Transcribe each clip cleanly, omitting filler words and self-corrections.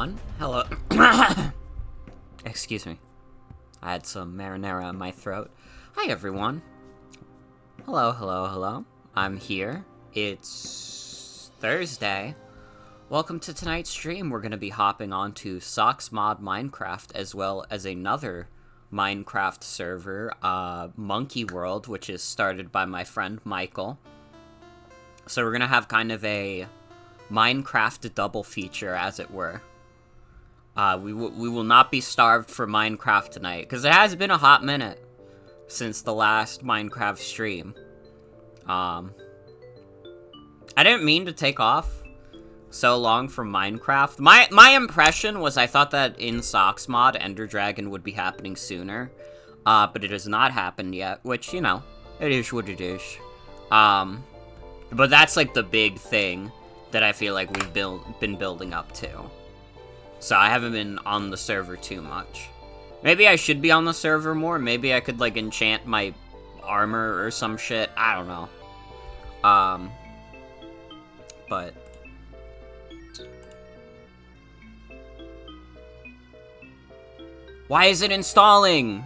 everyone. Hello. Excuse me. I had some marinara in my throat. Hi, everyone. Hello, hello, hello. I'm here. It's Thursday. Welcome to tonight's stream. We're going to be hopping onto SocksMod Minecraft, as well as another Minecraft server, Monkey World, which is started by my friend Michael. So we're going to have kind of a Minecraft double feature, as it were. We will not be starved for Minecraft tonight, because it has been a hot minute since the last Minecraft stream. I didn't mean to take off so long from Minecraft. My impression was I thought that in SocksMod, Ender Dragon would be happening sooner, but it has not happened yet, which, you know, it is what it is. But that's, like, the big thing that I feel like we've been building up to. So I haven't been on the server too much. Maybe I should be on the server more. Maybe I could, like, enchant my armor or some shit. I don't know. But... why is it installing?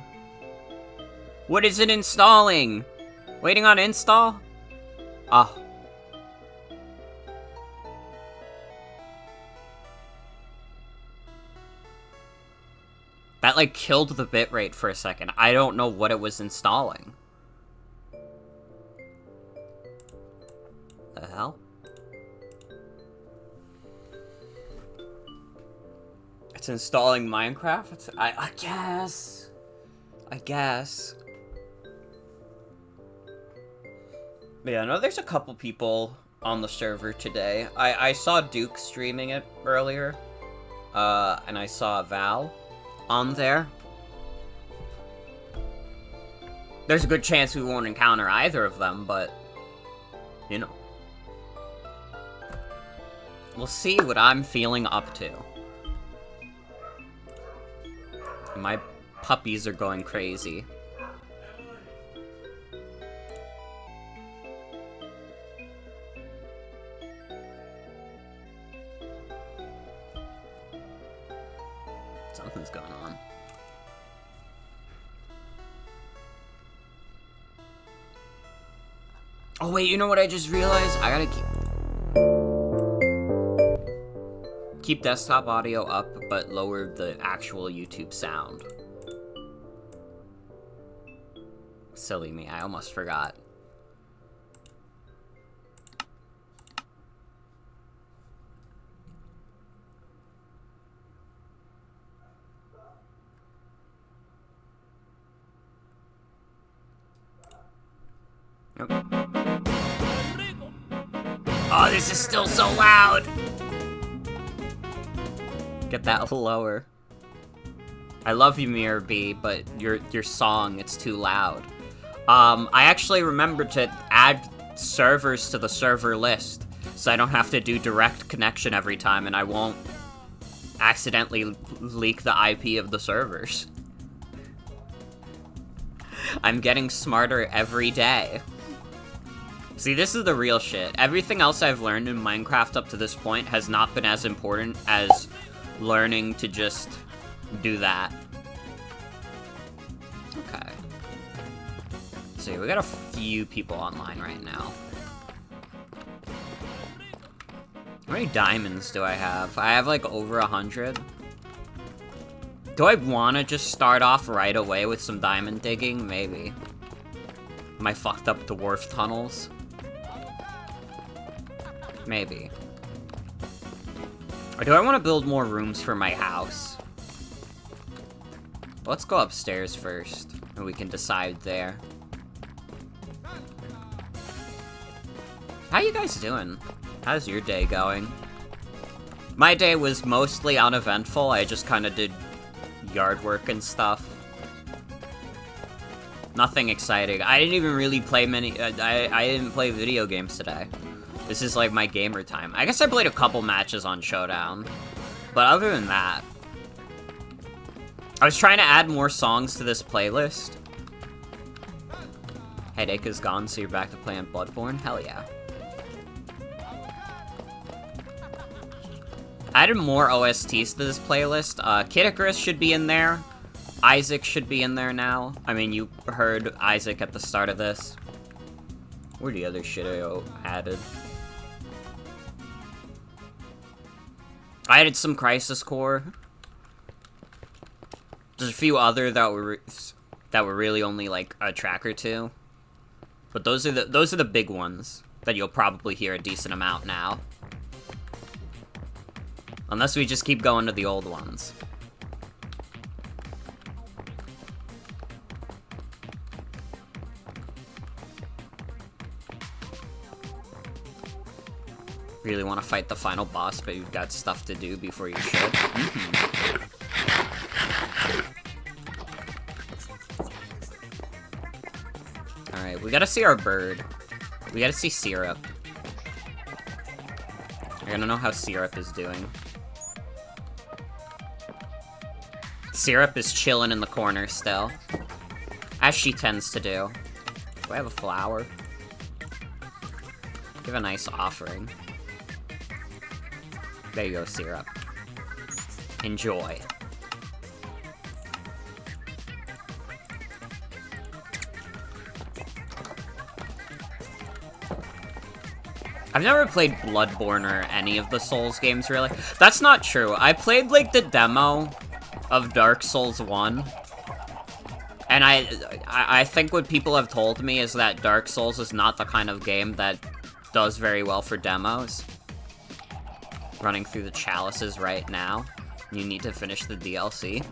What is it installing? Waiting on install? Oh. That, like, killed the bitrate for a second. I don't know what it was installing. The hell? It's installing Minecraft? I guess. I guess. But yeah, I know there's a couple people on the server today. I saw Duke streaming it earlier. And I saw Val on there. There's a good chance we won't encounter either of them, but, you know. We'll see what I'm feeling up to. My puppies are going crazy. Something's going on. Oh wait, you know what I just realized? I gotta keep desktop audio up, but lower the actual YouTube sound. Silly me, I almost forgot. Yep. Oh, this is still so loud! Get that lower. I love you, BRB, but your song, it's too loud. I actually remembered to add servers to the server list, so I don't have to do direct connection every time, and I won't accidentally leak the IP of the servers. I'm getting smarter every day. See, this is the real shit. Everything else I've learned in Minecraft up to this point has not been as important as learning to just do that. Okay. See, we got a few people online right now. How many diamonds do I have? I have like over 100. Do I want to just start off right away with some diamond digging? Maybe. Am I fucked up dwarf tunnels? Maybe. Or do I want to build more rooms for my house? Let's go upstairs first, and we can decide there. How you guys doing? How's your day going? My day was mostly uneventful. I just kind of did yard work and stuff. Nothing exciting. I didn't even really play many... I didn't play video games today. This is like my gamer time. I guess I played a couple matches on Showdown. But other than that... I was trying to add more songs to this playlist. Headache is gone, so you're back to playing Bloodborne? Hell yeah. I added more OSTs to this playlist. Kid Icarus should be in there. Isaac should be in there now. I mean, you heard Isaac at the start of this. Where the other shit I added? I added some Crisis Core. There's a few other that were really only like a track or two. But those are the big ones that you'll probably hear a decent amount now. Unless we just keep going to the old ones. Really want to fight the final boss, but you've got stuff to do before you should. Alright, we gotta see our bird. We gotta see Syrup. I gotta know how Syrup is doing. Syrup is chilling in the corner still. As she tends to do. Do I have a flower? Give a nice offering. There you go, Syrup. Enjoy. I've never played Bloodborne or any of the Souls games, really. That's not true. I played, like, the demo of Dark Souls 1. And I think what people have told me is that Dark Souls is not the kind of game that does very well for demos. Running through the chalices right now. You need to finish the DLC.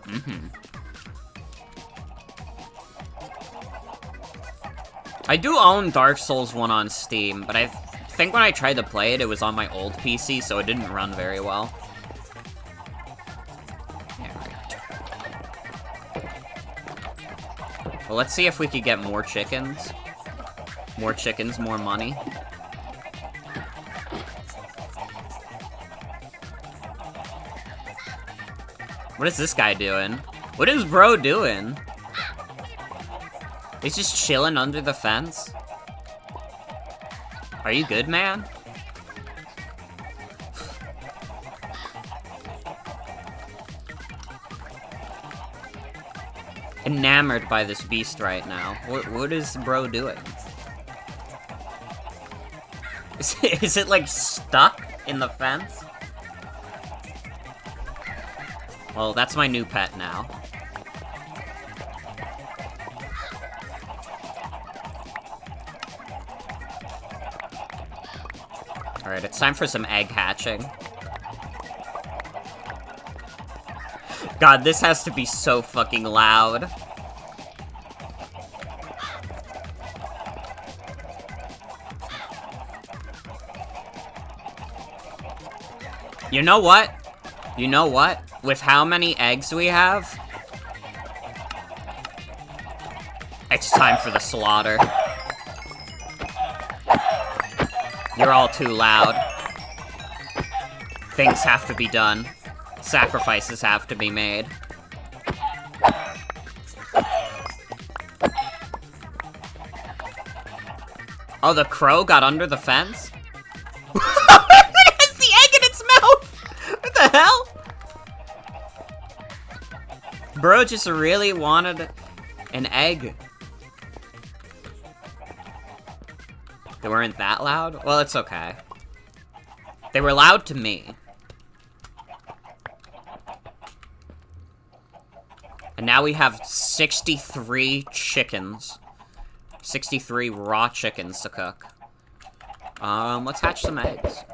I do own Dark Souls 1 on Steam, but I think when I tried to play it, it was on my old PC, so it didn't run very well. Well, let's see if we could get more chickens. More chickens, more money. What is this guy doing? What is bro doing? He's just chilling under the fence? Are you good, man? Enamored by this beast right now. What is bro doing? Is it like stuck in the fence? Well, that's my new pet now. Alright, it's time for some egg hatching. God, this has to be so fucking loud. You know what? You know what? With how many eggs we have, it's time for the slaughter. You're all too loud. Things have to be done. Sacrifices have to be made. Oh, the crow got under the fence? It has the egg in its mouth! What the hell? Bro just really wanted an egg. They weren't that loud? Well, it's okay. They were loud to me. And now we have 63 chickens. 63 raw chickens to cook. Let's hatch some eggs.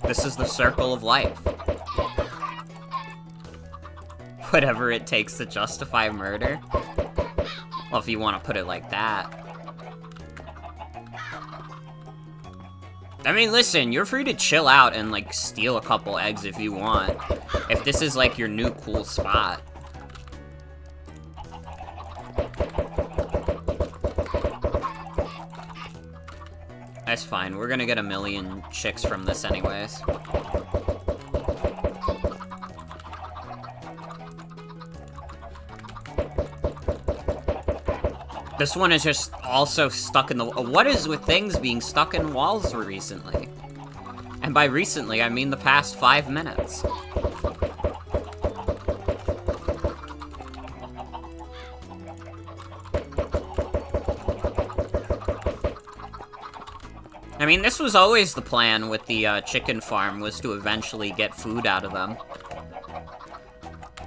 This is the circle of life. Whatever it takes to justify murder. Well, if you want to put it like that. I mean, listen, you're free to chill out and, like, steal a couple eggs if you want. If this is, like, your new cool spot. That's fine, we're gonna get a million chicks from this anyways. This one is just also stuck in the... What is with things being stuck in walls recently? And by recently, I mean the past 5 minutes. I mean, this was always the plan with the chicken farm, was to eventually get food out of them.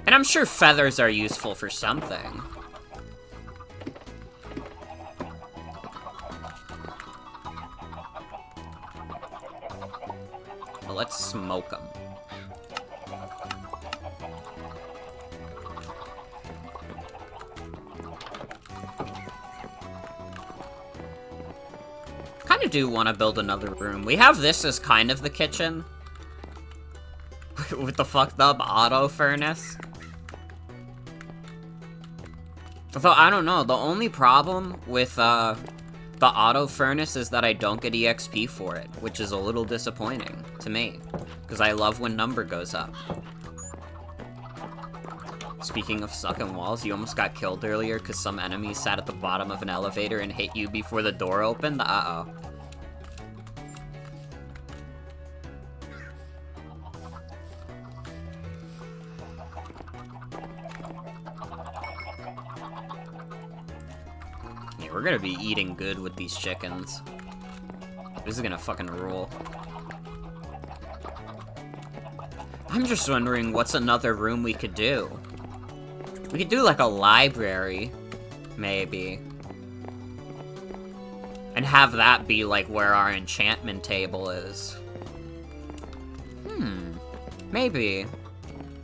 And I'm sure feathers are useful for something. Well, let's smoke them. Kind of do want to build another room. We have this as kind of the kitchen. With the fucked up auto furnace. Although, I don't know, the only problem with the auto furnace is that I don't get EXP for it, which is a little disappointing to me, because I love when number goes up. Speaking of sucking walls, you almost got killed earlier because some enemy sat at the bottom of an elevator and hit you before the door opened? Uh-oh. Yeah, we're gonna be eating good with these chickens. This is gonna fucking rule. I'm just wondering what's another room we could do. We could do like a library, maybe. And have that be like where our enchantment table is. Maybe.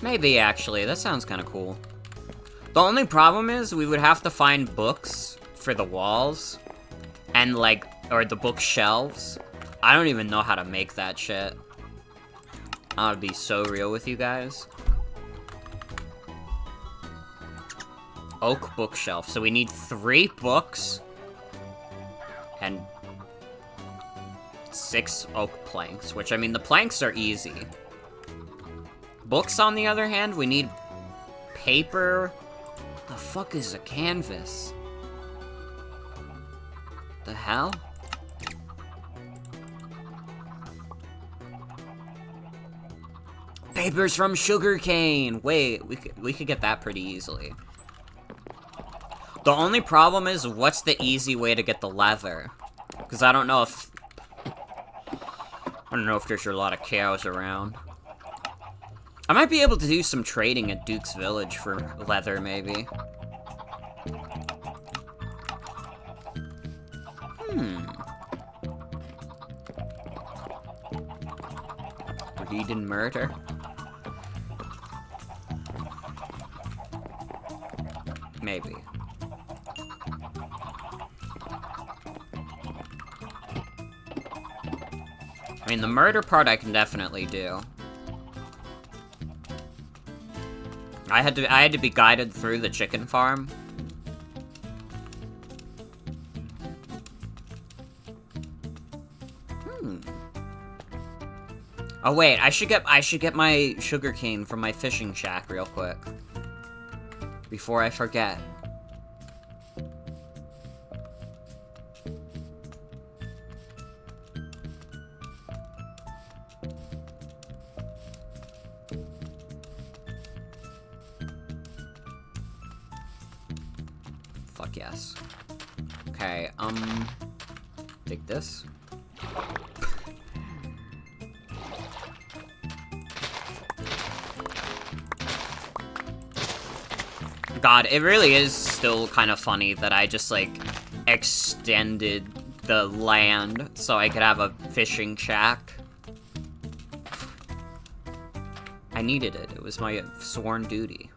Maybe, actually. That sounds kind of cool. The only problem is we would have to find books for the walls. And like, or the bookshelves. I don't even know how to make that shit. I'll be so real with you guys. Oak bookshelf. So we need 3 books. And 6 oak planks. Which, I mean, the planks are easy. Books, on the other hand, we need paper. What the fuck is a canvas? The hell? Papers from sugarcane! Wait, we could get that pretty easily. The only problem is, what's the easy way to get the leather? Because I don't know if there's a lot of cows around. I might be able to do some trading at Duke's Village for leather, maybe. Greed and murder. Maybe. I mean, the murder part I can definitely do. I had to be guided through the chicken farm. Oh wait, I should get my sugarcane from my fishing shack real quick. Before I forget. Fuck yes. Okay, take this. God, it really is still kind of funny that I just, like, extended the land so I could have a fishing shack. I needed it. It was my sworn duty.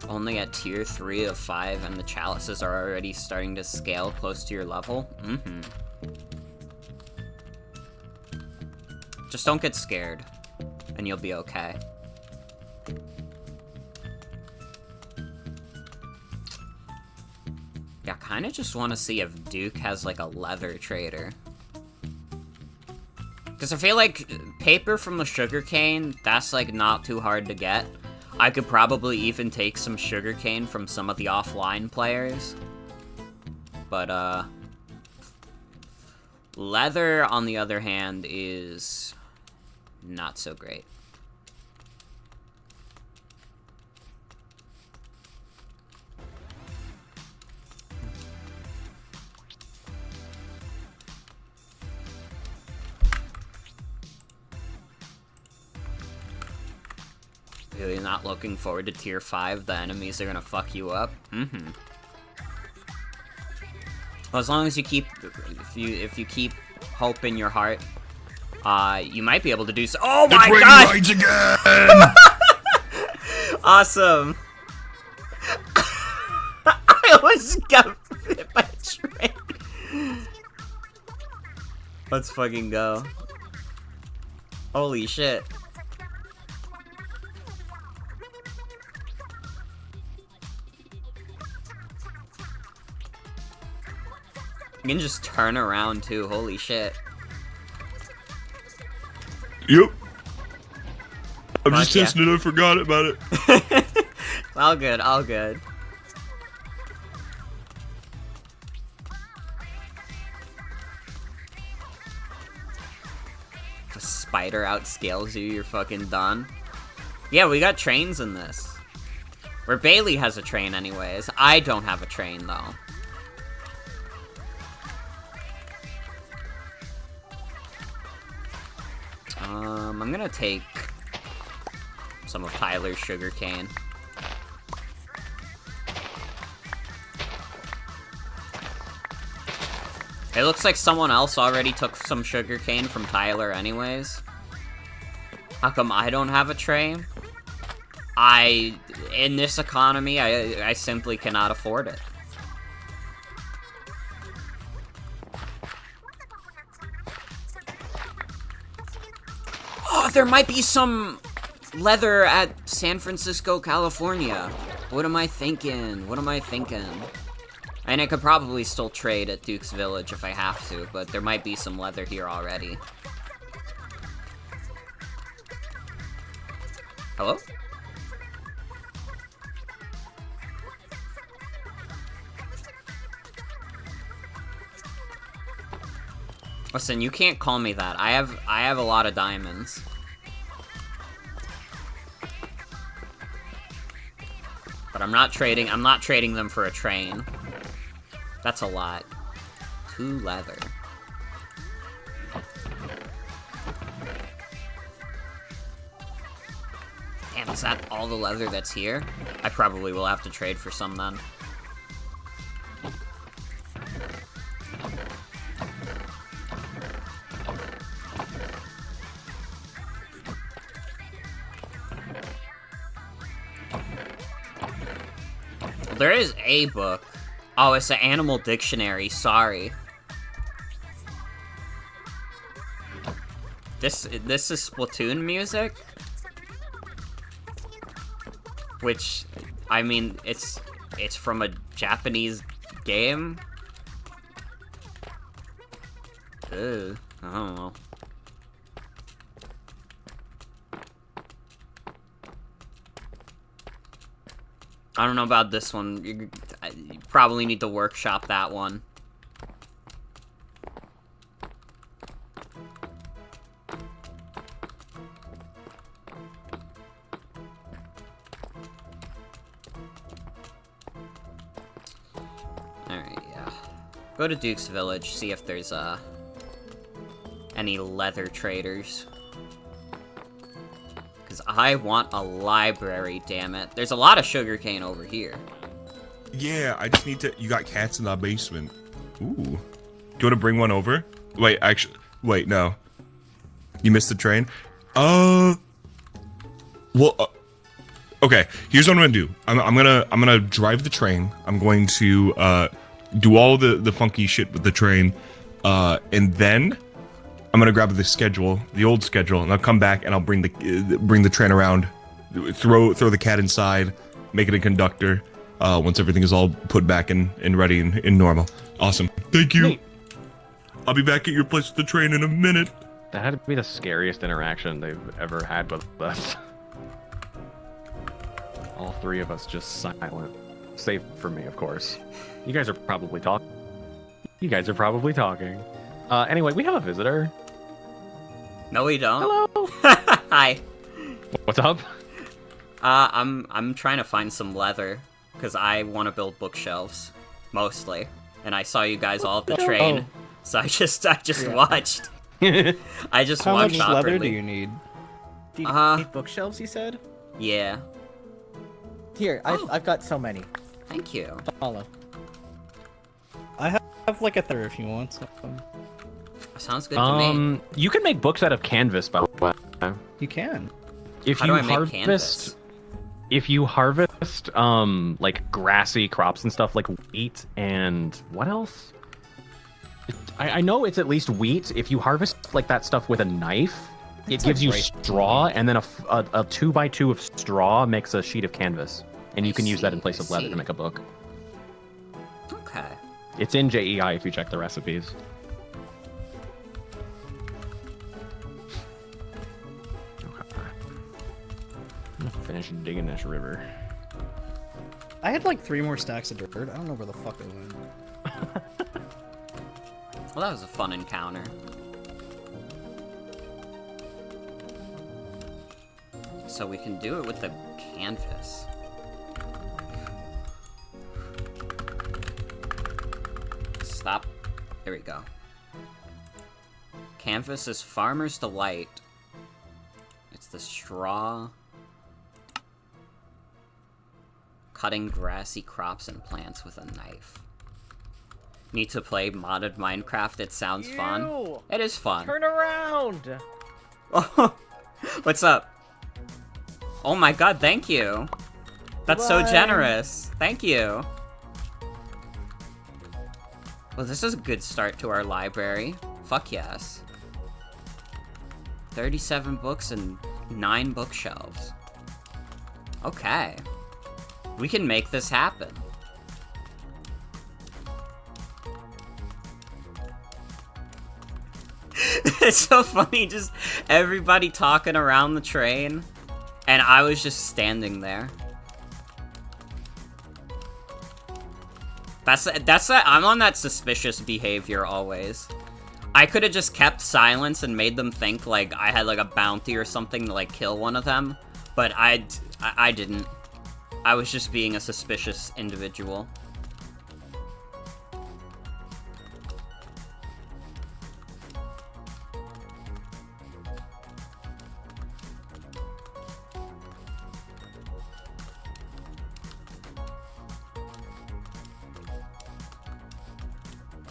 Only at tier 3 of 5 and the chalices are already starting to scale close to your level? Just don't get scared, and you'll be okay. Yeah, I kind of just want to see if Duke has, like, a leather trader. Because I feel like paper from the sugarcane, that's, like, not too hard to get. I could probably even take some sugarcane from some of the offline players. But, leather, on the other hand, is not so great. Really not looking forward to tier 5, the enemies are gonna fuck you up? Mm-hmm. Well, as long as you keep, if you keep hope in your heart, you might be able to do so. Oh my god! It's raining again! Awesome! I almost got hit by a train. Let's fucking go. Holy shit. You can just turn around too, holy shit. Yep. I'm just testing it, I forgot about it. All good, all good. If a spider outscales you, you're fucking done. Yeah, we got trains in this. Where Bailey has a train anyways. I don't have a train though. I'm gonna take some of Tyler's sugarcane. It looks like someone else already took some sugarcane from Tyler anyways. How come I don't have a train? In this economy, I simply cannot afford it. Oh, there might be some leather at San Francisco, California. What am I thinking? What am I thinking? And I could probably still trade at Duke's Village if I have to, but there might be some leather here already. Hello? Listen, you can't call me that. I have a lot of diamonds. But I'm not trading them for a train. That's a lot. 2 leather. Damn, is that all the leather that's here? I probably will have to trade for some then. There is a book. Oh, it's an animal dictionary, sorry. This is Splatoon music? Which, I mean, it's from a Japanese game? Ugh, I don't know. I don't know about this one. You probably need to workshop that one. Alright, yeah. Go to Duke's Village, see if there's, any leather traders. Because I want a library, damn it. There's a lot of sugarcane over here. Yeah, I just need to... You got cats in the basement. Ooh. Do you want to bring one over? Wait, actually... Wait, no. You missed the train? Well, okay, here's what I'm gonna do. I'm gonna drive the train. I'm going to, do all the funky shit with the train. And then... I'm gonna grab the schedule, the old schedule, and I'll come back and I'll bring the train around, throw the cat inside, make it a conductor. Once everything is all put back and ready and normal. Awesome. Thank you. Neat. I'll be back at your place with the train in a minute. That had to be the scariest interaction they've ever had with us. All three of us just silent. Save for me, of course. You guys are probably talking. Anyway, we have a visitor. No, we don't. Hello. Hi. What's up? I'm trying to find some leather because I want to build bookshelves, mostly. And I saw you guys all at the train, so I just watched. I just How watched much leather awkwardly. do you need? Do you need bookshelves, you said? Yeah. Here, I've got so many. Thank you. Follow. I have like a third if you want some. Sounds good to me. You can make books out of canvas, by the way. You can. If How you do I make harvest, canvas? if you harvest, like grassy crops and stuff like wheat and what else? I know it's at least wheat. If you harvest like that stuff with a knife, it gives you straw, and then a 2x2 of straw makes a sheet of canvas, and you can use that in place of leather to make a book. Okay. It's in JEI if you check the recipes. Finish digging this river. I had like 3 more stacks of dirt. I don't know where the fuck it went. Well, that was a fun encounter. So we can do it with the canvas. Stop. There we go. Canvas is Farmer's Delight. It's the straw. Cutting grassy crops and plants with a knife. Need to play modded Minecraft. It sounds fun. It is fun. Turn around! Oh, what's up? Oh my god, thank you. That's so generous. Thank you. Well, this is a good start to our library. Fuck yes. 37 books and 9 bookshelves. Okay. We can make this happen. It's so funny, just everybody talking around the train, and I was just standing there. I'm on that suspicious behavior always. I could have just kept silence and made them think like I had like a bounty or something to like kill one of them, but I didn't. I was just being a suspicious individual.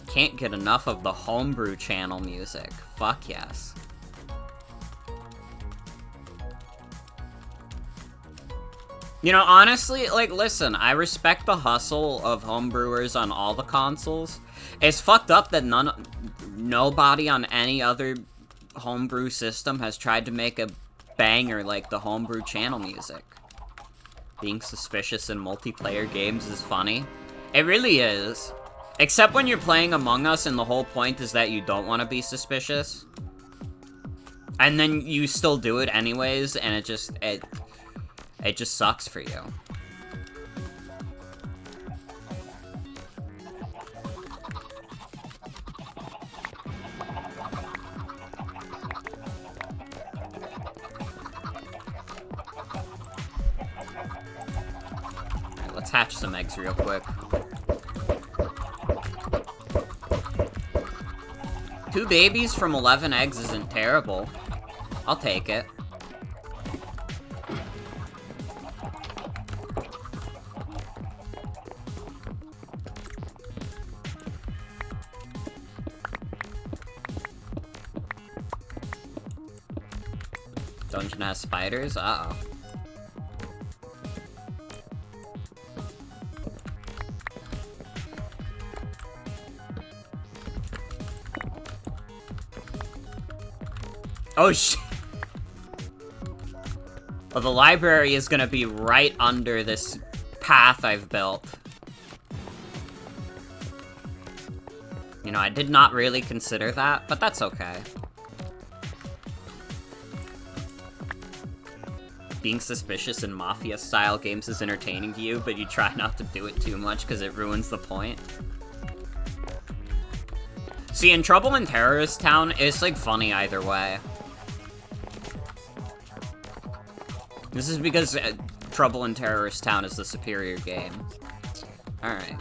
Can't get enough of the homebrew channel music. Fuck yes. You know, honestly, like, listen, I respect the hustle of homebrewers on all the consoles. It's fucked up that nobody on any other homebrew system has tried to make a banger like the homebrew channel music. Being suspicious in multiplayer games is funny. It really is. Except when you're playing Among Us and the whole point is that you don't want to be suspicious. And then you still do it anyways, and it just sucks for you. Alright, let's hatch some eggs real quick. 2 babies from 11 eggs isn't terrible. I'll take it. Dungeon has spiders? Uh-oh. Oh, shit. Well, the library is gonna be right under this path I've built. You know, I did not really consider that, but that's okay. being suspicious in Mafia-style games is entertaining to you, but you try not to do it too much because it ruins the point. See, in Trouble in Terrorist Town, it's, like, funny either way. This is because Trouble in Terrorist Town is the superior game. Alright.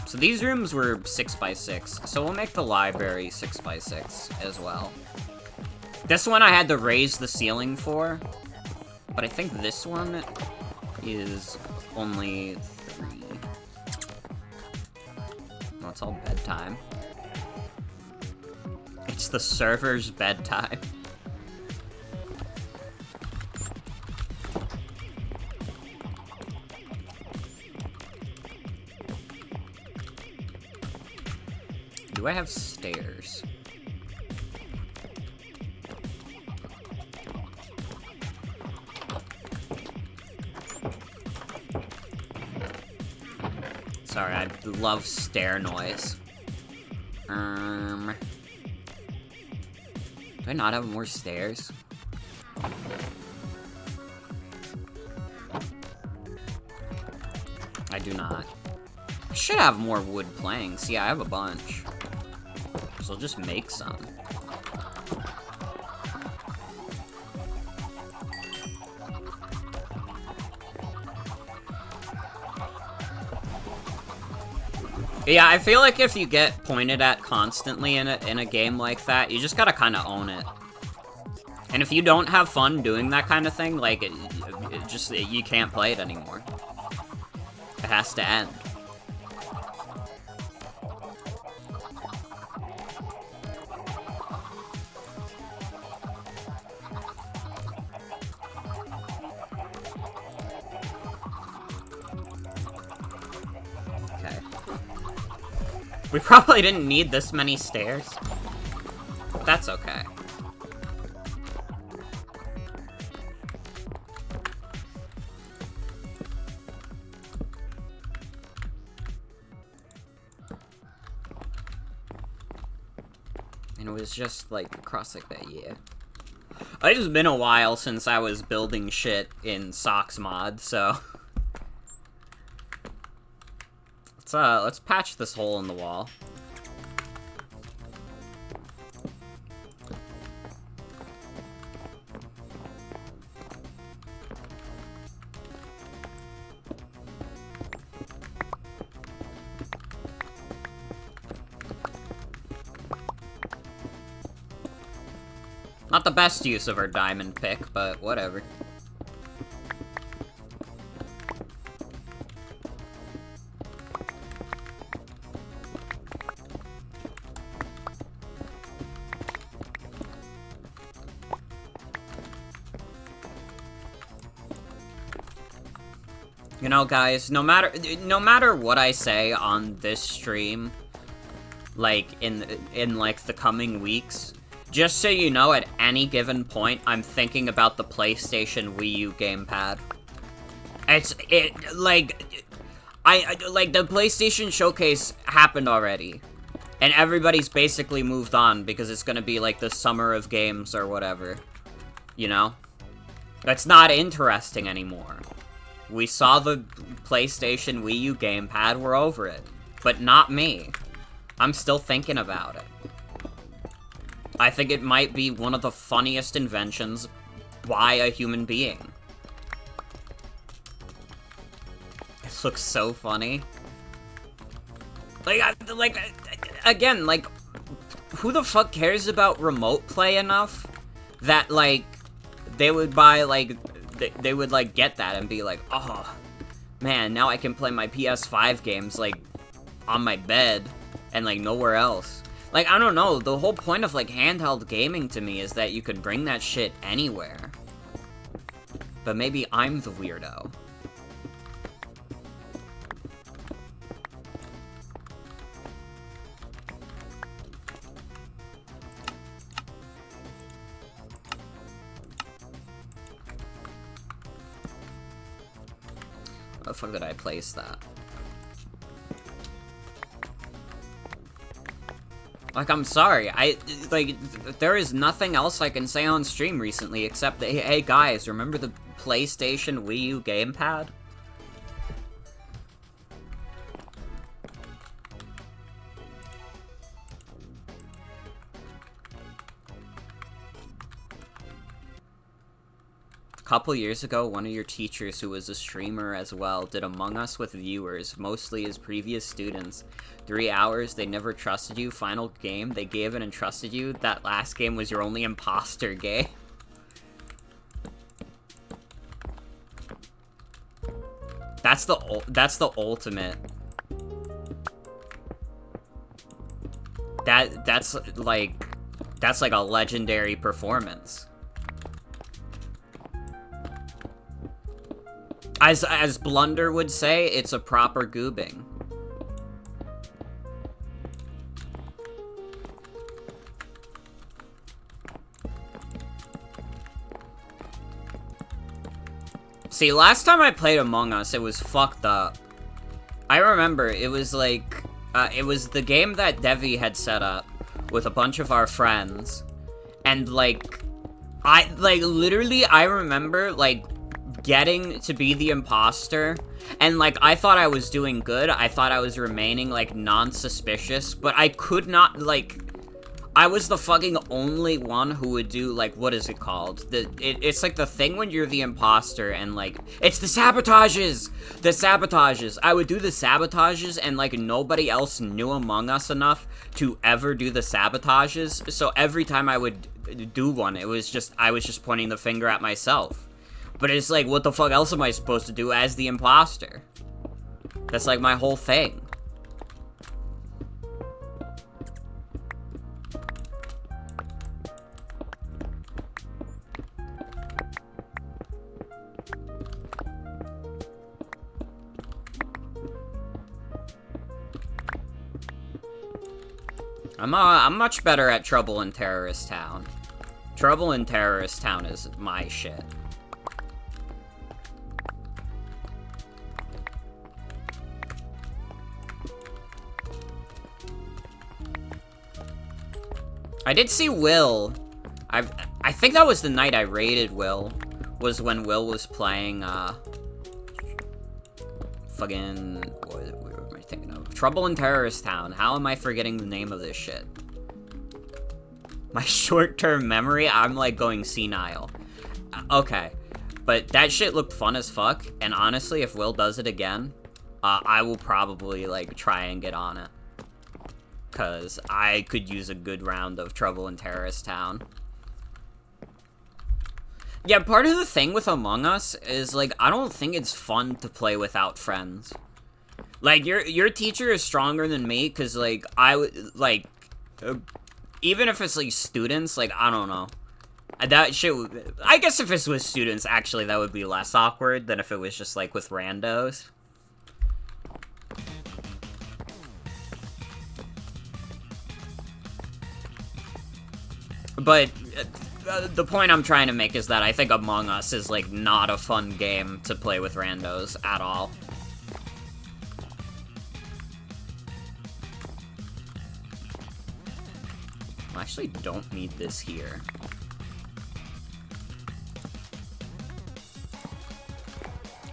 So these rooms were 6x6, so we'll make the library 6x6 as well. This one I had to raise the ceiling for, but I think this one is only 3. No, it's all bedtime. It's the server's bedtime. Do I have stairs? Sorry, I love stair noise. Do I not have more stairs? I do not. I should have more wood planks. Yeah, I have a bunch. So I'll just make some. Yeah, I feel like if you get pointed at constantly in a game like that, you just gotta kind of own it. And if you don't have fun doing that kind of thing, like, you can't play it anymore. It has to end. We probably didn't need this many stairs. But that's okay. And it was just, like, across like that, yeah. It's been a while since I was building shit in SocksMod, so... Let's patch this hole in the wall. Not the best use of our diamond pick, but whatever. You know, guys, no matter what I say on this stream, like, in like, the coming weeks, just so you know, at any given point, I'm thinking about the PlayStation Wii U gamepad. Like, the PlayStation Showcase happened already. And everybody's basically moved on, because it's gonna be, like, the summer of games or whatever. You know? That's not interesting anymore. We saw the PlayStation Wii U gamepad, we're over it. But not me. I'm still thinking about it. I think it might be one of the funniest inventions by a human being. It looks so funny. Again, like, who the fuck cares about remote play enough that, like, they would buy, like, they would, like, get that and be like, oh, man, now I can play my PS5 games, like, on my bed and, like, nowhere else. Like, I don't know, the whole point of, like, handheld gaming to me is that you can bring that shit anywhere. But maybe I'm the weirdo. Where the fuck did I place that? Like, I'm sorry. Like, there is nothing else I can say on stream recently except that, hey guys, remember the PlayStation Wii U gamepad? A couple years ago, one of your teachers who was a streamer as well did Among Us with viewers, mostly his previous students. 3 hours, they never trusted you. Final game, they gave it and trusted you. That last game was your only imposter game. That's the ultimate. That's like a legendary performance. As Blunder would say, it's a proper goobing. See, last time I played Among Us, it was fucked up. I remember, it was like, it was the game that Devi had set up with a bunch of our friends. And, like, literally, I remember, like, getting to be the imposter, and, like, I thought I was doing good. I thought I was remaining, like, non-suspicious, but I could not, like... I was the fucking only one who would do, like, what is it called? It's like the thing when you're the imposter and, like, it's the sabotages! The sabotages! I would do the sabotages and, like, nobody else knew Among Us enough to ever do the sabotages, so every time I would do one, I was just pointing the finger at myself. But it's like, what the fuck else am I supposed to do as the imposter? That's, like, my whole thing. I'm much better at Trouble in Terrorist Town. Trouble in Terrorist Town is my shit. I did see Will. I think that was the night I raided Will. Was when Will was playing, fucking... What am I thinking of? Trouble in Terrorist Town. How am I forgetting the name of this shit? My short-term memory, I'm, like, going senile. Okay. But that shit looked fun as fuck, and honestly, if Will does it again, I will probably, like, try and get on it. Because I could use a good round of Trouble in Terrorist Town. Yeah, part of the thing with Among Us is, like, I don't think it's fun to play without friends. Like, your teacher is stronger than me, because, like, I would, like, even if it's, like, students, like, I don't know. That shit would, I guess if it's with students, actually, that would be less awkward than if it was just, like, with randos. But the point I'm trying to make is that I think Among Us is, like, not a fun game to play with randos at all. I actually don't need this here.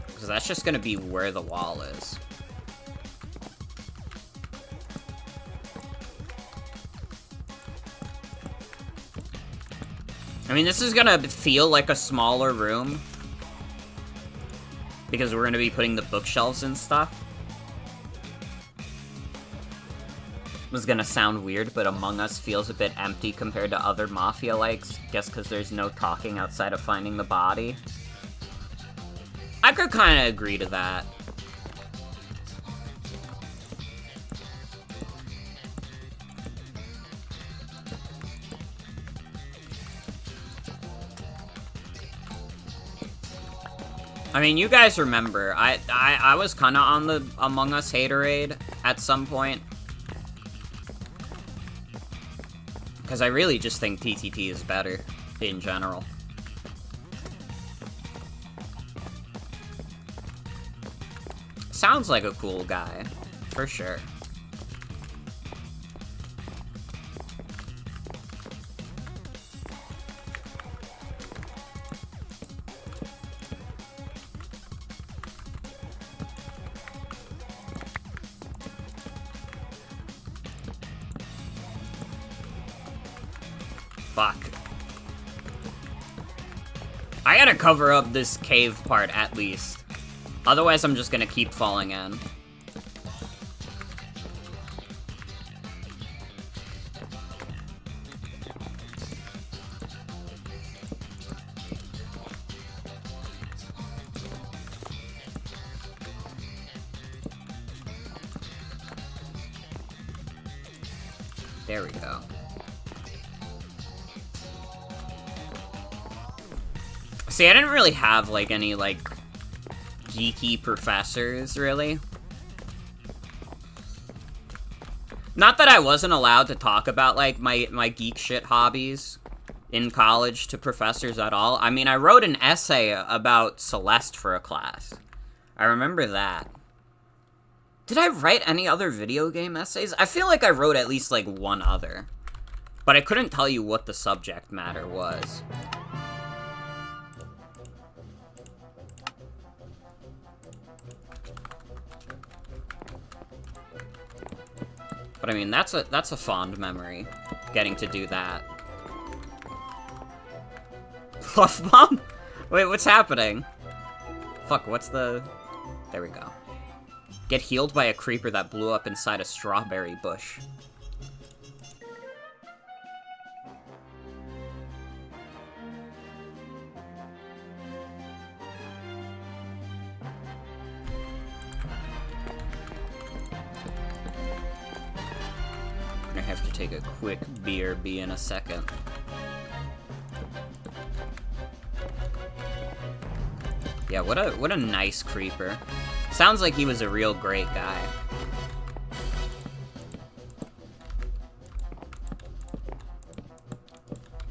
Because that's just gonna be where the wall is. I mean, this is gonna feel like a smaller room. Because we're gonna be putting the bookshelves and stuff. This is gonna sound weird, but Among Us feels a bit empty compared to other Mafia-likes. Guess because there's no talking outside of finding the body. I could kind of agree to that. I mean, you guys remember, I was kind of on the Among Us haterade at some point. Because I really just think TTT is better, in general. Sounds like a cool guy, for sure. Fuck. I gotta cover up this cave part at least. Otherwise, I'm just gonna keep falling in. There we go. See, I didn't really have, like, any, like, geeky professors, really. Not that I wasn't allowed to talk about, like, my geek shit hobbies in college to professors at all. I mean, I wrote an essay about Celeste for a class. I remember that. Did I write any other video game essays? I feel like I wrote at least, like, one other. But I couldn't tell you what the subject matter was. But I mean, that's a fond memory, getting to do that. Fluff bomb? Wait, what's happening? Fuck, what's the... There we go. Get healed by a creeper that blew up inside a strawberry bush. I have to take a quick BRB in a second. Yeah, what a nice creeper. Sounds like he was a real great guy.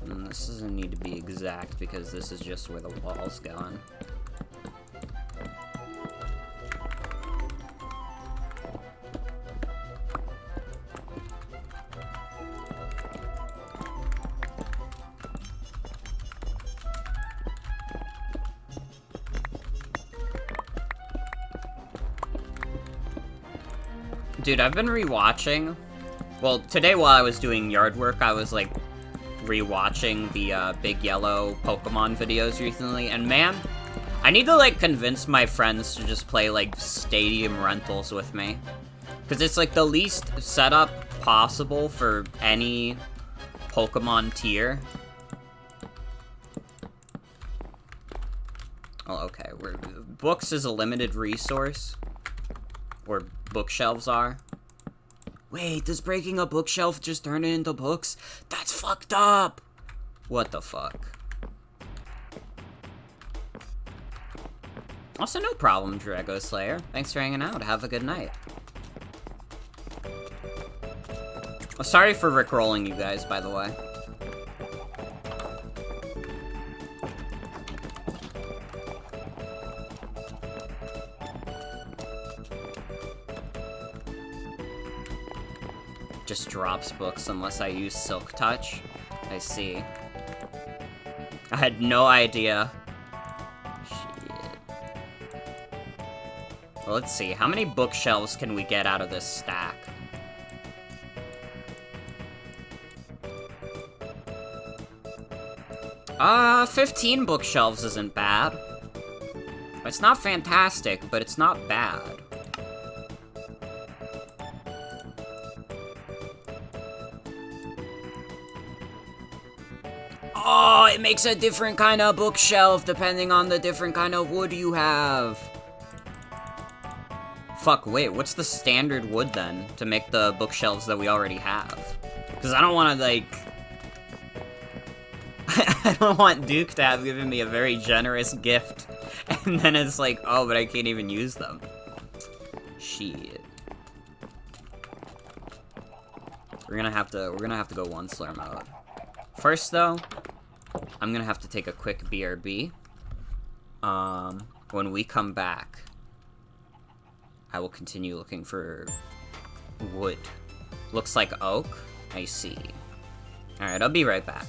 And this doesn't need to be exact because this is just where the wall's going. Dude, I've been rewatching. Well, today while I was doing yard work, I was like rewatching the Big Yellow Pokemon videos recently, and man, I need to like convince my friends to just play like stadium rentals with me. Because it's like the least setup possible for any Pokemon tier. Oh, okay. Books is a limited resource. Or bookshelves are. Wait, does breaking a bookshelf just turn it into books? That's fucked up! What the fuck? Also, no problem, Drago Slayer. Thanks for hanging out. Have a good night. Oh, sorry for rickrolling you guys, by the way. Just drops books unless I use Silk Touch. I see. I had no idea. Shit. Well, let's see. How many bookshelves can we get out of this stack? Uh, 15 bookshelves isn't bad. It's not fantastic, but it's not bad. Oh, it makes a different kind of bookshelf depending on the different kind of wood you have. Fuck, wait, what's the standard wood then to make the bookshelves that we already have? Because I don't want to, like... I don't want Duke to have given me a very generous gift. And then it's like, oh, but I can't even use them. Shit. We're gonna have to go one slur mode. First, though, I'm gonna have to take a quick BRB. When we come back, I will continue looking for wood. Looks like oak. I see. Alright, I'll be right back.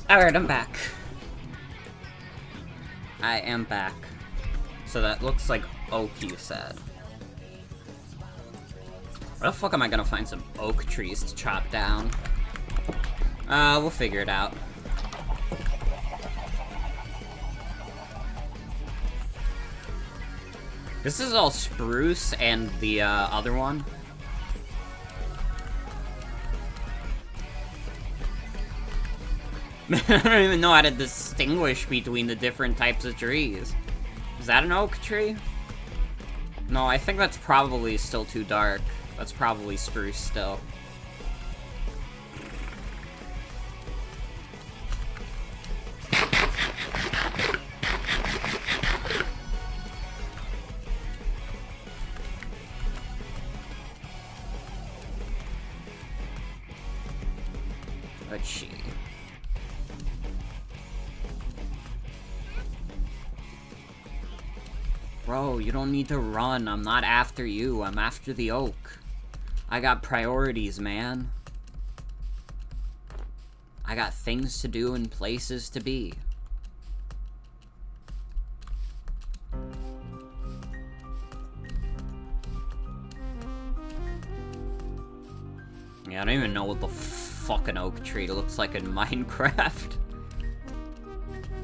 Alright, I'm back. I am back. So that looks like oak, you said. Where the fuck am I gonna find some oak trees to chop down? We'll figure it out. This is all spruce and the, other one. I don't even know how to distinguish between the different types of trees. Is that an oak tree? No, I think that's probably still too dark. That's probably spruce still. Let's see. Bro, you don't need to run. I'm not after you. I'm after the oak. I got priorities, man. I got things to do and places to be. Yeah, I don't even know what the fucking oak tree looks like in Minecraft.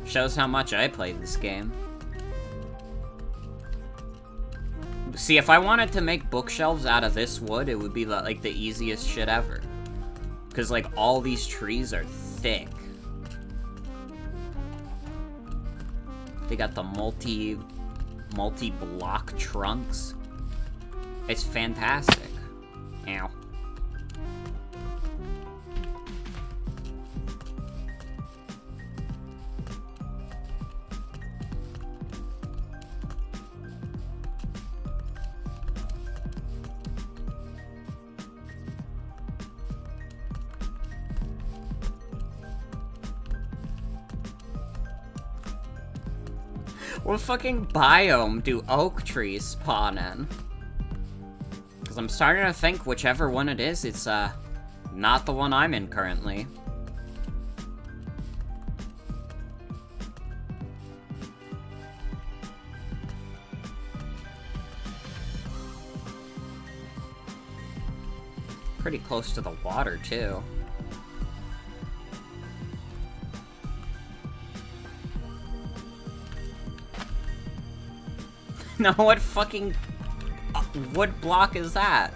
Shows how much I played this game. See, if I wanted to make bookshelves out of this wood, it would be like the easiest shit ever. Because like all these trees are thick. They got the multi-block trunks. It's fantastic. Ow. What fucking biome do oak trees spawn in? Because I'm starting to think whichever one it is, it's, not the one I'm in currently. Pretty close to the water, too. No, what fucking wood block is that?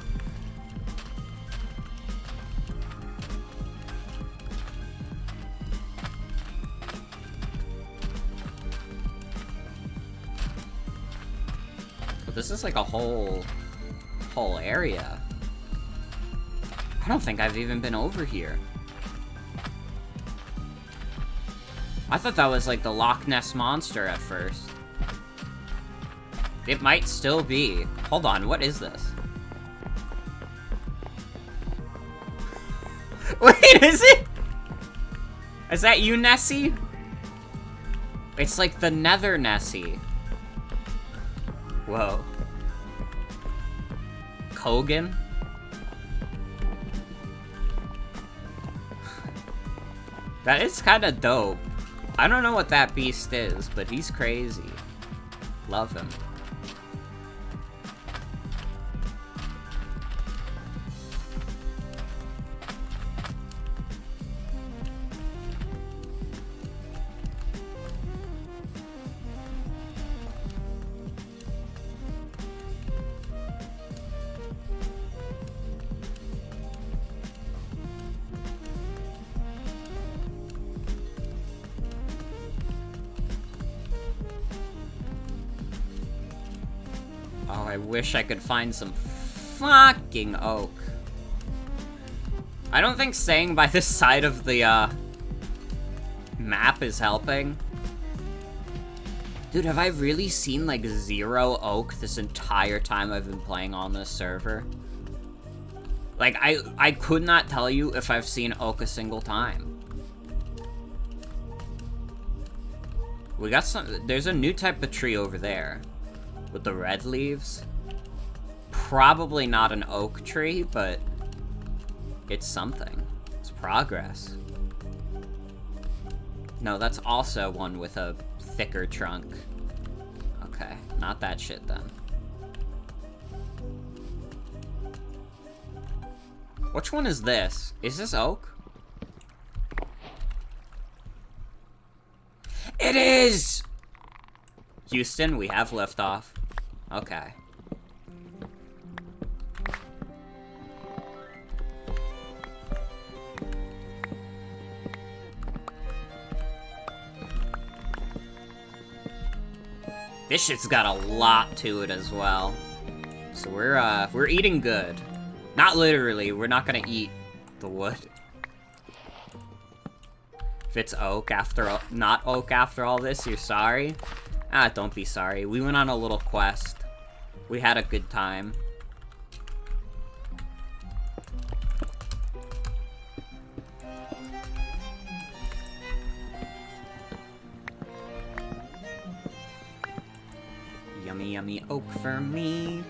But this is like a whole area. I don't think I've even been over here. I thought that was like the Loch Ness Monster at first. It might still be. Hold on, what is this? Wait, is it? Is that you, Nessie? It's like the Nether Nessie. Whoa. Kogan? That is kind of dope. I don't know what that beast is, but he's crazy. Love him. Oh, I wish I could find some fucking oak. I don't think staying by this side of the, map is helping. Dude, have I really seen, like, 0 oak this entire time I've been playing on this server? Like, I could not tell you if I've seen oak a single time. We got some... There's a new type of tree over there. With the red leaves. Probably not an oak tree, but it's something. It's progress. No, that's also one with a thicker trunk. Okay, not that shit then. Which one is this? Is this oak? It is! Houston, we have liftoff. Okay. This shit's got a lot to it as well. So we're eating good. Not literally, we're not gonna eat the wood. If it's oak after not oak after all this, you're sorry? Ah, don't be sorry. We went on a little quest. We had a good time. Yummy, yummy oak for me.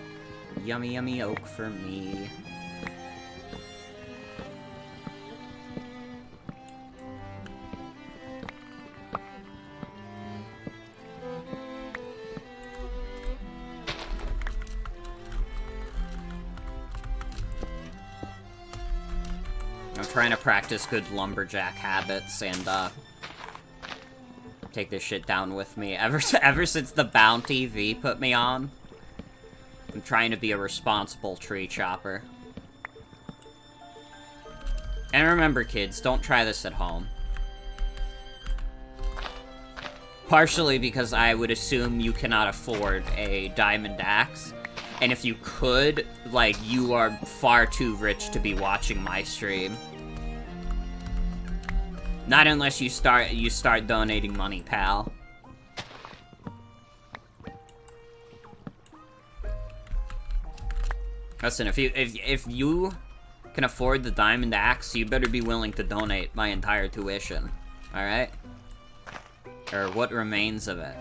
Yummy, yummy oak for me. I'm trying to practice good lumberjack habits and, take this shit down with me. Ever since the bounty V put me on, I'm trying to be a responsible tree chopper. And remember, kids, don't try this at home. Partially because I would assume you cannot afford a diamond axe. And if you could, like, you are far too rich to be watching my stream. Not unless you start donating money, pal. Listen, if you can afford the diamond axe, you better be willing to donate my entire tuition. Alright? Or what remains of it.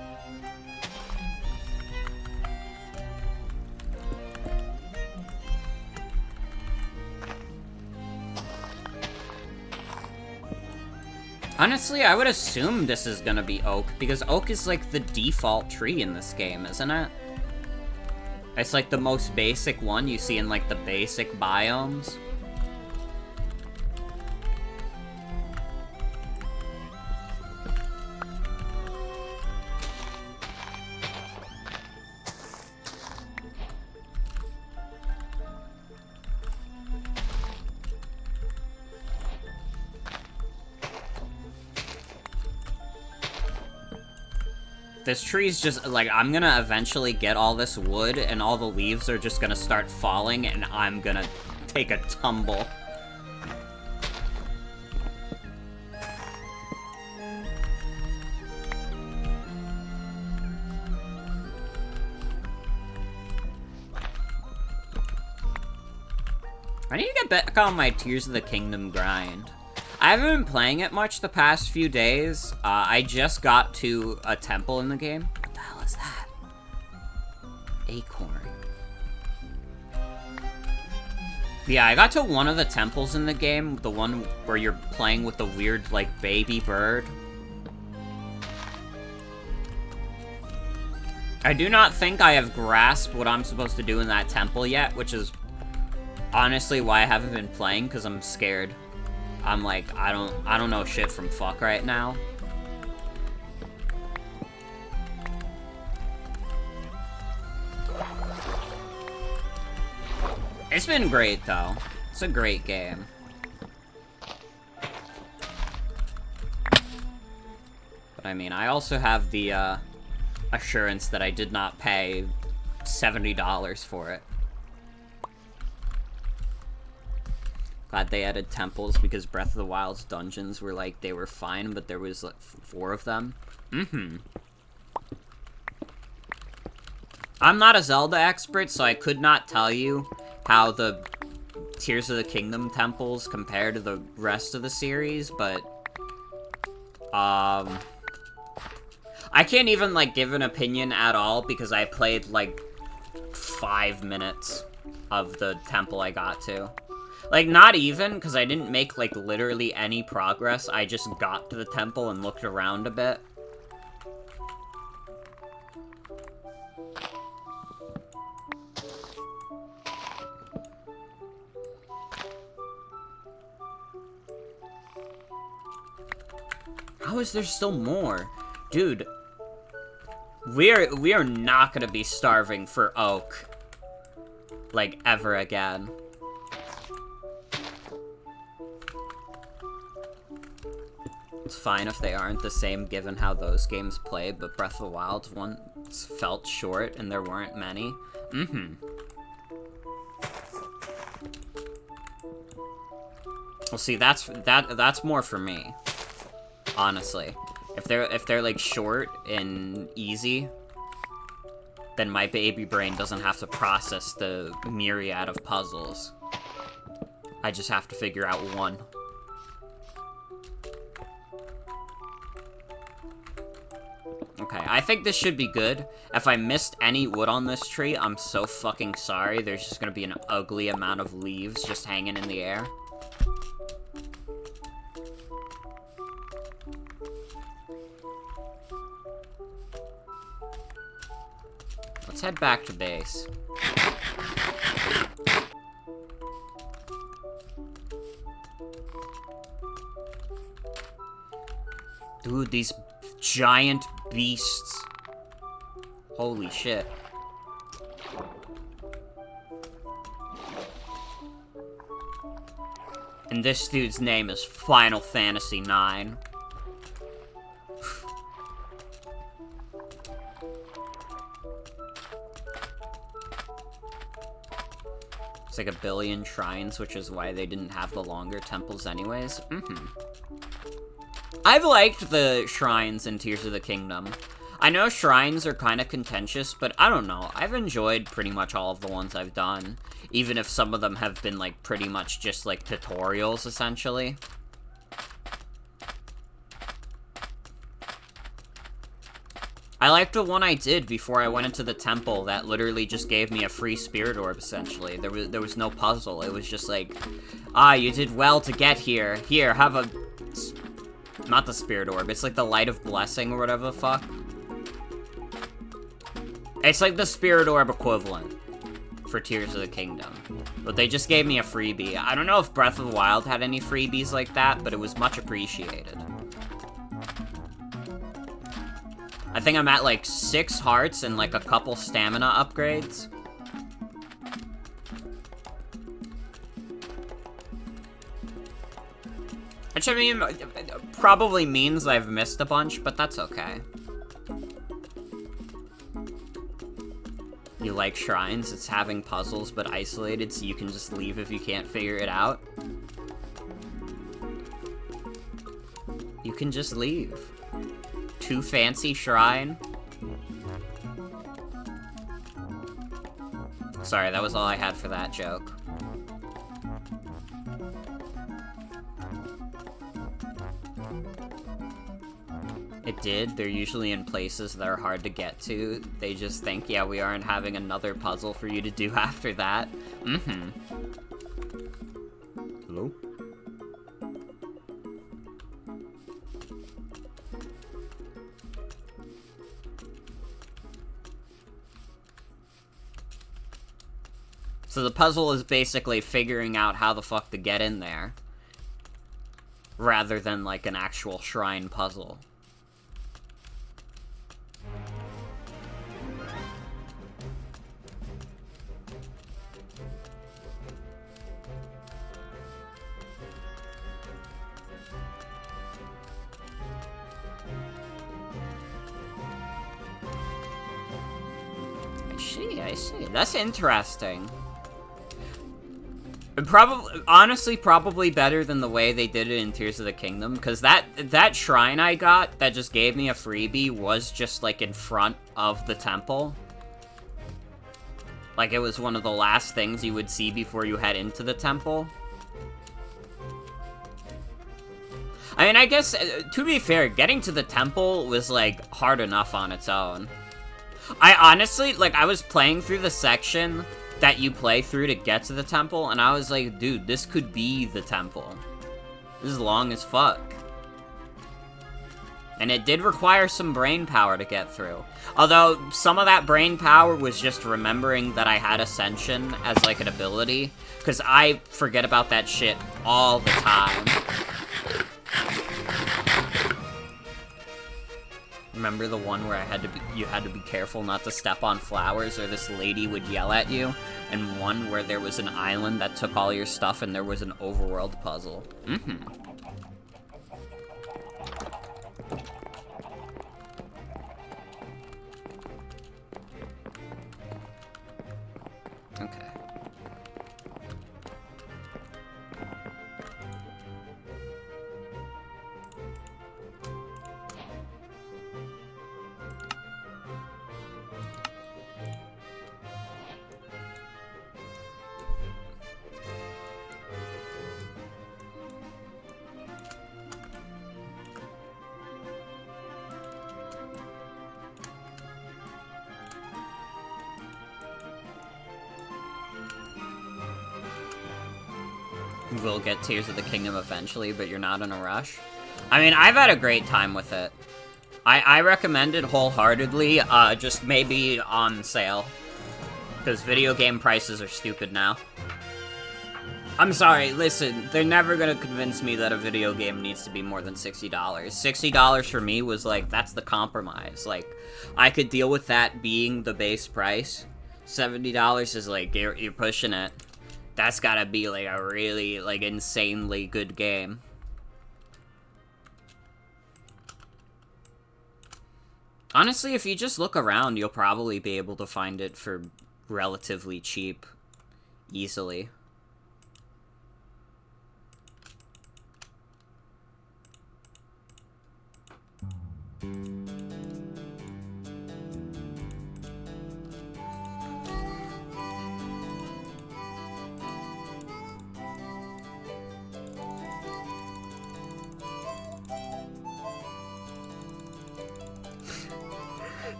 Honestly, I would assume this is gonna be oak, because oak is like the default tree in this game, isn't it? It's like the most basic one you see in like the basic biomes. This tree's just, like, I'm gonna eventually get all this wood, and all the leaves are just gonna start falling, and I'm gonna take a tumble. I need to get back on my Tears of the Kingdom grind. I haven't been playing it much the past few days. I just got to a temple in the game. What the hell is that? Acorn. Yeah, I got to one of the temples in the game, the one where you're playing with the weird, like, baby bird. I do not think I have grasped what I'm supposed to do in that temple yet, which is honestly why I haven't been playing, because I'm scared. I'm like, I don't know shit from fuck right now. It's been great, though. It's a great game. But I mean, I also have the, assurance that I did not pay $70 for it. Glad they added temples, because Breath of the Wild's dungeons were like, they were fine, but there was like 4 of them. I'm not a Zelda expert, so I could not tell you how the Tears of the Kingdom temples compare to the rest of the series, but I can't even, like, give an opinion at all, because I played, like, 5 minutes of the temple I got to. Like, not even, because I didn't make, like, literally any progress. I just got to the temple and looked around a bit. How is there still more? Dude, we are not gonna be starving for oak, like, ever again. It's fine if they aren't the same given how those games play, but Breath of the Wild ones felt short and there weren't many. Well, see, that's more for me, honestly. If they're like short and easy, then my baby brain doesn't have to process the myriad of puzzles. I just have to figure out one. Okay, I think this should be good. If I missed any wood on this tree, I'm so fucking sorry. There's just gonna be an ugly amount of leaves just hanging in the air. Let's head back to base. Dude, these giant beasts. Holy shit. And this dude's name is Final Fantasy IX. It's like 1 billion shrines, which is why they didn't have the longer temples anyways. I've liked the shrines in Tears of the Kingdom. I know shrines are kind of contentious, but I don't know. I've enjoyed pretty much all of the ones I've done, even if some of them have been, like, pretty much just, like, tutorials, essentially. I liked the one I did before I went into the temple that literally just gave me a free spirit orb, essentially. There was no puzzle. It was just like, ah, you did well to get here. Here, have a... Not the spirit orb. It's like the light of blessing or whatever the fuck. It's like the spirit orb equivalent for Tears of the Kingdom. But they just gave me a freebie. I don't know if Breath of the Wild had any freebies like that, but it was much appreciated. I think I'm at like 6 hearts and like a couple stamina upgrades. Which, I mean, probably means I've missed a bunch, but that's okay. You like shrines? It's having puzzles, but isolated, so you can just leave if you can't figure it out. You can just leave. Too fancy shrine? Sorry, that was all I had for that joke. It did. They're usually in places that are hard to get to. They just think, yeah, we aren't having another puzzle for you to do after that. Hello? So the puzzle is basically figuring out how the fuck to get in there, rather than like an actual shrine puzzle. I see. That's interesting. Honestly, probably better than the way they did it in Tears of the Kingdom, because that shrine I got that just gave me a freebie was just, like, in front of the temple. Like, it was one of the last things you would see before you head into the temple. I mean, I guess, to be fair, getting to the temple was, like, hard enough on its own. I honestly, like, I was playing through the section that you play through to get to the temple, and I was like, dude, this could be the temple. This is long as fuck. And it did require some brain power to get through. Although, some of that brain power was just remembering that I had Ascension as, like, an ability. Because I forget about that shit all the time. Remember the one where you had to be careful not to step on flowers, or this lady would yell at you? And one where there was an island that took all your stuff and there was an overworld puzzle. Okay. We'll get Tears of the Kingdom eventually, but you're not in a rush. I mean, I've had a great time with it. I recommend it wholeheartedly, just maybe on sale. Because video game prices are stupid now. I'm sorry, listen, they're never gonna convince me that a video game needs to be more than $60. $60 for me was like, that's the compromise. Like, I could deal with that being the base price. $70 is like, you're pushing it. That's gotta be, like, a really, like, insanely good game. Honestly, if you just look around, you'll probably be able to find it for relatively cheap. Easily.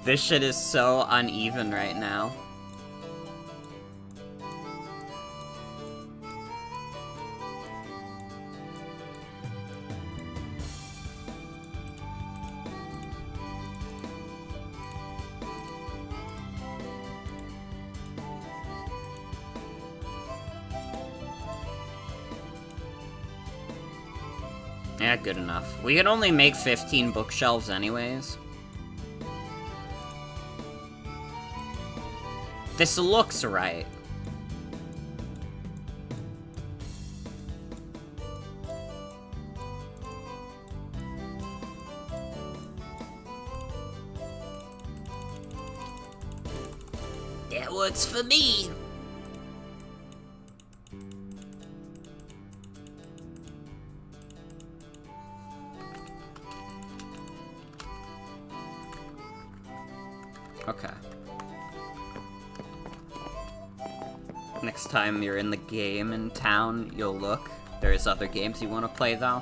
This shit is so uneven right now. Yeah, good enough. We can only make 15 bookshelves anyways. This looks right. That works for me. Okay. Next time you're in the game in town, you'll look. There's other games you want to play, though.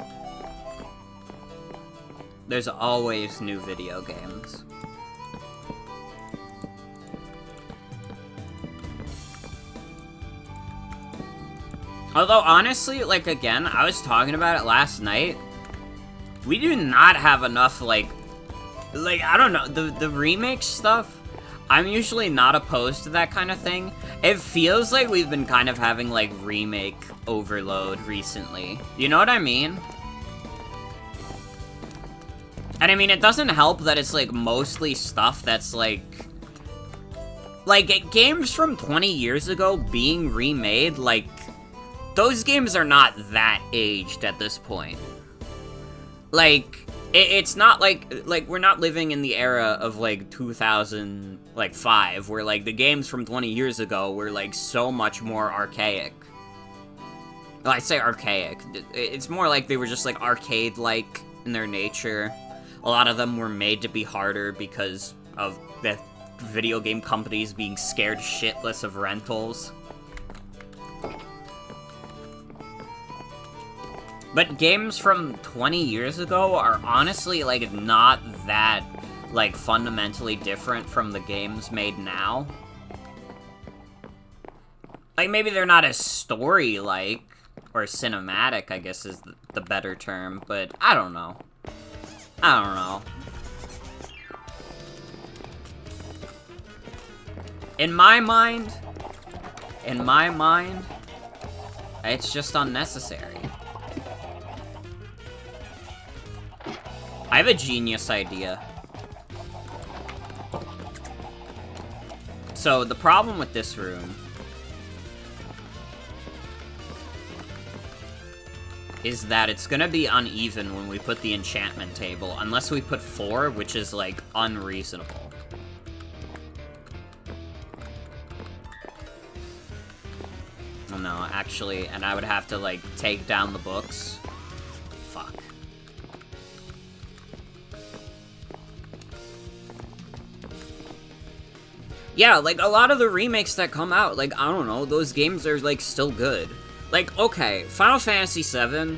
There's always new video games. Although, honestly, like, again, I was talking about it last night. We do not have enough, like, I don't know, the remake stuff, I'm usually not opposed to that kind of thing. It feels like we've been kind of having, like, remake overload recently. You know what I mean? And I mean, it doesn't help that it's, like, mostly stuff that's, like, games from 20 years ago being remade, like, those games are not that aged at this point. Like, it's not like, we're not living in the era of, like, 2005, where, like, the games from 20 years ago were, like, so much more archaic. Well, I say archaic. It's more like they were just, like, arcade-like in their nature. A lot of them were made to be harder because of the video game companies being scared shitless of rentals. But games from 20 years ago are honestly, like, not that, like, fundamentally different from the games made now. Like, maybe they're not as story-like, or cinematic, I guess is the better term, but I don't know. I don't know. In my mind, it's just unnecessary. I have a genius idea. So, the problem with this room is that it's gonna be uneven when we put the enchantment table, unless we put 4, which is, like, unreasonable. Oh no, actually, and I would have to, like, take down the books. Fuck. Yeah, like, a lot of the remakes that come out, like, I don't know, those games are, like, still good. Like, okay, Final Fantasy VII,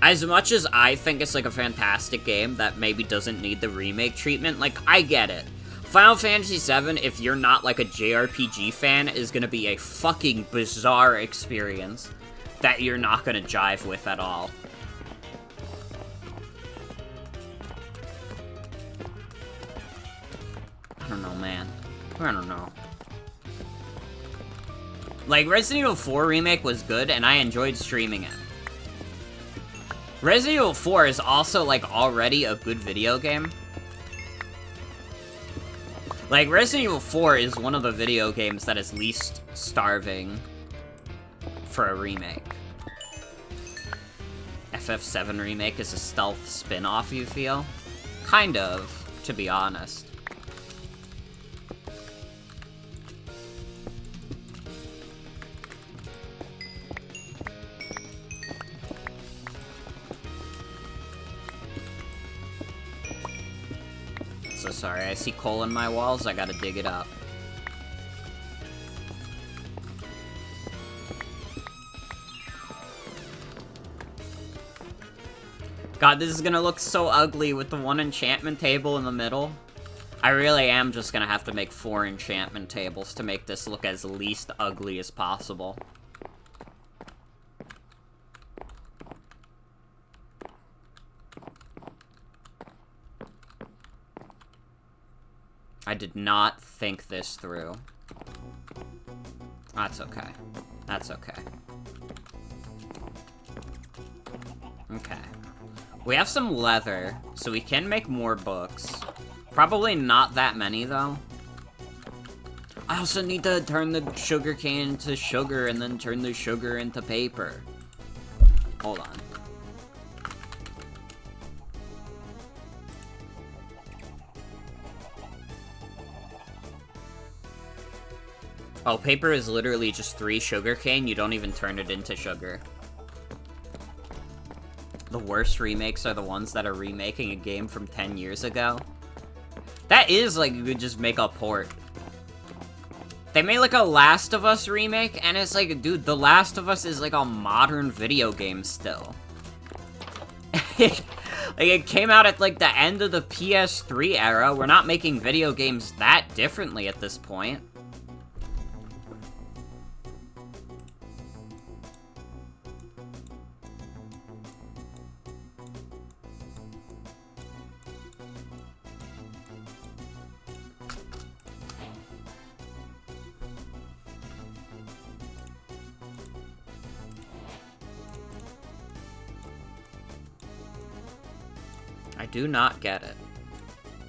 as much as I think it's, like, a fantastic game that maybe doesn't need the remake treatment, like, I get it. Final Fantasy VII, if you're not, like, a JRPG fan, is gonna be a fucking bizarre experience that you're not gonna jive with at all. I don't know, man. I don't know. Like, Resident Evil 4 Remake was good, and I enjoyed streaming it. Resident Evil 4 is also, like, already a good video game. Like, Resident Evil 4 is one of the video games that is least starving for a remake. FF7 Remake is a stealth spin-off, you feel? Kind of, to be honest. So sorry, I see coal in my walls, I gotta dig it up. God, this is gonna look so ugly with the one enchantment table in the middle. I really am just gonna have to make 4 enchantment tables to make this look as least ugly as possible. I did not think this through. That's okay. That's okay. Okay. We have some leather, so we can make more books. Probably not that many, though. I also need to turn the sugar cane into sugar and then turn the sugar into paper. Hold on. Oh, paper is literally just 3 sugarcane, you don't even turn it into sugar. The worst remakes are the ones that are remaking a game from 10 years ago. That is, like, you could just make a port. They made, like, a Last of Us remake, and it's like, dude, The Last of Us is, like, a modern video game still. Like, it came out at, like, the end of the PS3 era. We're not making video games that differently at this point. I do not get it.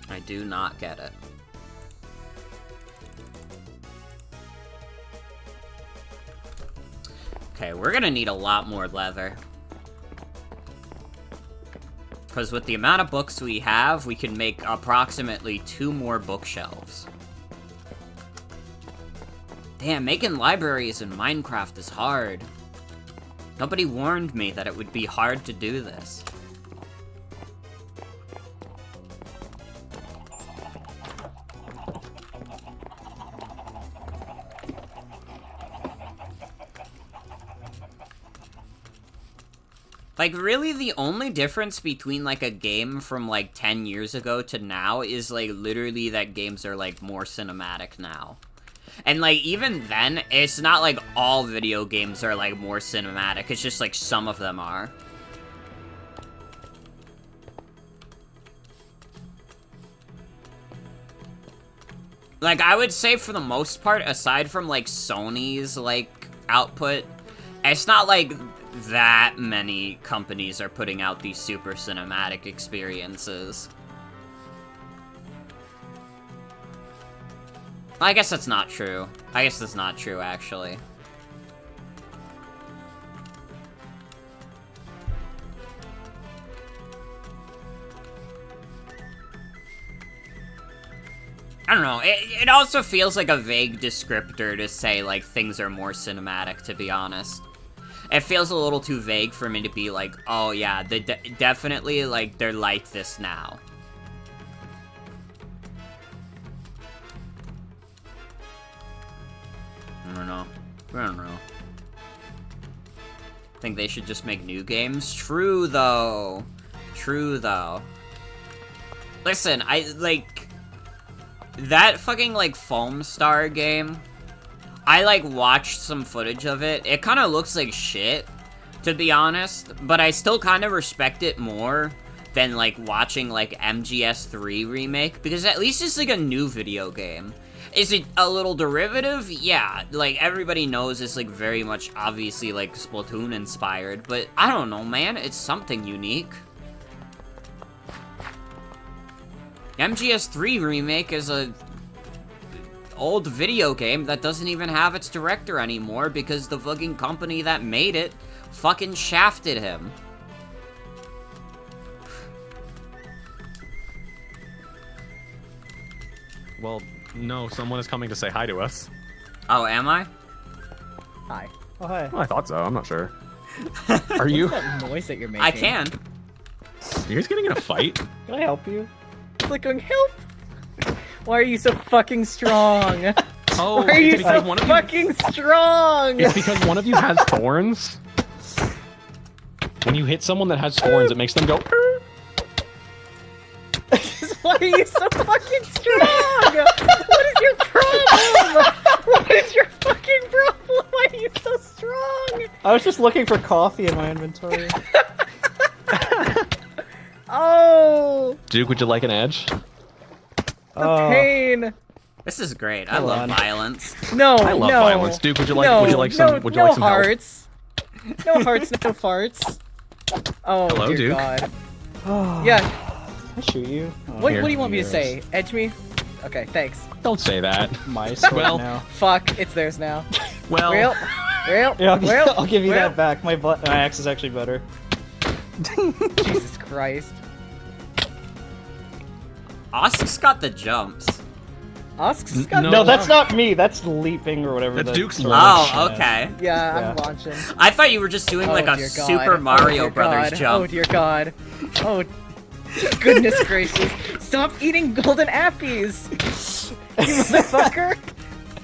I do not get it. Okay, we're gonna need a lot more leather. Because with the amount of books we have, we can make approximately 2 more bookshelves. Damn, making libraries in Minecraft is hard. Nobody warned me that it would be hard to do this. Like, really, the only difference between, like, a game from, like, 10 years ago to now is, like, literally that games are, like, more cinematic now. And, like, even then, it's not like all video games are, like, more cinematic. It's just, like, some of them are. Like, I would say for the most part, aside from, like, Sony's, like, output, it's not like that many companies are putting out these super cinematic experiences. I guess that's not true. I guess that's not true, actually. I don't know, it also feels like a vague descriptor to say, like, things are more cinematic, to be honest. It feels a little too vague for me to be like, oh yeah, they definitely, like, they're like this now. I don't know. Think they should just make new games? True, though. Listen, that fucking, like, Foam Star game, I, like, watched some footage of it. It kind of looks like shit, to be honest, but I still kind of respect it more than, like, watching, like, MGS3 Remake, because at least it's, like, a new video game. Is it a little derivative? Yeah, like, everybody knows it's, like, very much, obviously, like, Splatoon-inspired, but I don't know, man, it's something unique. MGS3 Remake is a old video game that doesn't even have its director anymore because the fucking company that made it fucking shafted him. Well, no, someone is coming to say hi to us. Oh, am I? Hi. Oh, hi. Well, I thought so. I'm not sure. Are you? What's that noise that you're making? I can. You guys getting in a fight? Can I help you? It's like going, help! Why are you so fucking strong? Oh, Why are you it's because so one of you. fucking strong? It's because one of you has thorns. When you hit someone that has thorns, it makes them go. Why are you so fucking strong? What is your problem? What is your fucking problem? Why are you so strong? I was just looking for coffee in my inventory. Oh, Duke, would you like an edge? the pain. This is great. I Hold love on. violence. No, I love no. violence. Duke, would you like? No, would you like some? no, would you no like some help? hearts. No hearts, no farts. Oh, Hello, dear Duke? God. Oh, Yeah. I shoot you. Oh, What Here. do you want me to Yes. say? Edge me? Okay, thanks. Don't say that. My sword Well- now. Fuck, it's theirs now. Well, Real? Yeah, Real? I'll give you Real? that back. My axe is actually better. Jesus Christ. Osk's got the jumps. Osk's got No. No, that's not me. That's leaping or whatever. That's the Duke's sword launch. is. Oh, okay. Yeah, Yeah. I'm launching. I thought you were just doing like a dear God. Super Mario dear Brothers God. jump. Oh dear God. Oh, goodness gracious. Stop eating golden appies! You motherfucker!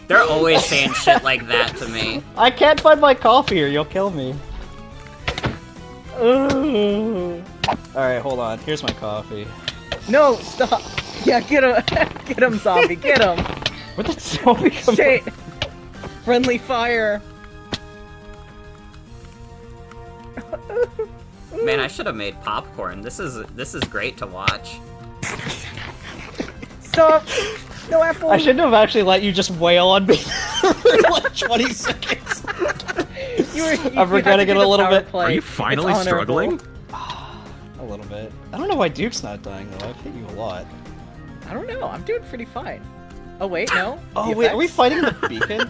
They're always saying shit like that to me. I can't find my coffee or you'll kill me. Ooh. Alright, hold on. Here's my coffee. No, stop! Yeah, get him! Get him, zombie! Get him! Where did zombie come Shit! Friendly fire! Man, I should have made popcorn. This is great to watch. Stop! No apple! I shouldn't have actually let you just wail on me for like 20 seconds. I'm regretting it a little bit. are you finally struggling? A little bit. I don't know why Duke's not dying though. I've hit you a lot. I don't know. I'm doing pretty fine. Oh wait, no. Oh The wait, are we effects? fighting the beacon?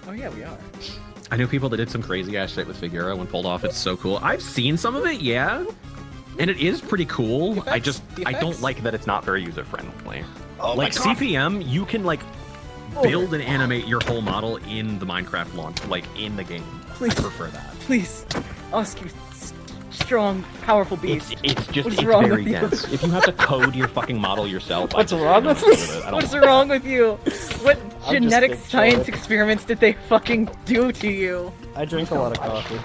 Oh yeah, we are. I knew people that did some crazy ass shit with Figura when pulled off. It's so cool. I've seen some of it, yeah, and it is pretty cool. The I effects? just The I don't effects? like that it's not very user friendly. Oh Like my God. CPM, you can like build and animate your whole model in the Minecraft launch, like in the game. Please. I prefer that. Please, ask you, strong, powerful beast. It's just What's it's wrong very with you? dense. If you have to code your fucking model yourself, What's I just wrong don't with agree me? it. I don't What's want wrong with you? What I'm genetic just big science joy. experiments did they fucking do to you? I drink a lot of coffee.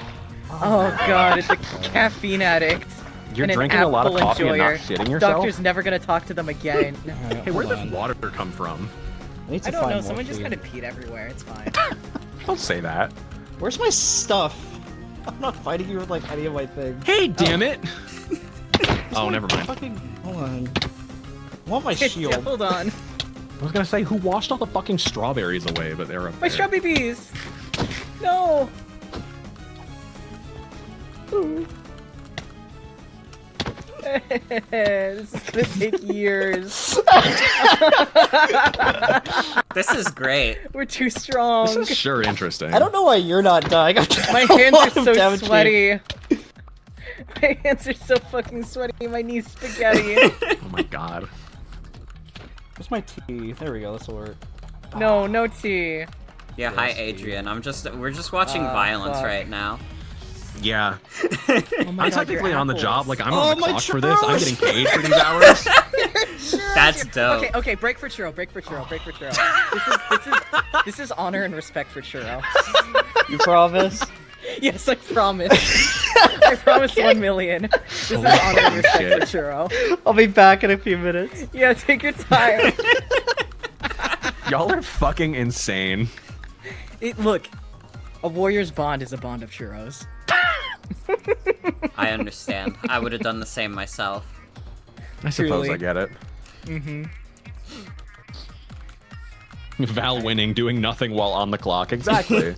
Oh god, it's a caffeine addict. You're and an drinking a lot of apple coffee and not enjoyer. shitting yourself? Doctor's never gonna talk to them again. Hey, where'd this water come from? I need to I don't find know. more Someone just food. kind of peed everywhere. It's fine. Don't say that. Where's my stuff? I'm not fighting you with like any of my things. Hey, damn it! Oh, never mind. Fucking hold on. I want my shield. Yeah, hold on. I was gonna say, who washed all the fucking strawberries away, but they're up My there. strawberry bees. No. This is gonna take years. This is great. We're too strong. This is sure interesting. I don't know why you're not dying. My hands are so Damage me. sweaty. My hands are so fucking sweaty. My knees spaghetti. Oh my god. Where's my tea? There we go. This will work. No, no tea. Yeah, hi Adrian. We're just watching violence fuck. right now. Yeah. Oh my I'm God, technically your on the apples. job. Like, I'm Oh, on the my clock for this. I'm churros! getting paid for these hours. That's dope. Okay, okay, break for churro, break for churro, break for churro. This is honor and respect for churro. You promise? Yes, I promise. I promise 1 million. This is honor and respect shit. for churro. I'll be back in a few minutes. Yeah, take your time. Y'all are fucking insane. Look, a warrior's bond is a bond of churros. I understand. I would have done the same myself. I suppose Truly. I get it. Mm-hmm. Val winning, doing nothing while on the clock. Exactly.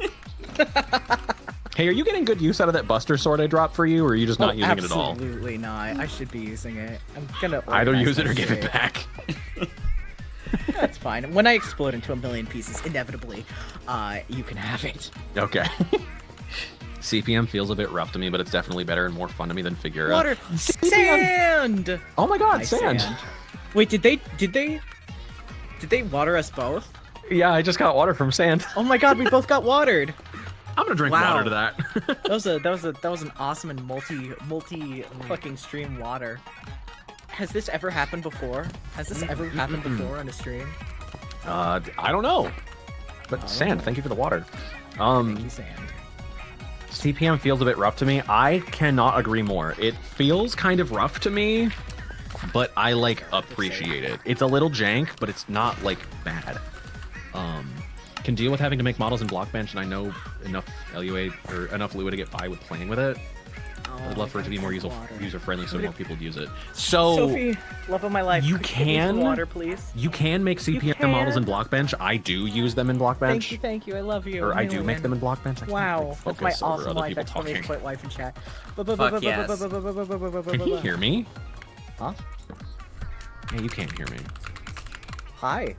Hey, are you getting good use out of that Buster Sword I dropped for you, or are you just not using it at all? Absolutely not. I should be using it. I'm gonna Either organize use it my or give it shit. back. That's fine. When I explode into 1 million pieces, inevitably, you can have it. Okay. CPM feels a bit rough to me, but it's definitely better and more fun to me than Figura. Water, sand. Oh my god, Nice sand. Wait, did they water us both? Yeah, I just got water from sand. Oh my god, we both got watered. I'm gonna drink Wow. water to that. That was an awesome and multi fucking stream water. Has this ever happened before? Has this ever happened before on a stream? I don't know. But sand, thank you for the water. Thank you, sand. CPM feels a bit rough to me. I cannot agree more. It feels kind of rough to me, but I like appreciate it. It's a little jank, but it's not like bad. Can deal with having to make models in Blockbench, and I know enough LUA or enough Lua to get by with playing with it. I'd love for it to be more user friendly so more people use it. So Sophie, love of my life. you could give me some can- water, please. you can make CPM models in Blockbench. I do use them in Blockbench. Thank you, I love you. Or I do Million. make them in Blockbench. I can't, Wow, like, that's my focus over awesome other life! people Exclamation talking. point wife in chat. Fuck yes. Can he hear me? Huh? Yeah, you can't hear me. Hi.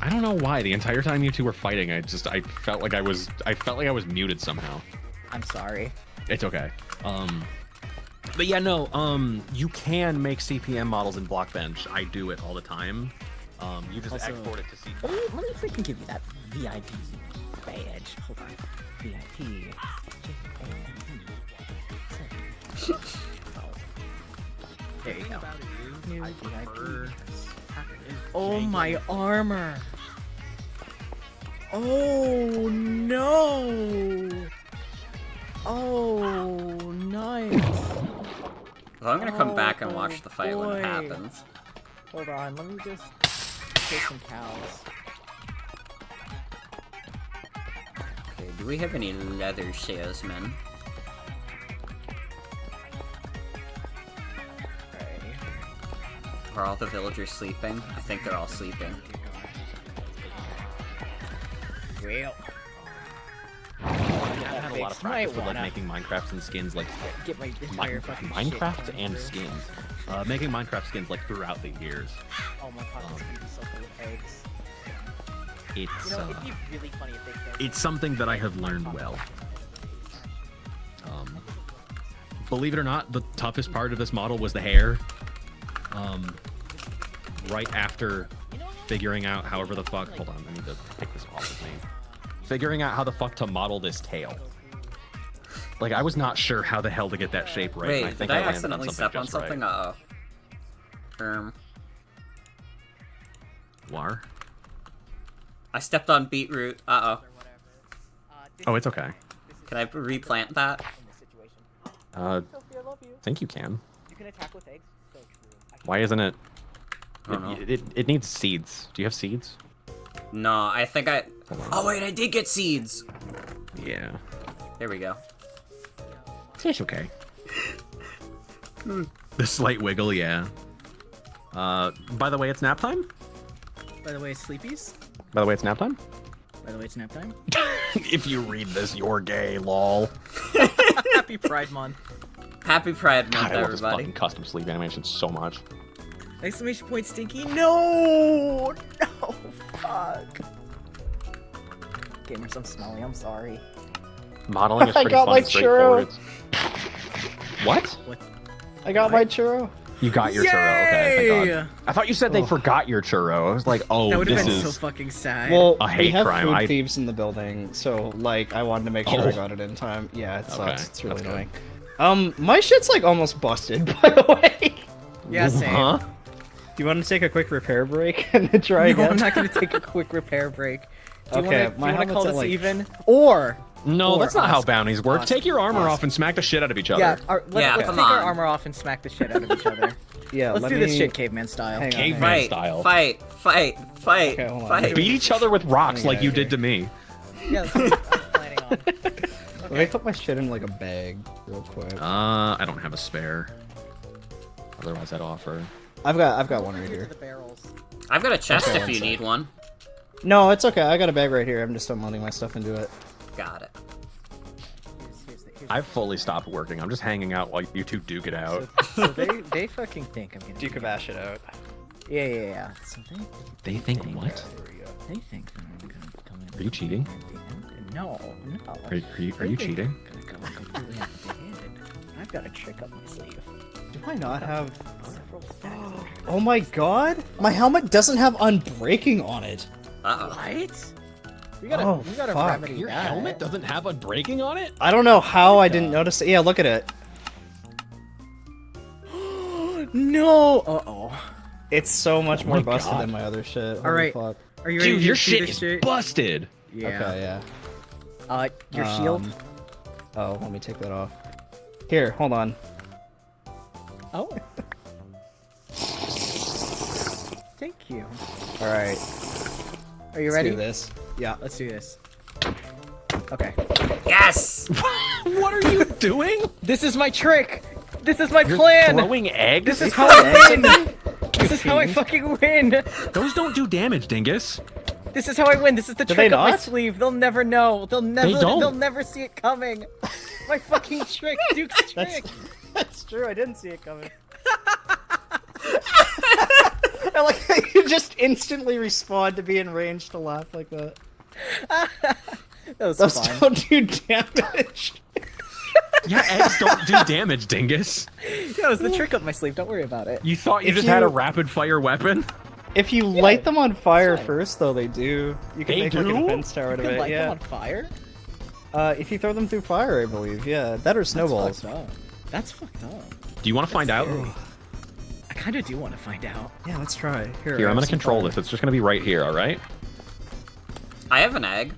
I don't know why. The entire time you two were fighting, I felt like I was muted somehow. I'm sorry. It's okay. But yeah, no. You can make CPM models in Blockbench. I do it all the time. You just Also- export it to CPM. Let me freaking give you that VIP badge. Hold on. VIP. There you go. New VIP. Oh, my armor. Oh, no. Oh, nice. So I'm gonna come back and watch the fight when it boy. happens. Hold on, let me just kill some cows. Okay, do we have any leather salesmen? Are all the villagers sleeping? I think they're all sleeping. Well, I've had a lot of fixed. practice Might with like wanna making Minecrafts and skins, like get my entire fucking shit Minecraft going and through. skins. Making Minecraft skins like throughout the years. Oh my god, this is gonna be so full of eggs. It's You know, it'd be really funny if they killed it's something that I have learned well. Believe it or not, the toughest part of this model was the hair. Right after figuring out however the fuck, hold on, I need to take this off of me. Figuring out how the fuck to model this tail. Like, I was not sure how the hell to get that shape right. and Wait, think did I landed accidentally on step on just right. something? Uh-oh. War? I stepped on beetroot. Uh-oh. Oh, it's okay. Can I replant that? I Sophie, I love you. think you can. You can attack with eggs. So true. Why isn't it? I don't know. It needs seeds. Do you have seeds? No, I think I... Oh, wait, I did get seeds! Yeah. There we go. It's okay. The slight wiggle, yeah. By the way, it's nap time? By the way, sleepies. By the way, it's nap time? By the way, it's nap time. If you read this, you're gay, lol. Happy Pride Month. Happy Pride Month, God, I love this everybody. fucking custom sleep animation so much. Exclamation point, Stinky. No! No, fuck. Gamers, I'm smelly. I'm sorry. Modeling is I pretty got fun my and straightforward. churro. What? I got my churro. You got your churro, okay, thank Yay! God. I thought you said they forgot your churro. I was like, oh, That would have this been is... so fucking sad. Well, A we hate have crime. food thieves in the building, so like I wanted to make sure I got it in time. Yeah, it sucks. Okay, It's really that's annoying. My shit's like almost busted, by the way. yeah, same. Huh? Do you want to take a quick repair break and then try No, again? I'm not gonna take a quick repair break. Do you Okay, wanna, my do you wanna call helmet's this at, like- even? Or No, Or that's not how us. bounties work. Us. Take your armor Us. off and smack the shit out of each other. yeah, let's Yeah, take come our on. armor off and smack the shit out of each other. Yeah, Let's let do me... this shit caveman style. Hang on, Caveman hang on. Fight, style. fight, Okay, hold on. fight. Beat each other with rocks Yeah, like you yeah. did to me. Yeah, that's what I'm planning on. Let me put my shit in like a bag real quick. I don't have a spare. Otherwise, I'd offer. I've got one right here. The barrels. I've got a chest Okay, if one you sec. need one. No, it's okay. I got a bag right here. I'm just unloading my stuff into it. Got it. Here's I've fully stopped working. I'm just hanging out while you two duke it out. so they fucking think I'm gonna. You can bash it out. Yeah. So They think what? There we go. they think that I'm gonna come in. Are you cheating? No. Are you They cheating? think I'm gonna go completely empty-handed. I've got a trick up my sleeve. Do I not have... Several stacks of tricks. Oh my god! My helmet doesn't have unbreaking on it. Uh-oh. What? We gotta, Oh, we gotta fuck. remedy Your that. helmet doesn't have unbreaking on it? I don't know how I didn't notice it. Yeah, look at it. No. Uh-oh. It's so much Oh more my busted God. than my other shit. Holy Alright. fuck. Are you ready Dude, to your see shit this is busted. Yeah. Okay, yeah. Your shield. Oh, let me take that off. Here, hold on. Oh. Thank you. Alright. Are you Let's ready? do this. Yeah. Let's do this. Okay. Yes! What are you doing? This is my trick. This is my You're plan. throwing eggs? This is how I win. This is how I fucking win. Those don't do damage, dingus. This is how I win. This is the Do trick they up my not? sleeve. They'll never know. They'll never. don't. They'll never see it coming. My fucking trick, Duke's trick. That's true, I didn't see it coming. I like how you just instantly respond to being ranged to laugh like that. That was Those fun. don't do damage. Yeah, eggs don't do damage, dingus. That was the trick up my sleeve. Don't worry about it. You thought you If just had a you- rapid fire weapon? If you light them on fire first, though, they do. You can They make like a do? defense tower out You of can it. light Yeah. them on fire. If you throw them through fire, I believe. Yeah, that or snowballs. That's fucked up. That's fucked up. Do you want to find out? I kind of do want to find out. Yeah, let's try. Here, I I'm have gonna some control fire. this. It's just gonna be right here, alright? I have an egg.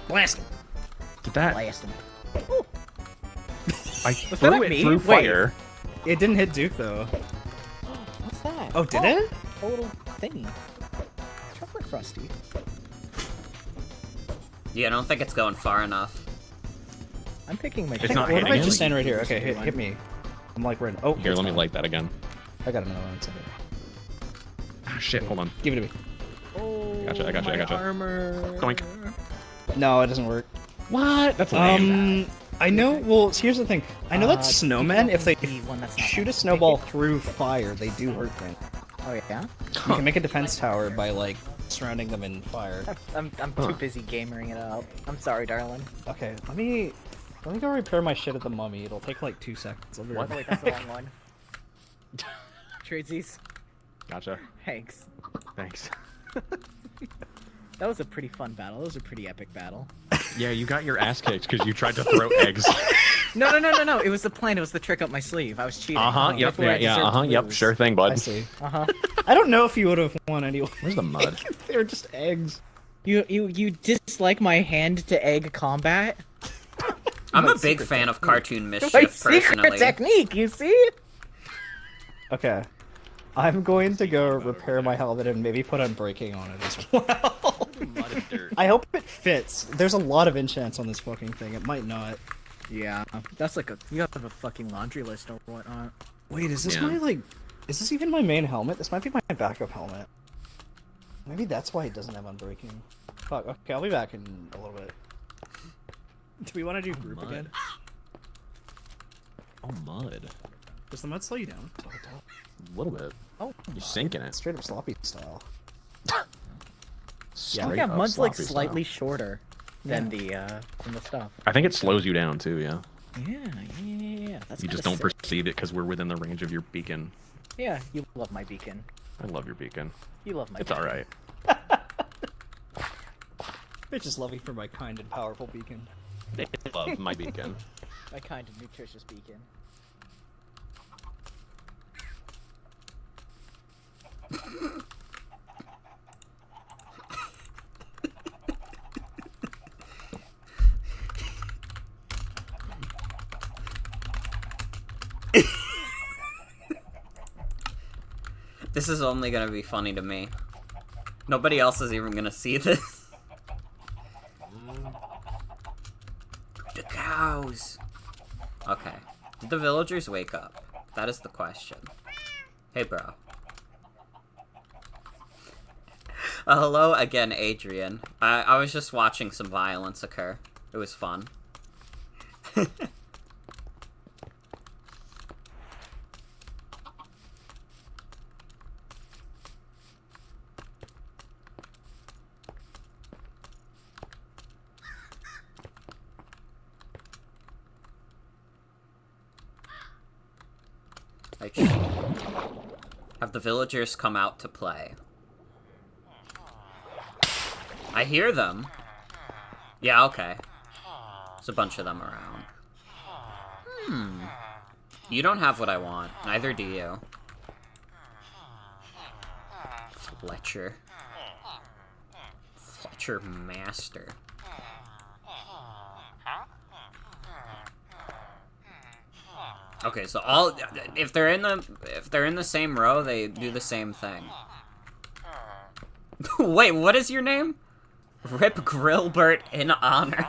Blast 'em. Did that... Blast them. I that threw at it me? through Wait. fire. It didn't hit Duke though. What's that? Oh, did it? A little thingy. Chocolate frosty. Yeah, I don't think it's going far enough. I'm picking my. It's not What if hitting I him? just stand right here? Okay, hit me. I'm like right. Oh, Here, it's let me gone. light that again. I got another one. It's okay. Ah, shit, hold on. Give it to me. Oh, Gotcha, I gotcha, I my gotcha. Armor. Doink. No, it doesn't work. What? That's lame. I know. Well, here's the thing. I know that snowmen, if they the one that's not shoot a on. snowball through fire, they do hurt things. Oh yeah. You can make a defense tower by like surrounding them in fire. I'm too busy gamering it up. I'm sorry, darling. Okay, let me go repair my shit at the mummy. It'll take like 2 seconds. I'll be Oh, right wait, that's the wrong one. Tradesies. Gotcha. Thanks. Thanks. That was a pretty fun battle. That was a pretty epic battle. Yeah, you got your ass kicked because you tried to throw eggs. No. It was the plan. It was the trick up my sleeve. I was cheating. Uh-huh, yep, Therefore, I yeah, deserved to yep, lose. sure thing, bud. I see. Uh-huh. I don't know if you would have won anyway. Where's the mud? They were just eggs. You dislike my hand-to-egg combat? I'm My a big secret fan of cartoon My mischief, secret personally. technique, you see? Okay. I'm going to go repair my helmet and maybe put unbreaking on it as well. Mud and dirt. I hope it fits. There's a lot of enchants on this fucking thing. It might not. Yeah, that's like you have a fucking laundry list or whatnot. Wait, is this Yeah. my, like... Is this even my main helmet? This might be my backup helmet. Maybe that's why it doesn't have unbreaking. Fuck, okay, I'll be back in a little bit. Do we want to do group Mud. again? Oh, mud. Does the mud slow you down? A little bit. Oh, You're sinking it. Straight up sloppy style. Straight yeah, up mud's like sloppy slightly style. shorter than the stuff. I think it slows you down too, yeah. Yeah. That's You just kinda don't sick. perceive it because we're within the range of your beacon. Yeah, you love my beacon. I love your beacon. You love my. It's beacon. alright. Bitches love me for my kind and powerful beacon. They love my beacon. My kind of nutritious beacon. This is only gonna be funny to me. Nobody else is even gonna see this. The cows! Okay. Did the villagers wake up? That is the question. Hey, bro. Hello again, Adrian. I was just watching some violence occur. It was fun. Have the villagers come out to play? I hear them. Yeah, okay. There's a bunch of them around. You don't have what I want. Neither do you. Fletcher. Fletcher Master. Okay, so all if they're in the same row, they do the same thing. Wait, what is your name? Rip Grillbert in honor.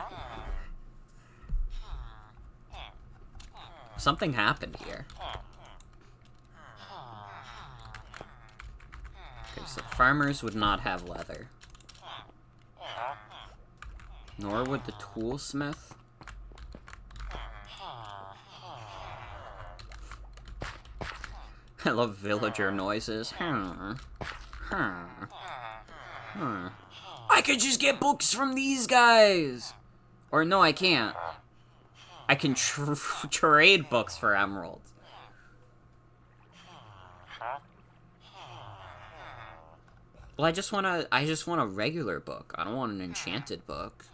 Something happened here. Okay, so farmers would not have leather. Nor would the toolsmith. I love villager noises. I could just get books from these guys! Or no, I can't. I can trade books for emeralds. Well, I just want a regular book. I don't want an enchanted book.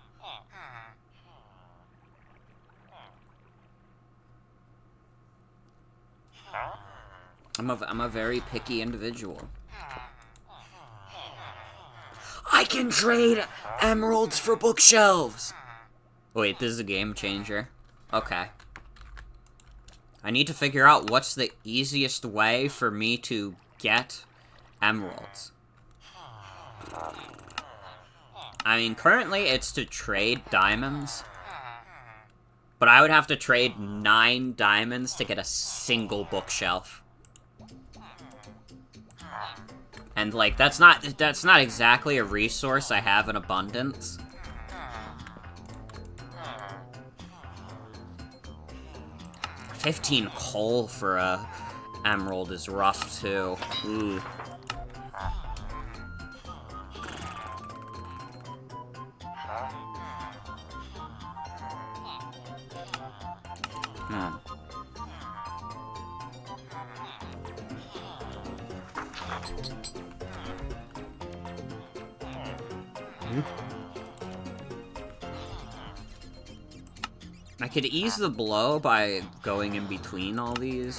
I'm a very picky individual. I can trade emeralds for bookshelves! Wait, this is a game changer. Okay. I need to figure out what's the easiest way for me to get emeralds. I mean, currently it's to trade diamonds. But I would have to trade 9 diamonds to get a single bookshelf. And, like, that's not exactly a resource I have in abundance. $15 coal for a emerald is rough, too. Ooh. I could ease the blow by going in between all these.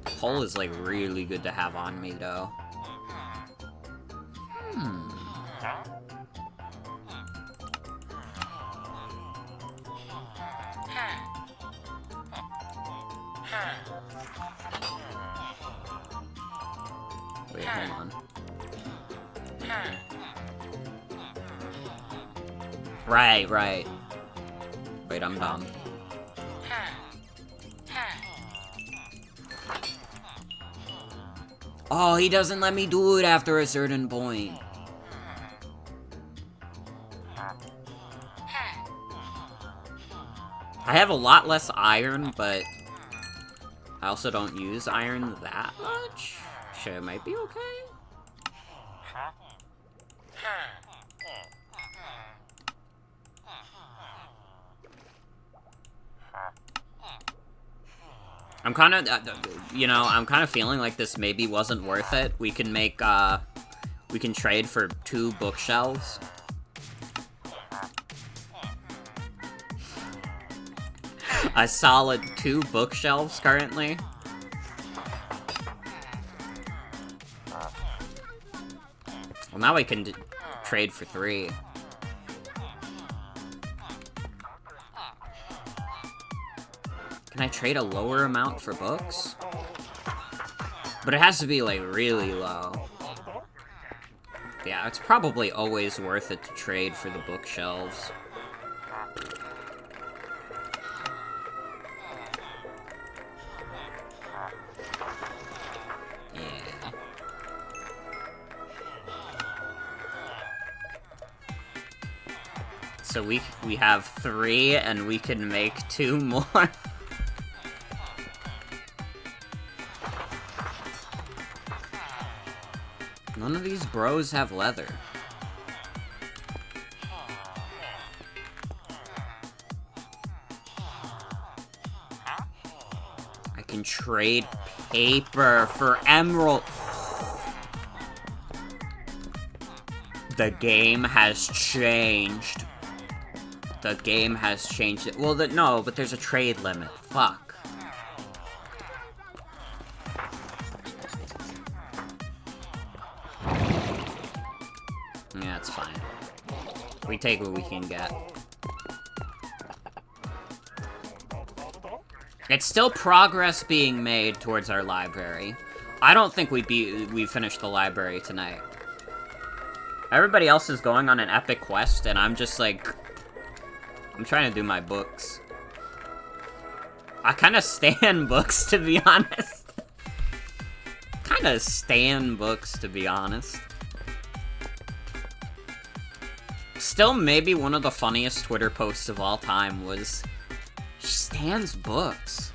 Coal is, like, really good to have on me, though. Wait, hold on. Right, right. Wait, I'm dumb. Oh, he doesn't let me do it after a certain point. I have a lot less iron, but I also don't use iron that much. Shit, it might be okay. I'm kind of, you know, I'm kind of feeling like this maybe wasn't worth it. We can make, we can trade for 2 bookshelves. A solid 2 bookshelves currently. Well, now we can trade for 3. Can I trade a lower amount for books? But it has to be, like, really low. Yeah, it's probably always worth it to trade for the bookshelves. Yeah. So we have 3, and we can make 2 more. None of these bros have leather. I can trade paper for emerald. The game has changed. The game has changed it. Well, no, but there's a trade limit. Fuck. Yeah, it's fine. We take what we can get. It's still progress being made towards our library. I don't think we finished the library tonight. Everybody else is going on an epic quest, and I'm just like... I'm trying to do my books. I kind of stan books, to be honest. Kind of stan books, to be honest. Still, maybe one of the funniest Twitter posts of all time was... Stan's books.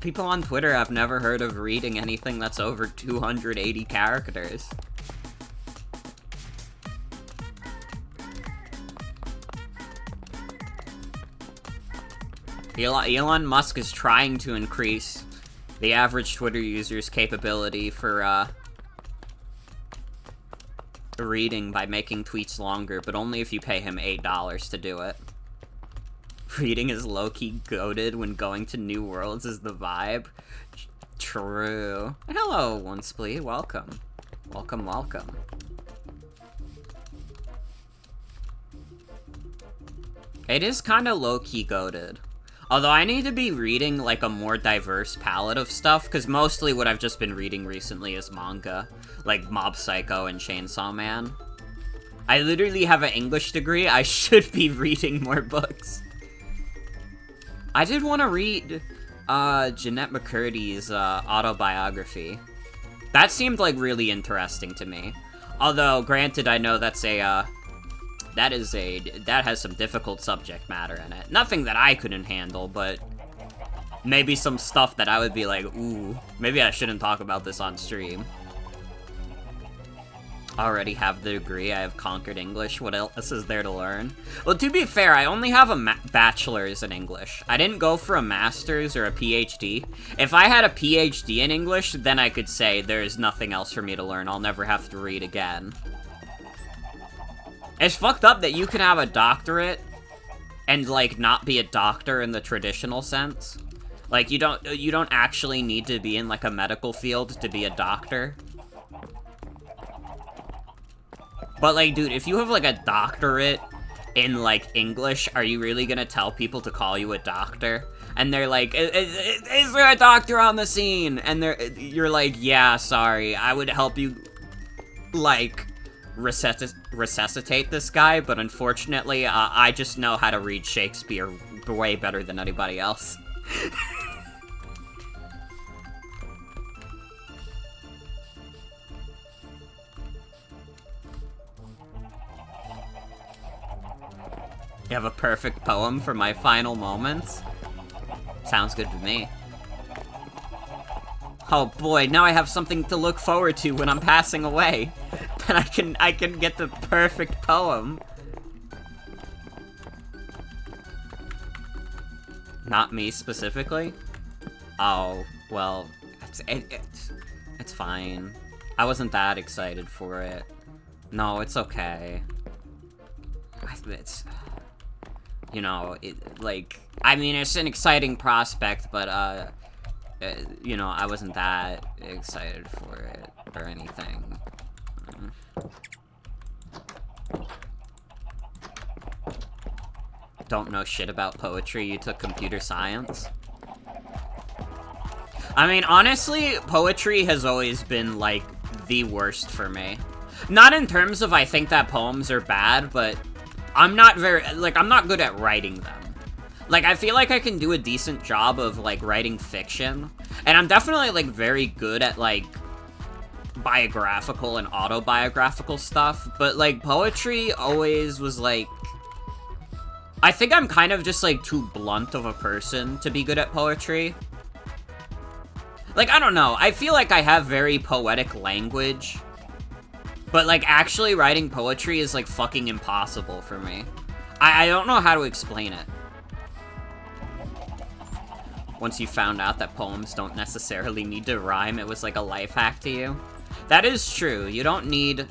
People on Twitter have never heard of reading anything that's over 280 characters. Elon Musk is trying to increase the average Twitter user's capability for, reading by making tweets longer, but only if you pay him $8 to do it. Reading is low-key goated when going to new worlds is the vibe. True. Hello, Onesplee. Welcome. Welcome, welcome. It is kind of low-key goated. Although I need to be reading, like, a more diverse palette of stuff, because mostly what I've just been reading recently is manga. Like Mob Psycho and Chainsaw Man. I literally have an English degree. I should be reading more books. I did want to read, Jeanette McCurdy's, autobiography. That seemed, like, really interesting to me. Although, granted, I know that's a, that has some difficult subject matter in it. Nothing that I couldn't handle, but maybe some stuff that I would be like, ooh, maybe I shouldn't talk about this on stream. Already have the degree, I have conquered English, what else is there to learn? Well, to be fair, I only have a bachelor's in English. I didn't go for a master's or a PhD. If I had a PhD in English, then I could say there's nothing else for me to learn, I'll never have to read again. It's fucked up that you can have a doctorate and, like, not be a doctor in the traditional sense. Like, you don't actually need to be in, like, a medical field to be a doctor. But, like, dude, if you have, like, a doctorate in, like, English, are you really gonna tell people to call you a doctor? And they're like, is there a doctor on the scene? And you're like, yeah, sorry, I would help you, like, resuscitate this guy, but unfortunately, I just know how to read Shakespeare way better than anybody else. You have a perfect poem for my final moments? Sounds good to me. Oh boy, now I have something to look forward to when I'm passing away. Then I can get the perfect poem. Not me specifically? Oh, well, it's fine. I wasn't that excited for it. No, it's okay. It's, you know, I mean, it's an exciting prospect, but, you know, I wasn't that excited for it or anything. Don't know shit about poetry, you took computer science? I mean, honestly, poetry has always been, like, the worst for me. Not in terms of I think that poems are bad, but I'm not good at writing them. Like, I feel like I can do a decent job of, like, writing fiction, and I'm definitely, like, very good at, like, biographical and autobiographical stuff, but, like, poetry always was, like, I think I'm kind of just, like, too blunt of a person to be good at poetry. Like, I don't know, I feel like I have very poetic language, but, like, actually writing poetry is, like, fucking impossible for me. I don't know how to explain it. Once you found out that poems don't necessarily need to rhyme, it was like a life hack to you. That is true, you don't need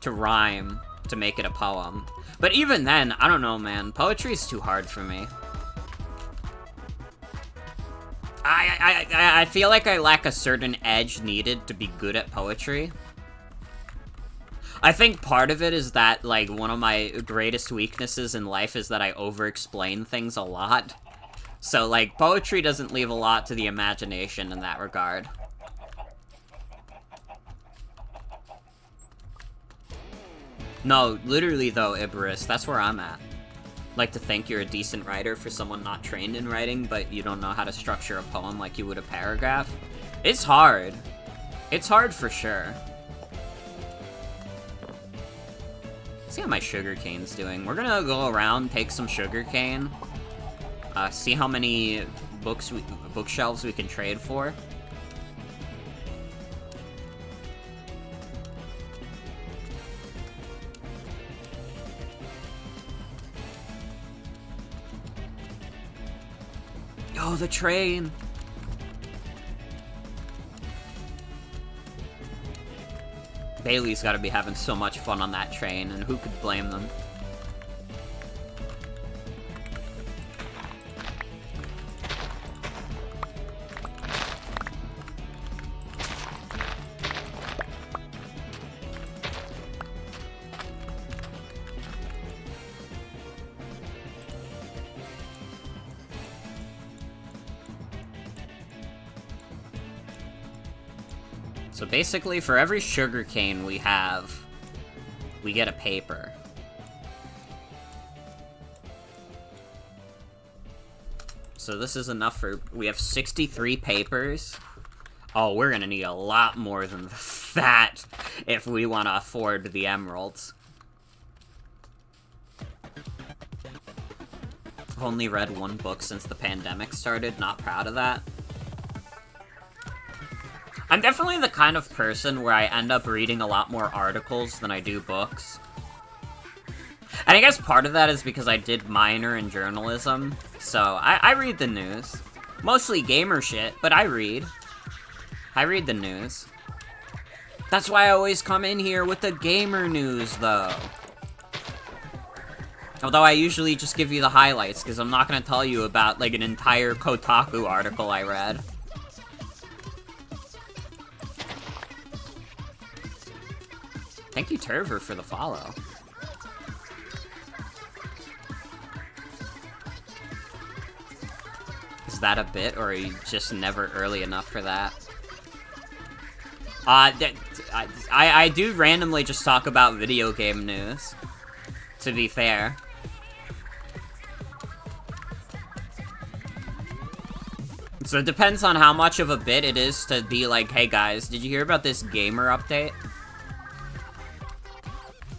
to rhyme to make it a poem. But even then, I don't know, man, poetry is too hard for me. I feel like I lack a certain edge needed to be good at poetry. I think part of it is that, like, one of my greatest weaknesses in life is that I over-explain things a lot. So, like, poetry doesn't leave a lot to the imagination in that regard. No, literally though, Iberus, that's where I'm at. Like to think you're a decent writer for someone not trained in writing, but you don't know how to structure a poem like you would a paragraph. It's hard. It's hard for sure. See how my sugarcane's doing. We're gonna go around, take some sugarcane, see how many bookshelves we can trade for. Yo, the train! Bailey's gotta be having so much fun on that train, and who could blame them? So basically, for every sugarcane we have, we get a paper. So this is enough for... we have 63 papers. Oh, we're gonna need a lot more than that if we want to afford the emeralds. I've only read one book since the pandemic started, not proud of that. I'm definitely the kind of person where I end up reading a lot more articles than I do books. And I guess part of that is because I did minor in journalism, so I read the news. Mostly gamer shit, but I read. I read the news. That's why I always come in here with the gamer news, though. Although I usually just give you the highlights, because I'm not going to tell you about, like, an entire Kotaku article I read. Thank you, Turver, for the follow. Is that a bit, or are you just never early enough for that? I do randomly just talk about video game news, to be fair. So it depends on how much of a bit it is to be like, hey guys, did you hear about this gamer update?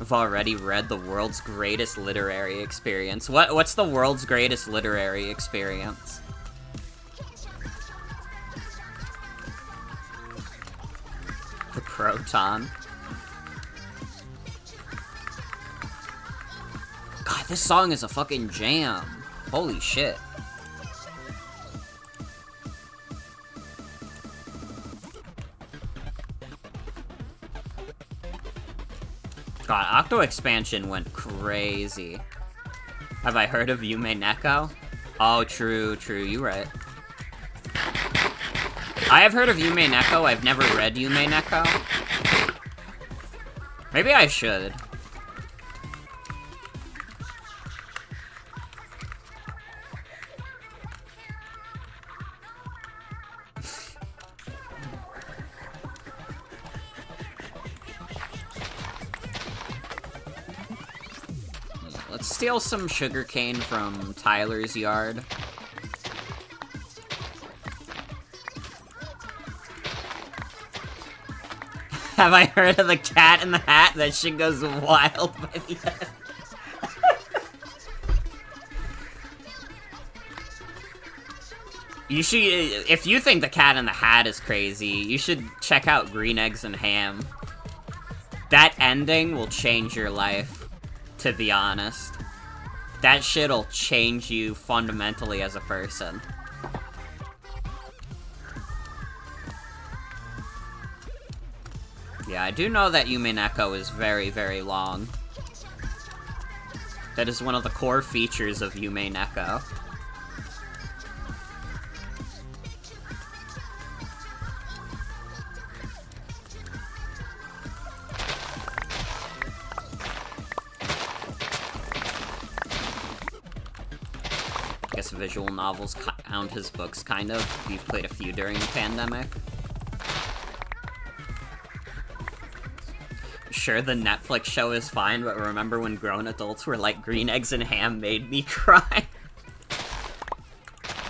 I've already read the world's greatest literary experience. What's the world's greatest literary experience? The Proton. God, this song is a fucking jam. Holy shit. God, Octo Expansion went crazy. Have I heard of Yume Neko? Oh, true, you're right. I have heard of Yume Neko, I've never read Yume Neko. Maybe I should. Let's steal some sugarcane from Tyler's yard. Have I heard of the Cat in the Hat? That shit goes wild by the end. You should, if you think the Cat in the Hat is crazy, you should check out Green Eggs and Ham. That ending will change your life, to be honest. That shit'll change you fundamentally as a person. Yeah, I do know that Yume Neko is very, very long. That is one of the core features of Yume Neko. I guess visual novels count as books, kind of. We've played a few during the pandemic. Sure, the Netflix show is fine, but remember when grown adults were like, Green Eggs and Ham made me cry?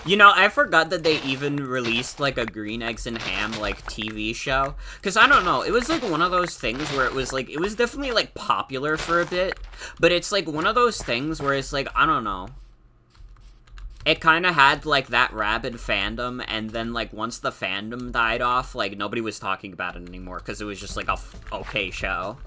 You know, I forgot that they even released, like, a Green Eggs and Ham, like, TV show. Because, I don't know, it was, like, one of those things where it was, like, it was definitely, like, popular for a bit. But it's, like, one of those things where it's, like, I don't know. It kind of had, like, that rabid fandom, and then, like, once the fandom died off, like, nobody was talking about it anymore, because it was just, like, a okay show.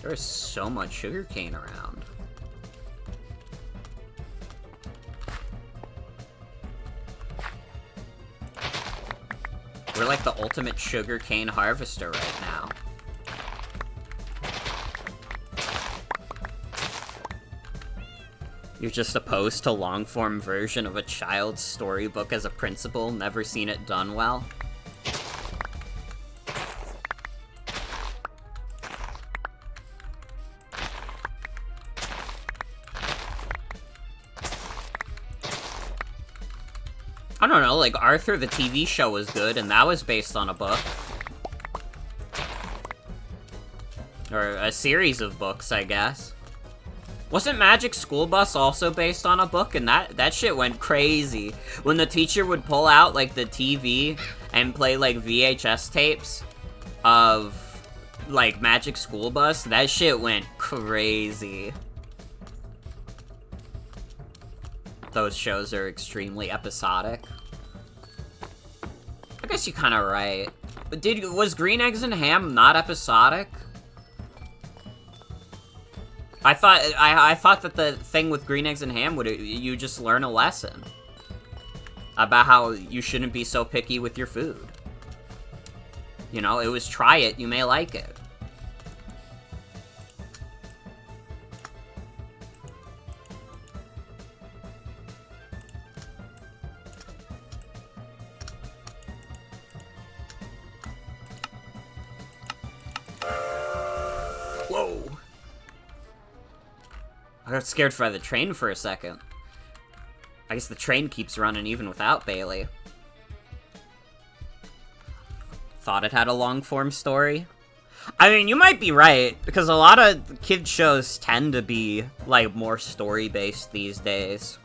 There's so much sugarcane around. We're like the ultimate sugarcane harvester right now. You're just opposed to long-form version of a child's storybook as a principal, never seen it done well. I don't know, like, Arthur the TV show was good, and that was based on a book. Or a series of books, I guess. Wasn't Magic School Bus also based on a book? And that shit went crazy. When the teacher would pull out, like, the TV and play, like, VHS tapes of, like, Magic School Bus, that shit went crazy. Those shows are extremely episodic. I guess you're kind of right. But was Green Eggs and Ham not episodic? I thought that the thing with Green Eggs and Ham would you just learn a lesson about how you shouldn't be so picky with your food. You know, it was try it, you may like it. I got scared for the train for a second. I guess the train keeps running even without Bailey. Thought it had a long-form story. I mean, you might be right, because a lot of kids shows tend to be, like, more story-based these days.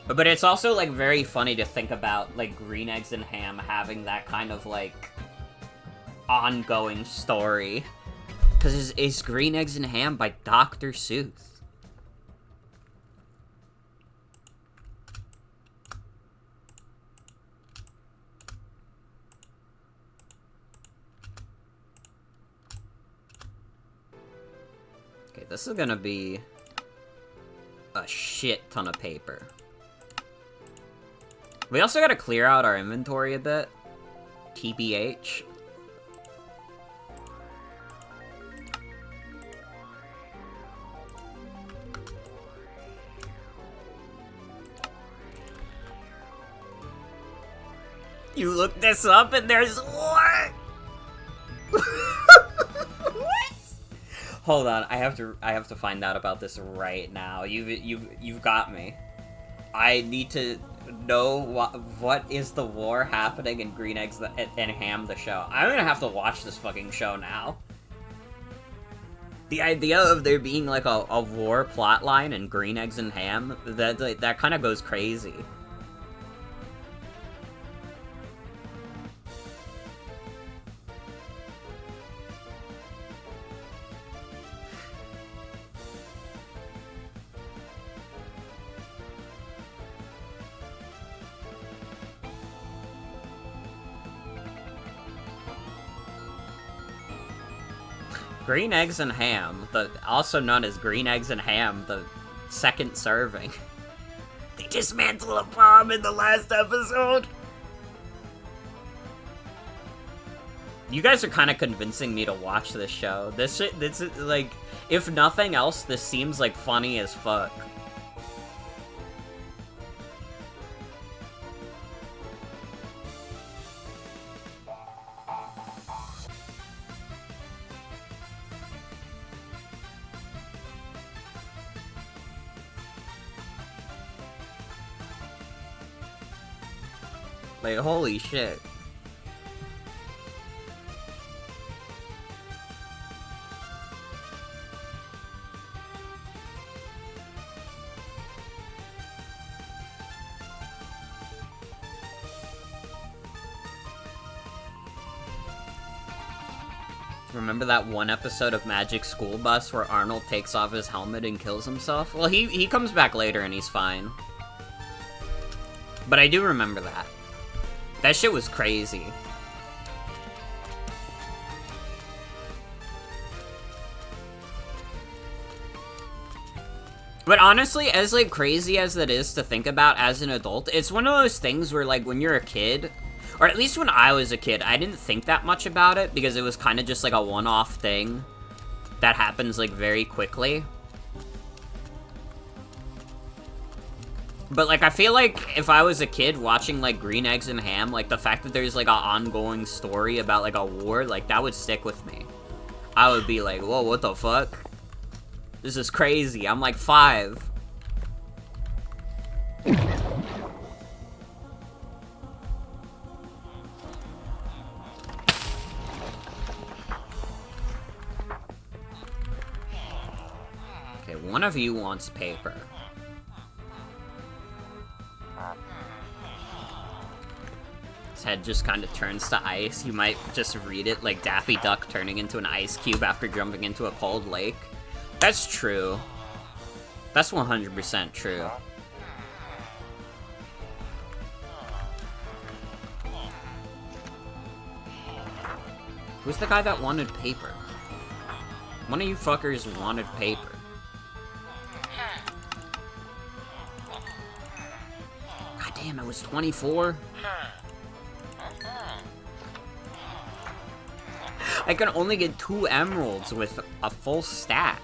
But it's also, like, very funny to think about, like, Green Eggs and Ham having that kind of, like, ongoing story. Because it's Green Eggs and Ham by Dr. Seuss. Okay, this is gonna be a shit ton of paper. We also gotta clear out our inventory a bit. TBH. You look this up and there's what? What? Hold on, I have to find out about this right now. You've got me. I need to know what is the war happening in Green Eggs and Ham the show. I'm gonna have to watch this fucking show now. The idea of there being like a war plotline in Green Eggs and Ham, that kind of goes crazy. Green Eggs and Ham, also known as Green Eggs and Ham, the second serving. They dismantle a bomb in the last episode! You guys are kind of convincing me to watch this show. This is, like, if nothing else, this seems, like, funny as fuck. Like, holy shit. Remember that one episode of Magic School Bus where Arnold takes off his helmet and kills himself? Well, he comes back later and he's fine. But I do remember that. That shit was crazy. But honestly, as, like, crazy as that is to think about as an adult, it's one of those things where, like, when you're a kid, or at least when I was a kid, I didn't think that much about it because it was kind of just, like, a one-off thing that happens, like, very quickly. But, like, I feel like if I was a kid watching, like, Green Eggs and Ham, like, the fact that there's, like, an ongoing story about, like, a war, like, that would stick with me. I would be like, whoa, what the fuck? This is crazy. I'm, like, 5. Okay, one of you wants paper. His head just kind of turns to ice. You might just read it like Daffy Duck turning into an ice cube after jumping into a cold lake. That's true. That's 100% true. Who's the guy that wanted paper? One of you fuckers wanted paper. God damn, it was 24? I can only get 2 emeralds with a full stack.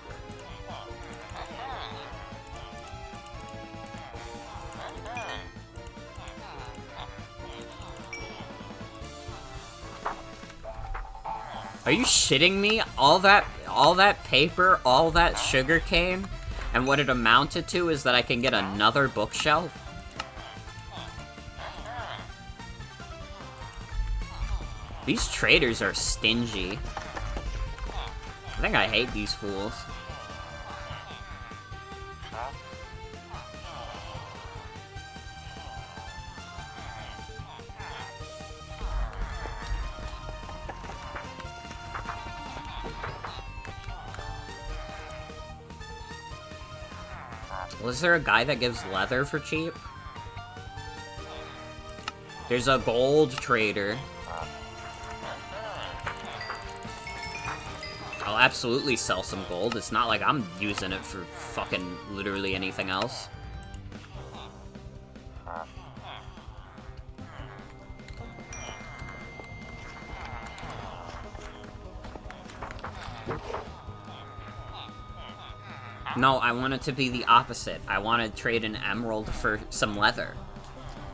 Are you shitting me? All that paper, all that sugar cane, and what it amounted to is that I can get another bookshelf? These traders are stingy. I think I hate these fools. Was there a guy that gives leather for cheap? There's a gold trader. I'll absolutely sell some gold. It's not like I'm using it for fucking literally anything else. No, I want it to be the opposite. I want to trade an emerald for some leather.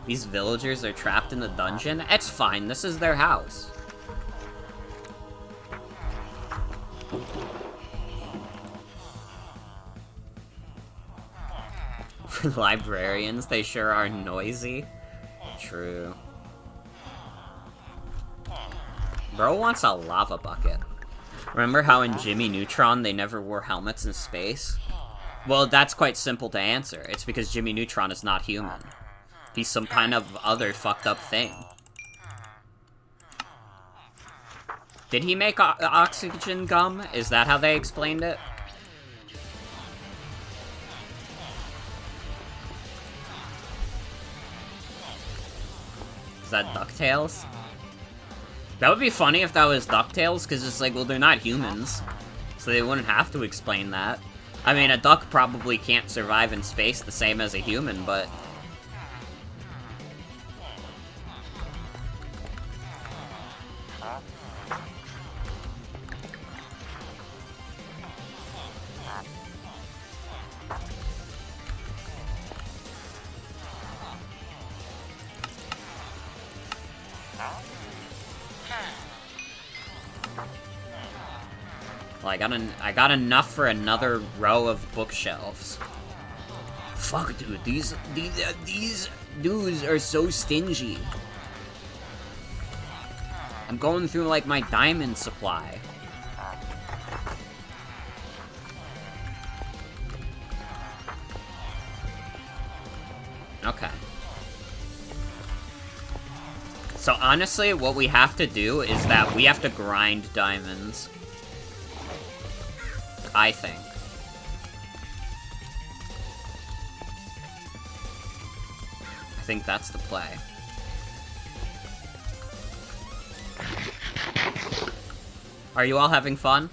These villagers are trapped in the dungeon. It's fine, this is their house. For librarians, they sure are noisy. True. Bro wants a lava bucket. Remember how in Jimmy Neutron they never wore helmets in space? Well, that's quite simple to answer. It's because Jimmy Neutron is not human. He's some kind of other fucked up thing. Did he make oxygen gum? Is that how they explained it? Is that DuckTales? That would be funny if that was DuckTales, because it's like, well, they're not humans. So they wouldn't have to explain that. I mean, a duck probably can't survive in space the same as a human, but... Well, I got enough for another row of bookshelves. Fuck, dude, these dudes are so stingy. I'm going through, like, my diamond supply. Okay. So, honestly, what we have to do is that we have to grind diamonds. I think. I think that's the play. Are you all having fun?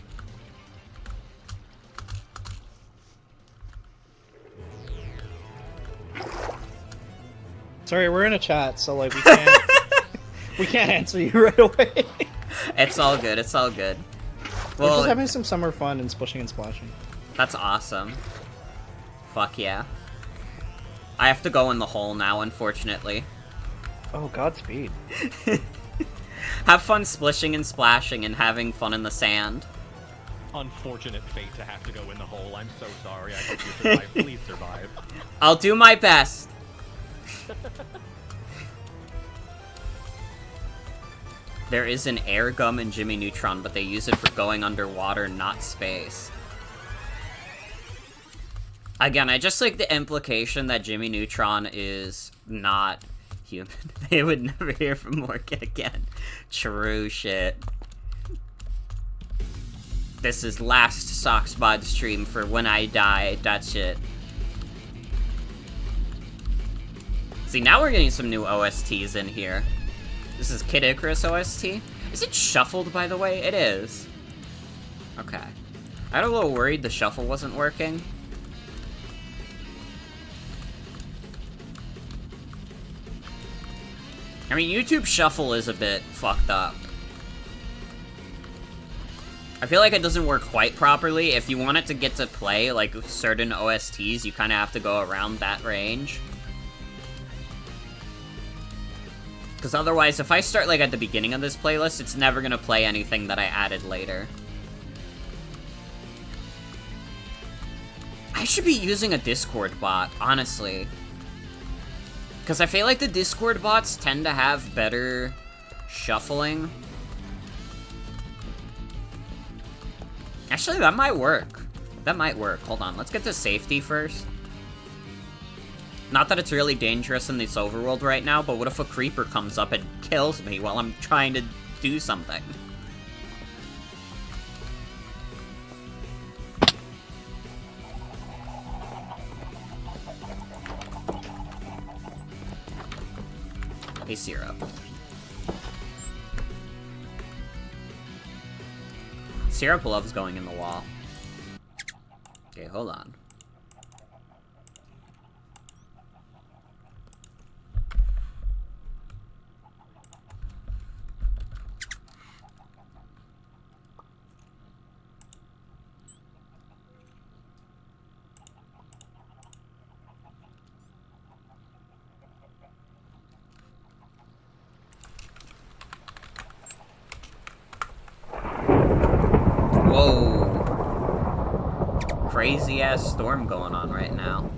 Sorry, we're in a chat, so like we can't we can't answer you right away. It's all good, it's all good. We're Well, just having some summer fun and splishing and splashing. that's awesome. Fuck yeah. I have to go in the hole now, unfortunately. Oh, Godspeed. Have fun splishing and splashing and having fun in the sand. Unfortunate fate to have to go in the hole. I'm so sorry. I hope you survive. Please survive. I'll do my best. There is an air gum in Jimmy Neutron, but they use it for going underwater, not space. Again, I just like the implication that Jimmy Neutron is not human. They would never hear from Morgan again. True shit. This is last SocksMod stream for when I die. That's it. See, now we're getting some new OSTs in here. This is Kid Icarus OST. Is it shuffled, by the way? It is. Okay. I got a little worried the shuffle wasn't working. I mean, YouTube Shuffle is a bit fucked up. I feel like it doesn't work quite properly. If you want it to get to play, like, certain OSTs, you kind of have to go around that range. Because otherwise, if I start, like, at the beginning of this playlist, it's never gonna play anything that I added later. I should be using a Discord bot, honestly. Because I feel like the Discord bots tend to have better shuffling. Actually, that might work. That might work. Hold on, let's get to safety first. Not that it's really dangerous in this overworld right now, but what if a creeper comes up and kills me while I'm trying to do something? Hey, Syrup. Syrup loves going in the wall. Okay, hold on. Whoa. Crazy ass storm going on right now.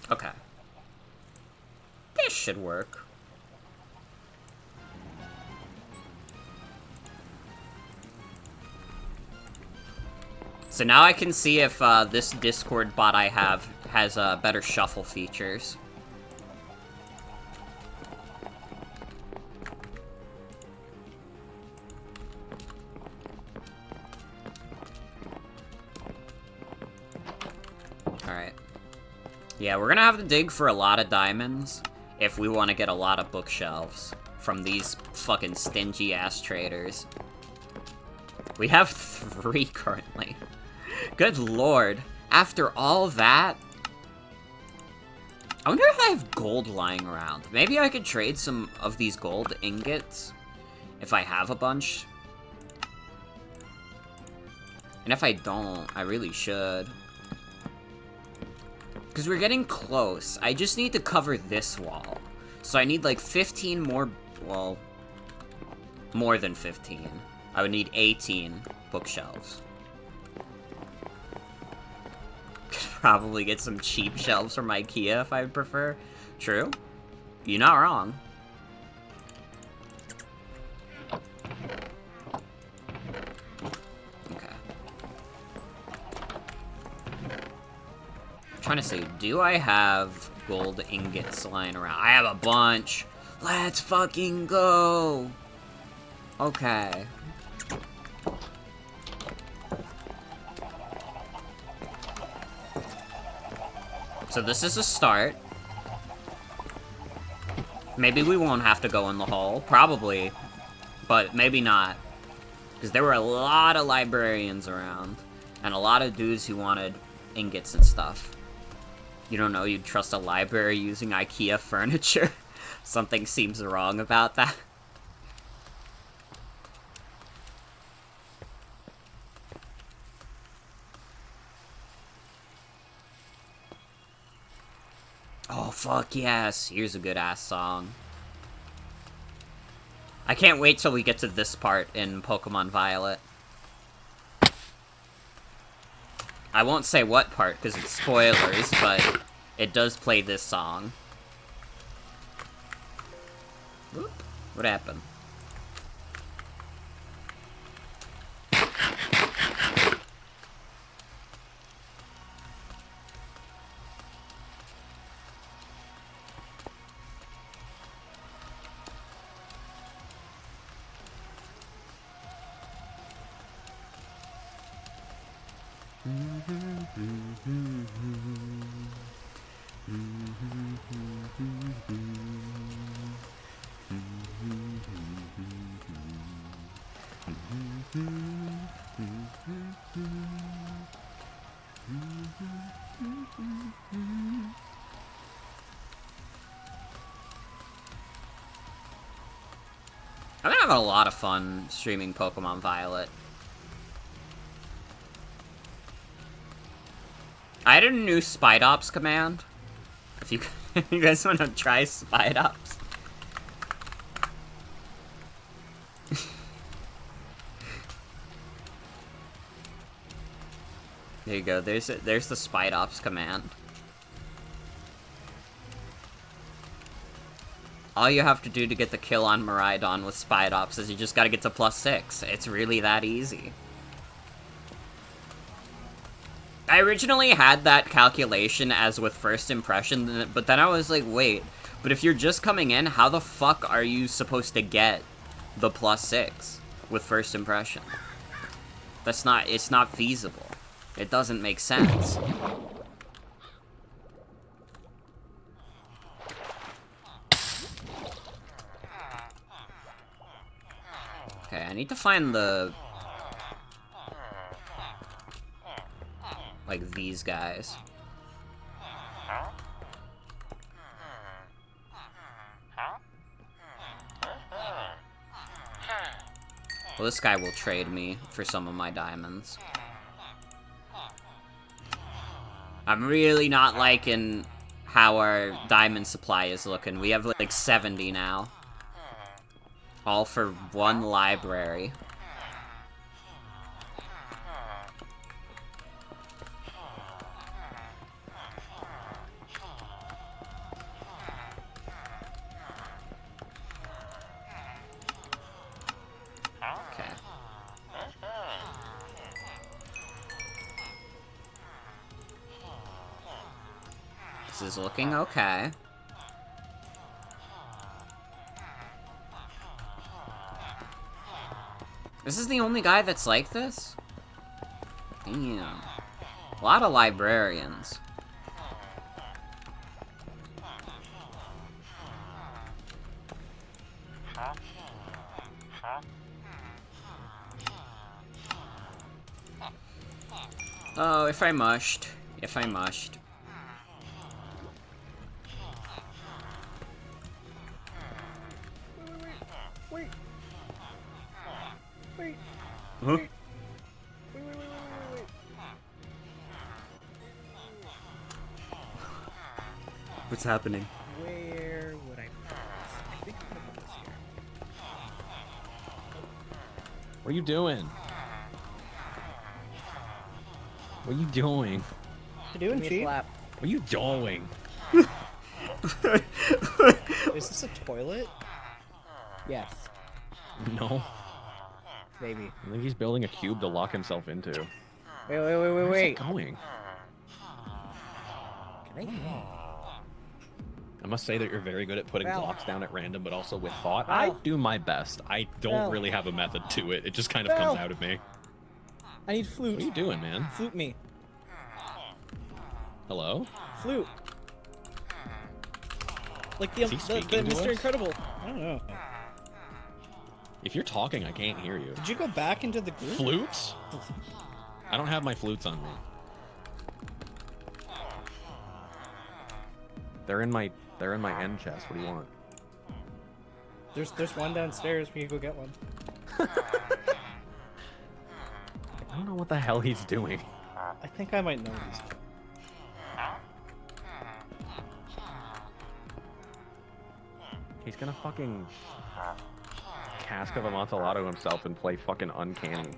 Okay. This should work. So now I can see if this Discord bot I have has better shuffle features. Alright. Yeah, we're gonna have to dig for a lot of diamonds if we want to get a lot of bookshelves from these fucking stingy-ass traders. We have 3 currently. Good lord. After all that? I wonder if I have gold lying around. Maybe I could trade some of these gold ingots if I have a bunch. And if I don't, I really should. Because we're getting close. I just need to cover this wall. So I need like 15 more, well, more than 15. I would need 18 bookshelves. Could probably get some cheap shelves from IKEA if I prefer. True. You're not wrong. Okay. I'm trying to see, do I have gold ingots lying around? I have a bunch. Let's fucking go. Okay. So this is a start. Maybe we won't have to go in the hole. Probably. But maybe not. Because there were a lot of librarians around. And a lot of dudes who wanted ingots and stuff. You don't know you'd trust a library using IKEA furniture? Something seems wrong about that. Oh, fuck yes. Here's a good-ass song. I can't wait till we get to this part in Pokemon Violet. I won't say what part, because it's spoilers, but it does play this song. Whoop. What happened? I'm gonna have a lot of fun streaming Pokemon Violet. I added a new Spide Ops command. If you, if you guys want to try Spide Ops. There you go. There's the Spide Ops command. All you have to do to get the kill on Miraidon with Spide Ops is you just gotta get to +6. It's really that easy. I originally had that calculation as with first impression, but then I was like, wait, but if you're just coming in, how the fuck are you supposed to get the +6 with first impression? That's not, it's not feasible. It doesn't make sense. Okay, I need to find the... like, these guys. Well, this guy will trade me for some of my diamonds. I'm really not liking how our diamond supply is looking. We have, like, 70 now. All for one library. Okay. This is looking okay. This is the only guy that's like this? Damn. A lot of librarians. Oh, if I mushed. If I mushed. Wait. Huh? Wait. What's happening? Where would I put this? I think I'm gonna put this here. What are you doing? What are you doing? You doing, Give me a Chief? slap. What are you doing? Is this a toilet? Yes, No. maybe. I think he's building a cube to lock himself into. Wait. Where's it going? Can I? I must say that you're very good at putting Val. blocks down at random, but also with thought. Val. I do my best. I don't Val. really have a method to it. It just kind of Val. comes out of me. I need flute. What are you doing, man? Flute me. Hello? Flute. Like the Is he speaking to Mr. us? Incredible. I don't know. If you're talking, I can't hear you. Did you go back into the group? Flutes? I don't have my flutes on me. They're in my end chest. What do you want? There's one downstairs. We can go get one. I don't know what the hell he's doing. I think I might know these. He's gonna fucking Cask of Amontillado himself and play fucking Uncanny.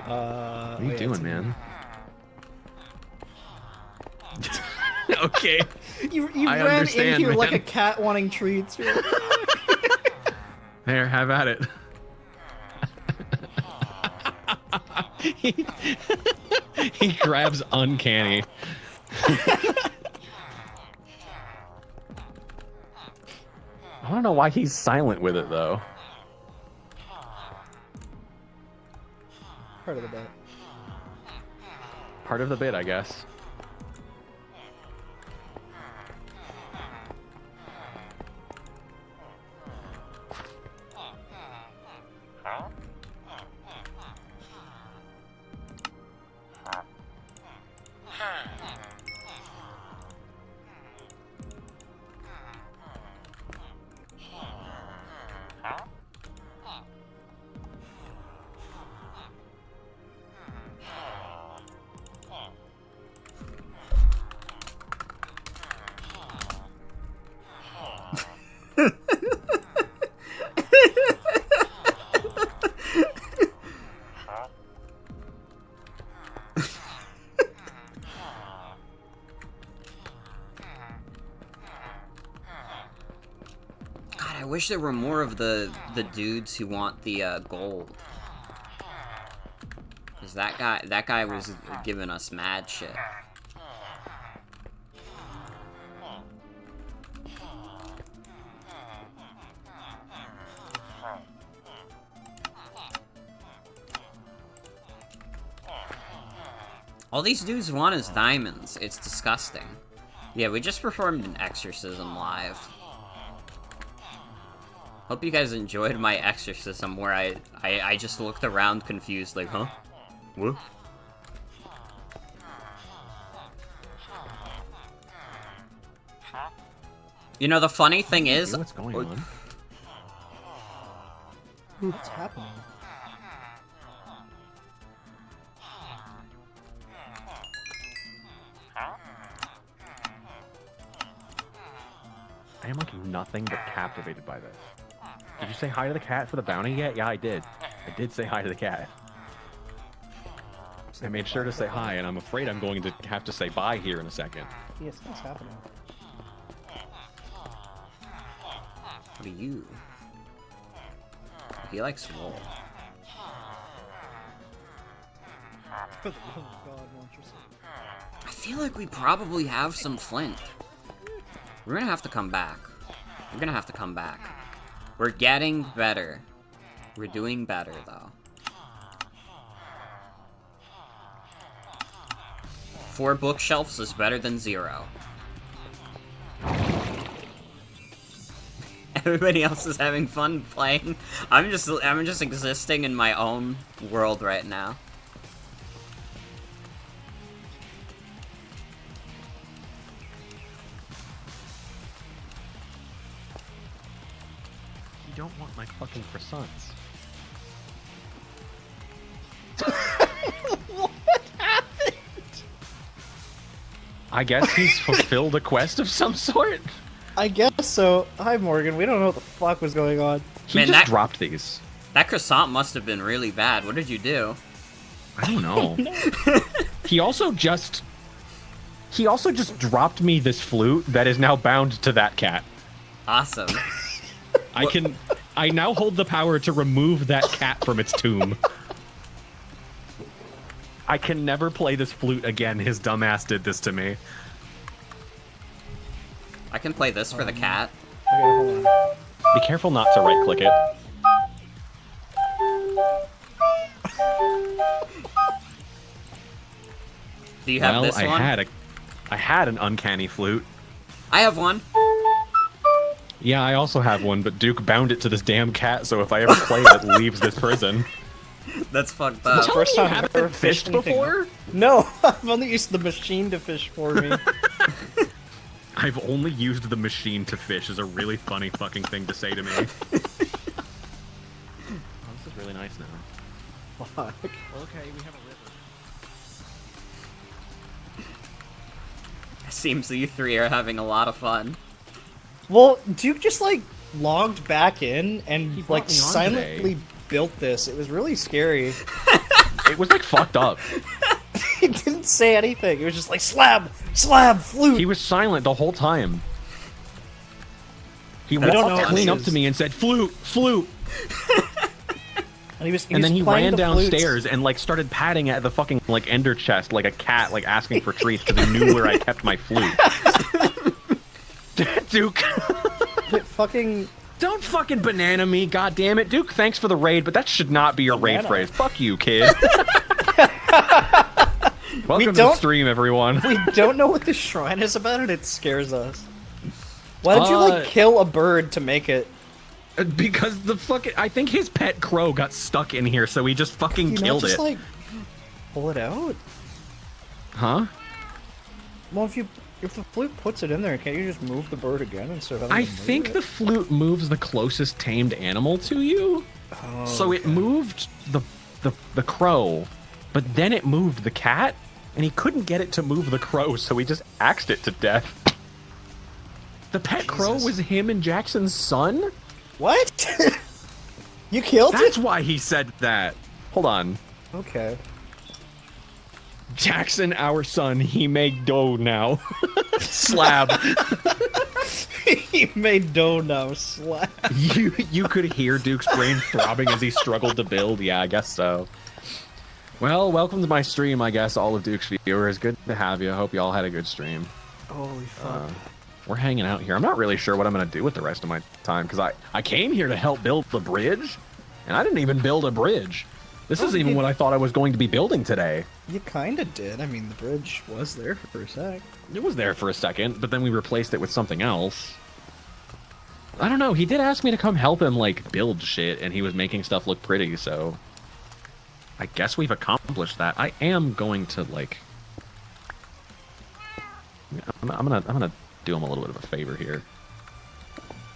What are you doing, man? Okay. You I ran in understand, here like man. a cat wanting treats. There, have at it. he grabs Uncanny. I don't know why he's silent with it, though. Part of the bit. Part of the bit, I guess. wish there were more of the dudes who want the gold. Cause that guy was giving us mad shit. All these dudes want is diamonds. It's disgusting. Yeah, we just performed an exorcism live. Hope you guys enjoyed my exorcism where I just looked around confused like, huh? What? You know, the funny thing is... What's going on? What's happening? I am like nothing but captivated by this. Did you say hi to the cat for the bounty yet? Yeah, I did. I did say hi to the cat. I made sure to say hi, and I'm afraid I'm going to have to say bye here in a second. Yes, what's happening? What are you? He likes wool. For the love of God, won't you say? I feel like we probably have some flint. We're gonna have to come back. We're gonna have to come back. We're getting better. We're doing better, though. 4 bookshelves is better than 0. Everybody else is having fun playing. I'm just existing in my own world right now. You don't want my fucking croissants. What happened? I guess he's fulfilled a quest of some sort. I guess so. Hi, Morgan. We don't know what the fuck was going on. He Man, just that- dropped these. That croissant must have been really bad. What did you do? I don't know. He also just dropped me this flute that is now bound to that cat. Awesome. I now hold the power to remove that cat from its tomb. I can never play this flute again. His dumbass did this to me. I can play this for the cat. Okay, hold on. Be careful not to right-click it. Do you have Well, this I one? had an uncanny flute. I have one. Yeah, I also have one, but Duke bound it to this damn cat, so if I ever play it, it leaves this prison. That's fucked up. Tell First me you time I've ever haven't fished fished anything. before? No, I've only used the machine to fish for me. I've only used the machine to fish is a really funny fucking thing to say to me. Oh, this is really nice now. Fuck. Okay, we have a river. Seems that you 3 are having a lot of fun. Well, Duke just like logged back in and brought like me on silently today. built this. It was really scary. It was like fucked up. He didn't say anything. It was just like slab, slab, flute. He was silent the whole time. He don't know walked what clean this up to is. me and said, "Flute, flute," and and then he playing ran the flutes. downstairs and like started patting at the fucking like ender chest like a cat, like asking for treats because he knew where I kept my flute. Duke, It fucking don't fucking banana me, goddammit. Duke, thanks for the raid, but that should not be your raid Banana. phrase. Fuck you, kid. Welcome to the don't- stream, everyone. we don't know what this shrine is about, and it scares us. Why did you like kill a bird to make it? Because the fucking, I think his pet crow got stuck in here, so he just fucking You know, killed just it. like pull it out. Huh? Well, if the flute puts it in there, can't you just move the bird again instead of? I having to move think it? the flute moves the closest tamed animal to you. So it moved the crow, but then it moved the cat, and he couldn't get it to move the crow, so he just axed it to death. The pet crow Jesus. was him and Jackson's son? What? You killed That's it? why he said that. Hold on. Okay. Jackson, our son, he may go now. Slab. He made dough now slap. You could hear Duke's brain throbbing as he struggled to build. Yeah, I guess so. Well, welcome to my stream, I guess, all of Duke's viewers. Good to have you. I hope you all had a good stream. Holy fuck. We're hanging out here. I'm not really sure what I'm going to do with the rest of my time, because I came here to help build the bridge, and I didn't even build a bridge. This isn't even what I thought I was going to be building today. You kinda did. I mean, the bridge was there for a sec. It was there for a second, but then we replaced it with something else. I don't know. He did ask me to come help him, like, build shit, and he was making stuff look pretty, so... I guess we've accomplished that. I am going to, like... I'm gonna do him a little bit of a favor here.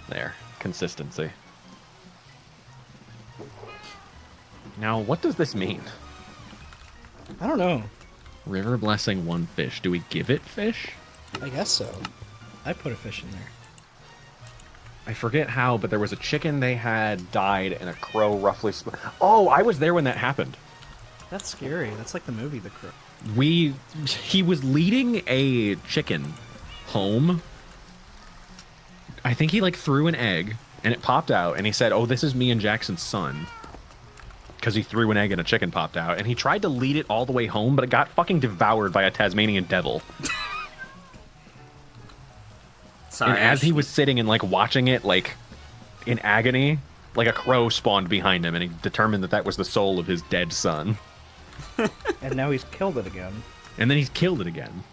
There. Consistency. Now, what does this mean? I don't know. River blessing 1 fish. Do we give it fish? I guess so. I put a fish in there. I forget how, but there was a chicken they had died and a crow roughly... Oh, I was there when that happened. That's scary. That's like the movie The Crow. He was leading a chicken home. I think he, like, threw an egg, and it popped out, and he said, oh, this is me and Jackson's son. Because he threw an egg and a chicken popped out, and he tried to lead it all the way home, but it got fucking devoured by a Tasmanian devil. Sorry. And as he was sitting and, like, watching it, like, in agony, like, a crow spawned behind him, and he determined that that was the soul of his dead son. And now he's killed it again. And then he's killed it again.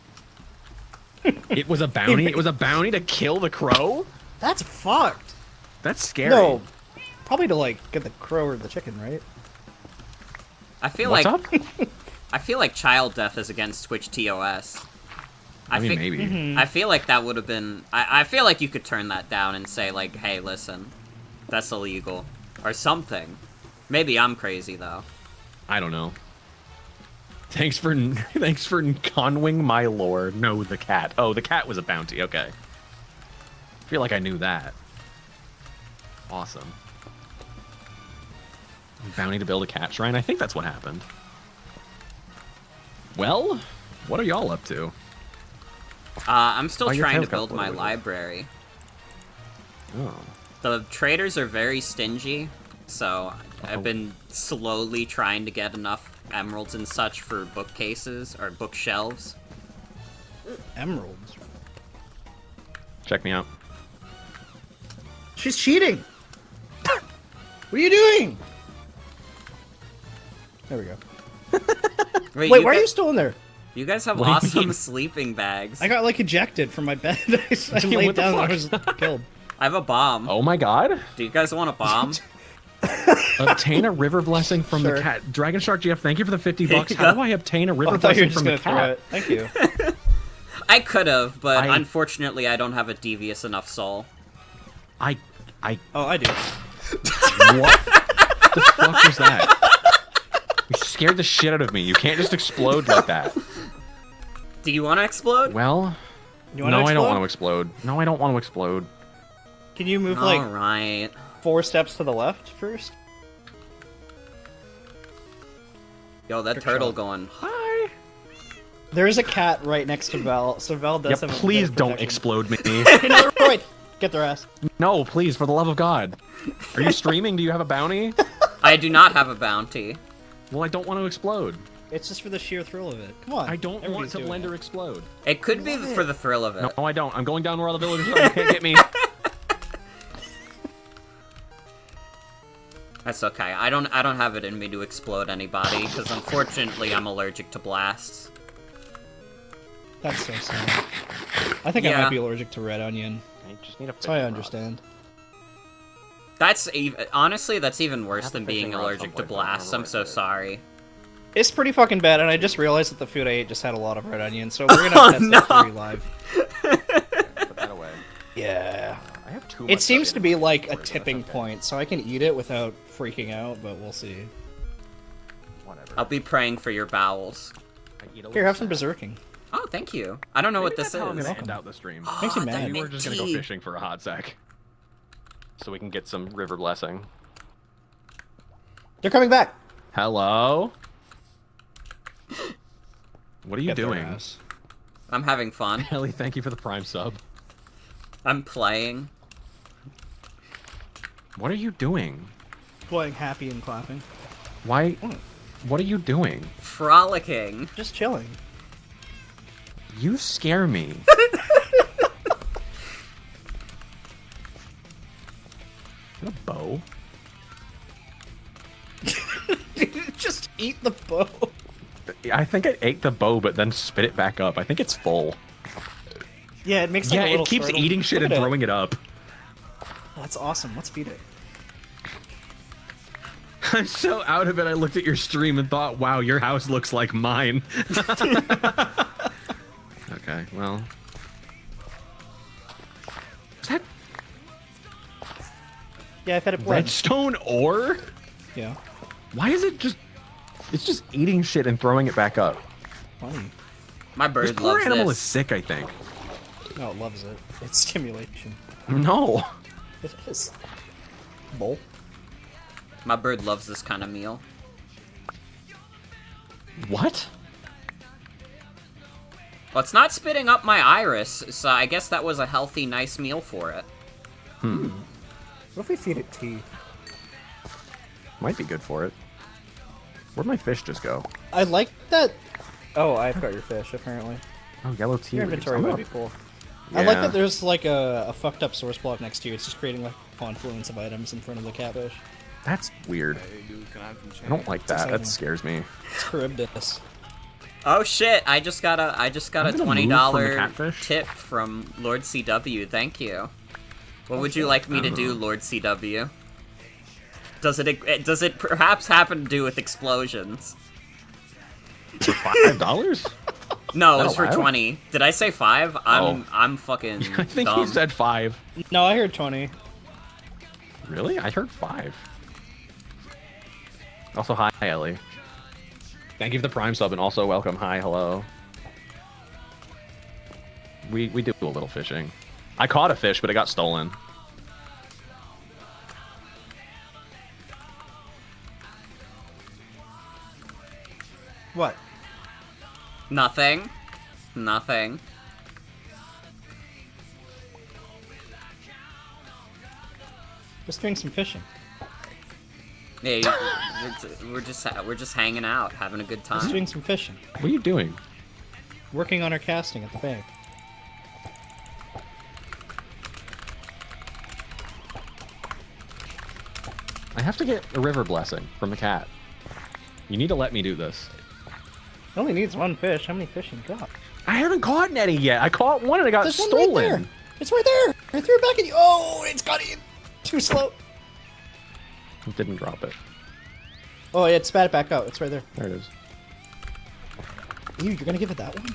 It was a bounty? It was a bounty to kill the crow? That's fucked. That's scary. No, probably to, like, get the crow or the chicken, right? I feel What's like up? I feel like child death is against Twitch TOS. I mean, maybe. I feel like that would have been... I feel like you could turn that down and say, like, hey, listen, that's illegal. Or something. Maybe I'm crazy, though. I don't know. Thanks for conwing my lore. No, the cat. Oh, the cat was a bounty. Okay. I feel like I knew that. Awesome. Bounty to build a cat shrine? I think that's what happened. Well, what are y'all up to? I'm still Oh, your trying to tail's got build my blue. library. Oh. The traders are very stingy, so I've been slowly trying to get enough emeralds and such for bookcases, or bookshelves. Emeralds. Check me out. She's cheating! What are you doing? There we go. Wait, why are you still in there? You guys have What do you awesome mean? sleeping bags. I got, like, ejected from my bed. I Dude, laid what the down and I fuck? was killed. I have a bomb. Oh my god. Do you guys want a bomb? Obtain a river blessing from Sure. the cat. Dragon Shark GF, thank you for the 50 Here bucks. you How go. do I obtain a river I thought you were blessing just from gonna the throw cat? it. Thank you. I could have, but I- unfortunately I don't have a devious enough soul. I Oh, I do. what the fuck was that? You scared the shit out of me. You can't just explode like that. Do you want to explode? Well, You no, want to I don't want to explode. No, I don't want to explode. Can you move, like, Alright. 4 steps to the left first? Yo, that Trick turtle shot. going, Hi. There is a cat right next to Val, so Val does Yeah, have a please bit of don't protection. explode me. Hey, no, right. Get their ass. No, please, for the love of God. Are you streaming? Do you have a bounty? I do not have a bounty. Well, I don't want to explode. It's just for the sheer thrill of it. Come on. I don't want everybody's to doing blender it. explode. It could be Love for it. the thrill of it. No, I don't. I'm going down where all the villagers are. You can't get me. That's okay. I don't have it in me to explode anybody, because unfortunately I'm allergic to blasts. That's so sad. I think I Yeah. might be allergic to red onion. I just need a So I fishing rod. understand. That's even honestly, that's even worse have than a fishing being rod allergic to someplace, I don't blasts. I'm remember so where I did it. sorry. It's pretty fucking bad, and I just realized that the food I ate just had a lot of red onion, so we're gonna Oh, test no. that theory live. Put that away. Yeah. I have too much It seems stuff to in be my like a inventory, but tipping that's okay. point, so I can eat it without freaking out, but we'll see. Whatever. I'll be praying for your bowels. I eat a Here, little have some sad. berserking. Oh, thank you. I don't know what Maybe this that's how I'm is. gonna end out the stream. Makes you Oh, mad. that Maybe we're just gonna go tea. fishing for a hot sec, so we can get some river blessing. They're coming back! Hello. What are you Get their doing? ass. I'm having fun. Ellie, thank you for the prime sub. I'm playing. What are you doing? Playing happy and clapping. Why? What are you doing? Frolicking. Just chilling. You scare me. A bow? Just eat the bow. I think I ate the bow, but then spit it back up. I think it's full. Yeah, it makes like Yeah, a little it keeps turtle. eating shit Look and at it. throwing it up. That's awesome. Let's feed it. I'm so out of it. I looked at your stream and thought, wow, your house looks like mine. Okay, well. Is that Yeah, I fed it blood. redstone ore? Yeah. Why is it just... It's just eating shit and throwing it back up. Funny. My bird This poor loves animal this. is sick, I think. No, it loves it. It's stimulation. No. It is. Bowl. My bird loves this kind of meal. What? Well, it's not spitting up my iris, so I guess that was a healthy, nice meal for it. What if we feed it tea? Might be good for it. Where'd my fish just go? I like that. Oh, I've got your fish, apparently. Oh, yellow tea Your leaves. inventory I'm might gonna- be full. I like Yeah. that there's like a fucked up source block next to you. It's just creating like a confluence of items in front of the catfish. That's weird. I don't like that. That exciting. scares me. It's Charybdis. Oh shit! I just got a I'm gonna move $20 from the catfish. tip from Lord CW. Thank you. What would you like me to do, Lord CW? Does it perhaps happen to do with explosions? For $5? No, it was for allowed? 20. Did I say 5? I'm fucking I think dumb. he said 5. No, I heard 20. Really? I heard 5. Also, hi, Ellie. Thank you for the Prime sub, and also welcome. Hi, hello. We do a little fishing. I caught a fish, but it got stolen. What? Nothing. Nothing. Just doing some fishing. Hey, we're just hanging out, having a good Just time. doing some fishing. What are you doing? Working on our casting at the bank. I have to get a river blessing from the cat. You need to let me do this. It only needs one fish. How many fish you got? I haven't caught any yet. I caught one and it got There's one stolen. right there. It's right there. I threw it back at you. Oh, it's got you. Too slow. It didn't drop it. Oh, it spat it back out. It's right there. There it is. Ew, you're gonna give it that one?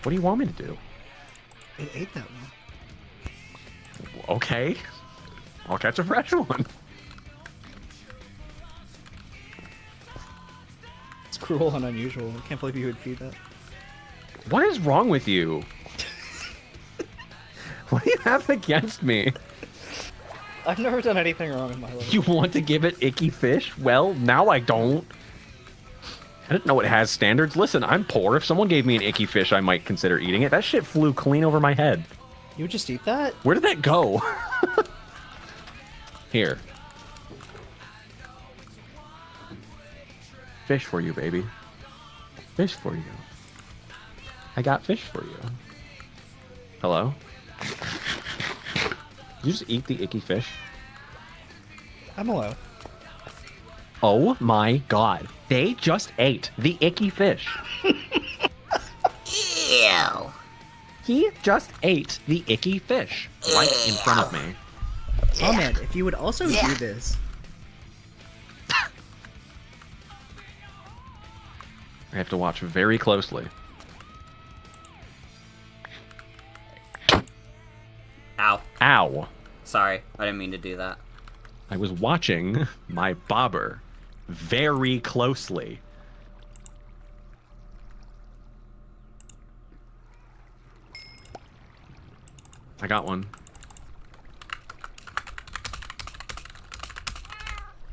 What do you want me to do? It ate that one. Okay. I'll catch a fresh one. It's cruel and unusual. I can't believe you would feed that. What is wrong with you? What do you have against me? I've never done anything wrong in my life. You want to give it icky fish? Well, now I don't. I didn't know it has standards. Listen, I'm poor. If someone gave me an icky fish, I might consider eating it. That shit flew clean over my head. You would just eat that? Where did that go? Here. Fish for you, baby. Fish for you. I got fish for you. Hello? Did you just eat the icky fish? I'm allowed. Oh my god. They just ate the icky fish. Ew. He just ate the icky fish right in front of me. Ahmed, if you would also do this. I have to watch very closely. Ow. Ow. Sorry, I didn't mean to do that. I was watching my bobber very closely. I got one.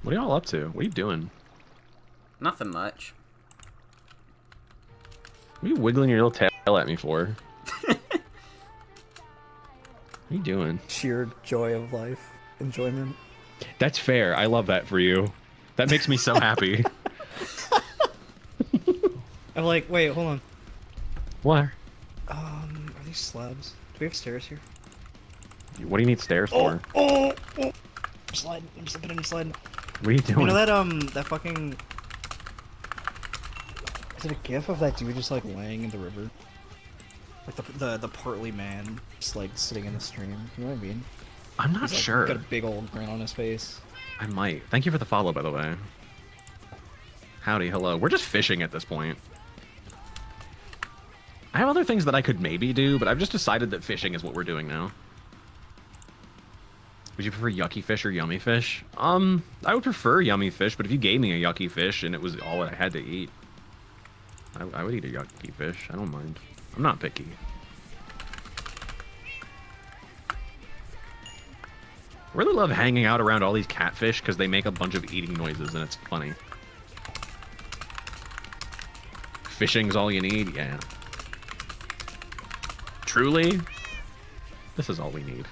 What are y'all up to? What are you doing? Nothing much. What are you wiggling your little tail at me for? are you doing? Sheer joy of life, enjoyment. That's fair. I love that for you. That makes me so happy. I'm like, wait, hold on. What? Are these slabs? Do we have stairs here? What do you need stairs for? Oh! I'm sliding. I'm slipping and sliding. What are you doing? You know that fucking... Is it a gif of that dude just, like, laying in the river? Like, the portly man just, like, sitting in the stream. You know what I mean? I'm not He's, like, sure. got a big old grin on his face. I might. Thank you for the follow, by the way. Howdy, hello. We're just fishing at this point. I have other things that I could maybe do, but I've just decided that fishing is what we're doing now. Would you prefer yucky fish or yummy fish? I would prefer yummy fish, but if you gave me a yucky fish and it was all I had to eat, I would eat a yucky fish. I don't mind. I'm not picky. I really love hanging out around all these catfish because they make a bunch of eating noises and it's funny. Fishing's all you need? Yeah. Truly? This is all we need.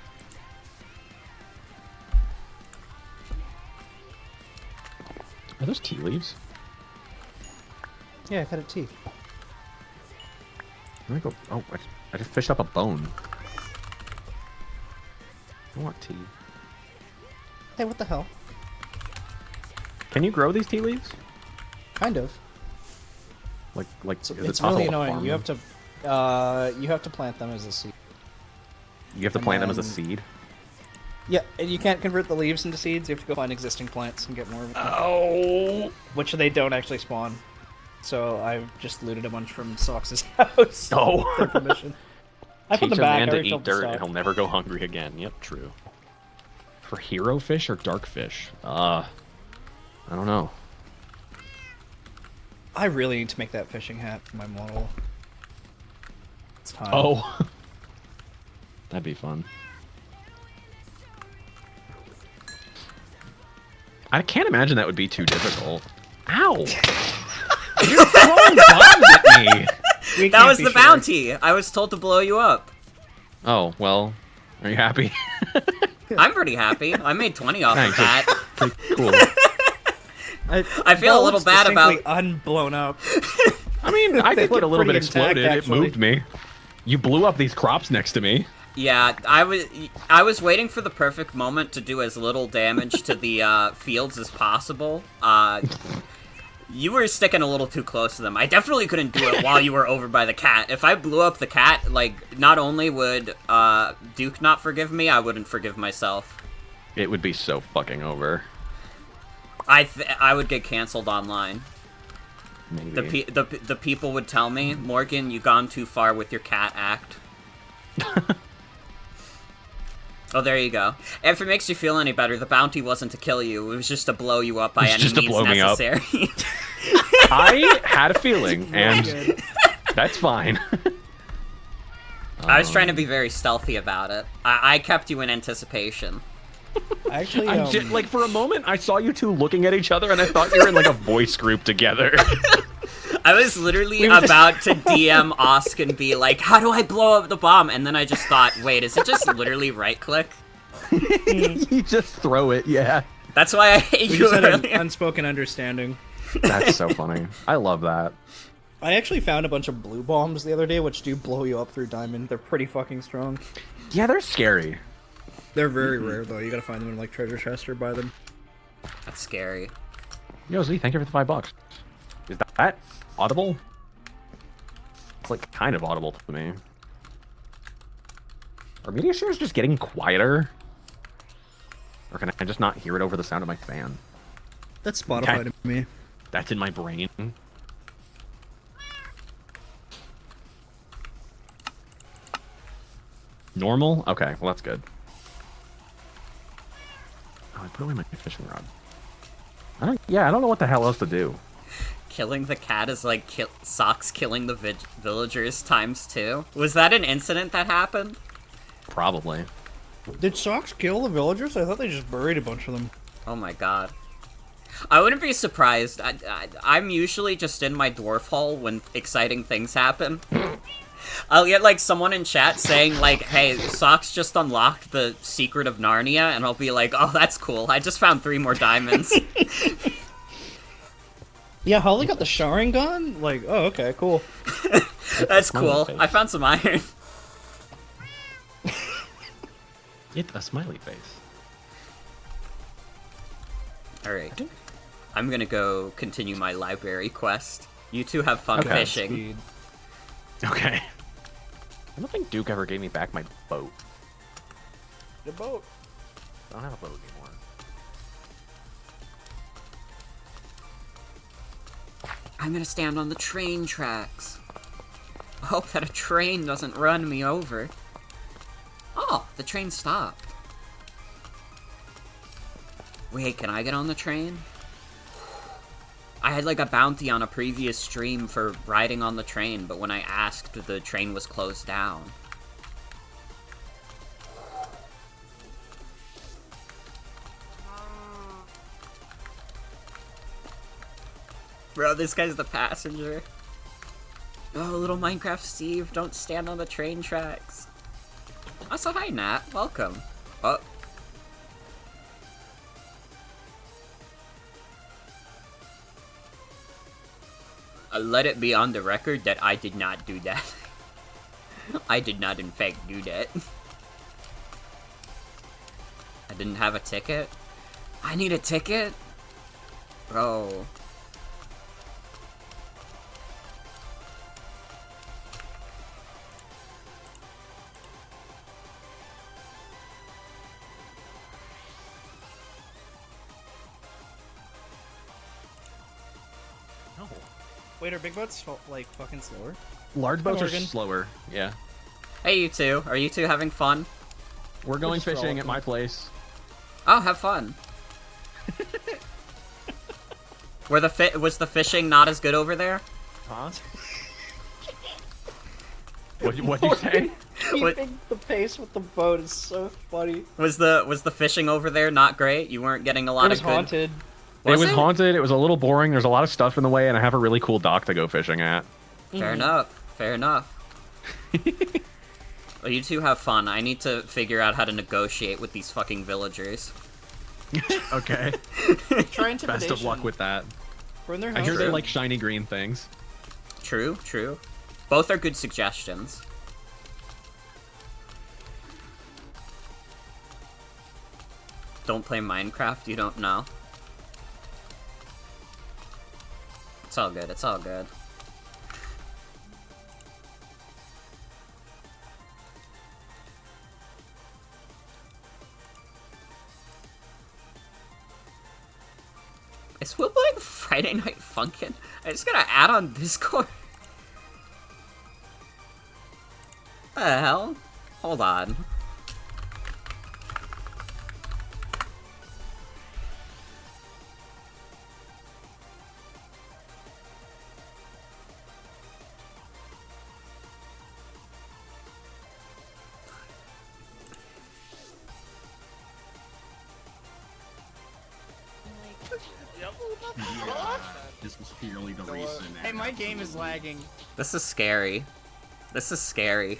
Are those tea leaves? Yeah, I've had a tea. Let me go. Oh, I just fished up a bone. I want tea. Hey, what the hell? Can you grow these tea leaves? Kind of. Like It's is it really possible to annoying. farm You them? have to plant them as a seed. You have to and plant them as a then- seed. Yeah, and you can't convert the leaves into seeds. You have to go find existing plants and get more of them. Oh. Which they don't actually spawn. So I've just looted a bunch from Socks's house. Oh. Their permission. I put Teach them a back. man I to refilled eat the dirt and stock. he'll never go hungry again. Yep, true. For hero fish or dark fish? I don't know. I really need to make that fishing hat for my model. It's time. Oh. That'd be fun. I can't imagine that would be too difficult. Ow! You're throwing bombs at me! We That can't was be the sure. bounty. I was told to blow you up. Oh, well, are you happy? I'm pretty happy. I made 20 off of Thanks. that. Pretty cool. I feel a little bad about. Unblown up. I mean, I They think it a look little bit pretty intact, exploded. It actually. moved me. You blew up these crops next to me. Yeah, I was waiting for the perfect moment to do as little damage to the fields as possible. You were sticking a little too close to them. I definitely couldn't do it while you were over by the cat. If I blew up the cat, like, not only would Duke not forgive me, I wouldn't forgive myself. It would be so fucking over. I would get canceled online. Maybe. The people would tell me, Morgan, you've gone too far with your cat act. Oh, there you go. If it makes you feel any better, the bounty wasn't to kill you. It was just to blow you up by any just to means blow me up. necessary. I had a feeling, and that's fine. I was trying to be very stealthy about it. I kept you in anticipation. Actually, Like, for a moment, I saw you two looking at each other, and I thought you were in, like, a voice group together. I was literally about to DM Osk and be like, how do I blow up the bomb? And then I just thought, wait, is it just literally right-click? You just throw it, yeah. That's why I hate we you just had an earlier. unspoken understanding. That's so funny. I love that. I actually found a bunch of blue bombs the other day, which do blow you up through diamond. They're pretty fucking strong. Yeah, they're scary. They're very rare, though. You gotta find them in, like, treasure chest or buy them. That's scary. Yo, Z, thank you for the $5. Is that audible? It's, like, kind of audible to me. Are media shares just getting quieter? Or can I just not hear it over the sound of my fan? That's Spotify Okay. to me. That's in my brain. Normal? Okay, well that's good. Oh, I put away my fishing rod. I don't know what the hell else to do. Killing the cat is like Socks killing the villagers times 2. Was that an incident that happened? Probably. Did Socks kill the villagers? I thought they just buried a bunch of them. Oh my god. I wouldn't be surprised. I'm usually just in my dwarf hall when exciting things happen. I'll get, like, someone in chat saying, like, hey, Socks just unlocked the secret of Narnia, and I'll be like, oh, that's cool. I just found 3 more diamonds. Yeah, Holly got the showering gun? Like, oh, okay, cool. That's cool. I found some iron. It's a smiley face. Alright. I'm gonna go continue my library quest. You two have fun Okay. fishing. Speed. Okay. I don't think Duke ever gave me back my boat. The boat. I don't have a boat anymore. I'm gonna stand on the train tracks. Hope that a train doesn't run me over. Oh, the train stopped. Wait, can I get on the train? I had like a bounty on a previous stream for riding on the train, but when I asked, the train was closed down. Bro, this guy's the passenger. Oh, little Minecraft Steve, don't stand on the train tracks. Also, hi Nat, welcome. Oh. Let it be on the record that I did not do that. I did not in fact do that. I didn't have a ticket? I need a ticket? Bro. No. Wait, are big boats like fucking slower? Large boats are Morgan. slower. Yeah. Hey you two, are you two having fun? We're going Just fishing at frolicking. my place. Oh, have fun. Was the fishing not as good over there? Huh? What'd you say? What- Keeping the pace with the boat is so funny. Was the fishing over there not great? You weren't getting a lot It was of good. haunted. It was it? haunted. It was a little boring. There's a lot of stuff in the way, and I have a really cool dock to go fishing at. Fair enough. Fair enough. Well, you two have fun. I need to figure out how to negotiate with these fucking villagers. Okay. Try intimidation. Best of luck with that. We're in their I house. hear they like shiny green things. True, true. Both are good suggestions. Don't play Minecraft, you don't know. It's all good, it's all good. Is Will playing Friday Night Funkin'? I just gotta add on Discord. The hell? Hold on. This was purely the reason. Hey, my game is lagging. This is scary. This is scary.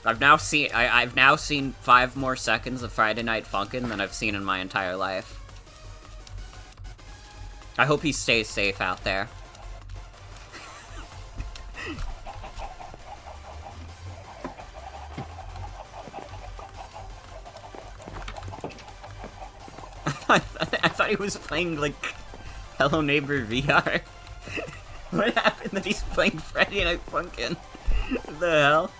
I've now seen 5 more seconds of Friday Night Funkin' than I've seen in my entire life. I hope he stays safe out there. I thought he was playing, like, Hello Neighbor VR. What happened that he's playing Friday Night Funkin'? What the hell?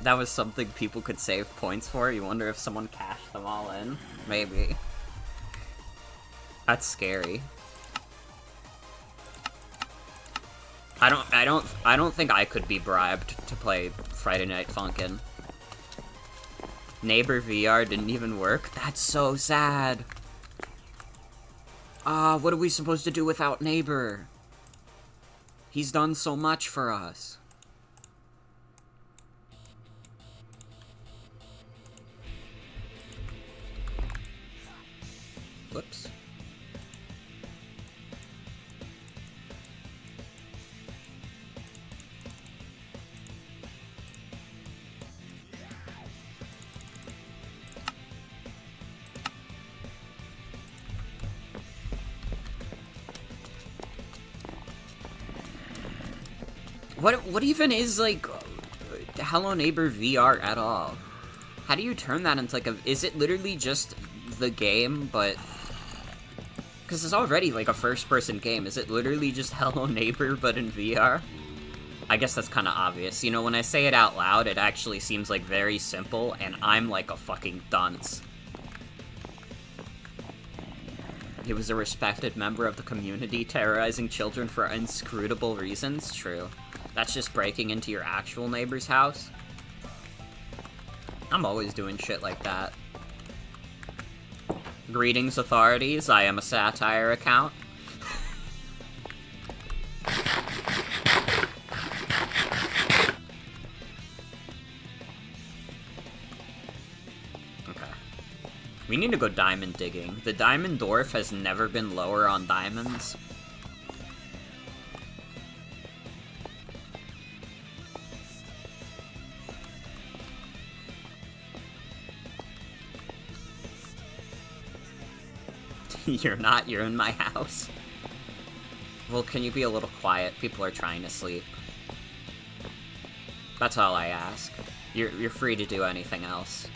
That was something people could save points for. You wonder if someone cashed them all in? Maybe. That's scary. I don't think I could be bribed to play Friday Night Funkin'. Neighbor VR didn't even work? That's so sad. What are we supposed to do without Neighbor? He's done so much for us. Whoops. What even is, like, Hello Neighbor VR at all? How do you turn that into, like, is it literally just the game, but... Because it's already, like, a first-person game. Is it literally just Hello Neighbor, but in VR? I guess that's kind of obvious. You know, when I say it out loud, it actually seems, like, very simple, and I'm, like, a fucking dunce. He was a respected member of the community, terrorizing children for inscrutable reasons? True. That's just breaking into your actual neighbor's house? I'm always doing shit like that. Greetings, authorities. I am a satire account. We need to go diamond digging. The diamond dwarf has never been lower on diamonds. You're not, you're in my house. Well, can you be a little quiet? People are trying to sleep. That's all I ask. You're free to do anything else.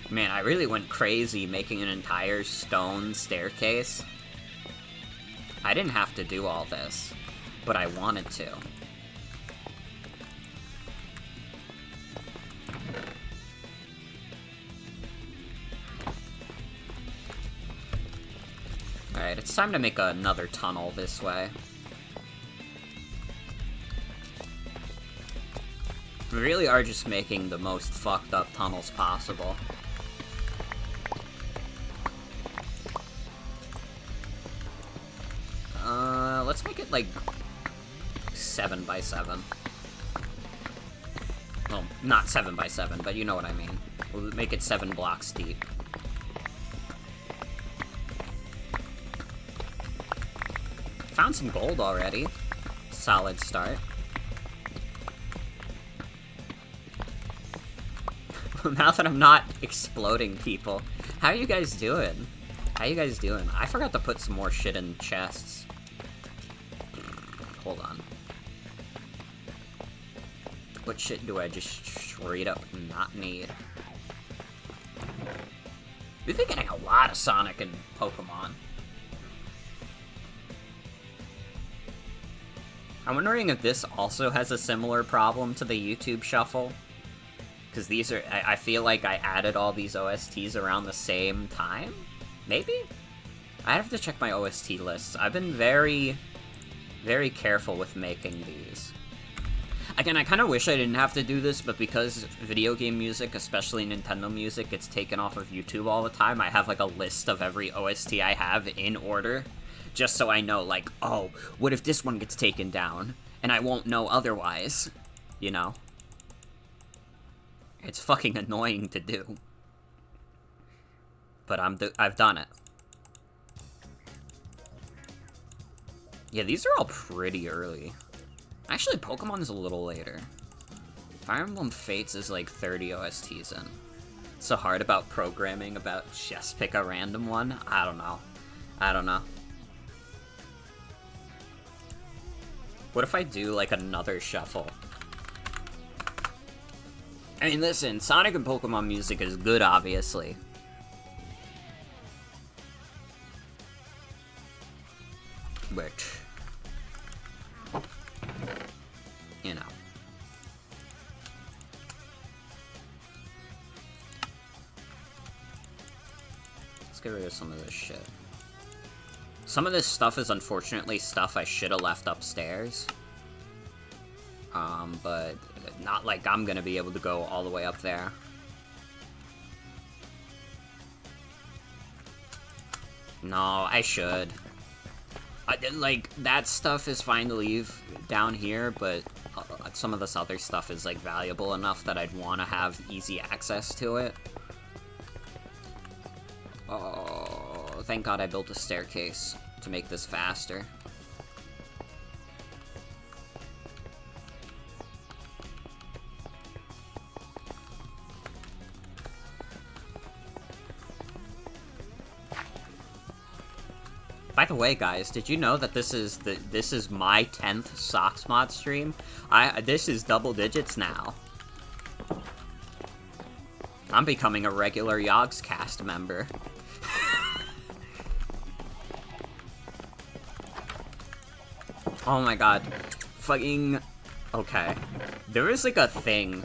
Man, I really went crazy making an entire stone staircase. I didn't have to do all this, but I wanted to. Alright, it's time to make another tunnel this way. We really are just making the most fucked up tunnels possible. Let's make it, like, 7 by 7. Well, not 7 by 7, but you know what I mean. We'll make it 7 blocks deep. Found some gold already. Solid start. Now that I'm not exploding people, how are you guys doing? How you guys doing? I forgot to put some more shit in chests. Hold on. What shit do I just straight up not need? We've been getting a lot of Sonic and Pokemon. I'm wondering if this also has a similar problem to the YouTube Shuffle. Because these are, I feel like I added all these OSTs around the same time? Maybe? I have to check my OST lists. I've been very careful with making these. Again, I kind of wish I didn't have to do this, but because video game music, especially Nintendo music, gets taken off of YouTube all the time, I have, like, a list of every OST I have in order, just so I know, like, oh, what if this one gets taken down, and I won't know otherwise, you know? It's fucking annoying to do. But I've done it. Yeah, these are all pretty early. Actually, Pokemon's a little later. Fire Emblem Fates is like 30 OSTs in. So hard about programming about just pick a random one? I don't know. I don't know. What if I do like another shuffle? I mean, listen, Sonic and Pokemon music is good, obviously. But, you know. Let's get rid of some of this shit. Some of this stuff is unfortunately stuff I should have left upstairs. But not like I'm gonna be able to go all the way up there. No, I should. Like, that stuff is fine to leave down here, but some of this other stuff is, like, valuable enough that I'd want to have easy access to it. Oh, thank God I built a staircase to make this faster. By the way, guys, did you know that this is my 10th SocksMod stream? This is double digits now. I'm becoming a regular Yogscast member. Oh my god. Fucking... Okay. There was, like, a thing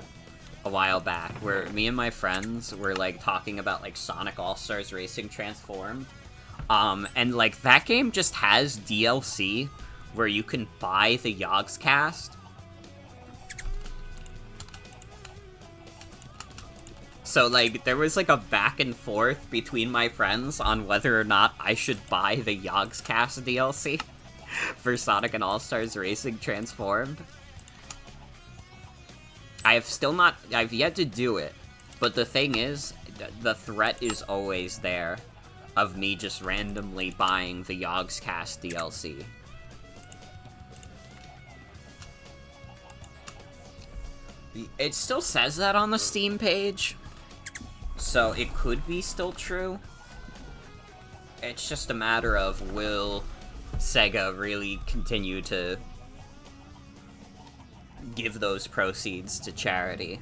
a while back where me and my friends were, like, talking about, like, Sonic All-Stars Racing Transformed. And, like, that game just has DLC where you can buy the Yogscast. So, like, there was, like, a back and forth between my friends on whether or not I should buy the Yogscast DLC for Sonic and All-Stars Racing Transformed. I've yet to do it, but the thing is, the threat is always there of me just randomly buying the Yogscast DLC. It still says that on the Steam page, so it could be still true. It's just a matter of, will Sega really continue to give those proceeds to charity?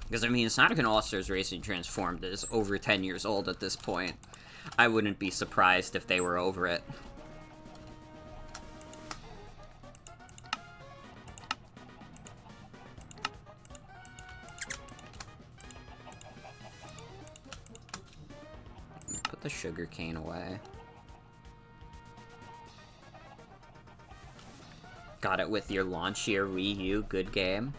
Because, I mean, Sonic and All-Stars Racing Transformed is over 10 years old at this point. I wouldn't be surprised if they were over it. Put the sugar cane away. Got it with your launch year Wii U, good game.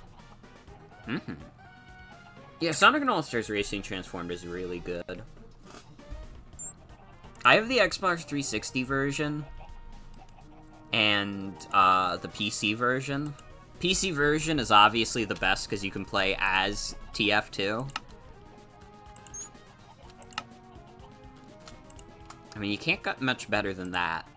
Yeah, Sonic and All-Stars Racing Transformed is really good. I have the Xbox 360 version, and the PC version. PC version is obviously the best because you can play as TF2. I mean, you can't get much better than that.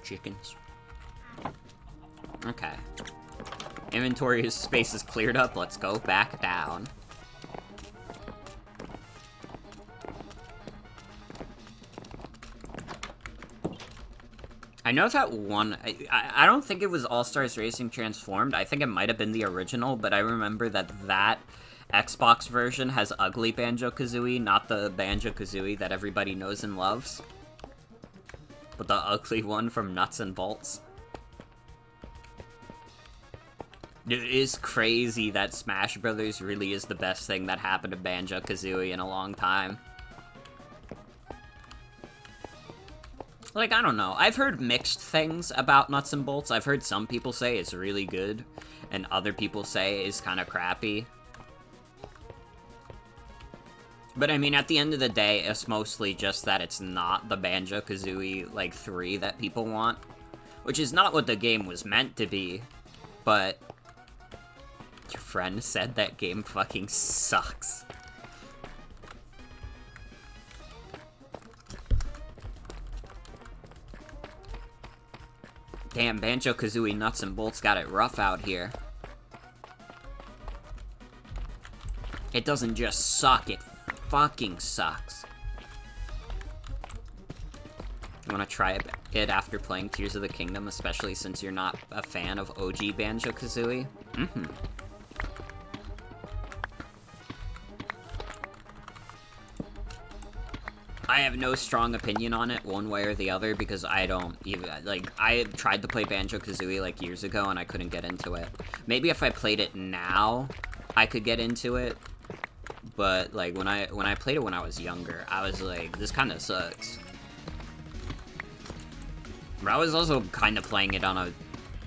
Chickens. Okay. Inventory space is cleared up. Let's go back down. I know that one... I don't think it was All-Stars Racing Transformed. I think it might have been the original, but I remember that Xbox version has ugly Banjo-Kazooie, not the Banjo-Kazooie that everybody knows and loves, but the ugly one from Nuts and Bolts. It is crazy that Smash Brothers really is the best thing that happened to Banjo-Kazooie in a long time. Like, I don't know. I've heard mixed things about Nuts and Bolts. I've heard some people say it's really good, and other people say it's kind of crappy. But I mean, at the end of the day, it's mostly just that it's not the Banjo-Kazooie, like, 3 that people want. Which is not what the game was meant to be. But your friend said that game fucking sucks. Damn, Banjo-Kazooie Nuts and Bolts got it rough out here. It doesn't just suck, it fucking sucks. You wanna try it after playing Tears of the Kingdom, especially since you're not a fan of OG Banjo-Kazooie? I have no strong opinion on it one way or the other because I don't even, like, I tried to play Banjo-Kazooie like years ago and I couldn't get into it. Maybe if I played it now, I could get into it. But, like, when I played it when I was younger, I was like, this kind of sucks. But I was also kind of playing it on a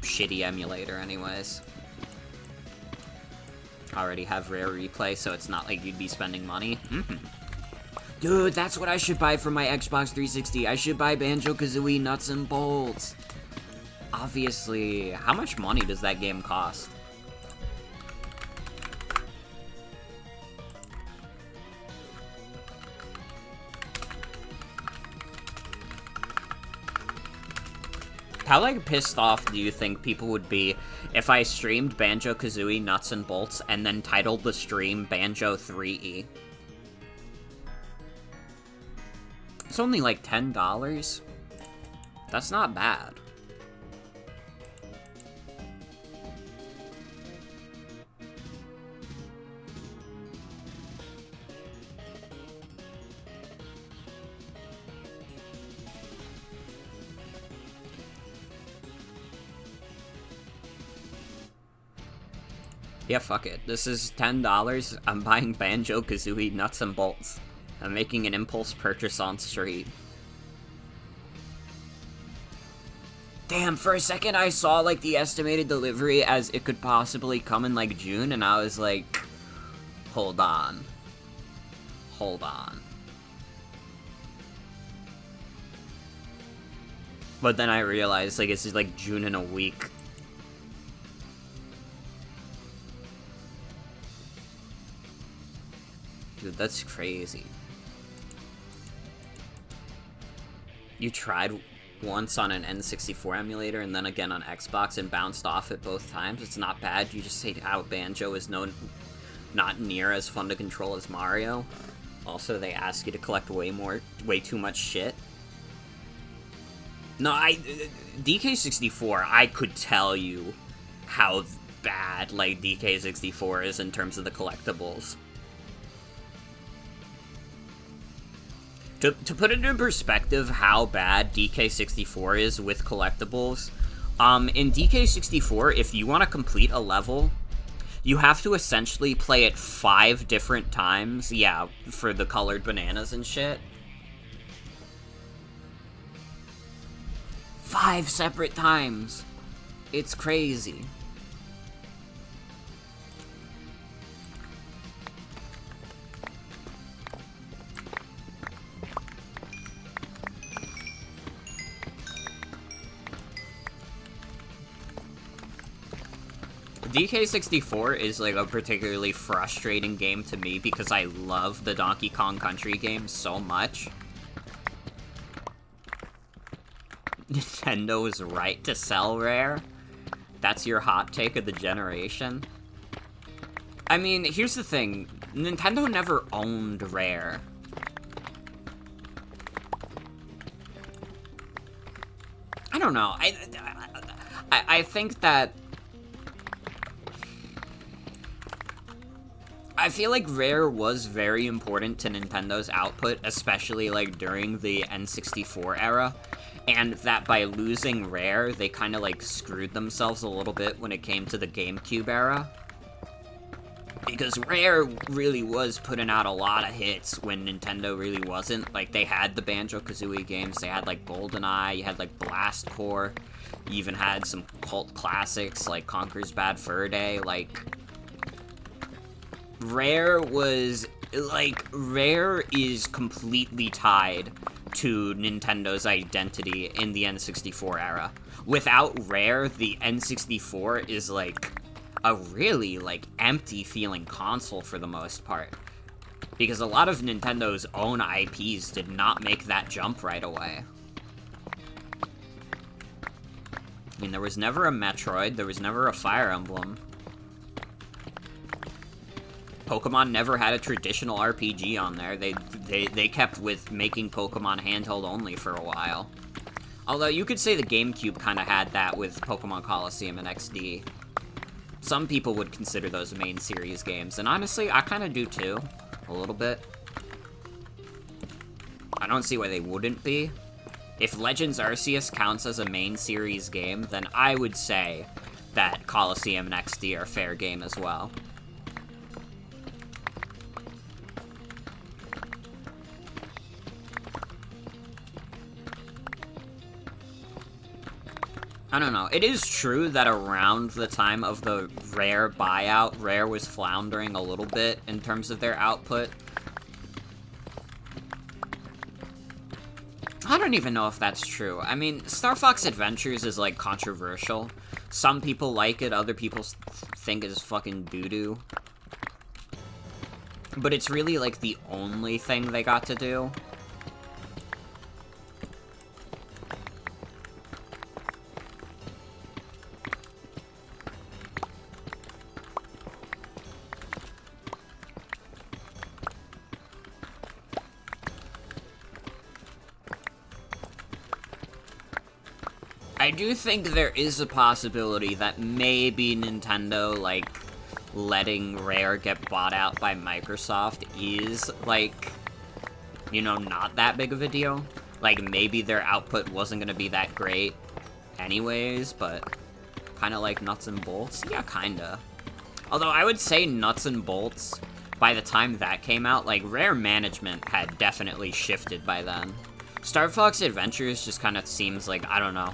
shitty emulator anyways. I already have Rare Replay, so it's not like you'd be spending money. Dude, that's what I should buy for my Xbox 360. I should buy Banjo-Kazooie Nuts and Bolts. Obviously, how much money does that game cost? How, like, pissed off do you think people would be if I streamed Banjo-Kazooie Nuts and Bolts and then titled the stream Banjo 3E? It's only like $10. That's not bad. Yeah, fuck it. This is $10. I'm buying Banjo-Kazooie Nuts and Bolts. I'm making an impulse purchase on street. Damn, for a second I saw, like, the estimated delivery as it could possibly come in, like, June, and I was like, hold on. Hold on. But then I realized, like, it's like June in a week. Dude, that's crazy. You tried once on an N64 emulator and then again on Xbox and bounced off it both times. It's not bad. You just say how Banjo is not near as fun to control as Mario. Also, they ask you to collect way too much shit. No, DK64, I could tell you how bad, like, DK64 is in terms of the collectibles. To put it in perspective how bad DK64 is with collectibles, in DK64, if you want to complete a level, you have to essentially play it 5 different times, yeah, for the colored bananas and shit. 5 separate times. It's crazy. DK64 is, like, a particularly frustrating game to me because I love the Donkey Kong Country games so much. Nintendo is right to sell Rare? That's your hot take of the generation? I mean, here's the thing. Nintendo never owned Rare. I don't know. I think that... I feel like Rare was very important to Nintendo's output, especially, like, during the N64 era, and that by losing Rare, they kind of, like, screwed themselves a little bit when it came to the GameCube era. Because Rare really was putting out a lot of hits when Nintendo really wasn't. Like, they had the Banjo-Kazooie games, they had, like, GoldenEye, you had, like, Blast Corps, you even had some cult classics, like Conker's Bad Fur Day, like... Rare was, like, Rare is completely tied to Nintendo's identity in the N64 era. Without Rare, the N64 is, like, a really, like, empty-feeling console for the most part. Because a lot of Nintendo's own IPs did not make that jump right away. I mean, there was never a Metroid, there was never a Fire Emblem. Pokemon never had a traditional RPG on there. They kept with making Pokemon handheld only for a while. Although you could say the GameCube kind of had that with Pokemon Coliseum and XD. Some people would consider those main series games, and honestly, I kind of do too. A little bit. I don't see why they wouldn't be. If Legends Arceus counts as a main series game, then I would say that Coliseum and XD are fair game as well. I don't know. It is true that around the time of the Rare buyout, Rare was floundering a little bit in terms of their output. don't even know if that's true. I mean, Star Fox Adventures is, like, controversial. Some people like it, other people think it's fucking doo-doo. But it's really, like, the only thing they got to do. I do think there is a possibility that maybe Nintendo, like, letting Rare get bought out by Microsoft is, like, you know, not that big of a deal. Like, maybe their output wasn't gonna be that great anyways, but kind of like Nuts and Bolts? Yeah, kinda. Although I would say Nuts and Bolts, by the time that came out, like, Rare management had definitely shifted by then. Star Fox Adventures just kind of seems like, I don't know.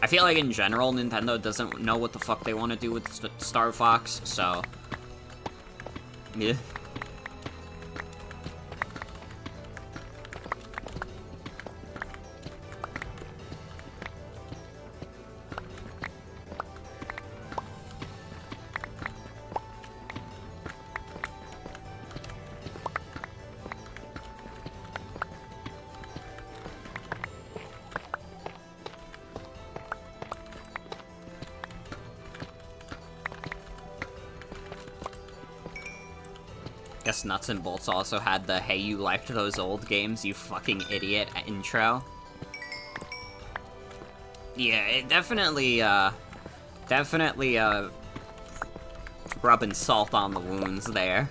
I feel like in general, Nintendo doesn't know what the fuck they want to do with Star Fox, so... yeah. Guess Nuts and Bolts also had the "Hey, you liked those old games, you fucking idiot" intro. Yeah, it definitely rubbing salt on the wounds there.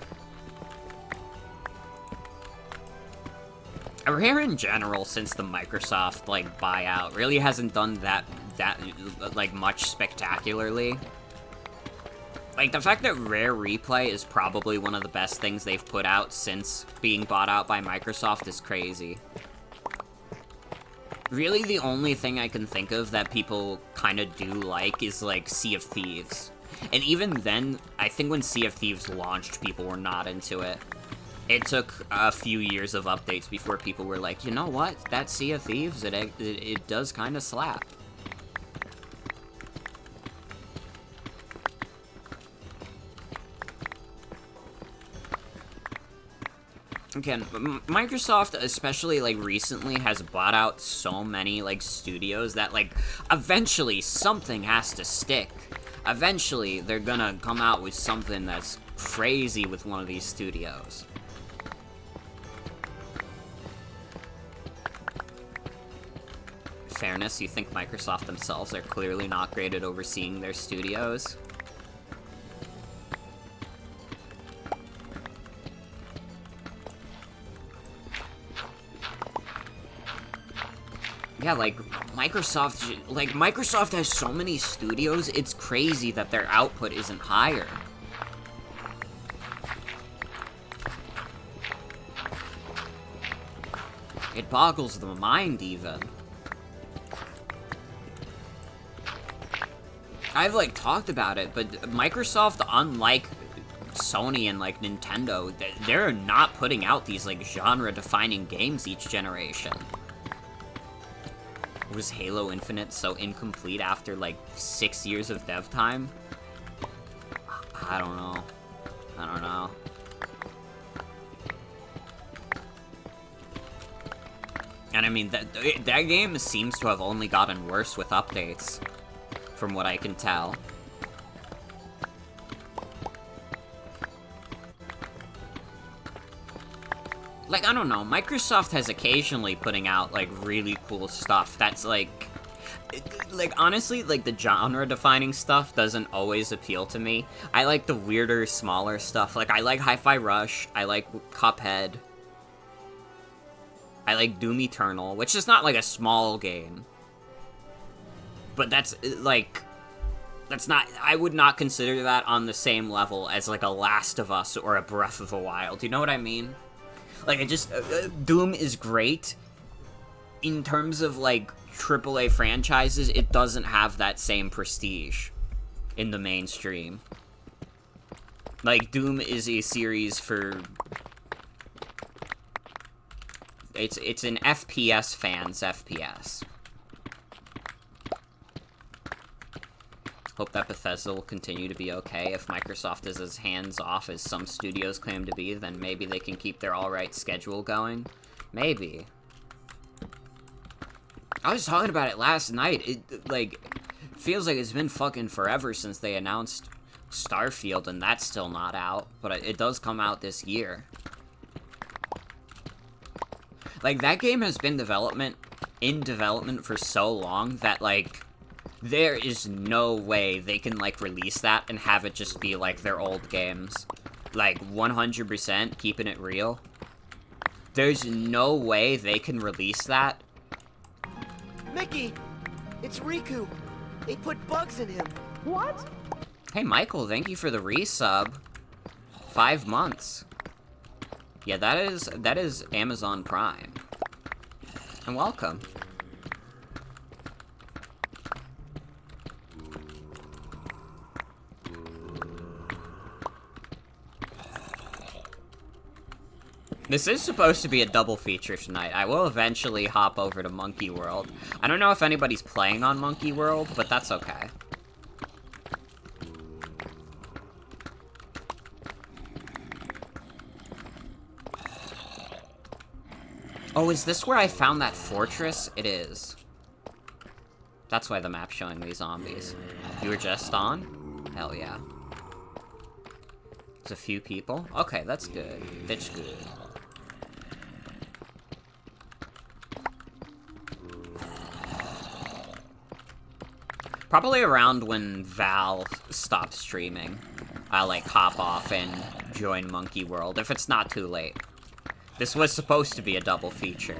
Rare in general, since the Microsoft, like, buyout, really hasn't done that like, much spectacularly. Like, the fact that Rare Replay is probably one of the best things they've put out since being bought out by Microsoft is crazy. Really, the only thing I can think of that people kind of do like is, like, Sea of Thieves. And even then, I think when Sea of Thieves launched, people were not into it. It took a few years of updates before people were like, you know what, that Sea of Thieves, it does kind of slap. Again, Microsoft, especially, like, recently, has bought out so many, like, studios that, like, eventually something has to stick. Eventually, they're gonna come out with something that's crazy with one of these studios. Fairness, you think Microsoft themselves are clearly not great at overseeing their studios? Yeah, like, Microsoft has so many studios, it's crazy that their output isn't higher. It boggles the mind, even. I've, like, talked about it, but Microsoft, unlike Sony and, like, Nintendo, they're not putting out these, like, genre-defining games each generation. Was Halo Infinite so incomplete after, like, 6 years of dev time? I don't know. I don't know. And I mean, that game seems to have only gotten worse with updates, from what I can tell. Like, I don't know, Microsoft has occasionally putting out, like, really cool stuff that's, like, honestly, like, the genre-defining stuff doesn't always appeal to me. I like the weirder, smaller stuff. Like, I like Hi-Fi Rush, I like Cuphead. I like Doom Eternal, which is not, like, a small game. But that's, like, that's not, I would not consider that on the same level as, like, a Last of Us or a Breath of the Wild. Do you know what I mean? Like, it just, Doom is great. In terms of, like, AAA franchises, it doesn't have that same prestige in the mainstream. Like, Doom is a series for It's an FPS fans FPS. Hope that Bethesda will continue to be okay. If Microsoft is as hands-off as some studios claim to be, then maybe they can keep their alright schedule going. Maybe. I was talking about it last night. It, like, feels like it's been fucking forever since they announced Starfield, and that's still not out. But it does come out this year. Like, that game has been in development for so long that, like, there is no way they can, like, release that and have it just be like their old games. Like, 100% keeping it real. There's no way they can release that. Mickey! It's Riku! They put bugs in him! What? Hey, Michael, thank you for the resub. 5 months. Yeah, that is Amazon Prime. And welcome. This is supposed to be a double feature tonight. I will eventually hop over to Monkey World. I don't know if anybody's playing on Monkey World, but that's okay. Oh, is this where I found that fortress? It is. That's why the map's showing me zombies. You were just on? Hell yeah. There's a few people. Okay, that's good. That's good. Probably around when Val stopped streaming, I'll, like, hop off and join Monkey World, if it's not too late. This was supposed to be a double feature.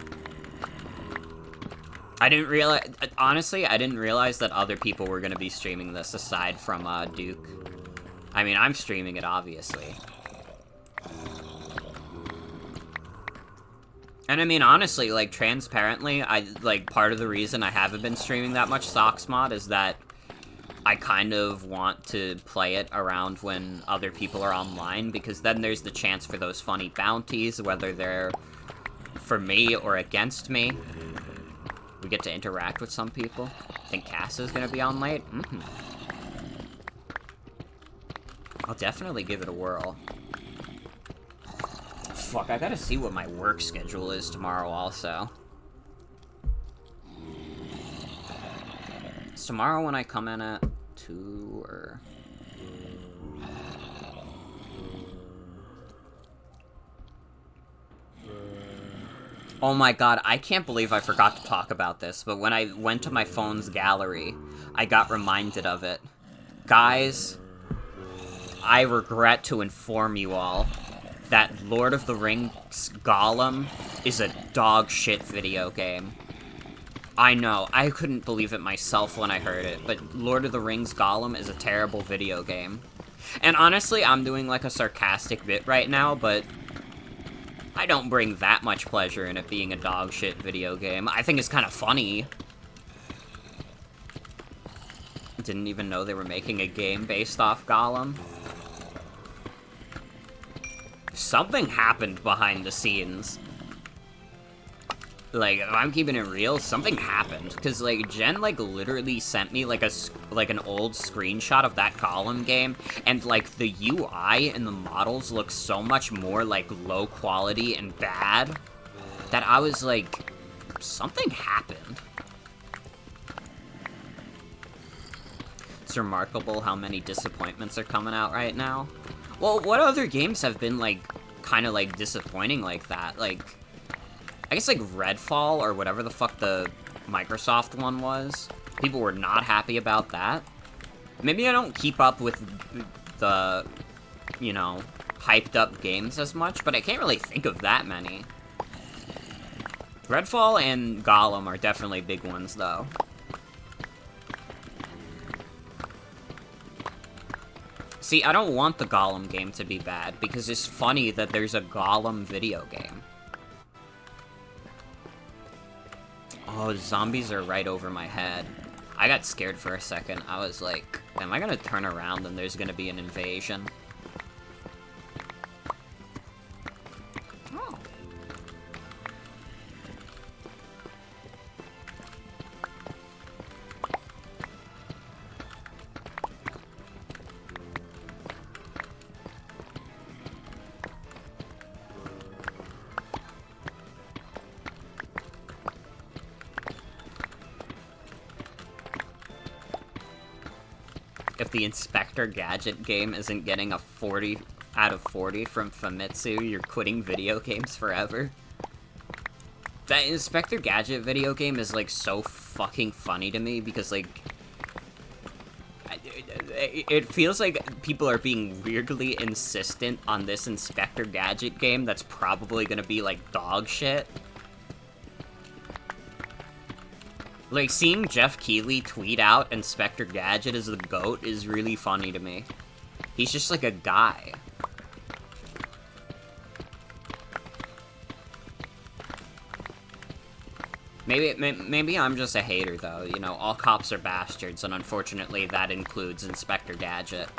I didn't realize, honestly, I didn't realize that other people were gonna be streaming this aside from, Duke. I mean, I'm streaming it, obviously. And I mean, honestly, like, transparently, part of the reason I haven't been streaming that much SocksMod is that I kind of want to play it around when other people are online, because then there's the chance for those funny bounties, whether they're for me or against me. We get to interact with some people. I think Cass is gonna be on late. I'll definitely give it a whirl. Fuck, I gotta see what my work schedule is tomorrow also. Is tomorrow when I come in at 2 or... Oh my god, I can't believe I forgot to talk about this, but when I went to my phone's gallery, I got reminded of it. Guys, I regret to inform you all that Lord of the Rings Gollum is a dog shit video game. I know, I couldn't believe it myself when I heard it, but Lord of the Rings Gollum is a terrible video game. And honestly, I'm doing like a sarcastic bit right now, but I don't bring that much pleasure in it being a dog shit video game. I think it's kind of funny. Didn't even know they were making a game based off Gollum. Something happened behind the scenes. Like, if I'm keeping it real, something happened. Because, like, Jen, like, literally sent me, like, an old screenshot of that Gollum game. And, like, the UI and the models look so much more, like, low quality and bad. That I was like, something happened. It's remarkable how many disappointments are coming out right now. Well, what other games have been, like, kind of, like, disappointing like that? Like, I guess, like, Redfall, or whatever the fuck the Microsoft one was. People were not happy about that. Maybe I don't keep up with the, you know, hyped up games as much, but I can't really think of that many. Redfall and Gollum are definitely big ones, though. See, I don't want the Gollum game to be bad, because it's funny that there's a Gollum video game. Oh, zombies are right over my head. I got scared for a second. I was like, am I gonna turn around and there's gonna be an invasion? Oh. if the Inspector Gadget game isn't getting a 40 out of 40 from Famitsu, you're quitting video games forever. That Inspector Gadget video game is, like, so fucking funny to me because, like, it feels like people are being weirdly insistent on this Inspector Gadget game that's probably gonna be, like, dog shit. Like, seeing Jeff Keighley tweet out Inspector Gadget as the GOAT is really funny to me. He's just, like, a guy. Maybe I'm just a hater, though. You know, all cops are bastards, and unfortunately that includes Inspector Gadget.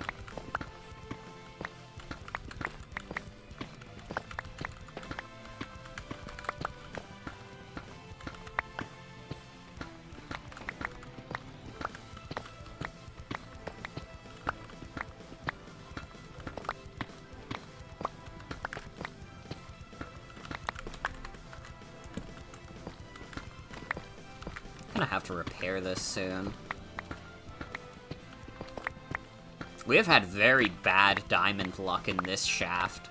I'm gonna have to repair this soon. We have had very bad diamond luck in this shaft.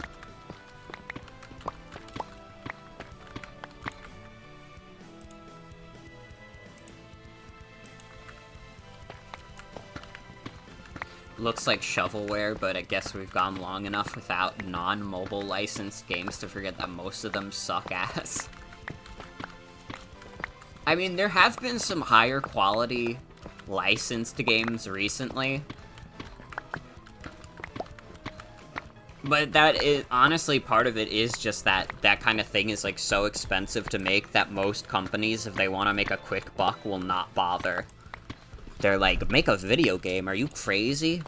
Looks like shovelware, but I guess we've gone long enough without non-mobile licensed games to forget that most of them suck ass. I mean, there have been some higher quality licensed games recently. But that is, honestly, part of it is just that kind of thing is, like, so expensive to make that most companies, if they want to make a quick buck, will not bother. They're like, make a video game, are you crazy?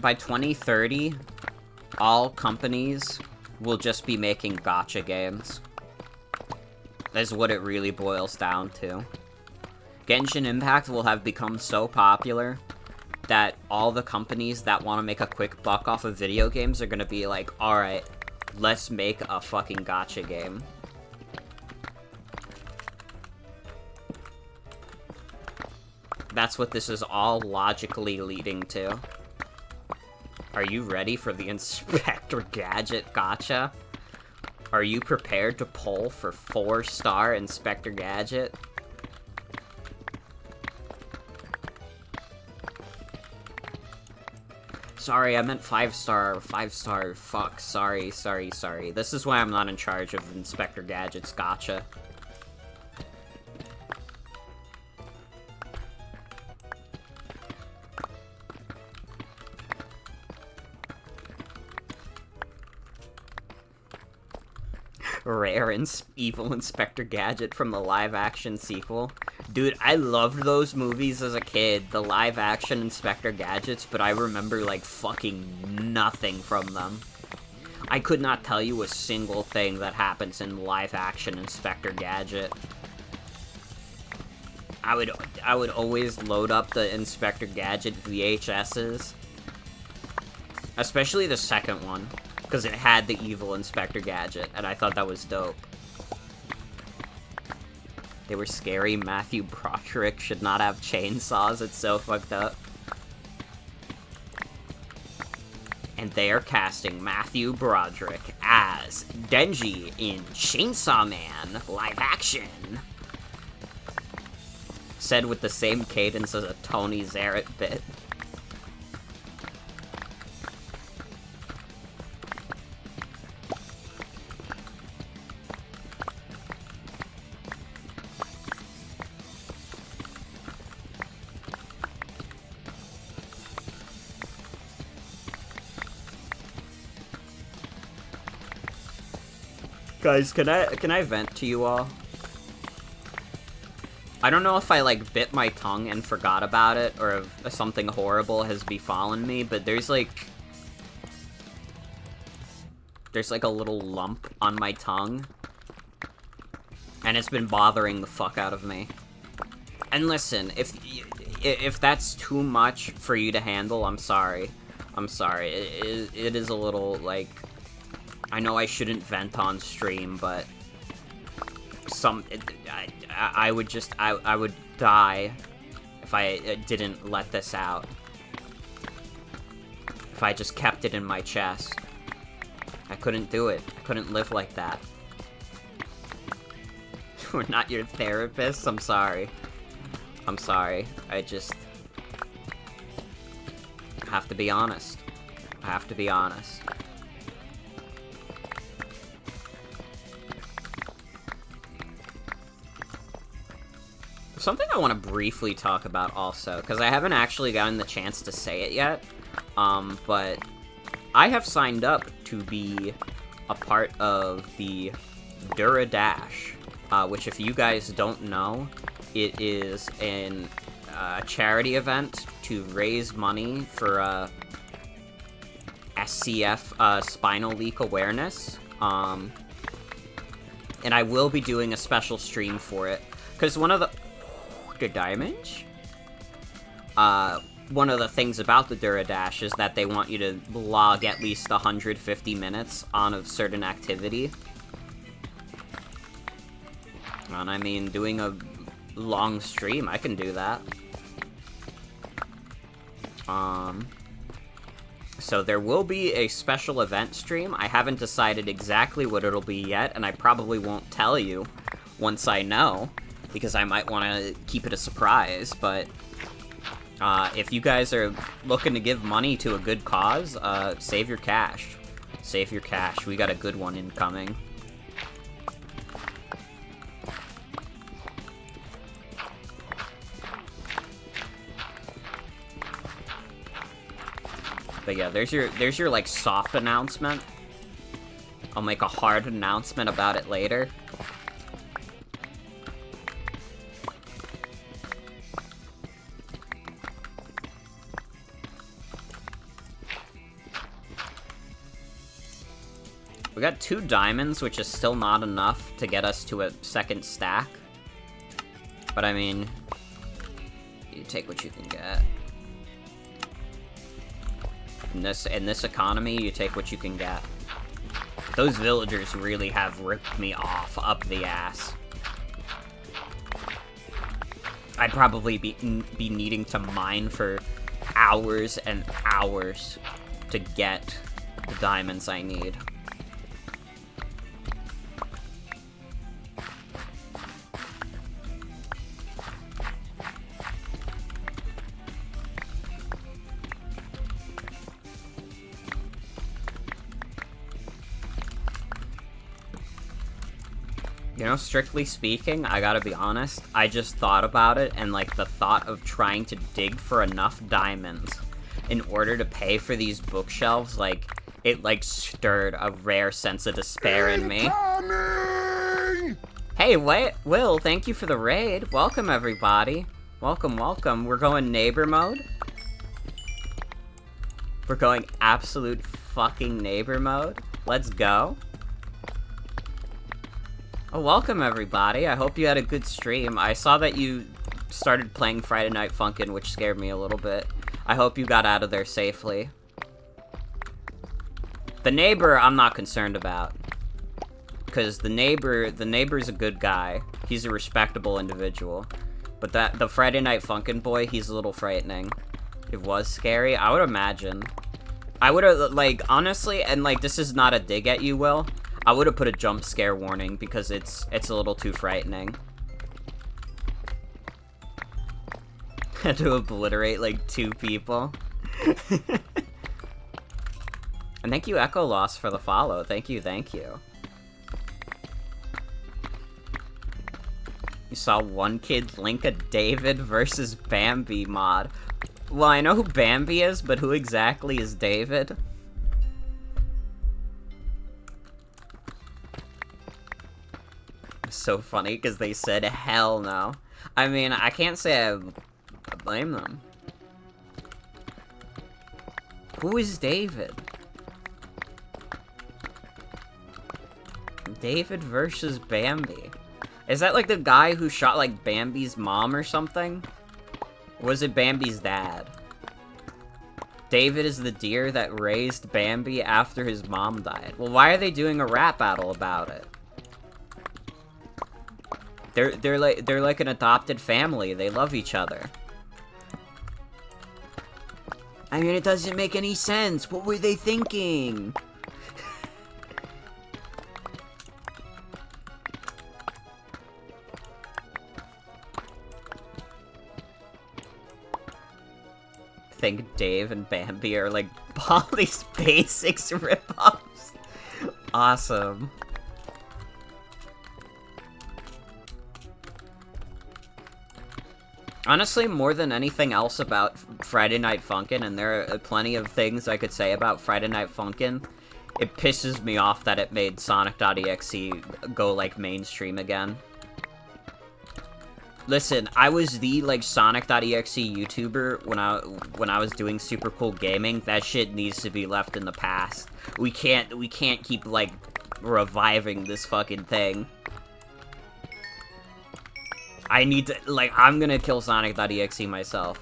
By 2030, all companies will just be making gacha games. That's what it really boils down to. Genshin Impact will have become so popular that all the companies that want to make a quick buck off of video games are gonna be like, alright, let's make a fucking gacha game. That's what this is all logically leading to. Are you ready for the Inspector Gadget gacha? Are you prepared to pull for 4-star Inspector Gadget? Sorry, I meant 5-star, 5-star, fuck, sorry. This is why I'm not in charge of Inspector Gadget's gacha. Rare and evil Inspector Gadget from the live-action sequel. Dude, I loved those movies as a kid, the live-action Inspector Gadgets, but I remember, like, fucking nothing from them. I could not tell you a single thing that happens in live-action Inspector Gadget. I would always load up the Inspector Gadget VHSs. Especially the second one. Because it had the evil Inspector Gadget, and I thought that was dope. They were scary. Matthew Broderick should not have chainsaws. It's so fucked up. And they are casting Matthew Broderick as Denji in Chainsaw Man live action. Said with the same cadence as a Tony Zarrett bit. Guys, can I vent to you all? I don't know if I, like, bit my tongue and forgot about it, or if something horrible has befallen me, but there's, like... There's, like, a little lump on my tongue. And it's been bothering the fuck out of me. And listen, if that's too much for you to handle, I'm sorry. I'm sorry. It is a little, like... I know I shouldn't vent on stream, but... I would just... I would die if I didn't let this out. If I just kept it in my chest. I couldn't do it. I couldn't live like that. We're not your therapist? I'm sorry. I'm sorry. I just... have to be honest. I have to be honest. Something I want to briefly talk about also, because I haven't actually gotten the chance to say it yet, but I have signed up to be a part of the Dura Dash, which if you guys don't know, it is a charity event to raise money for SCF spinal leak awareness, and I will be doing a special stream for it, because one of the diamonds? One of the things about the Duradash is that they want you to log at least 150 minutes on a certain activity. And I mean, doing a long stream, I can do that. So there will be a special event stream. I haven't decided exactly what it'll be yet, and I probably won't tell you once I know, because I might want to keep it a surprise, but if you guys are looking to give money to a good cause, save your cash. Save your cash. We got a good one incoming. But yeah, there's your like soft announcement. I'll make a hard announcement about it later. We got 2 diamonds, which is still not enough to get us to a second stack. But I mean, you take what you can get. In this economy, you take what you can get. Those villagers really have ripped me off up the ass. I'd probably be needing to mine for hours and hours to get the diamonds I need. You know, strictly speaking, I gotta be honest, I just thought about it, and, like, the thought of trying to dig for enough diamonds in order to pay for these bookshelves, like, it, like, stirred a rare sense of despair in me. Hey, Will, thank you for the raid. Welcome, everybody. Welcome, welcome. We're going neighbor mode. We're going absolute fucking neighbor mode. Let's go. Oh, welcome everybody. I hope you had a good stream. I saw that you started playing Friday Night Funkin', which scared me a little bit. I hope you got out of there safely. The neighbor, I'm not concerned about. Because the neighbor's a good guy. He's a respectable individual. But the Friday Night Funkin' boy, he's a little frightening. It was scary, I would imagine. I would've, like, honestly, and, like, this is not a dig at you, Will. I would have put a jump scare warning because it's a little too frightening. Had to obliterate like 2 people. And thank you, Echo Loss, for the follow. Thank you, thank you. You saw one kid link a David versus Bambi mod. Well, I know who Bambi is, but who exactly is David? So funny because they said hell no. I mean, I can't say I blame them. Who is David? David versus Bambi. Is that like the guy who shot like Bambi's mom or something? Or was it Bambi's dad? David is the deer that raised Bambi after his mom died. Well, why are they doing a rap battle about it? They're like an adopted family. They love each other. I mean, it doesn't make any sense. What were they thinking? I think Dave and Bambi are like Polly's Basics ripoffs. Awesome. Honestly, more than anything else about Friday Night Funkin', and there are plenty of things I could say about Friday Night Funkin', it pisses me off that it made Sonic.exe go, like, mainstream again. Listen, I was the, like, Sonic.exe YouTuber when I was doing super cool gaming. That shit needs to be left in the past. We can't keep, like, reviving this fucking thing. I need to, like, I'm gonna kill Sonic.exe myself.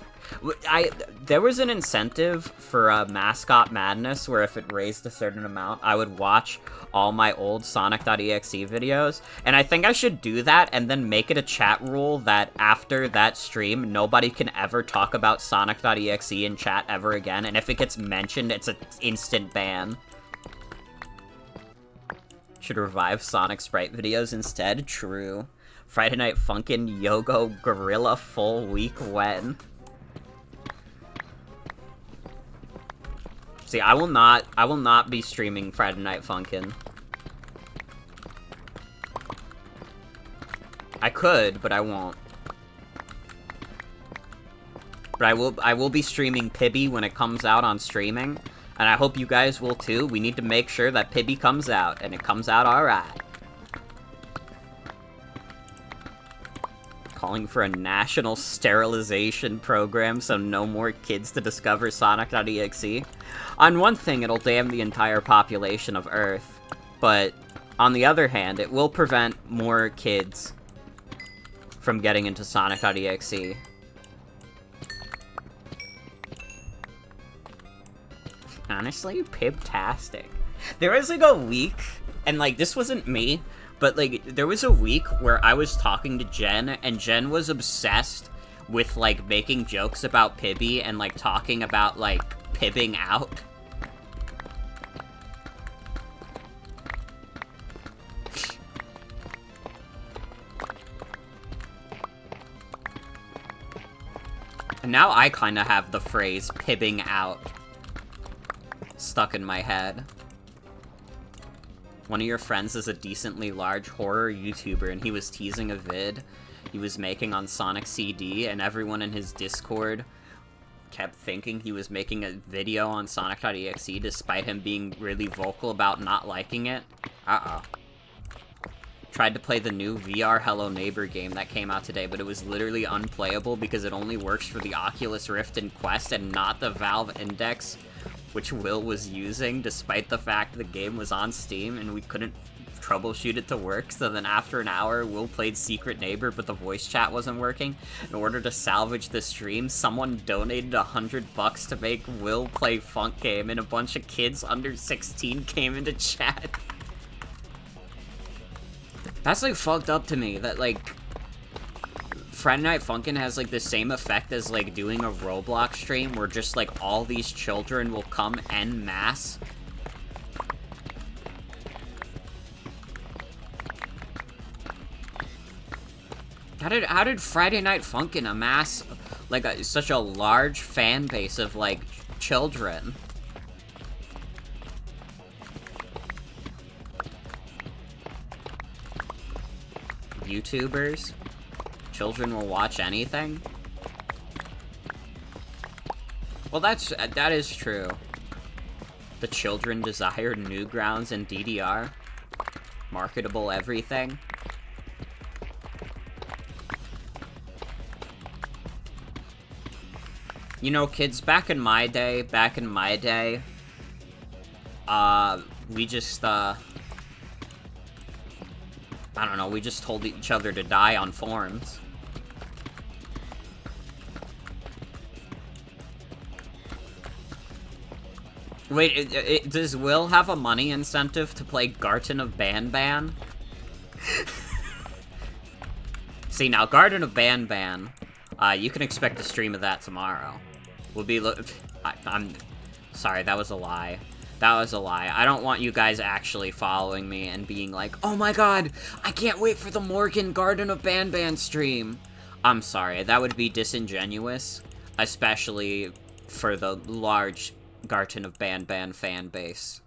There was an incentive for Mascot Madness where if it raised a certain amount, I would watch all my old Sonic.exe videos, and I think I should do that and then make it a chat rule that after that stream, nobody can ever talk about Sonic.exe in chat ever again, and if it gets mentioned, it's an instant ban. Should revive Sonic Sprite videos instead? True. Friday Night Funkin' Yogo Gorilla full week when? See, I will not be streaming Friday Night Funkin'. I could, but I won't. But I will be streaming Pibby when it comes out on streaming, and I hope you guys will too. We need to make sure that Pibby comes out, and it comes out alright. Calling for a national sterilization program so no more kids to discover Sonic.exe. On one thing, it'll damn the entire population of Earth, but on the other hand, it will prevent more kids from getting into Sonic.exe. Honestly, pibtastic. There was like a week, and like this wasn't me, but like there was a week where I was talking to Jen, and Jen was obsessed with like making jokes about Pibby and like talking about like pibbing out. And now I kind of have the phrase pibbing out stuck in my head. One of your friends is a decently large horror YouTuber, and he was teasing a vid he was making on Sonic CD, and everyone in his Discord kept thinking he was making a video on Sonic.exe despite him being really vocal about not liking it. Tried to play the new VR Hello Neighbor game that came out today, but it was literally unplayable because it only works for the Oculus Rift and Quest and not the Valve Index, which Will was using, despite the fact the game was on Steam and we couldn't troubleshoot it to work. So then after an hour, Will played Secret Neighbor, but the voice chat wasn't working. In order to salvage the stream, someone donated $100 to make Will play Funk Game, and a bunch of kids under 16 came into chat. That's like fucked up to me, that like Friday Night Funkin' has like the same effect as like doing a Roblox stream where just like all these children will come en masse. How did Friday Night Funkin' amass like such a large fan base of like children? YouTubers? Children will watch anything? Well, that is true. The children desire Newgrounds and DDR. Marketable everything. You know, kids, back in my day, we just, I don't know, we just told each other to die on forums. Wait, does Will have a money incentive to play Garten of Banban? See, now, Garden of Banban, you can expect a stream of that tomorrow. We'll be I'm sorry, that was a lie. That was a lie. I don't want you guys actually following me and being like, oh my god, I can't wait for the Morgan Garden of Banban stream. I'm sorry, that would be disingenuous, especially for the large Garden of Banban fan base.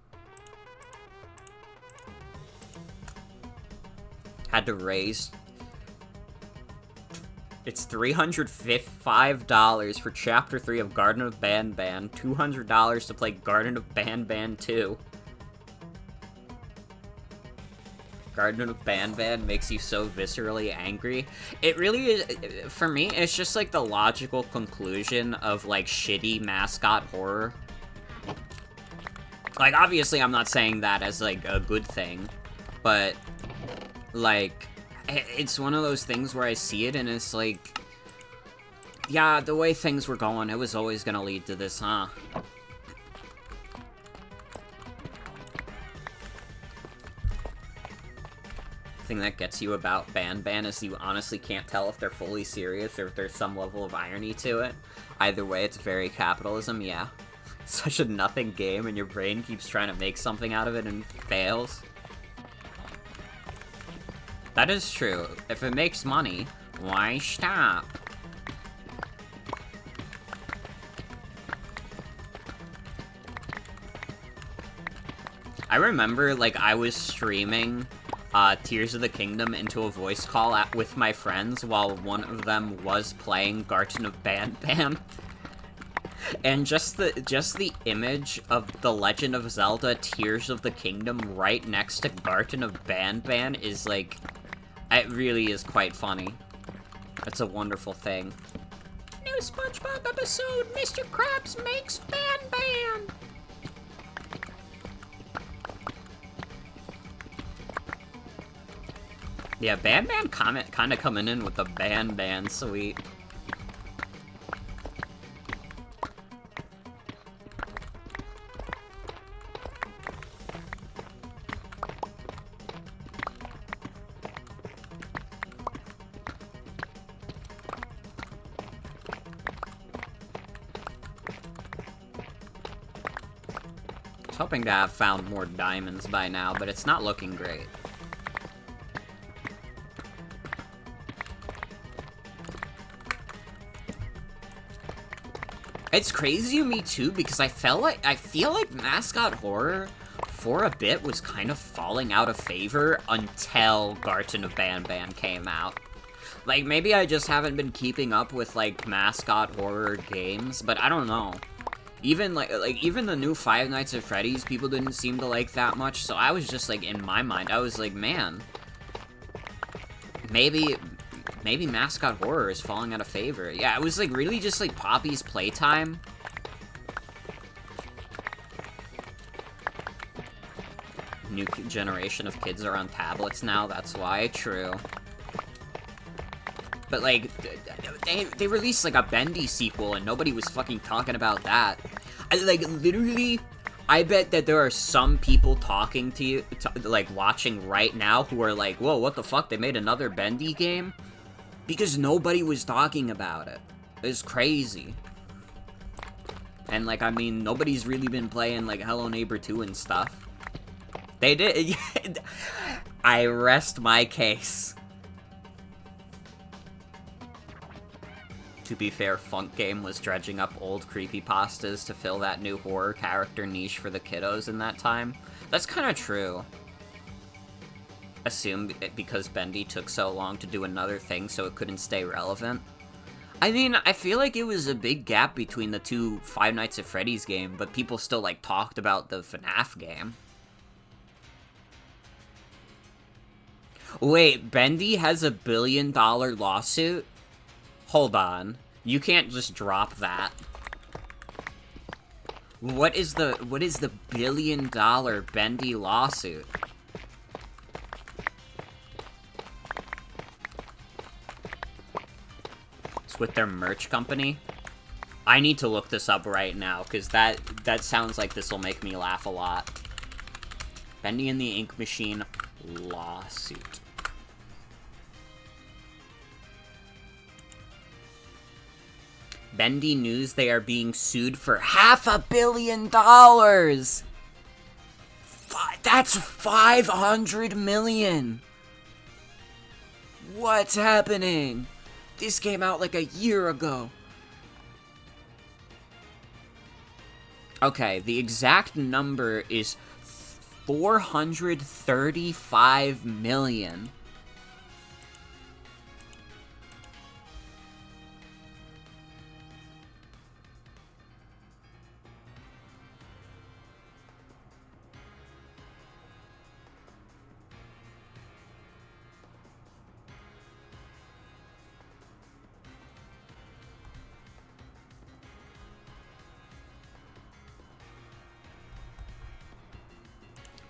Had to raise... It's $305 for Chapter 3 of Garden of Banban, $200 to play Garden of Banban 2. Garden of Banban makes you so viscerally angry. It really is, for me, it's just like the logical conclusion of like shitty mascot horror. Like, obviously I'm not saying that as like a good thing, but like... It's one of those things where I see it and it's like, yeah, the way things were going, it was always gonna lead to this, huh? The thing that gets you about Banban is you honestly can't tell if they're fully serious or if there's some level of irony to it. Either way, it's very capitalism, yeah. It's such a nothing game and your brain keeps trying to make something out of it and fails. That is true. If it makes money, why stop? I remember, like, I was streaming Tears of the Kingdom into a voice call with my friends while one of them was playing Garten of Banban. And just the image of The Legend of Zelda Tears of the Kingdom right next to Garten of Banban is, like... It really is quite funny. It's a wonderful thing. New SpongeBob episode, Mr. Krabs makes Banban! Yeah, Banban kinda coming in with the Banban suite. Hoping to have found more diamonds by now, but it's not looking great. It's crazy to me too because I feel like mascot horror for a bit was kind of falling out of favor until Garten of Banban came out. Like, maybe I just haven't been keeping up with like mascot horror games, but I don't know. Even even the new Five Nights at Freddy's, people didn't seem to like that much, so I was just like, in my mind, I was like, man, maybe mascot horror is falling out of favor. Yeah, it was like really just like Poppy's Playtime. New generation of kids are on tablets now, that's why, true. But, like, they released, like, a Bendy sequel, and nobody was fucking talking about that. Like, literally, I bet that there are some people talking to you, like, watching right now, who are like, whoa, what the fuck, they made another Bendy game? Because nobody was talking about it. It's crazy. And, like, I mean, nobody's really been playing, like, Hello Neighbor 2 and stuff. They did. I rest my case. To be fair, Funk Game was dredging up old creepypastas to fill that new horror character niche for the kiddos in that time. That's kind of true. Assume because Bendy took so long to do another thing so it couldn't stay relevant. I mean, I feel like it was a big gap between the two Five Nights at Freddy's game, but people still, like, talked about the FNAF game. Wait, Bendy has a $1 billion lawsuit? Hold on. You can't just drop that. What is the billion-dollar Bendy lawsuit? It's with their merch company? I need to look this up right now, because that sounds like this will make me laugh a lot. Bendy and the Ink Machine lawsuit. Bendy news they are being sued for $500 million! That's 500 million! What's happening? This came out like a year ago. Okay, the exact number is 435 million.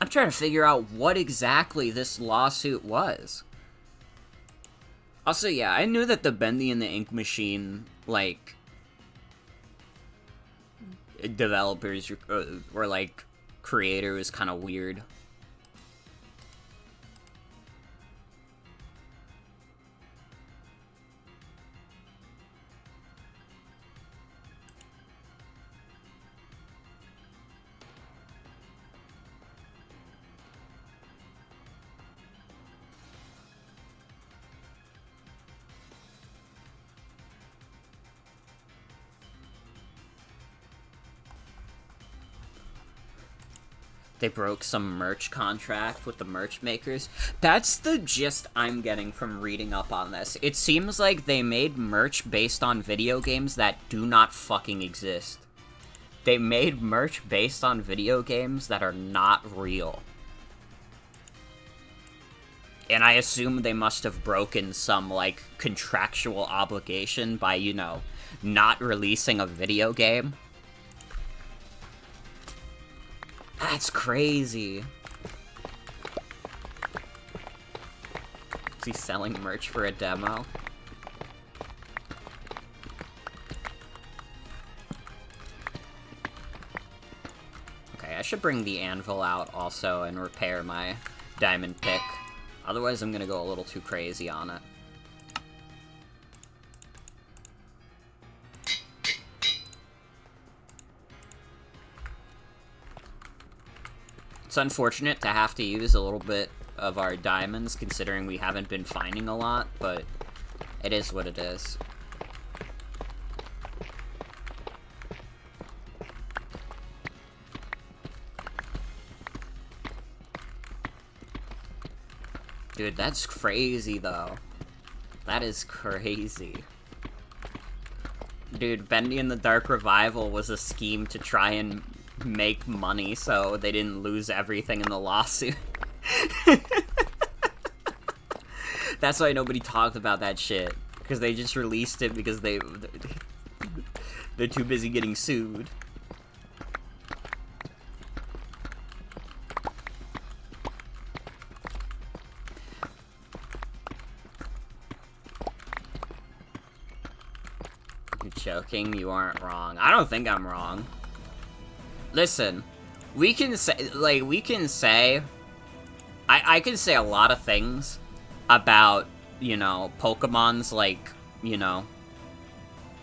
I'm trying to figure out what exactly this lawsuit was. Also, yeah, I knew that the Bendy and the Ink Machine, like, developers or like, creator was kind of weird. They broke some merch contract with the merch makers. That's the gist I'm getting from reading up on this. It seems like they made merch based on video games that do not fucking exist. They made merch based on video games that are not real. And I assume they must have broken some, like, contractual obligation by, you know, not releasing a video game. That's crazy. Is he selling merch for a demo? Okay, I should bring the anvil out also and repair my diamond pick. Otherwise, I'm gonna go a little too crazy on it. It's unfortunate to have to use a little bit of our diamonds, considering we haven't been finding a lot, but it is what it is. Dude, that's crazy, though. That is crazy. Dude, Bendy and the Dark Revival was a scheme to try and make money so they didn't lose everything in the lawsuit. That's why nobody talked about that shit. Because they just released it because they're too busy getting sued. You're joking? You aren't wrong. I don't think I'm wrong. Listen, we can say, like, I can say a lot of things about, you know, Pokemon's, like, you know,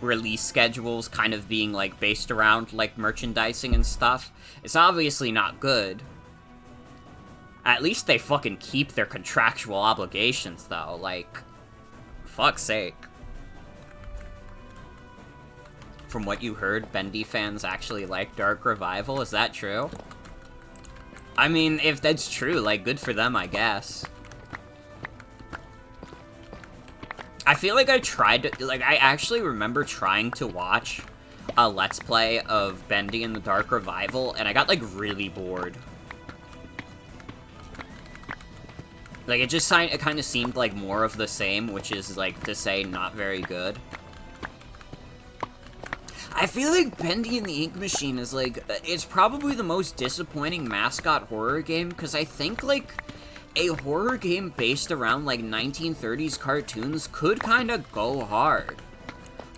release schedules kind of being, like, based around, like, merchandising and stuff. It's obviously not good. At least they fucking keep their contractual obligations, though, like, fuck's sake. From what you heard, Bendy fans actually like Dark Revival, is that true? I mean, if that's true, like, good for them, I guess. I feel like I tried to, like, I actually remember trying to watch a Let's Play of Bendy and the Dark Revival, and I got, like, really bored. Like, it kind of seemed like more of the same, which is, like, to say not very good. I feel like Bendy and the Ink Machine is, like, it's probably the most disappointing mascot horror game, because I think, like, a horror game based around, like, 1930s cartoons could kind of go hard.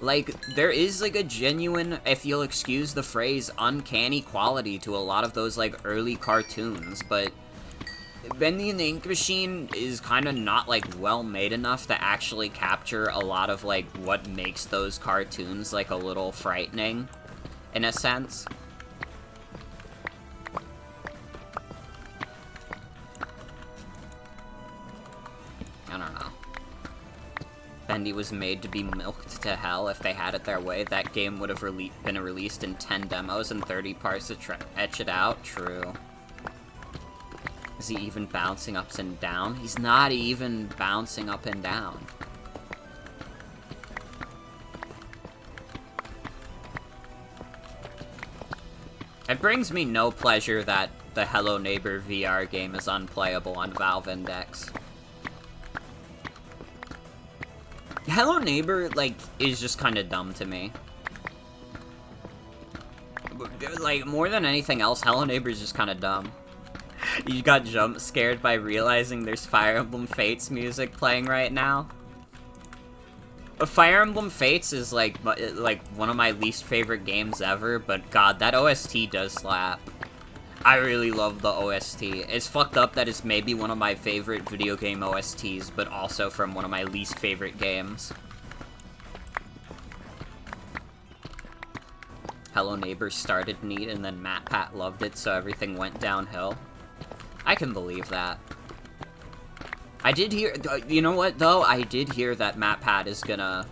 Like, there is, like, a genuine, if you'll excuse the phrase, uncanny quality to a lot of those, like, early cartoons, but Bendy and the Ink Machine is kind of not, like, well made enough to actually capture a lot of, like, what makes those cartoons, like, a little frightening, in a sense. I don't know. Bendy was made to be milked to hell. If they had it their way, that game would have been released in 10 demos and 30 parts to etch it out. True. Is he even bouncing up and down? He's not even bouncing up and down. It brings me no pleasure that the Hello Neighbor VR game is unplayable on Valve Index. Hello Neighbor, like, is just kind of dumb to me. Like, more than anything else, Hello Neighbor is just kind of dumb. You got jump scared by realizing there's Fire Emblem Fates music playing right now? But Fire Emblem Fates is, like, one of my least favorite games ever, but god, that OST does slap. I really love the OST. It's fucked up that it's maybe one of my favorite video game OSTs, but also from one of my least favorite games. Hello Neighbor started neat, and then MatPat loved it, so everything went downhill. I can believe that. I did hear, you know what, though? I did hear that MatPat is gonna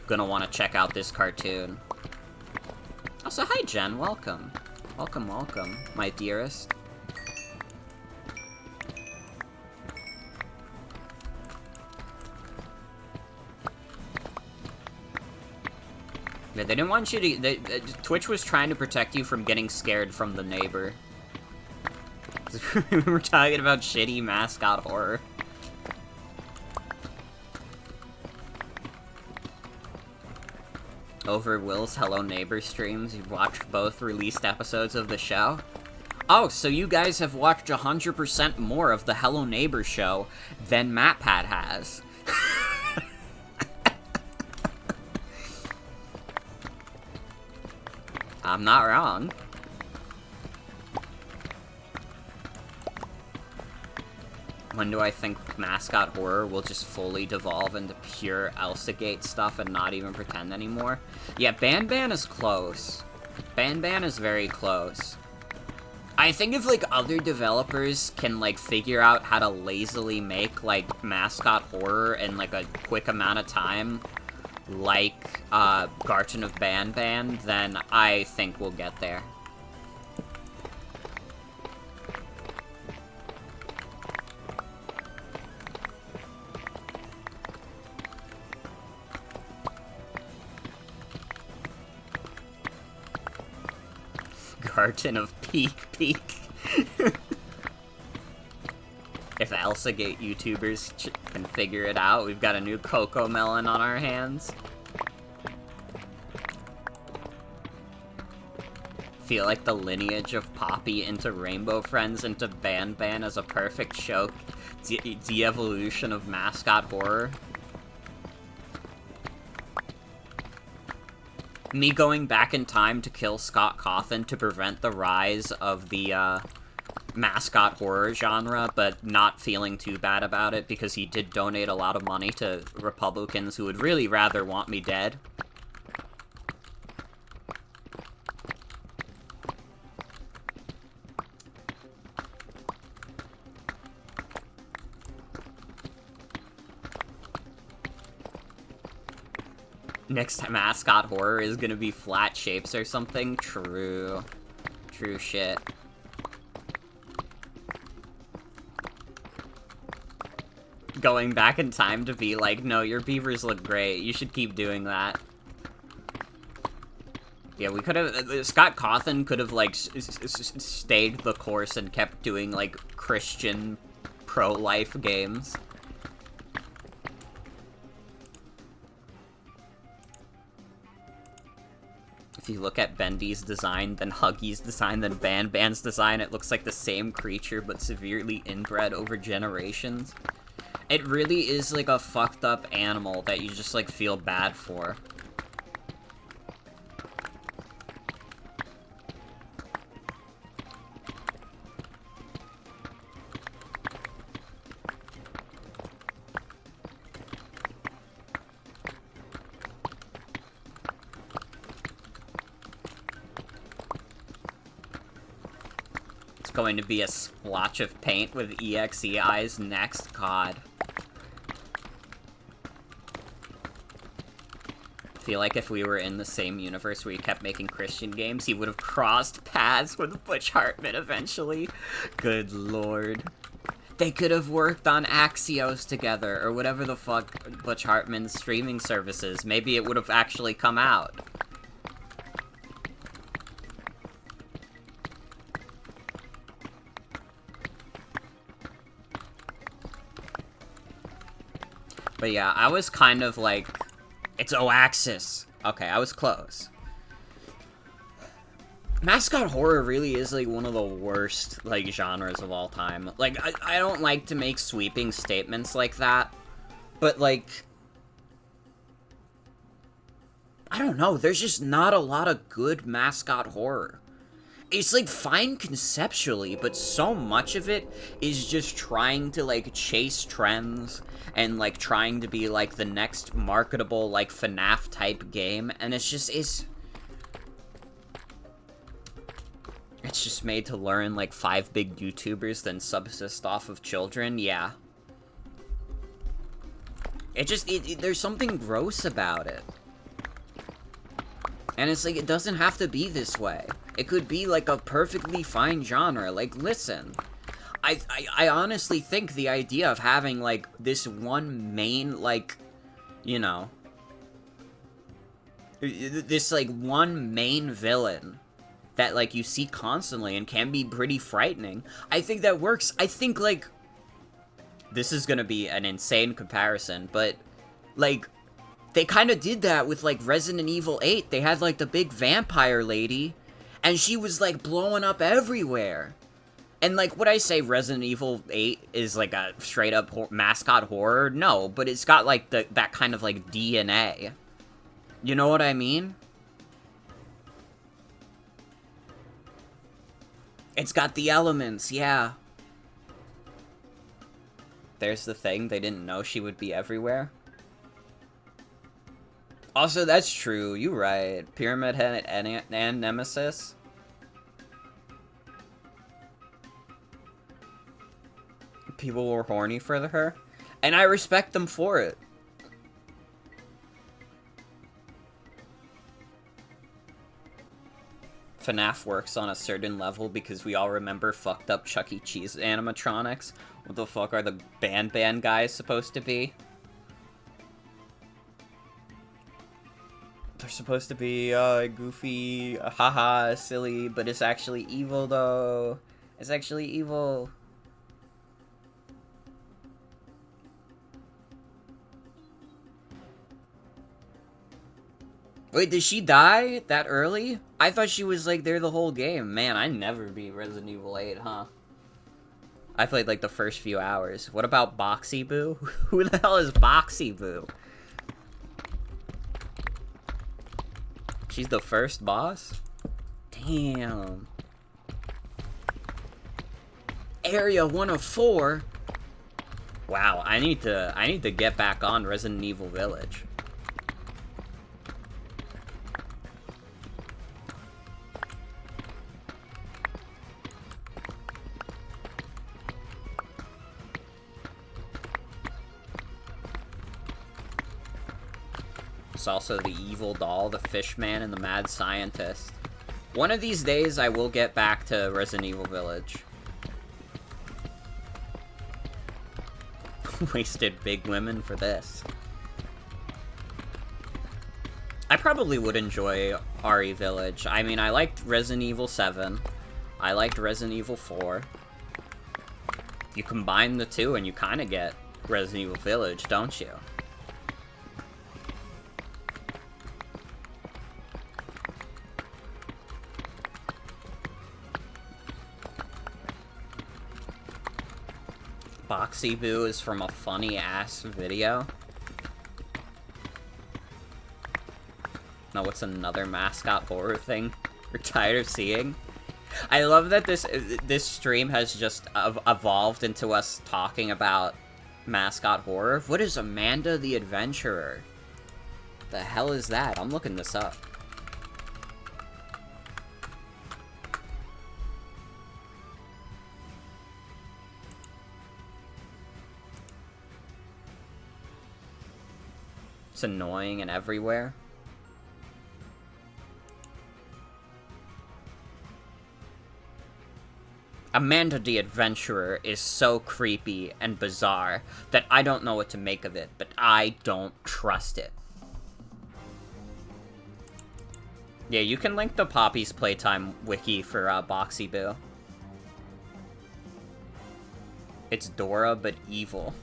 want to check out this cartoon. Also, hi Jen, welcome. Welcome, welcome, my dearest. Yeah, they didn't want you to... Twitch was trying to protect you from getting scared from the neighbor. We were talking about shitty mascot horror. Over Will's Hello Neighbor streams, you've watched both released episodes of the show? Oh, so you guys have watched 100% more of the Hello Neighbor show than MatPat has. I'm not wrong. When do I think mascot horror will just fully devolve into pure Elsagate stuff and not even pretend anymore? Yeah, Ban is close. Ban is very close. I think if, like, other developers can, like, figure out how to lazily make, like, mascot horror in, like, a quick amount of time, like, Garten of Ban, then I think we'll get there. Garten of Peak. If Elsagate YouTubers can figure it out, we've got a new Coco Melon on our hands. Feel like the lineage of Poppy into Rainbow Friends into Ban as a perfect show. De-evolution of mascot horror. Me going back in time to kill Scott Cawthon to prevent the rise of the, mascot horror genre, but not feeling too bad about it because he did donate a lot of money to Republicans who would really rather want me dead. Next mascot horror is gonna be flat shapes or something? True. True shit. Going back in time to be like, no, your beavers look great. You should keep doing that. Yeah, we could have... Scott Cawthon could have, like, stayed the course and kept doing, like, Christian pro-life games. If you look at Bendy's design, then Huggy's design, then Ban's design, it looks like the same creature, but severely inbred over generations. It really is like a fucked up animal that you just like feel bad for. Going to be a splotch of paint with EXE eyes next. God. I feel like if we were in the same universe where he kept making Christian games, he would have crossed paths with Butch Hartman eventually. Good lord. They could have worked on Axios together, or whatever the fuck Butch Hartman's streaming service is. Maybe it would have actually come out. But yeah, I was kind of like, it's Oaxis. Okay, I was close. Mascot horror really is like one of the worst like genres of all time. Like, I don't like to make sweeping statements like that, but like, I don't know, there's just not a lot of good mascot horror. It's like fine conceptually, but so much of it is just trying to like chase trends and like trying to be like the next marketable like FNAF type game, and it's just made to learn like 5 big YouTubers then subsist off of children. Yeah. There's something gross about it. And it's like, it doesn't have to be this way. It could be like a perfectly fine genre. Like, listen, I honestly think the idea of having like this one main, like, you know, this like one main villain that like you see constantly and can be pretty frightening, I think that works. I think like, this is gonna be an insane comparison, but like, they kind of did that with, like, Resident Evil 8. They had, like, the big vampire lady, and she was, like, blowing up everywhere. And, like, would I say Resident Evil 8 is, like, a straight-up mascot horror? No, but it's got, like, that kind of, like, DNA. You know what I mean? It's got the elements, yeah. There's the thing, they didn't know she would be everywhere. Also, that's true, you're right. Pyramid Head and Nemesis. People were horny for her, and I respect them for it. FNAF works on a certain level because we all remember fucked up Chuck E. Cheese animatronics. What the fuck are the Ban guys supposed to be? They're supposed to be, goofy, haha, silly, but it's actually evil, though. It's actually evil. Wait, did she die that early? I thought she was, like, there the whole game. Man, I never beat Resident Evil 8, huh? I played, like, the first few hours. What about Boxy Boo? Who the hell is Boxy Boo? She's the first boss? Damn. Area 104? Wow, I need to get back on Resident Evil Village. It's also the evil doll, the fish man, and the mad scientist. One of these days, I will get back to Resident Evil Village. Wasted big women for this. I probably would enjoy RE Village. I mean, I liked Resident Evil 7. I liked Resident Evil 4. You combine the two and you kind of get Resident Evil Village, don't you? Boxy Boo is from a funny-ass video. Now, what's another mascot horror thing we're tired of seeing? I love that this stream has just evolved into us talking about mascot horror. What is Amanda the Adventurer? The hell is that? I'm looking this up. It's annoying and everywhere. Amanda the Adventurer is so creepy and bizarre that I don't know what to make of it, but I don't trust it. Yeah, you can link the Poppy's Playtime wiki for Boxy Boo. It's Dora, but evil.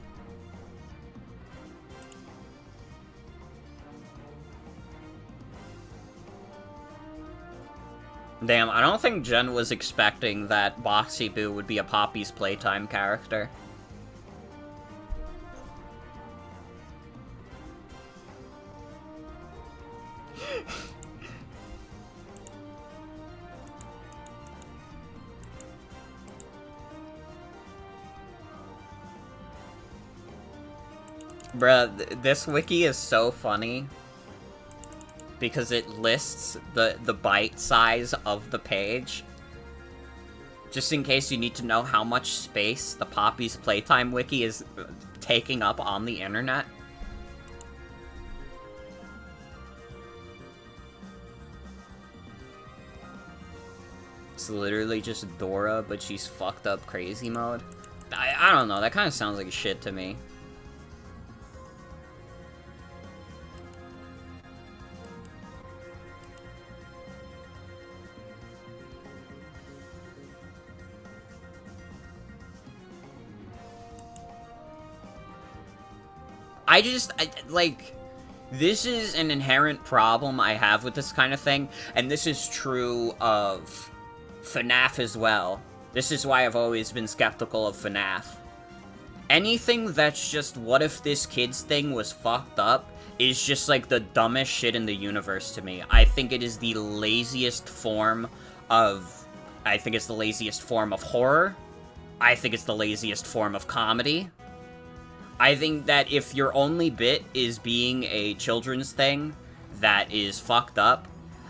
Damn, I don't think Jen was expecting that Boxy Boo would be a Poppy's Playtime character. Bruh, this wiki is so funny. Because it lists the byte size of the page. Just in case you need to know how much space the Poppy's Playtime wiki is taking up on the internet. It's literally just Dora, but she's fucked up crazy mode. I don't know, that kind of sounds like shit to me. Like, this is an inherent problem I have with this kind of thing, and this is true of FNAF as well. This is why I've always been skeptical of FNAF. Anything that's just, what if this kid's thing was fucked up, is just, like, the dumbest shit in the universe to me. I think it is the laziest form of... I think it's the laziest form of horror. I think it's the laziest form of comedy. I think that if your only bit is being a children's thing that is fucked up,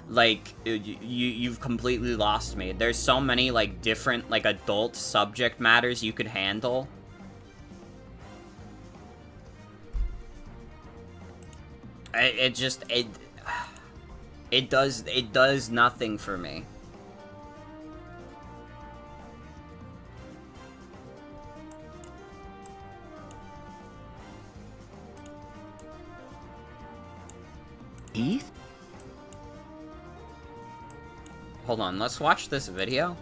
like, you've completely lost me. There's so many, like, different, like, adult subject matters you could handle. It does nothing for me. Teeth? Hold on, let's watch this video.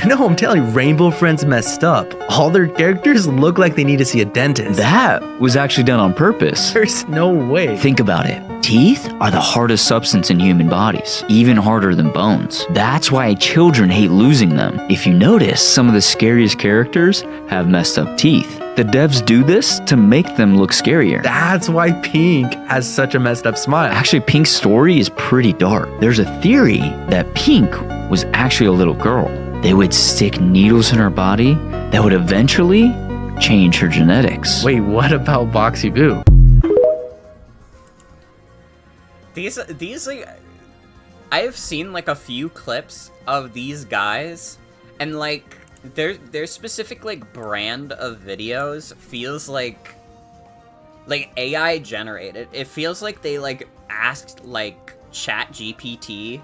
No, I'm telling you, Rainbow Friends messed up. All their characters look like they need to see a dentist. That was actually done on purpose. There's no way. Think about it. Teeth are the hardest substance in human bodies, even harder than bones. That's why children hate losing them. If you notice, some of the scariest characters have messed up teeth. The devs do this to make them look scarier. That's why Pink has such a messed up smile. Actually, Pink's story is pretty dark. There's a theory that Pink was actually a little girl. They would stick needles in her body that would eventually change her genetics. Wait, what about Boxy Boo? These like, I've seen like a few clips of these guys, and like their specific like brand of videos feels like AI generated. It feels like they like asked like ChatGPT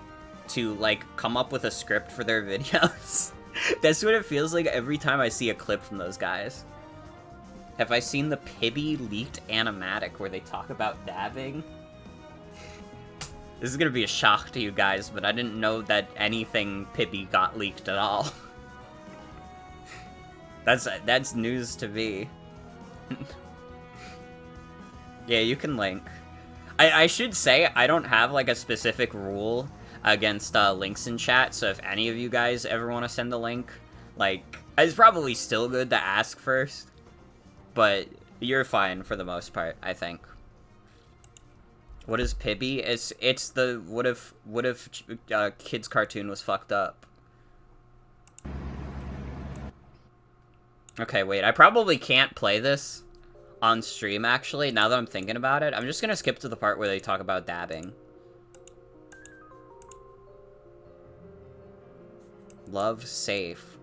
to like come up with a script for their videos. That's what it feels like every time I see a clip from those guys. Have I seen the Pibby leaked animatic where they talk about dabbing? This is gonna be a shock to you guys, but I didn't know that anything Pibby got leaked at all. That's news to me. Yeah, you can link. I should say, I don't have like a specific rule against links in chat, so if any of you guys ever want to send a link, like, It's probably still good to ask first, but you're fine for the most part, I think. What is Pibby? It's the what if kids cartoon was fucked up. Okay, wait, I probably can't play this on stream, actually, now that I'm thinking about it. I'm just gonna skip to the part where they talk about dabbing. Love safe.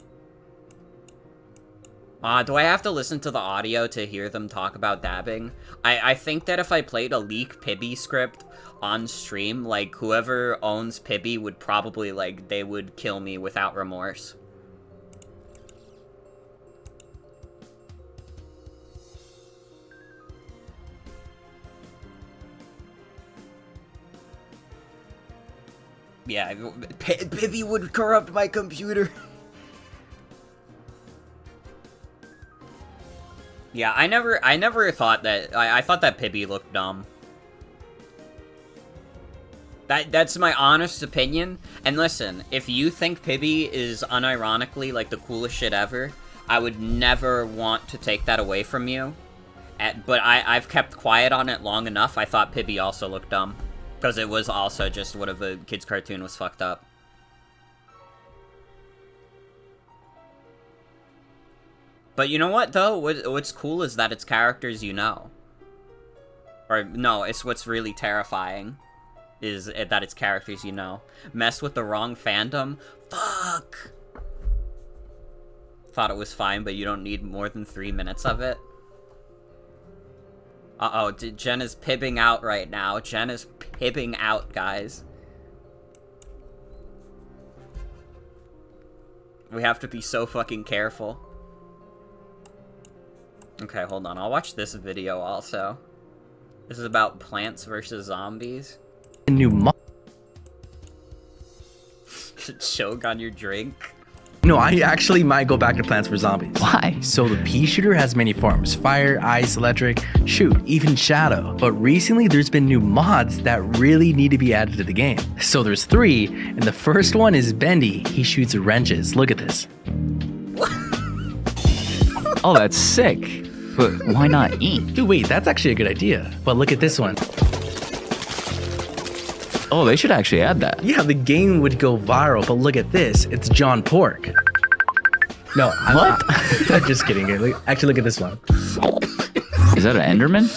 Do I have to listen to the audio to hear them talk about dabbing? I think that if I played a leak Pibby script on stream, like, whoever owns Pibby would probably, like, they would kill me without remorse. Yeah, Pibby would corrupt my computer. Yeah, I never thought that. I thought that Pibby looked dumb. That's my honest opinion. And listen, if you think Pibby is unironically like the coolest shit ever, I would never want to take that away from you. But I've kept quiet on it long enough. I thought Pibby also looked dumb. Because it was also just what if a kid's cartoon was fucked up. But you know what, though? What's cool is that it's characters you know. Or, no, it's what's really terrifying. Is that it's characters you know. Mess with the wrong fandom? Fuck! Thought it was fine, but you don't need more than 3 minutes of it. Uh-oh, Jen is pibbing out right now. Jen is pibbing out, guys. We have to be so fucking careful. Okay, hold on. I'll watch this video also. This is about Plants vs. Zombies. A new mod. Choke on your drink. No, I actually might go back to Plants vs. Zombies. Why? So the pea shooter has many forms: fire, ice, electric, shoot, even shadow. But recently there's been new mods that really need to be added to the game. So there's 3, and the first one is Bendy. He shoots wrenches. Look at this. Oh, that's sick. But why not ink? Dude, wait, that's actually a good idea. But look at this one. Oh, they should actually add that. Yeah, the game would go viral, but look at this. It's John Pork. No, I'm just kidding. Actually, look at this one. Is that an Enderman?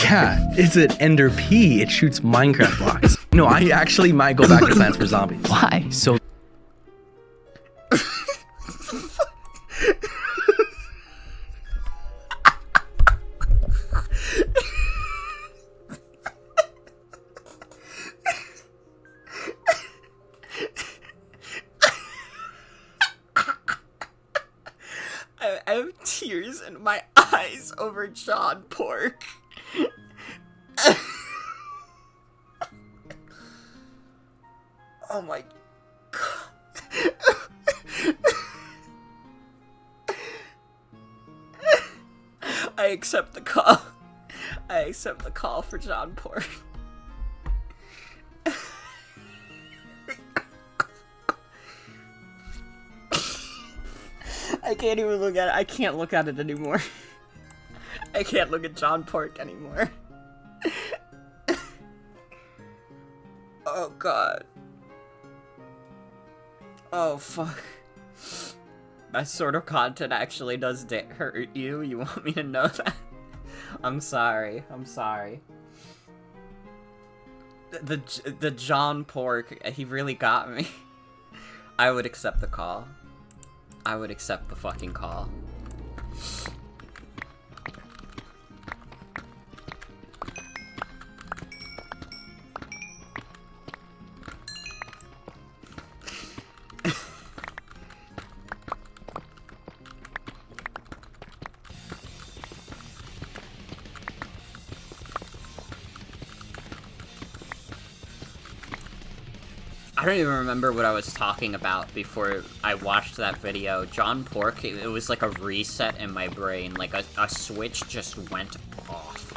Yeah, it's an Ender Pea. It shoots Minecraft blocks. No, I actually might go back to Plants vs. Zombies. Why? So I have tears in my eyes over John Pork. Oh my god. I accept the call. I accept the call for John Pork. I can't even look at it. I can't look at it anymore. I can't look at John Pork anymore. Oh god. Oh fuck. That sort of content actually does hurt you? You want me to know that? I'm sorry. I'm sorry. The John Pork, he really got me. I would accept the call. I would accept the fucking call. I don't even remember what I was talking about before I watched that video. John Pork, it was like a reset in my brain. Like a switch just went off.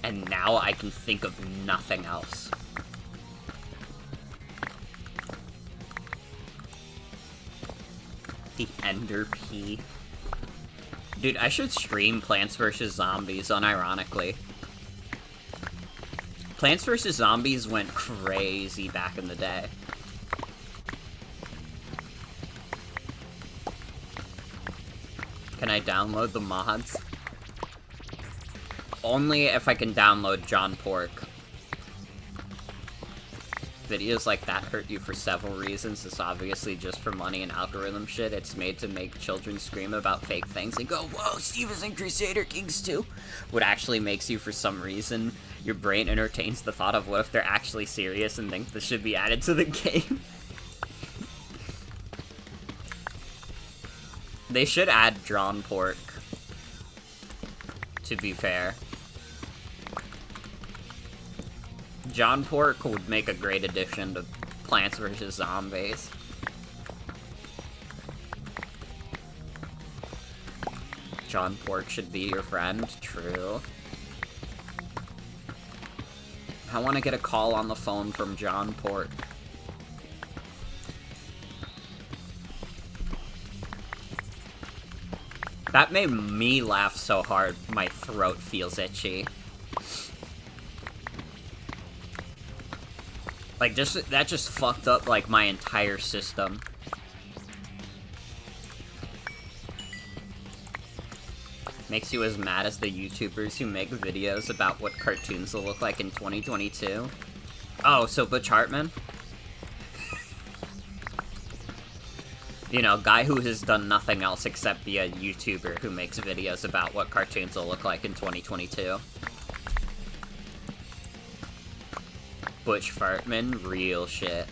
And now I can think of nothing else. The Ender Pea. Dude, I should stream Plants vs. Zombies, unironically. Plants vs. Zombies went crazy back in the day. Can I download the mods? Only if I can download John Pork. Videos like that hurt you for several reasons. It's obviously just for money and algorithm shit. It's made to make children scream about fake things and go, whoa, Steve is in Crusader Kings 2. What actually makes you, for some reason, your brain entertains the thought of what if they're actually serious and think this should be added to the game. They should add John Pork, to be fair. John Pork would make a great addition to Plants vs. Zombies. John Pork should be your friend, true. I want to get a call on the phone from John Pork. That made me laugh so hard, my throat feels itchy. Like, that just fucked up, like, my entire system. Makes you as mad as the YouTubers who make videos about what cartoons will look like in 2022. Oh, so Butch Hartman? You know, guy who has done nothing else except be a YouTuber who makes videos about what cartoons will look like in 2022. Butch Fartman, real shit.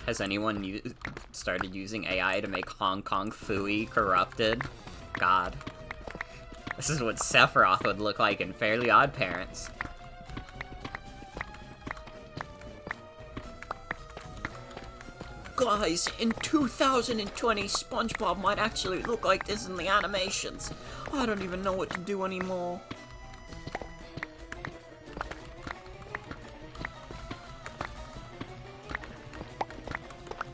Has anyone started using AI to make Hong Kong Phooey corrupted? God. This is what Sephiroth would look like in Fairly Odd Parents. Guys, in 2020, SpongeBob might actually look like this in the animations. I don't even know what to do anymore.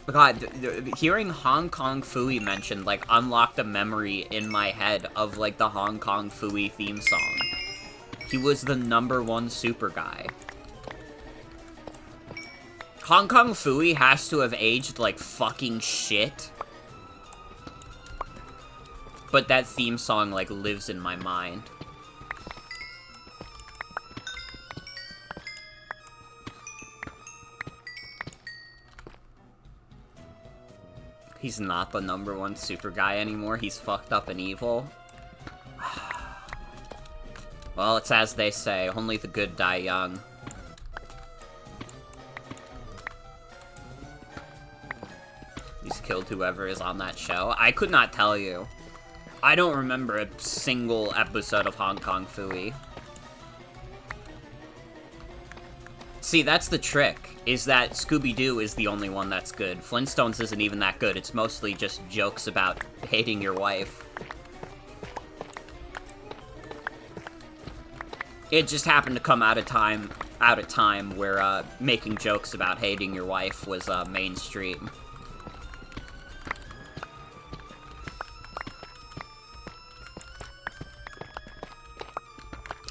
God, hearing Hong Kong Phooey mentioned, like, unlocked a memory in my head of, like, the Hong Kong Phooey theme song. He was the #1 super guy. Hong Kong Phooey has to have aged like fucking shit. But that theme song, like, lives in my mind. He's not the #1 super guy anymore. He's fucked up and evil. Well, it's as they say, only the good die young. He's killed whoever is on that show. I could not tell you. I don't remember a single episode of Hong Kong Phooey. See, that's the trick, is that Scooby-Doo is the only one that's good. Flintstones isn't even that good. It's mostly just jokes about hating your wife. It just happened to come out of time where making jokes about hating your wife was mainstream.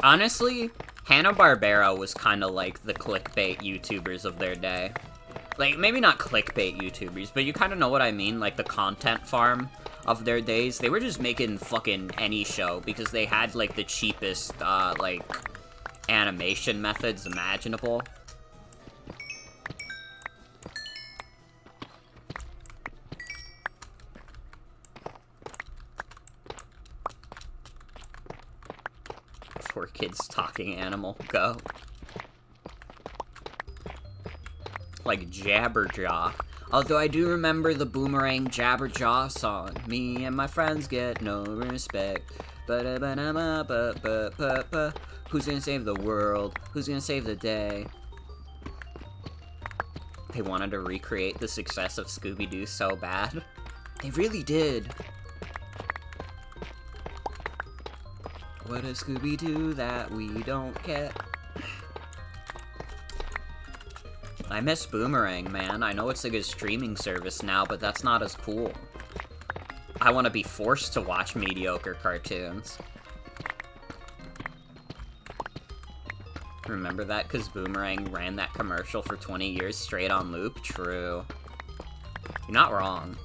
Honestly, Hanna-Barbera was kind of like the clickbait YouTubers of their day. Like, maybe not clickbait YouTubers, but you kind of know what I mean, like the content farm of their days. They were just making fucking any show because they had, like, the cheapest, like, animation methods imaginable. Poor kids talking animal, go. Like Jabberjaw. Although I do remember the Boomerang Jabberjaw song. Me and my friends get no respect. Ba-da-ba-da-ba-ba-ba-ba. Who's gonna save the world? Who's gonna save the day? They wanted to recreate the success of Scooby-Doo so bad. They really did. What does Scooby-Doo that we don't get? I miss Boomerang, man. I know it's like a streaming service now, but that's not as cool. I want to be forced to watch mediocre cartoons. Remember that? Because Boomerang ran that commercial for 20 years straight on loop? True. You're not wrong.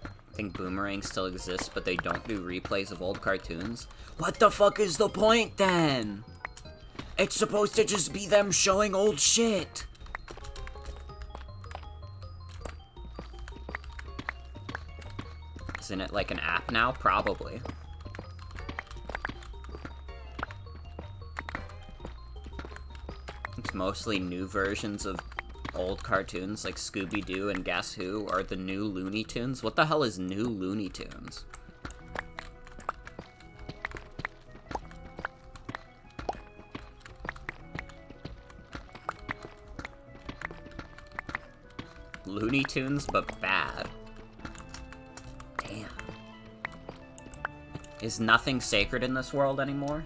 I think Boomerang still exists, but they don't do replays of old cartoons. What the fuck is the point, then? It's supposed to just be them showing old shit. Isn't it like an app now? Probably. It's mostly new versions of old cartoons like Scooby-Doo and Guess Who are the new Looney Tunes. What the hell is new Looney Tunes? Looney Tunes, but bad. Damn. Is nothing sacred in this world anymore?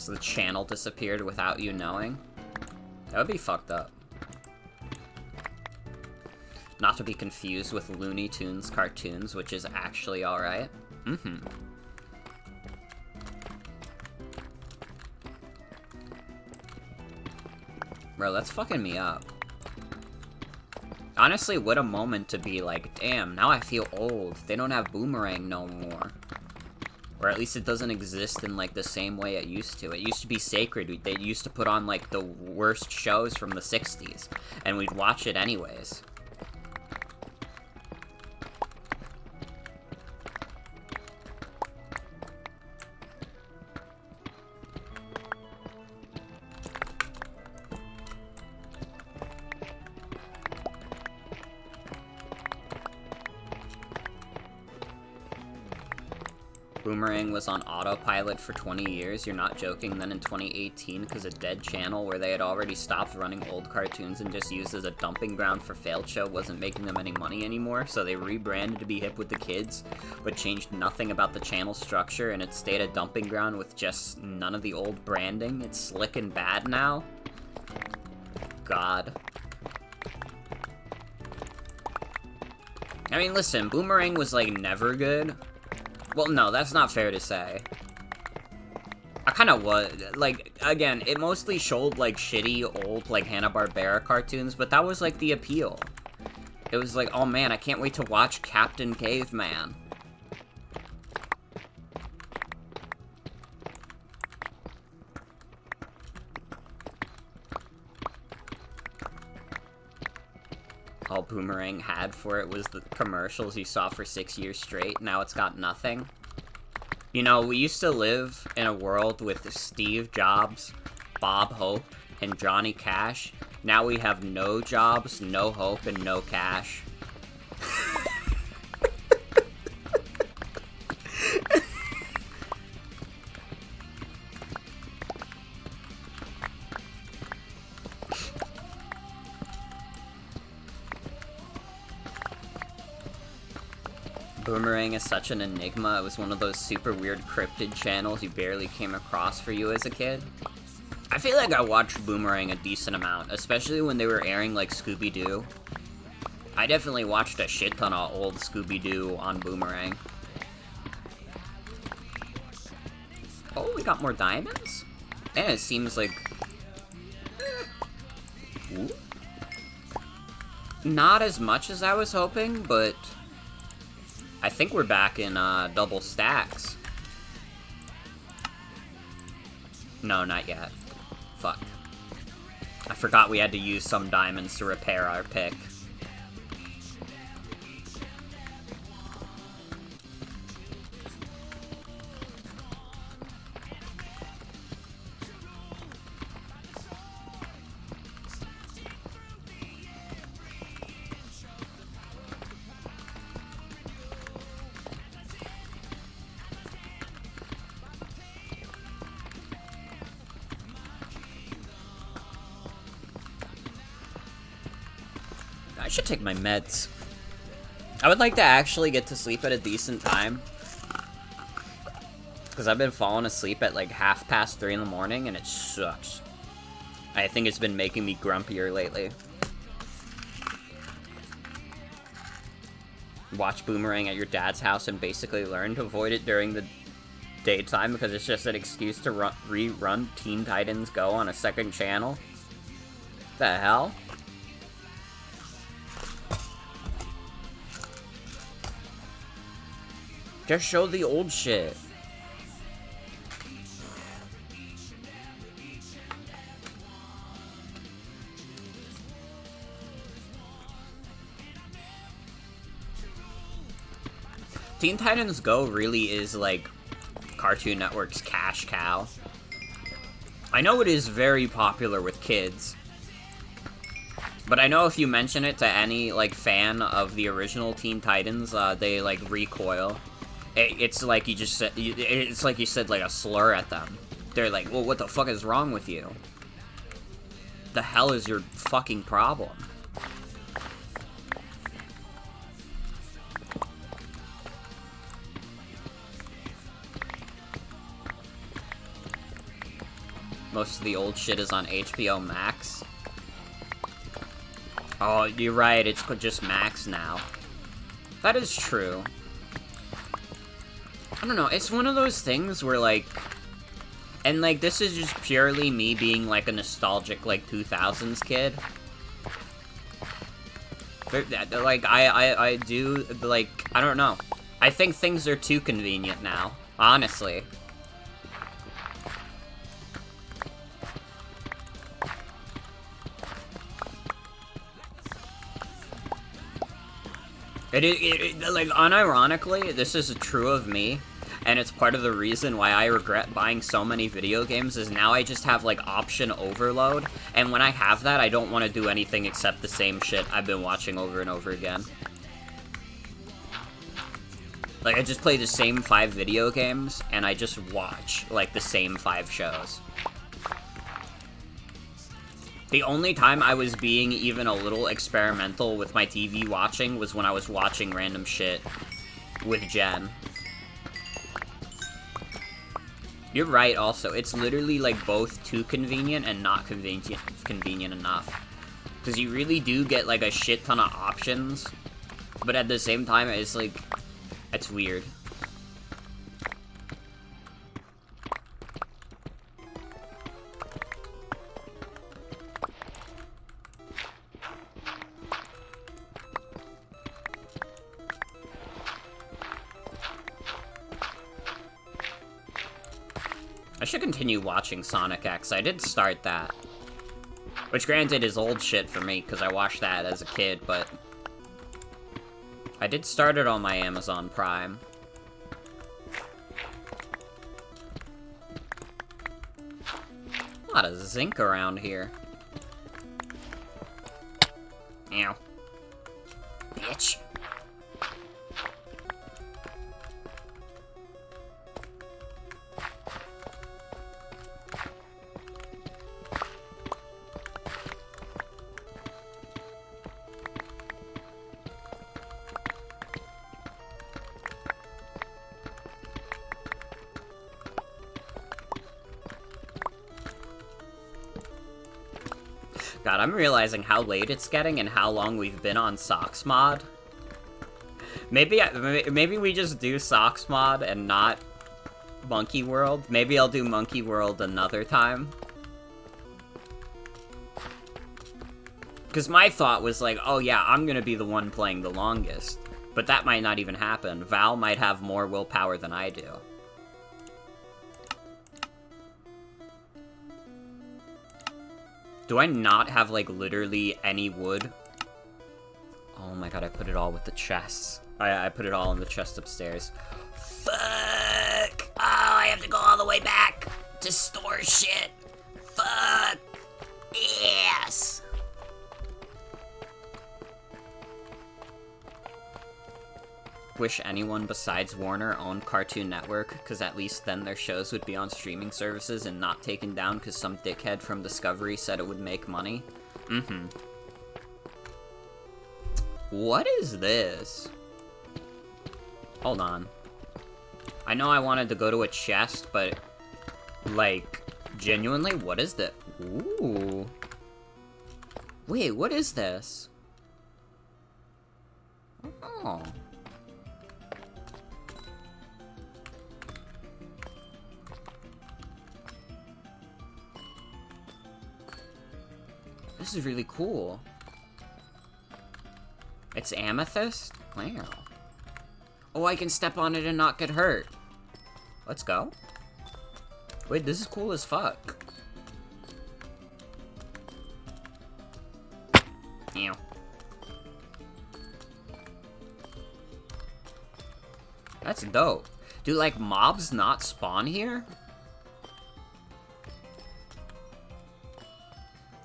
The channel disappeared without you knowing? That would be fucked up. Not to be confused with Looney Tunes cartoons, which is actually alright. Bro, that's fucking me up. Honestly, what a moment to be like, damn, now I feel old. They don't have Boomerang no more. Or at least it doesn't exist in, like, the same way it used to. It used to be sacred. They used to put on, like, the worst shows from the 60s. And we'd watch it anyways. Boomerang was on autopilot for 20 years, you're not joking. Then in 2018, because a dead channel where they had already stopped running old cartoons and just used as a dumping ground for failed show wasn't making them any money anymore, so they rebranded to be hip with the kids, but changed nothing about the channel structure, and it stayed a dumping ground with just none of the old branding. It's slick and bad now? God. I mean, listen, Boomerang was, like, never good. Well, no, that's not fair to say. I kind of was. Like, again, it mostly showed, like, shitty, old, like, Hanna-Barbera cartoons, but that was, like, the appeal. It was like, oh man, I can't wait to watch Captain Caveman. All Boomerang had for it was the commercials you saw for 6 years straight. Now it's got nothing. You know, we used to live in a world with Steve Jobs, Bob Hope, and Johnny Cash. Now we have no Jobs, no Hope, and no Cash. Boomerang is such an enigma. It was one of those super weird cryptid channels you barely came across for you as a kid. I feel like I watched Boomerang a decent amount, especially when they were airing like Scooby-Doo. I definitely watched a shit ton of old Scooby-Doo on Boomerang. Oh, we got more diamonds? And it seems like... Ooh. Not as much as I was hoping, but... I think we're back in double stacks. No, not yet. Fuck. I forgot we had to use some diamonds to repair our pick. should take my meds. I would like to actually get to sleep at a decent time. Because I've been falling asleep at like 3:30 in the morning, and it sucks. I think it's been making me grumpier lately. Watch Boomerang at your dad's house and basically learn to avoid it during the daytime because it's just an excuse to rerun Teen Titans Go on a second channel. The hell? Just show the old shit. Teen Titans Go really is, like, Cartoon Network's cash cow. I know it is very popular with kids. But I know if you mention it to any, like, fan of the original Teen Titans, they, like, recoil. It's like you just said, it's like you said, like, a slur at them. They're like, well, what the fuck is wrong with you? The hell is your fucking problem? Most of the old shit is on HBO Max. Oh, you're right, it's just Max now. That is true. I don't know, it's one of those things where, like... And, like, this is just purely me being, like, a nostalgic, like, 2000s kid. Like, I do, like, I don't know. I think things are too convenient now, honestly. Like, unironically, this is true of me, and it's part of the reason why I regret buying so many video games, is now I just have, like, option overload, and when I have that, I don't want to do anything except the same shit I've been watching over and over again. Like, I just play the same 5 video games, and I just watch, like, the same 5 shows. The only time I was being even a little experimental with my TV watching was when I was watching random shit with Jen. You're right, also. It's literally, like, both too convenient and not convenient enough. Because you really do get, like, a shit ton of options, but at the same time, it's, like, it's weird. I should continue watching Sonic X. I did start that. Which, granted, is old shit for me, because I watched that as a kid, but... I did start it on my Amazon Prime. A lot of zinc around here. Ew. Bitch. God, I'm realizing how late it's getting and how long we've been on SocksMod. Maybe we just do SocksMod and not Monkey World. Maybe I'll do Monkey World another time. Because my thought was like, oh yeah, I'm gonna be the one playing the longest. But that might not even happen. Val might have more willpower than I do. Do I not have, like, literally any wood? Oh my god, I put it all with the chests. I put it all in the chest upstairs. Fuck! Oh, I have to go all the way back to store shit. Fuck! Yes! Wish anyone besides Warner owned Cartoon Network, because at least then their shows would be on streaming services and not taken down because some dickhead from Discovery said it would make money. Mm-hmm. What is this? Hold on. I know I wanted to go to a chest, but, like, genuinely, what is that? Ooh. Wait, what is this? Oh. This is really cool. It's amethyst? Wow. Oh, I can step on it and not get hurt. Let's go. Wait, this is cool as fuck. Ew. That's dope. Do, like, mobs not spawn here?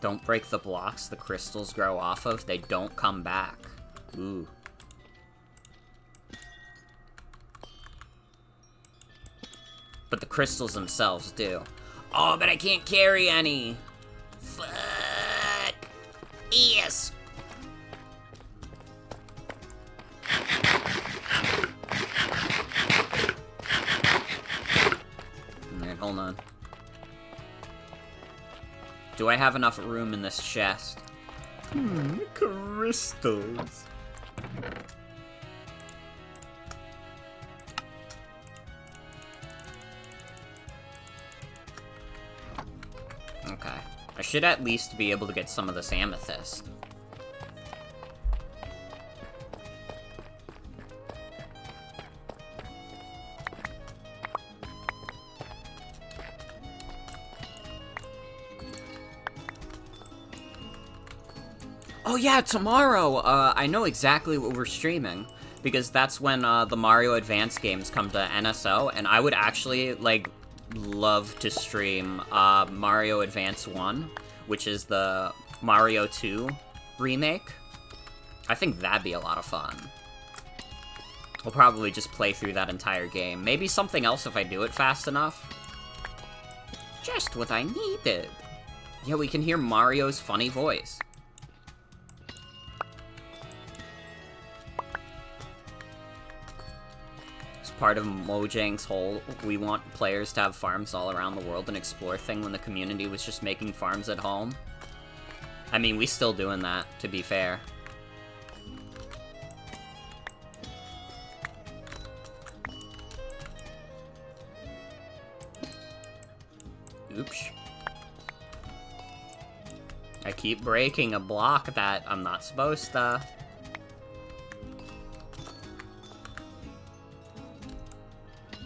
Don't break the blocks the crystals grow off of. They don't come back. Ooh. But the crystals themselves do. Oh, but I can't carry any. Fuck. Yes. Alright, hold on. Do I have enough room in this chest? Crystals. Okay. I should at least be able to get some of this amethyst. Oh yeah, tomorrow! I know exactly what we're streaming, because that's when, the Mario Advance games come to NSO, and I would actually, like, love to stream, Mario Advance 1, which is the Mario 2 remake. I think that'd be a lot of fun. We'll probably just play through that entire game. Maybe something else if I do it fast enough. Just what I needed. Yeah, we can hear Mario's funny voice. Part of Mojang's whole we want players to have farms all around the world and explore thing when the community was just making farms at home. I mean, we still doing that, to be fair. Oops. I keep breaking a block that I'm not supposed to.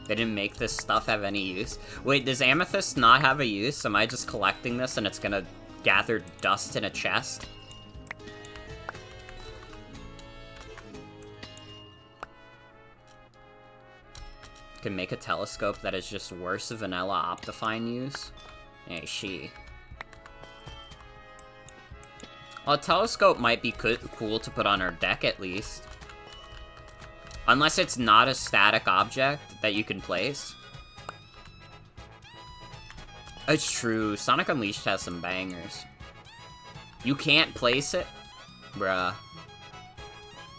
They didn't make this stuff have any use. Wait, does amethyst not have a use? Am I just collecting this and it's gonna gather dust in a chest? Can make a telescope that is just worse vanilla Optifine use? Hey, she. Well, a telescope might be cool to put on our deck at least. Unless it's not a static object that you can place. It's true, Sonic Unleashed has some bangers. You can't place it? Bruh.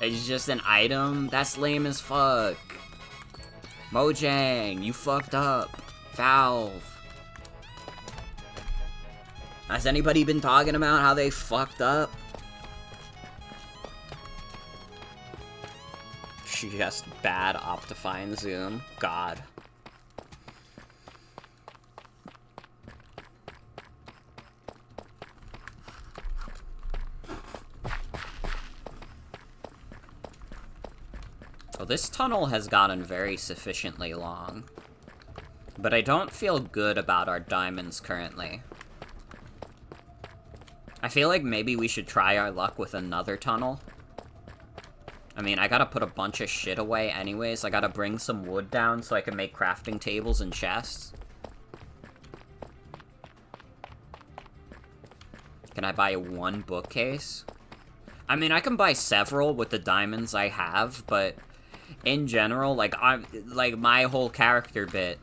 It's just an item? That's lame as fuck. Mojang, you fucked up. Valve. Has anybody been talking about how they fucked up? Just bad Optifine zoom. God. Well, this tunnel has gotten very sufficiently long. But I don't feel good about our diamonds currently. I feel like maybe we should try our luck with another tunnel. I mean, I gotta put a bunch of shit away anyways. I gotta bring some wood down so I can make crafting tables and chests. Can I buy one bookcase? I mean, I can buy several with the diamonds I have, but in general, like, my whole character bit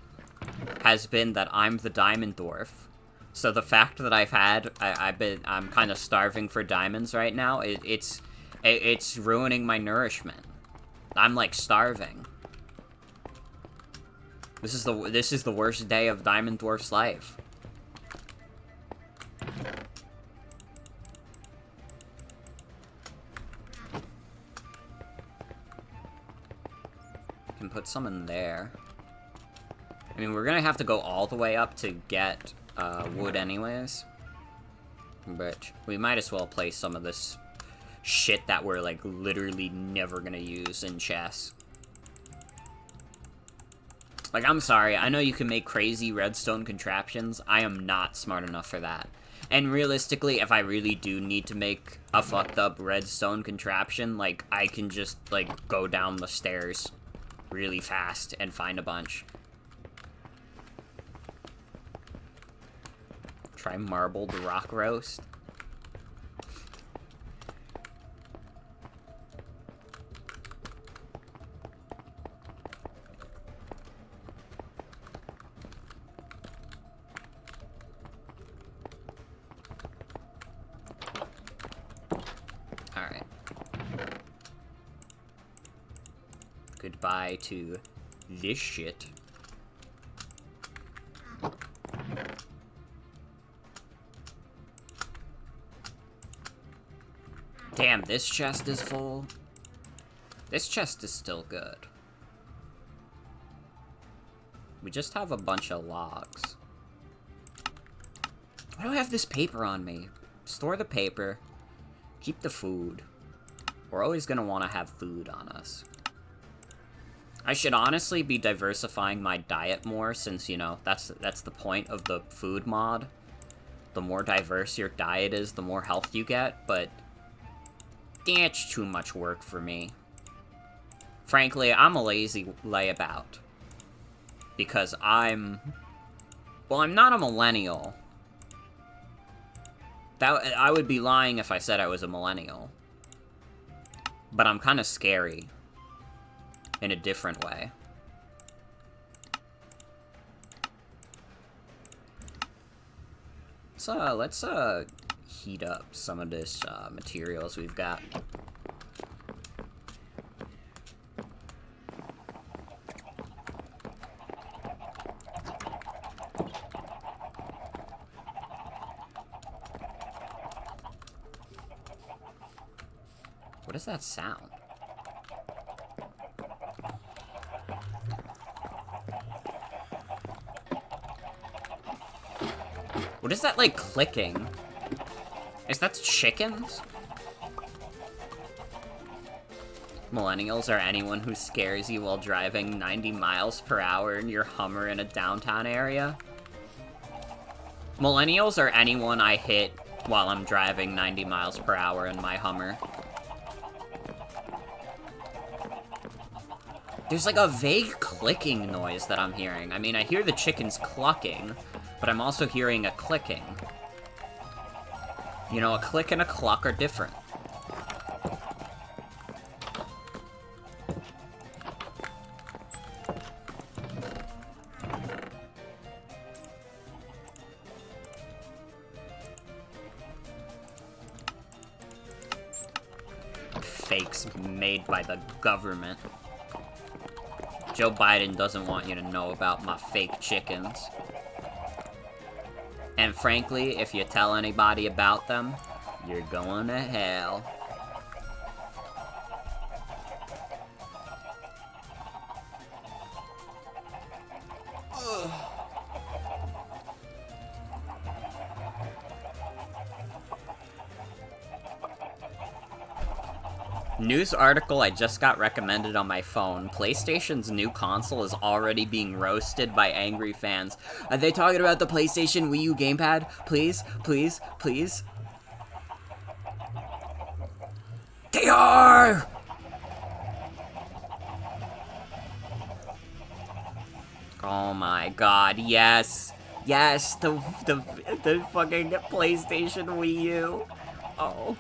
has been that I'm the diamond dwarf. So the fact that I'm kind of starving for diamonds right now, It's ruining my nourishment. I'm like starving. This is the worst day of Diamond Dwarf's life. Can put some in there. I mean, we're gonna have to go all the way up to get wood anyways. But we might as well place some of this shit that we're, like, literally never gonna use in chess. Like, I'm sorry, I know you can make crazy redstone contraptions. I am not smart enough for that. And realistically, if I really do need to make a fucked up redstone contraption, like, I can just, like, go down the stairs really fast and find a bunch. Try marbled rock roast. Alright. Goodbye to this shit. Damn, this chest is full. This chest is still good. We just have a bunch of logs. Why do I have this paper on me? Store the paper. Keep the food. We're always gonna want to have food on us. I should honestly be diversifying my diet more since, you know, that's the point of the food mod. The more diverse your diet is, the more health you get, but that's too much work for me. Frankly, I'm a lazy layabout. Because I'm not a millennial. I would be lying if I said I was a millennial. But I'm kind of scary. In a different way. So, let's heat up some of this materials we've got. What does that sound? What is that, like, clicking? Is that chickens? Millennials are anyone who scares you while driving 90 miles per hour in your Hummer in a downtown area? Millennials are anyone I hit while I'm driving 90 miles per hour in my Hummer. There's like a vague clicking noise that I'm hearing. I mean, I hear the chickens clucking, but I'm also hearing a clicking. You know, a click and a cluck are different. Fakes made by the government. Joe Biden doesn't want you to know about my fake chickens. And frankly, if you tell anybody about them, you're going to hell. Ugh. News article I just got recommended on my phone. PlayStation's new console is already being roasted by angry fans. Are they talking about the PlayStation Wii U gamepad? Please, please, please. They are! Oh my god, yes. Yes, the fucking PlayStation Wii U. Oh.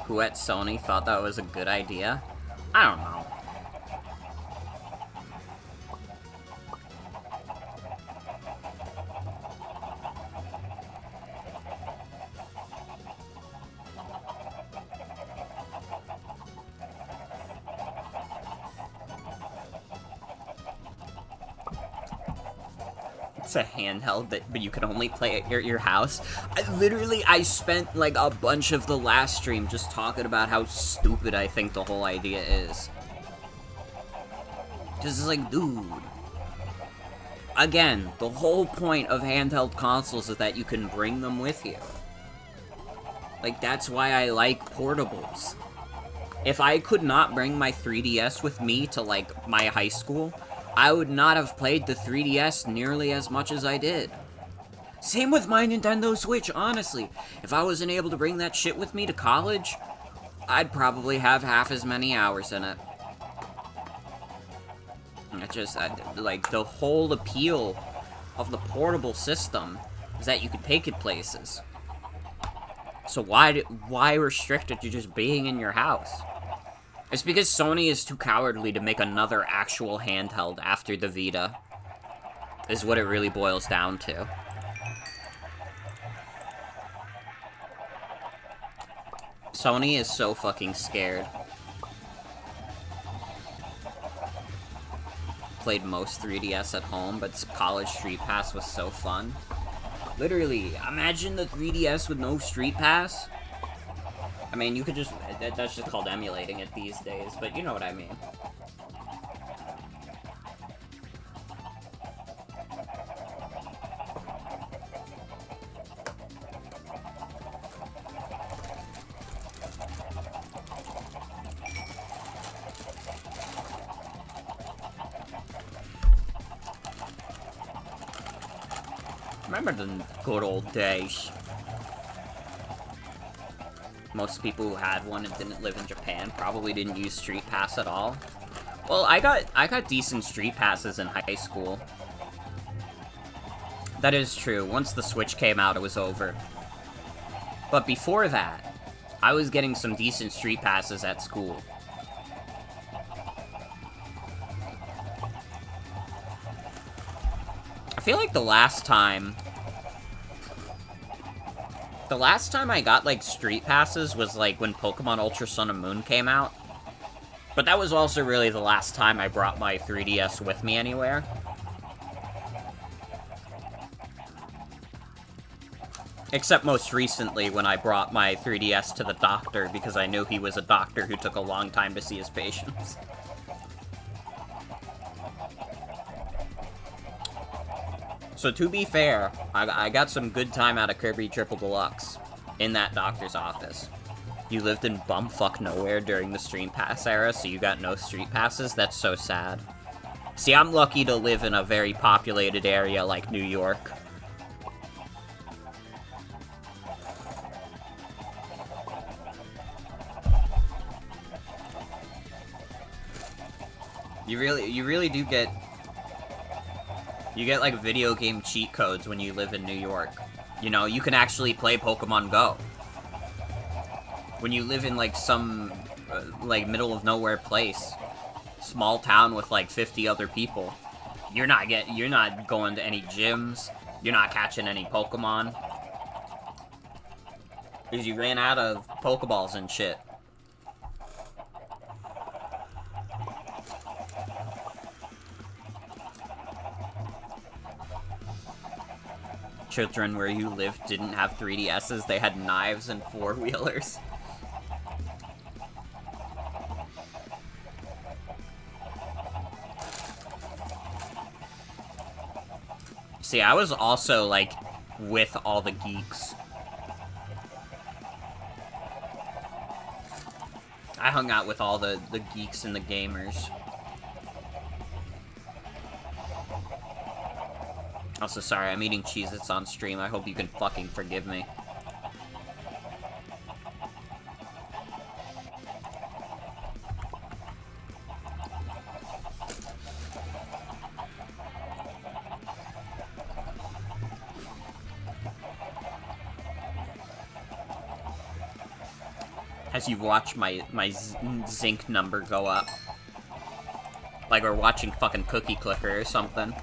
Who at Sony thought that was a good idea? I don't know. it's a handheld but you can only play it at your house. I spent like a bunch of the last stream just talking about how stupid I think the whole idea is. Just it's like, dude. Again, the whole point of handheld consoles is that you can bring them with you. Like, that's why I like portables. If I could not bring my 3DS with me to, like, my high school, I would not have played the 3DS nearly as much as I did. Same with my Nintendo Switch, honestly. If I wasn't able to bring that shit with me to college, I'd probably have half as many hours in it. Like, the whole appeal of the portable system is that you could take it places. So why restrict it to just being in your house? It's because Sony is too cowardly to make another actual handheld after the Vita, is what it really boils down to. Sony is so fucking scared. Played most 3DS at home, but College Street Pass was so fun. Literally, imagine the 3DS with no Street Pass. I mean, you could just... That's just called emulating it these days, but you know what I mean. Remember the good old days. Most people who had one and didn't live in Japan probably didn't use Street Pass at all. Well, I got decent Street Passes in high school. That is true. Once the Switch came out, it was over. But before that, I was getting some decent Street Passes at school. I feel like the last time I got, like, Street Passes was, like, when Pokemon Ultra Sun and Moon came out. But that was also really the last time I brought my 3DS with me anywhere. Except most recently when I brought my 3DS to the doctor because I knew he was a doctor who took a long time to see his patients. So to be fair, I got some good time out of Kirby Triple Deluxe in that doctor's office. You lived in bumfuck nowhere during the Street Pass era, so you got no Street Passes? That's so sad. See, I'm lucky to live in a very populated area like New York. You really do get... You get, like, video game cheat codes when you live in New York. You know, you can actually play Pokemon Go. When you live in, like, some, like, middle-of-nowhere place, small town with, like, 50 other people, you're not going to any gyms, you're not catching any Pokemon. Because you ran out of Pokeballs and shit. Children where you lived didn't have 3DSs, they had knives and four-wheelers. See, I was also, like, with all the geeks. I hung out with all the geeks and the gamers. Also, sorry, I'm eating Cheez-Its on stream. I hope you can fucking forgive me. As you watch my zinc number go up. Like we're watching fucking Cookie Clicker or something.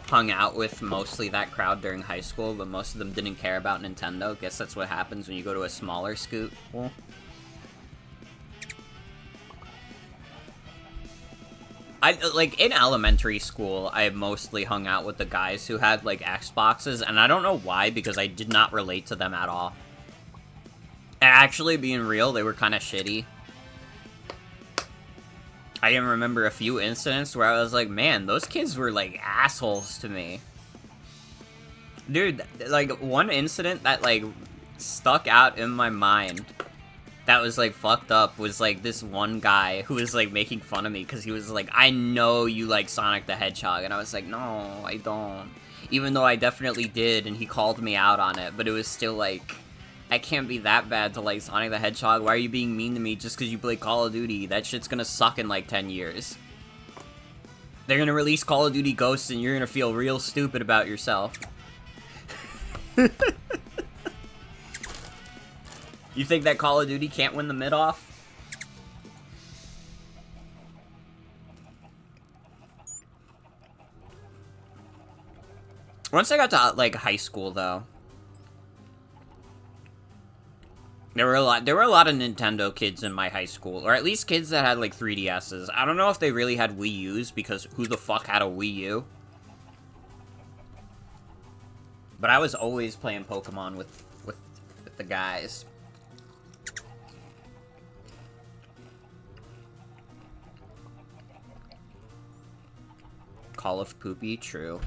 Hung out with mostly that crowd during high school, but most of them didn't care about Nintendo. Guess that's what happens when you go to a smaller school. like, in elementary school, I mostly hung out with the guys who had, like, Xboxes, and I don't know why, because I did not relate to them at all. Actually, being real, they were kind of shitty. I can remember a few incidents where I was like, man, those kids were, like, assholes to me. Dude, like, one incident that, like, stuck out in my mind that was, like, fucked up was, like, this one guy who was, like, making fun of me because he was like, I know you like Sonic the Hedgehog, and I was like, no, I don't. Even though I definitely did, and he called me out on it, but it was still, like, I can't be that bad to like Sonic the Hedgehog. Why are you being mean to me just because you play Call of Duty? That shit's gonna suck in, like, 10 years. They're gonna release Call of Duty Ghosts, and you're gonna feel real stupid about yourself. You think that Call of Duty can't win the mid-off? Once I got to, like, high school, though, there were a lot of Nintendo kids in my high school, or at least kids that had, like, 3DSs. I don't know if they really had Wii U's, because who the fuck had a Wii U? But I was always playing Pokemon with the guys. Call of Poopy, true.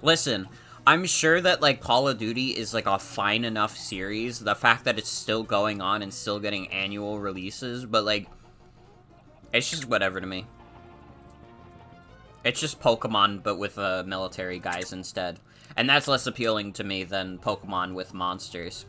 Listen, I'm sure that, like, Call of Duty is, like, a fine enough series. The fact that it's still going on and still getting annual releases, but, like, it's just whatever to me. It's just Pokemon, but with military guys instead. And that's less appealing to me than Pokemon with monsters.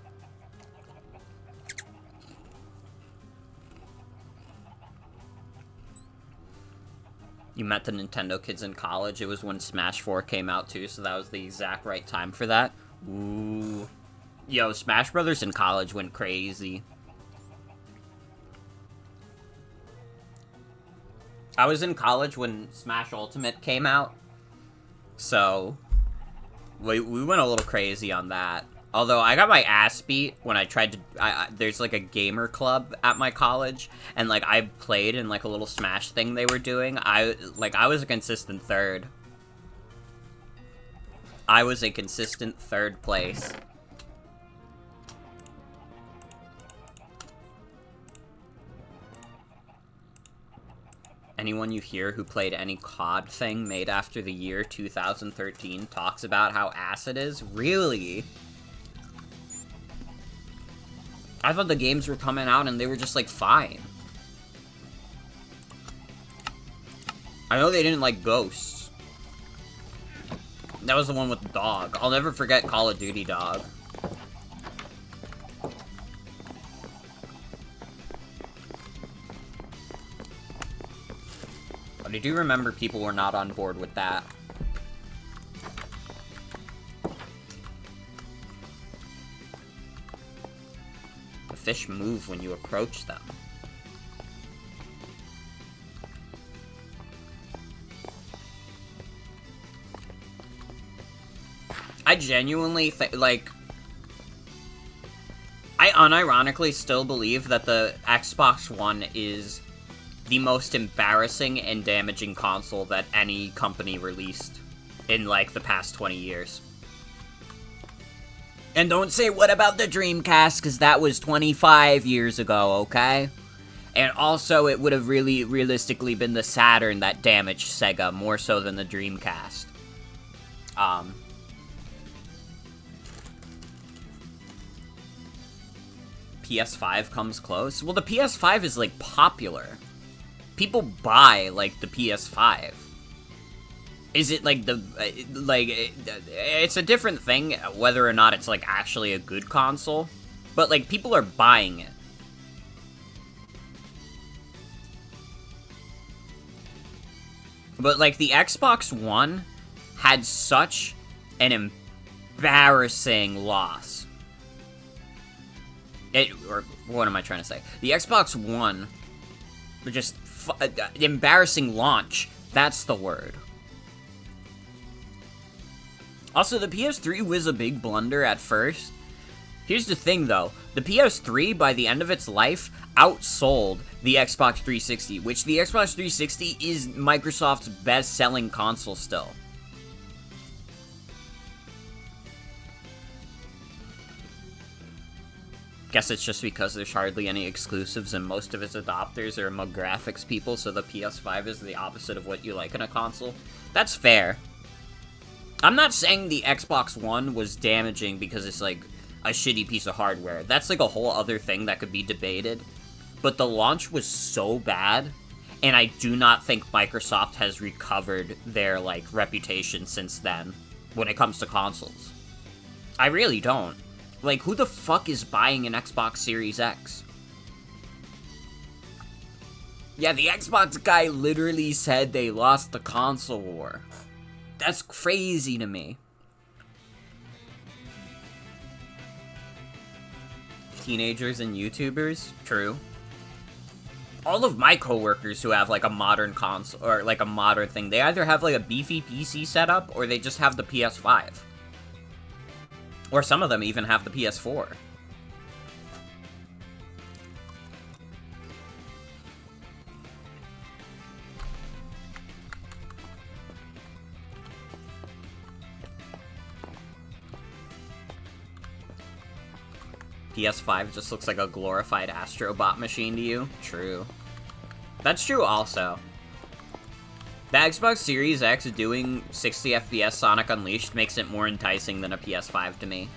You met the Nintendo kids in college. It was when Smash 4 came out, too, so that was the exact right time for that. Ooh. Yo, Smash Brothers in college went crazy. I was in college when Smash Ultimate came out, so we went a little crazy on that. Although, I got my ass beat when I tried to... there's, like, a gamer club at my college, and, like, I played in, like, a little Smash thing they were doing. I was a consistent third. I was a consistent third place. Anyone you hear who played any COD thing made after the year 2013 talks about how ass it is? Really? I thought the games were coming out and they were just, like, fine. I know they didn't like Ghosts. That was the one with the dog. I'll never forget Call of Duty Dog. But I do remember people were not on board with that. Fish move when you approach them. I genuinely think, like, I unironically still believe that the Xbox One is the most embarrassing and damaging console that any company released in, like, the past 20 years. And don't say, what about the Dreamcast, because that was 25 years ago, okay? And also, it would have really, realistically been the Saturn that damaged Sega, more so than the Dreamcast. PS5 comes close? Well, the PS5 is, like, popular. People buy, like, the PS5. Is it, like, it's a different thing whether or not it's, like, actually a good console. But, like, people are buying it. But, like, the Xbox One had such an embarrassing loss. Or, what am I trying to say? The Xbox One, just, embarrassing launch. That's the word. Also, the PS3 was a big blunder at first. Here's the thing, though. The PS3, by the end of its life, outsold the Xbox 360, which the Xbox 360 is Microsoft's best-selling console still. Guess it's just because there's hardly any exclusives and most of its adopters are more graphics people, so the PS5 is the opposite of what you like in a console. That's fair. I'm not saying the Xbox One was damaging because it's like a shitty piece of hardware. That's like a whole other thing that could be debated. But the launch was so bad, and I do not think Microsoft has recovered their like reputation since then when it comes to consoles. I really don't. Like, who the fuck is buying an Xbox Series X? Yeah, the Xbox guy literally said they lost the console war. That's crazy to me. Teenagers and YouTubers? True. All of my coworkers who have, like, a modern console, or, like, a modern thing, they either have, like, a beefy PC setup, or they just have the PS5. Or some of them even have the PS4. PS5 just looks like a glorified Astrobot machine to you? True. That's true also. The Xbox Series X doing 60 FPS Sonic Unleashed makes it more enticing than a PS5 to me.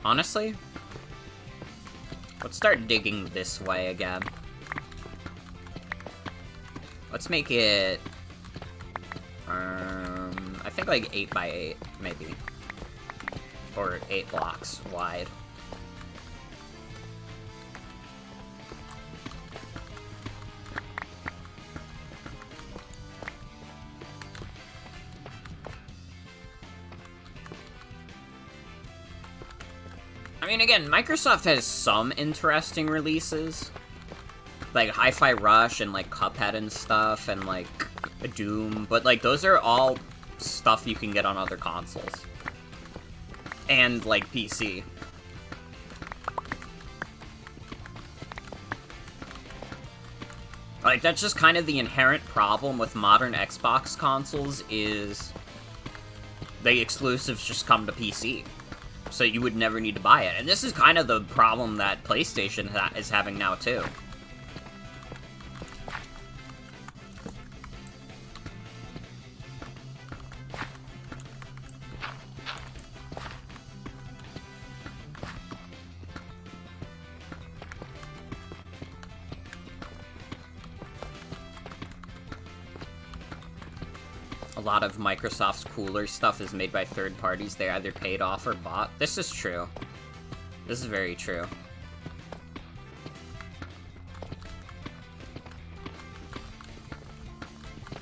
Honestly, let's start digging this way again. Let's make it, I think like 8 by 8, maybe. Or 8 blocks wide. I mean, again, Microsoft has some interesting releases. Like Hi-Fi Rush and like Cuphead and stuff and like Doom, but like those are all stuff you can get on other consoles. And like PC. Like that's just kind of the inherent problem with modern Xbox consoles is the exclusives just come to PC. So you would never need to buy it. And this is kind of the problem that PlayStation is having now too. A lot of Microsoft's cooler stuff is made by third parties. They either paid off or bought. This is true. This is very true.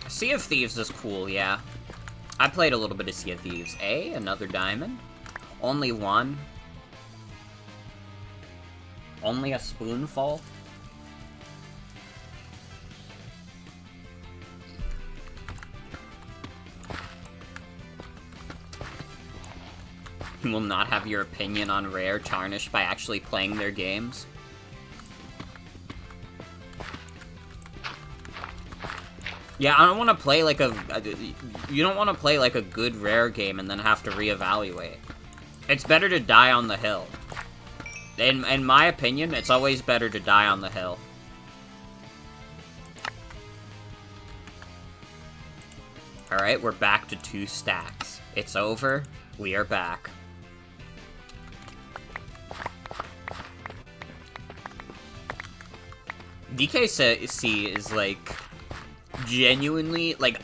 Sea of Thieves is cool, yeah. I played a little bit of Sea of Thieves. Another diamond. Only one. Only a spoonful. You will not have your opinion on Rare tarnished by actually playing their games. Yeah, I don't want to play like a... You don't want to play like a good Rare game and then have to reevaluate. It's better to die on the hill. In my opinion, it's always better to die on the hill. Alright, we're back to 2 stacks. It's over. We are back. DKC is, like, genuinely, like,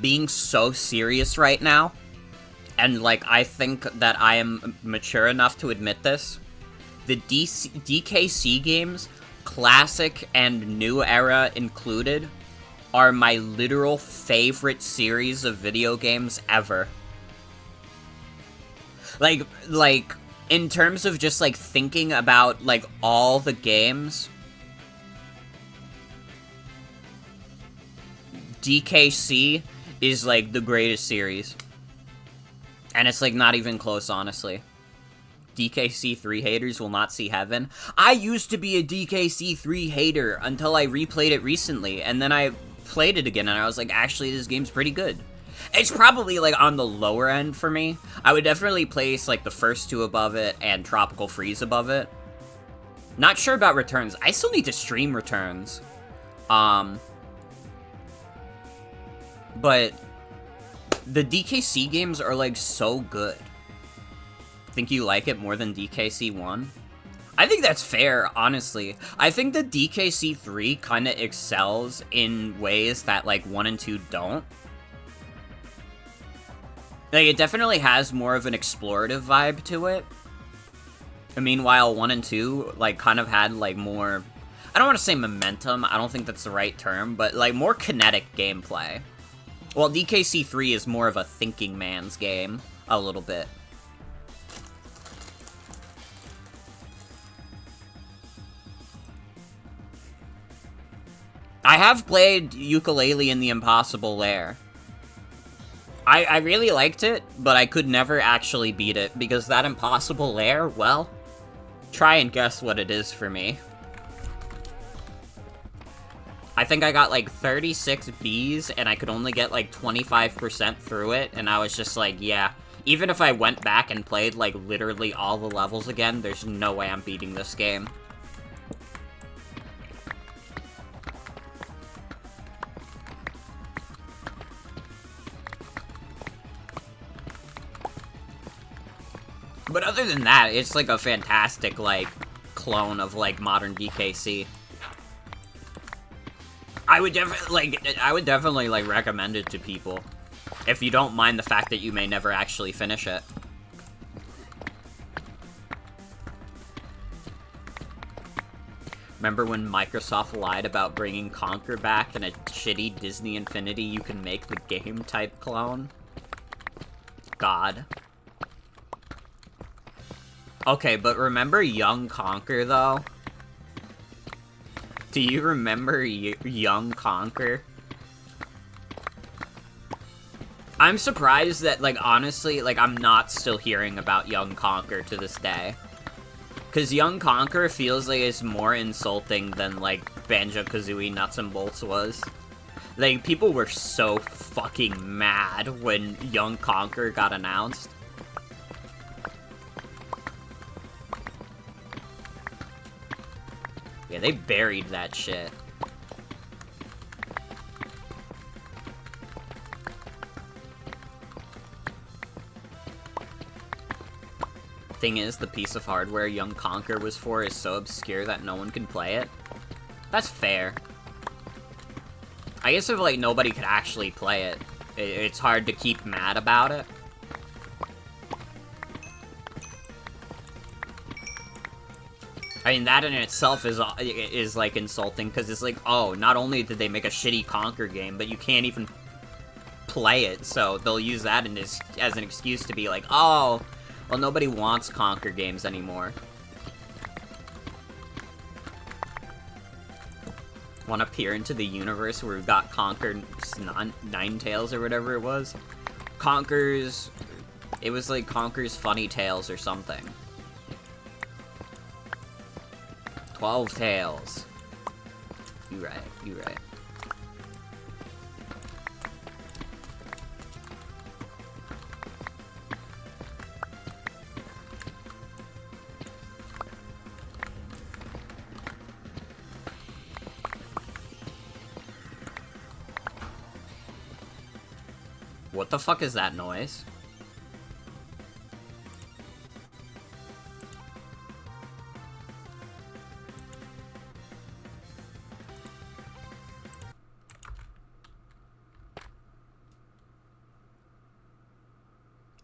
being so serious right now. And, like, I think that I am mature enough to admit this. The DKC games, classic and new era included, are my literal favorite series of video games ever. Like, in terms of just, like, thinking about, like, all the games, DKC is, like, the greatest series. And it's, like, not even close, honestly. DKC 3 haters will not see heaven. I used to be a DKC 3 hater until I replayed it recently, and then I played it again, and I was like, actually, this game's pretty good. It's probably, like, on the lower end for me. I would definitely place, like, the first two above it and Tropical Freeze above it. Not sure about Returns. I still need to stream Returns. But the DKC games are, like, so good. Think you like it more than DKC 1? I think that's fair, honestly. I think the DKC 3 kind of excels in ways that, like, 1 and 2 don't. Like, it definitely has more of an explorative vibe to it. And meanwhile, 1 and 2, like, kind of had, like, more... I don't want to say momentum, I don't think that's the right term, but, like, more kinetic gameplay. Well, DKC 3 is more of a thinking man's game, a little bit. I have played Yooka-Laylee in the Impossible Lair. I really liked it, but I could never actually beat it, because that Impossible Lair, well, try and guess what it is for me. I think I got like 36 Bs, and I could only get like 25% through it, and I was just like, yeah, even if I went back and played like literally all the levels again, there's no way I'm beating this game. But other than that, it's like a fantastic, like, clone of, like, modern DKC. I would definitely, like, recommend it to people. If you don't mind the fact that you may never actually finish it. Remember when Microsoft lied about bringing Conker back in a shitty Disney Infinity you can make the game type clone? God. Okay, but remember Young Conker, though? Do you remember Young Conker? I'm surprised that, like, honestly, like, I'm not still hearing about Young Conker to this day. Because Young Conker feels like it's more insulting than, like, Banjo-Kazooie Nuts and Bolts was. Like, people were so fucking mad when Young Conker got announced. Yeah, they buried that shit. Thing is, the piece of hardware Young Conker was for is so obscure that no one can play it. That's fair. I guess if, like, nobody could actually play it, it's hard to keep mad about it. I mean, that in itself is like, insulting, because it's like, oh, not only did they make a shitty Conker game, but you can't even play it, so they'll use that as an excuse to be like, oh, well, nobody wants Conker games anymore. Want to peer into the universe where we've got Conker's Ninetales or whatever it was? It was like Conker's Funny Tales or something. 12 Tales. You right, you right. What the fuck is that noise?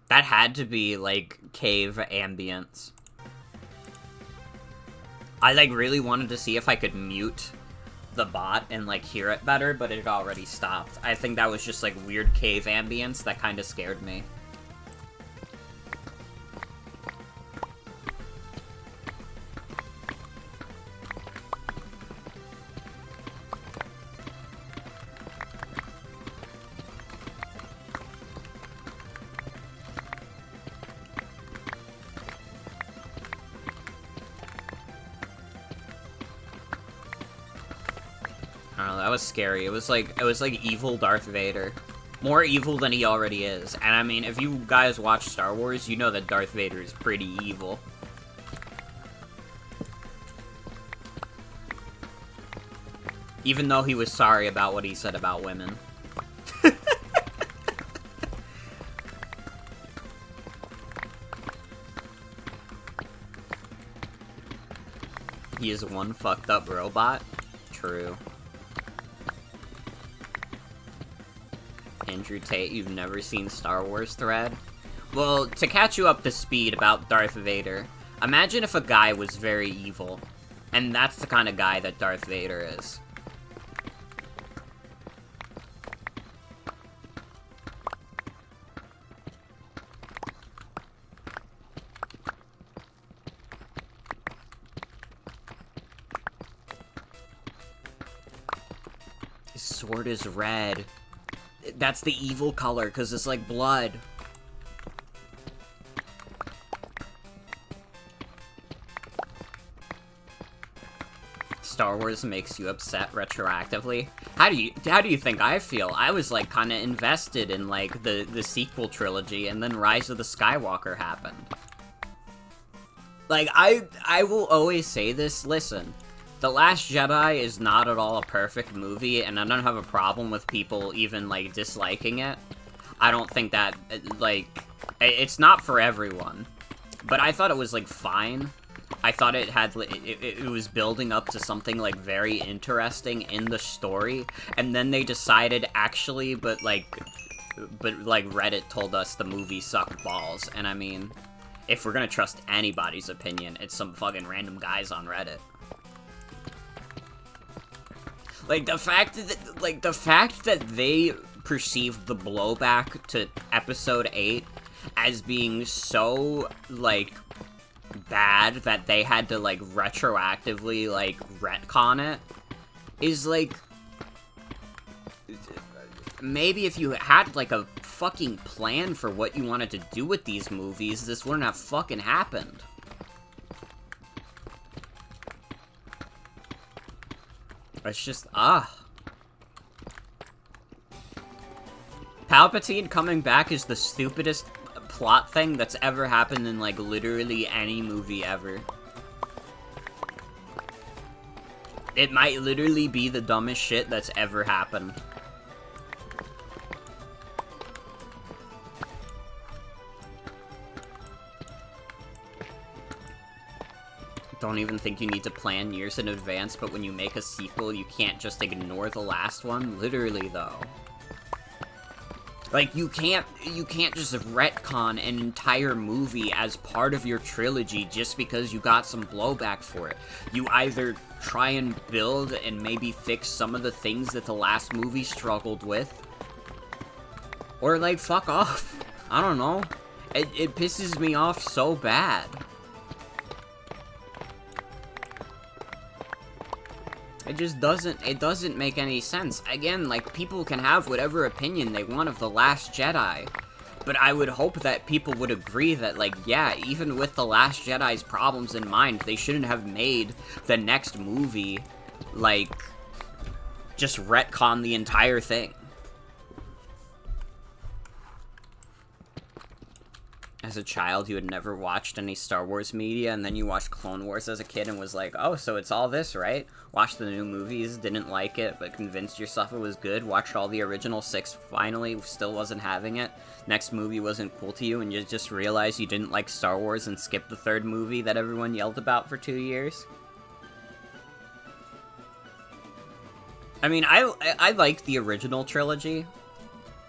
That had to be, like, cave ambience. I, like, really wanted to see if I could mute the bot and, like, hear it better, but it already stopped. I think that was just, like, weird cave ambience that kind of scared me. know, that was scary. It was like evil Darth Vader. More evil than he already is. And I mean, if you guys watch Star Wars, you know that Darth Vader is pretty evil. Even though he was sorry about what he said about women. He is one fucked up robot? True. Andrew Tate, you've never seen Star Wars thread? Well, to catch you up to speed about Darth Vader, imagine if a guy was very evil. And that's the kind of guy that Darth Vader is. His sword is red. That's the evil color, because it's like blood. Star Wars makes you upset retroactively. How do you think I feel? I was like kind of invested in like the sequel trilogy, and then Rise of the Skywalker happened. Like I will always say this, listen. The Last Jedi is not at all a perfect movie, and I don't have a problem with people even, like, disliking it. I don't think that, like, it's not for everyone. But I thought it was, like, fine. I thought it had, it was building up to something, like, very interesting in the story, and then they decided, actually, but Reddit told us the movie sucked balls, and I mean, if we're gonna trust anybody's opinion, it's some fucking random guys on Reddit. Like, the fact that they perceived the blowback to Episode 8 as being so, like, bad that they had to, like, retroactively, like, retcon it is, like... Maybe if you had, like, a fucking plan for what you wanted to do with these movies, this wouldn't have fucking happened. It's just, Palpatine coming back is the stupidest plot thing that's ever happened in, like, literally any movie ever. It might literally be the dumbest shit that's ever happened. Don't even think you need to plan years in advance, but when you make a sequel, you can't just ignore the last one? Literally, though. Like, you can't just retcon an entire movie as part of your trilogy just because you got some blowback for it. You either try and build and maybe fix some of the things that the last movie struggled with, or, like, fuck off. I don't know. It pisses me off so bad. It just doesn't make any sense. Again, like, people can have whatever opinion they want of The Last Jedi, but I would hope that people would agree that, like, yeah, even with The Last Jedi's problems in mind, they shouldn't have made the next movie, like, just retcon the entire thing. As a child, you had never watched any Star Wars media, and then you watched Clone Wars as a kid and was like, oh, so it's all this, right? Watched the new movies, didn't like it, but convinced yourself it was good, watched all the original 6, finally, still wasn't having it. Next movie wasn't cool to you, and you just realized you didn't like Star Wars and skipped the 3rd movie that everyone yelled about for 2 years? I mean, I like the original trilogy.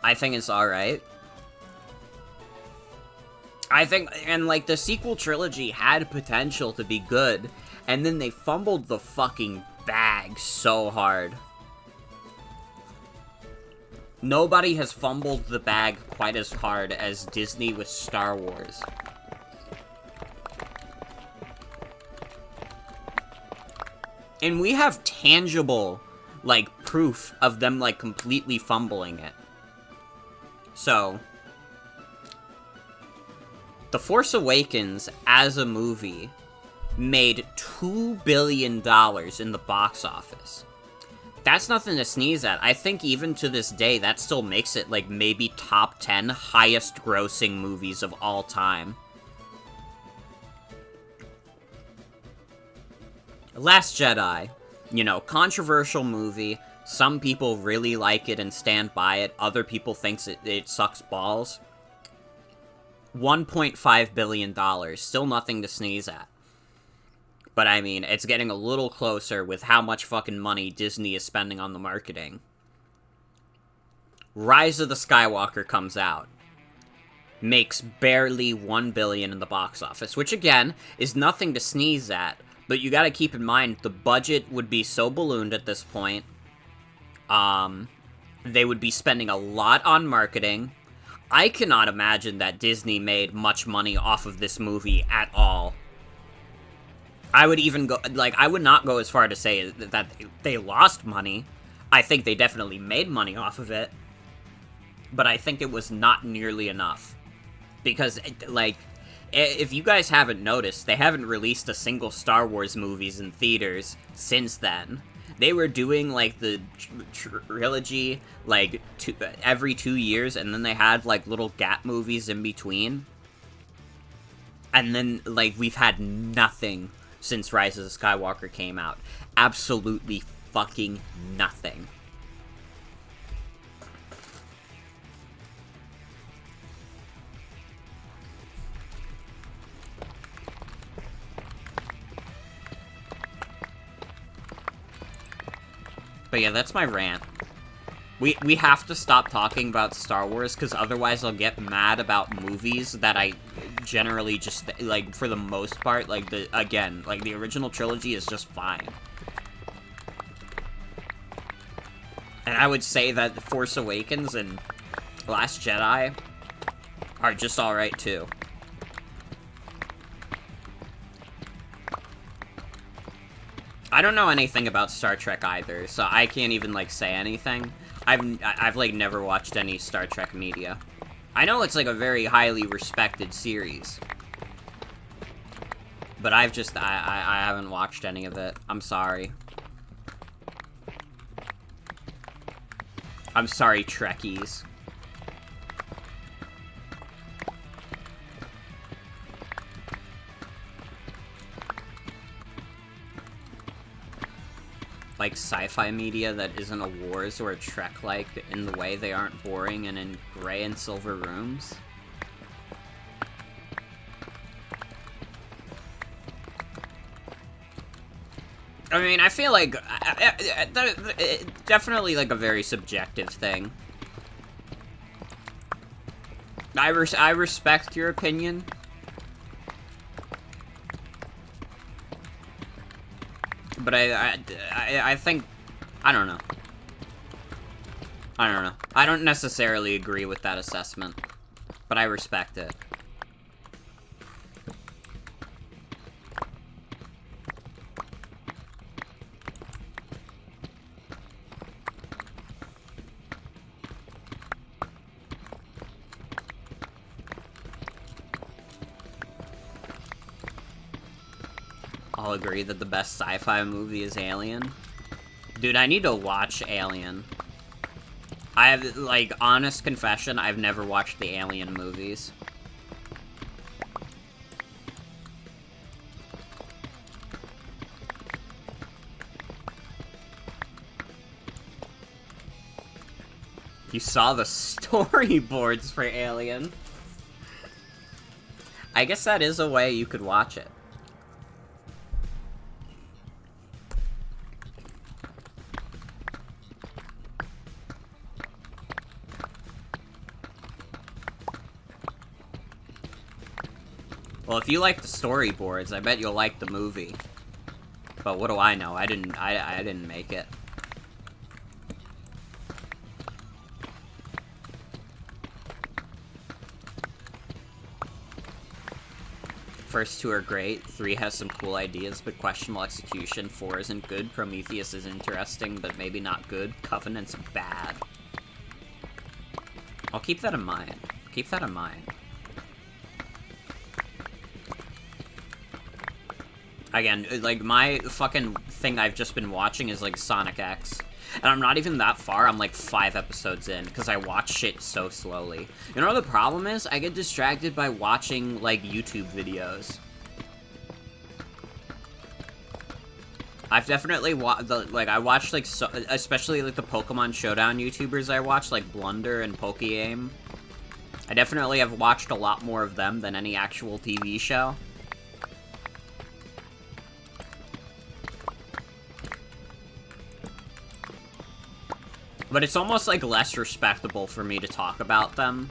I think it's alright. I think, and, like, the sequel trilogy had potential to be good, and then they fumbled the fucking bag so hard. Nobody has fumbled the bag quite as hard as Disney with Star Wars. And we have tangible, like, proof of them, like, completely fumbling it. So... The Force Awakens, as a movie, made $2 billion in the box office. That's nothing to sneeze at. I think even to this day, that still makes it, like, maybe top 10 highest grossing movies of all time. Last Jedi. You know, controversial movie. Some people really like it and stand by it. Other people think it sucks balls. $1.5 billion. Still nothing to sneeze at. But I mean, it's getting a little closer with how much fucking money Disney is spending on the marketing. Rise of the Skywalker comes out. Makes barely $1 billion in the box office, which again, is nothing to sneeze at. But you gotta keep in mind, the budget would be so ballooned at this point. They would be spending a lot on marketing. I cannot imagine that Disney made much money off of this movie at all. I would even go, like, I would not go as far to say that they lost money. I think they definitely made money off of it. But I think it was not nearly enough. Because, like, if you guys haven't noticed, they haven't released a single Star Wars movies in theaters since then. They were doing, like, the trilogy, like, every 2 years, and then they had, like, little gap movies in between. And then, like, we've had nothing since Rise of the Skywalker came out. Absolutely fucking nothing. But yeah, that's my rant. We have to stop talking about Star Wars, because otherwise I'll get mad about movies that I generally just, like, for the most part, like, the original trilogy is just fine. And I would say that The Force Awakens and Last Jedi are just alright, too. I don't know anything about Star Trek either, so I can't even, like, say anything. I've like, never watched any Star Trek media. I know it's, like, a very highly respected series. But I haven't watched any of it. I'm sorry. I'm sorry, Trekkies. Like, sci-fi media that isn't a Wars or a Trek-like in the way they aren't boring and in gray and silver rooms. I mean, I feel like, definitely, like, a very subjective thing. I respect your opinion. But I think, I don't know. I don't necessarily agree with that assessment, but I respect it. I'll agree that the best sci-fi movie is Alien. Dude, I need to watch Alien. I have, like, honest confession, I've never watched the Alien movies. You saw the storyboards for Alien. I guess that is a way you could watch it. Well, if you like the storyboards, I bet you'll like the movie. But what do I know? I didn't make it. First two are great, 3 has some cool ideas but questionable execution, 4 isn't good, Prometheus is interesting but maybe not good, Covenant's bad. I'll keep that in mind. Keep that in mind. Again, like, my fucking thing I've just been watching is, like, Sonic X. And I'm not even that far, I'm like 5 episodes in, because I watch shit so slowly. You know what the problem is? I get distracted by watching, like, YouTube videos. I've definitely I watched, like, especially, like, the Pokemon Showdown YouTubers I watch, like Blunder and PokeAim. I definitely have watched a lot more of them than any actual TV show. But it's almost, like, less respectable for me to talk about them.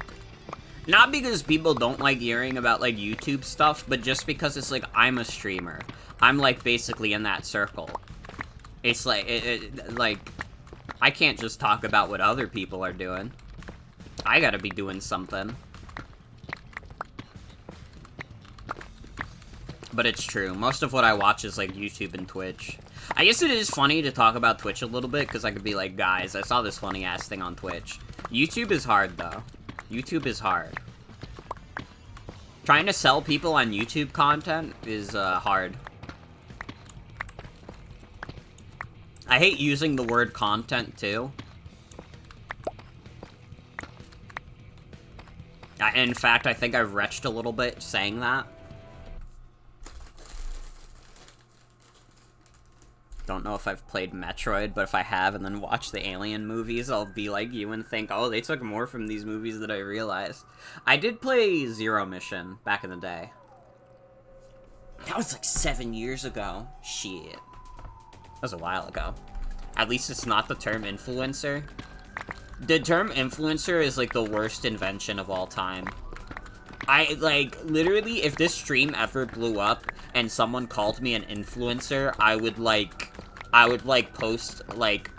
Not because people don't like hearing about, like, YouTube stuff, but just because it's, like, I'm a streamer. I'm, like, basically in that circle. It's, like, like, I can't just talk about what other people are doing. I gotta be doing something. But it's true. Most of what I watch is, like, YouTube and Twitch. I guess it is funny to talk about Twitch a little bit, because I could be like, guys, I saw this funny-ass thing on Twitch. YouTube is hard, though. YouTube is hard. Trying to sell people on YouTube content is, hard. I hate using the word content, too. In fact, I think I've retched a little bit saying that. Don't know if I've played Metroid, but if I have and then watch the Alien movies, I'll be like you and think, oh, they took more from these movies than I realized. I did play Zero Mission back in the day. That was like 7 years ago. Shit. That was a while ago. At least it's not the term influencer. The term influencer is like the worst invention of all time. Like, literally, if this stream ever blew up and someone called me an influencer, I would post, like,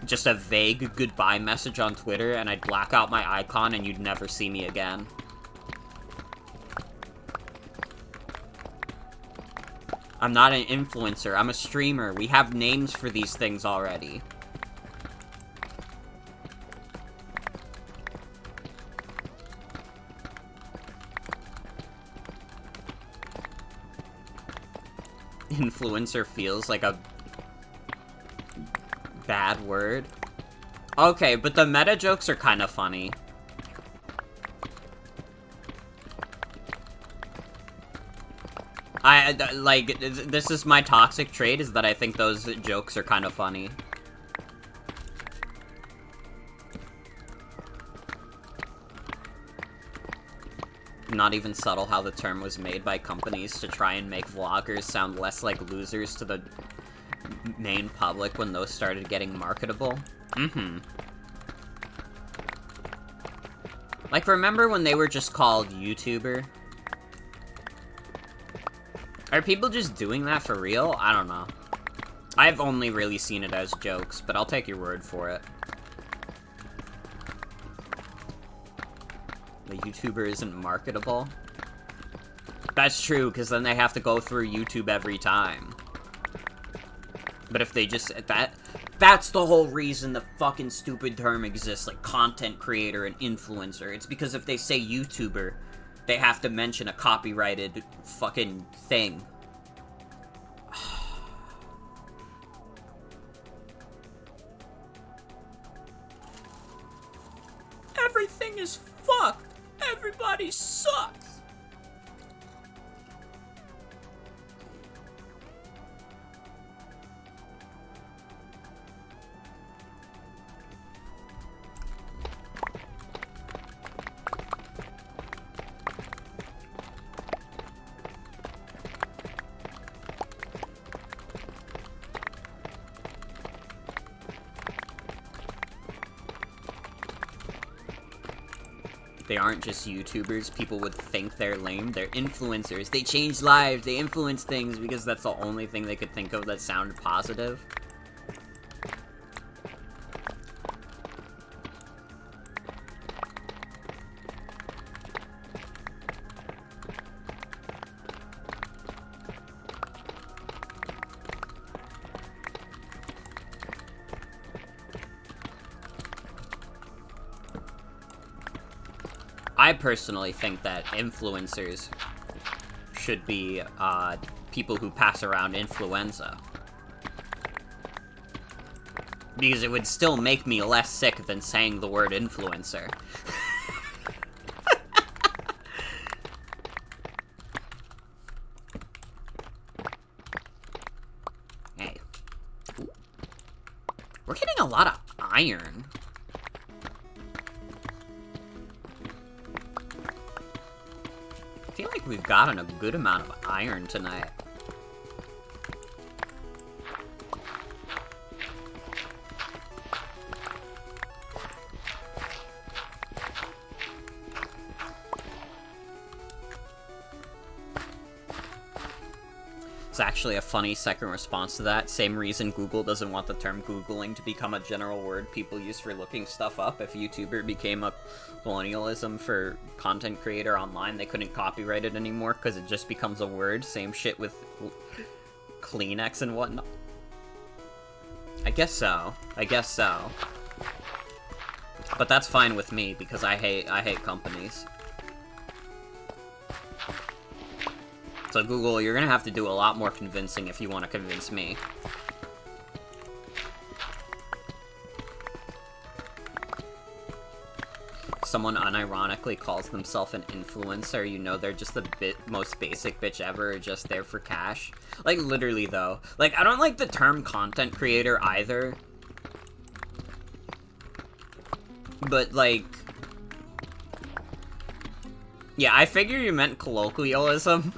just a vague goodbye message on Twitter, and I'd black out my icon, and you'd never see me again. I'm not an influencer, I'm a streamer. We have names for these things already. Influencer feels like a bad word. Okay, but the meta jokes are kind of funny. Like, this is my toxic trait, is that I think those jokes are kind of funny. Not even subtle how the term was made by companies to try and make vloggers sound less like losers to the main public when those started getting marketable. Like, remember when they were just called YouTuber? Are people just doing that for real? I don't know. I've only really seen it as jokes, but I'll take your word for it. The YouTuber isn't marketable? That's true, because then they have to go through YouTube every time. But if they just... That's the whole reason the fucking stupid term exists, like content creator and influencer. It's because if they say YouTuber, they have to mention a copyrighted fucking thing. Everything is fucked. Everybody sucks. They aren't just YouTubers. People would think they're lame. They're influencers. They change lives. They influence things because that's the only thing they could think of that sounded positive. I personally think that influencers should be people who pass around influenza. Because it would still make me less sick than saying the word influencer. Hey. Ooh. We're getting a lot of iron. I feel like we've gotten a good amount of iron tonight. It's actually a funny second response to that. Same reason Google doesn't want the term Googling to become a general word people use for looking stuff up. If YouTuber became a colonialism for content creator online, they couldn't copyright it anymore because it just becomes a word. Same shit with Kleenex and whatnot. I guess so. I guess so. But that's fine with me because I hate companies. So Google, you're gonna have to do a lot more convincing if you want to convince me. Someone unironically calls themselves an influencer, you know they're just the most basic bitch ever, just there for cash. Like, literally, though. Like, I don't like the term content creator either. But, like... yeah, I figure you meant colloquialism.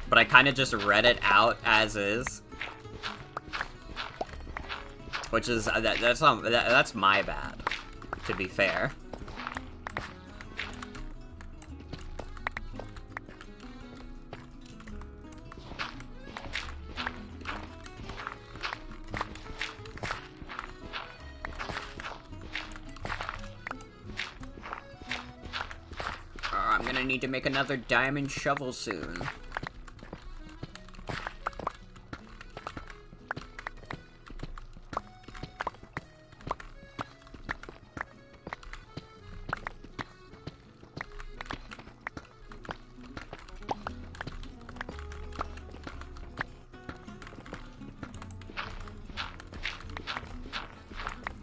But I kind of just read it out as is. Which is, that's my bad, to be fair. I'm gonna need to make another diamond shovel soon.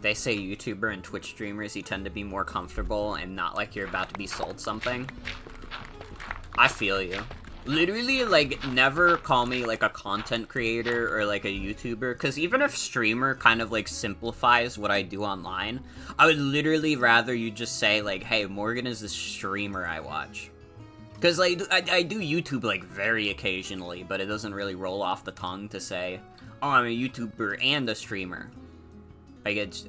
They say YouTuber and Twitch streamers, you tend to be more comfortable and not like you're about to be sold something. I feel you. Literally, like, never call me, like, a content creator or, like, a YouTuber, because even if streamer kind of, like, simplifies what I do online, I would literally rather you just say, like, hey, Morgan is the streamer I watch. Because, like, I do YouTube, like, very occasionally, but it doesn't really roll off the tongue to say, oh, I'm a YouTuber and a streamer. Like, it's...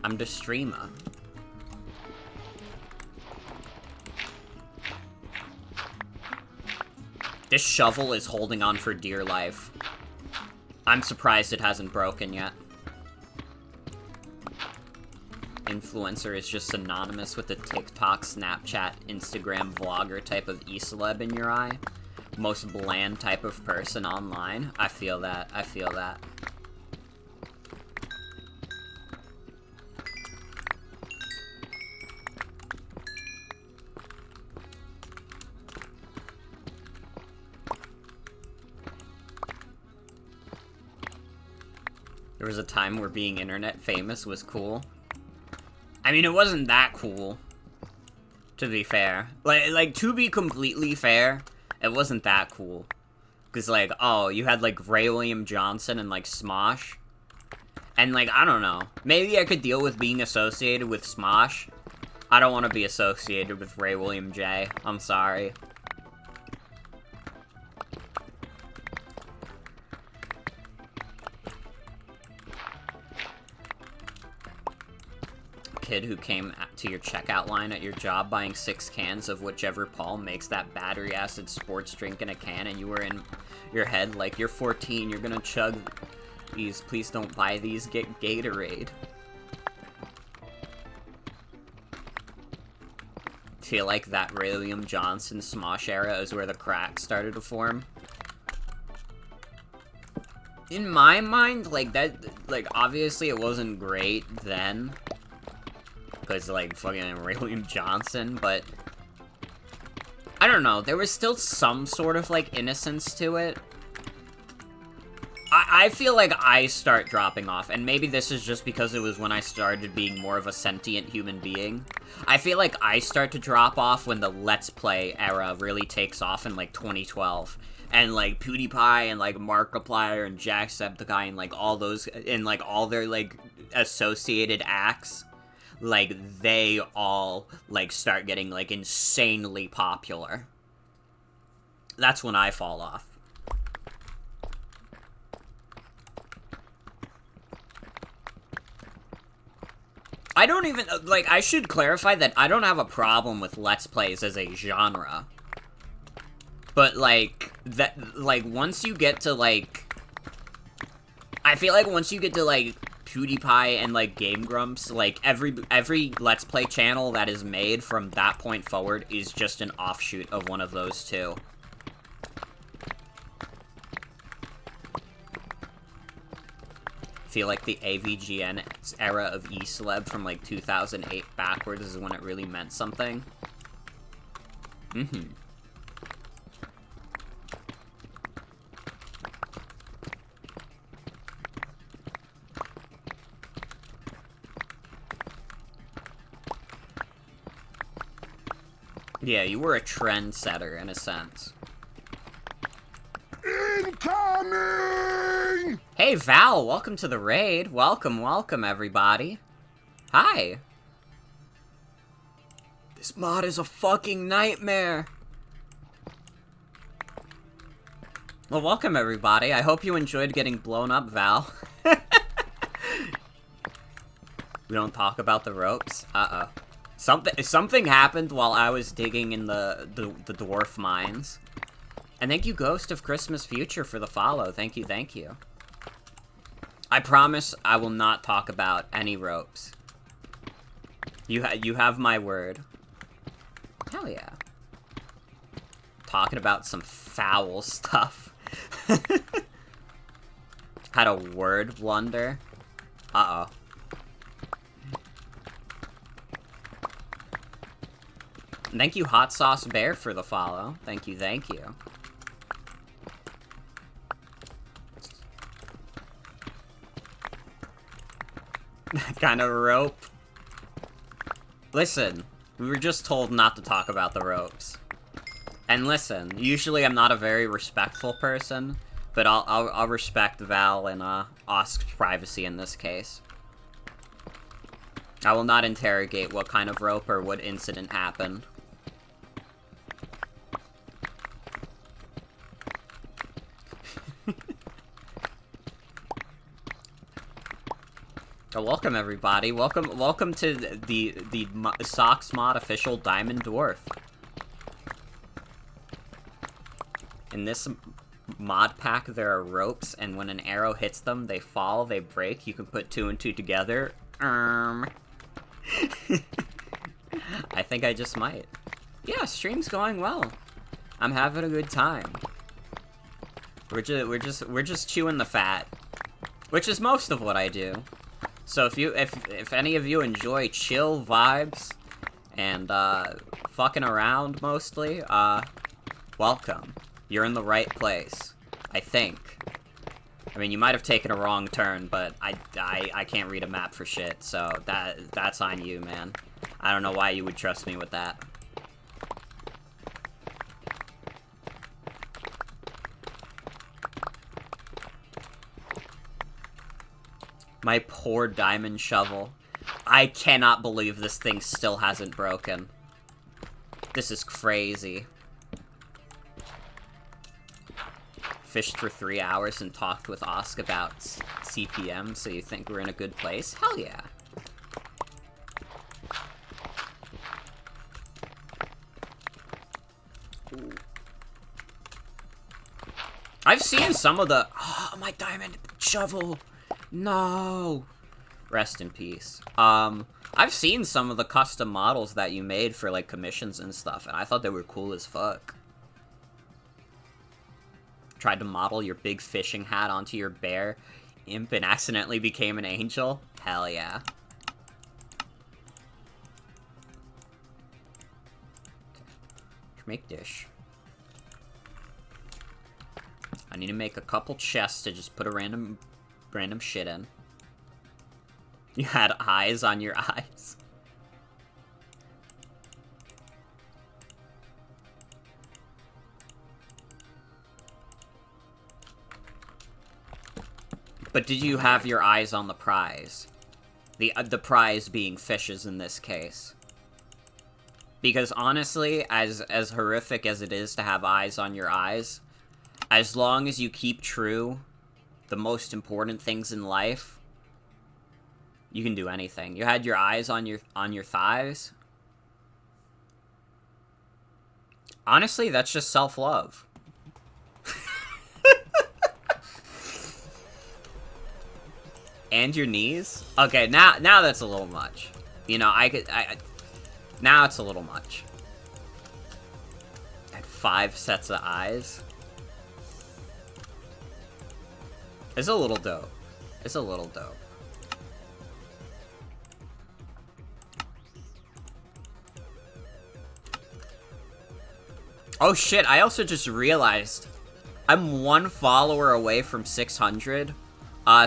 I'm the streamer. This shovel is holding on for dear life. I'm surprised it hasn't broken yet. Influencer is just synonymous with the TikTok, Snapchat, Instagram vlogger type of e-celeb in your eye. Most bland type of person online. I feel that. I feel that. There was a time where being internet famous was cool. I mean, it wasn't that cool, to be fair. Like to be completely fair, it wasn't that cool. Because, like, oh, you had, like, Ray William Johnson and, like, Smosh. And, like, I don't know. Maybe I could deal with being associated with Smosh. I don't want to be associated with Ray William J. I'm sorry. Kid who came to your checkout line at your job buying 6 cans of whichever Paul makes that battery acid sports drink in a can, and you were in your head like, you're 14, you're gonna chug these, please don't buy these, get Gatorade. Feel like that Ray William Johnson Smosh era is where the crack started to form. In my mind, like, that, like, obviously it wasn't great then. Because, like, fucking Ray William Johnson, but I don't know, there was still some sort of, like, innocence to it. I feel like I start dropping off, and maybe this is just because it was when I started being more of a sentient human being. I feel like I start to drop off when the Let's Play era really takes off in, like, 2012. And, like, PewDiePie and, like, Markiplier and Jacksepticeye and, like, all those, and, like, all their, like, associated acts, like, they all, like, start getting, like, insanely popular. That's when I fall off. I don't even, like, I should clarify that I don't have a problem with Let's Plays as a genre. But, like, once you get to, like... I feel like once you get to, like, PewDiePie and, like, Game Grumps, like, every Let's Play channel that is made from that point forward is just an offshoot of one of those two. I feel like the AVGN era of eCeleb from, like, 2008 backwards is when it really meant something. Mm-hmm. Yeah, you were a trendsetter, in a sense. Incoming! Hey, Val, welcome to the raid. Welcome, welcome, everybody. Hi. This mod is a fucking nightmare. Well, welcome, everybody. I hope you enjoyed getting blown up, Val. We don't talk about the ropes? Uh-oh. Something happened while I was digging in the dwarf mines. And thank you, Ghost of Christmas Future, for the follow. Thank you, thank you. I promise I will not talk about any ropes. You have my word. Hell yeah. Talking about some foul stuff. Had a word blunder. Uh-oh. Thank you, Hot Sauce Bear, for the follow. Thank you, thank you. That kind of rope. Listen, we were just told not to talk about the ropes. And listen, usually I'm not a very respectful person, but I'll respect Val and Osk's privacy in this case. I will not interrogate what kind of rope or what incident happened. So welcome, everybody. Welcome to the SocksMod official Diamond Dwarf. In this mod pack, there are ropes, and when an arrow hits them, they fall, they break. You can put 2 and 2 together. I think I just might. Yeah, stream's going well. I'm having a good time. We're just chewing the fat, which is most of what I do. So if any of you enjoy chill vibes and fucking around mostly, welcome. You're in the right place, I think. I mean, you might have taken a wrong turn, but I can't read a map for shit, so that's on you, man. I don't know why you would trust me with that. My poor diamond shovel. I cannot believe this thing still hasn't broken. This is crazy. Fished for 3 hours and talked with Osk about CPM, so you think we're in a good place? Hell yeah. Ooh. I've seen some of the... Oh, my diamond shovel! No! Rest in peace. I've seen some of the custom models that you made for, like, commissions and stuff, and I thought they were cool as fuck. Tried to model your big fishing hat onto your bear imp and accidentally became an angel? Hell yeah. Make dish. I need to make a couple chests to just put a random shit in. You had eyes on your eyes. But did you have your eyes on the prize? The prize being fishes in this case. Because honestly, as horrific as it is to have eyes on your eyes, as long as you keep true the most important things in life, you can do anything. You had your eyes on your thighs. Honestly, that's just self-love. And your knees? Okay, now that's a little much. You know, now it's a little much. I had 5 sets of eyes. It's a little dope. It's a little dope. Oh shit, I also just realized I'm 1 follower away from 600.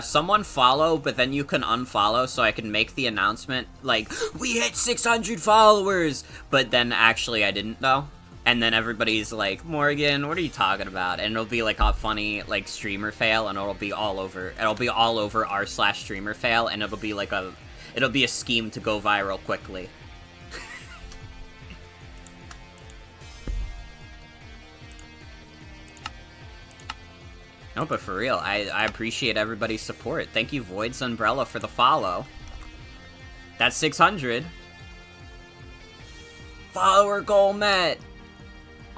Someone follow, but then you can unfollow, so I can make the announcement, like, we hit 600 followers! But then, actually, I didn't, though. And then everybody's like, Morgan, what are you talking about? And it'll be, like, a funny, like, streamer fail, and it'll be all over r/streamer fail, and it'll be, like, it'll be a scheme to go viral quickly. No, but for real, I appreciate everybody's support. Thank you, Void's Umbrella, for the follow. That's 600. Follower goal met!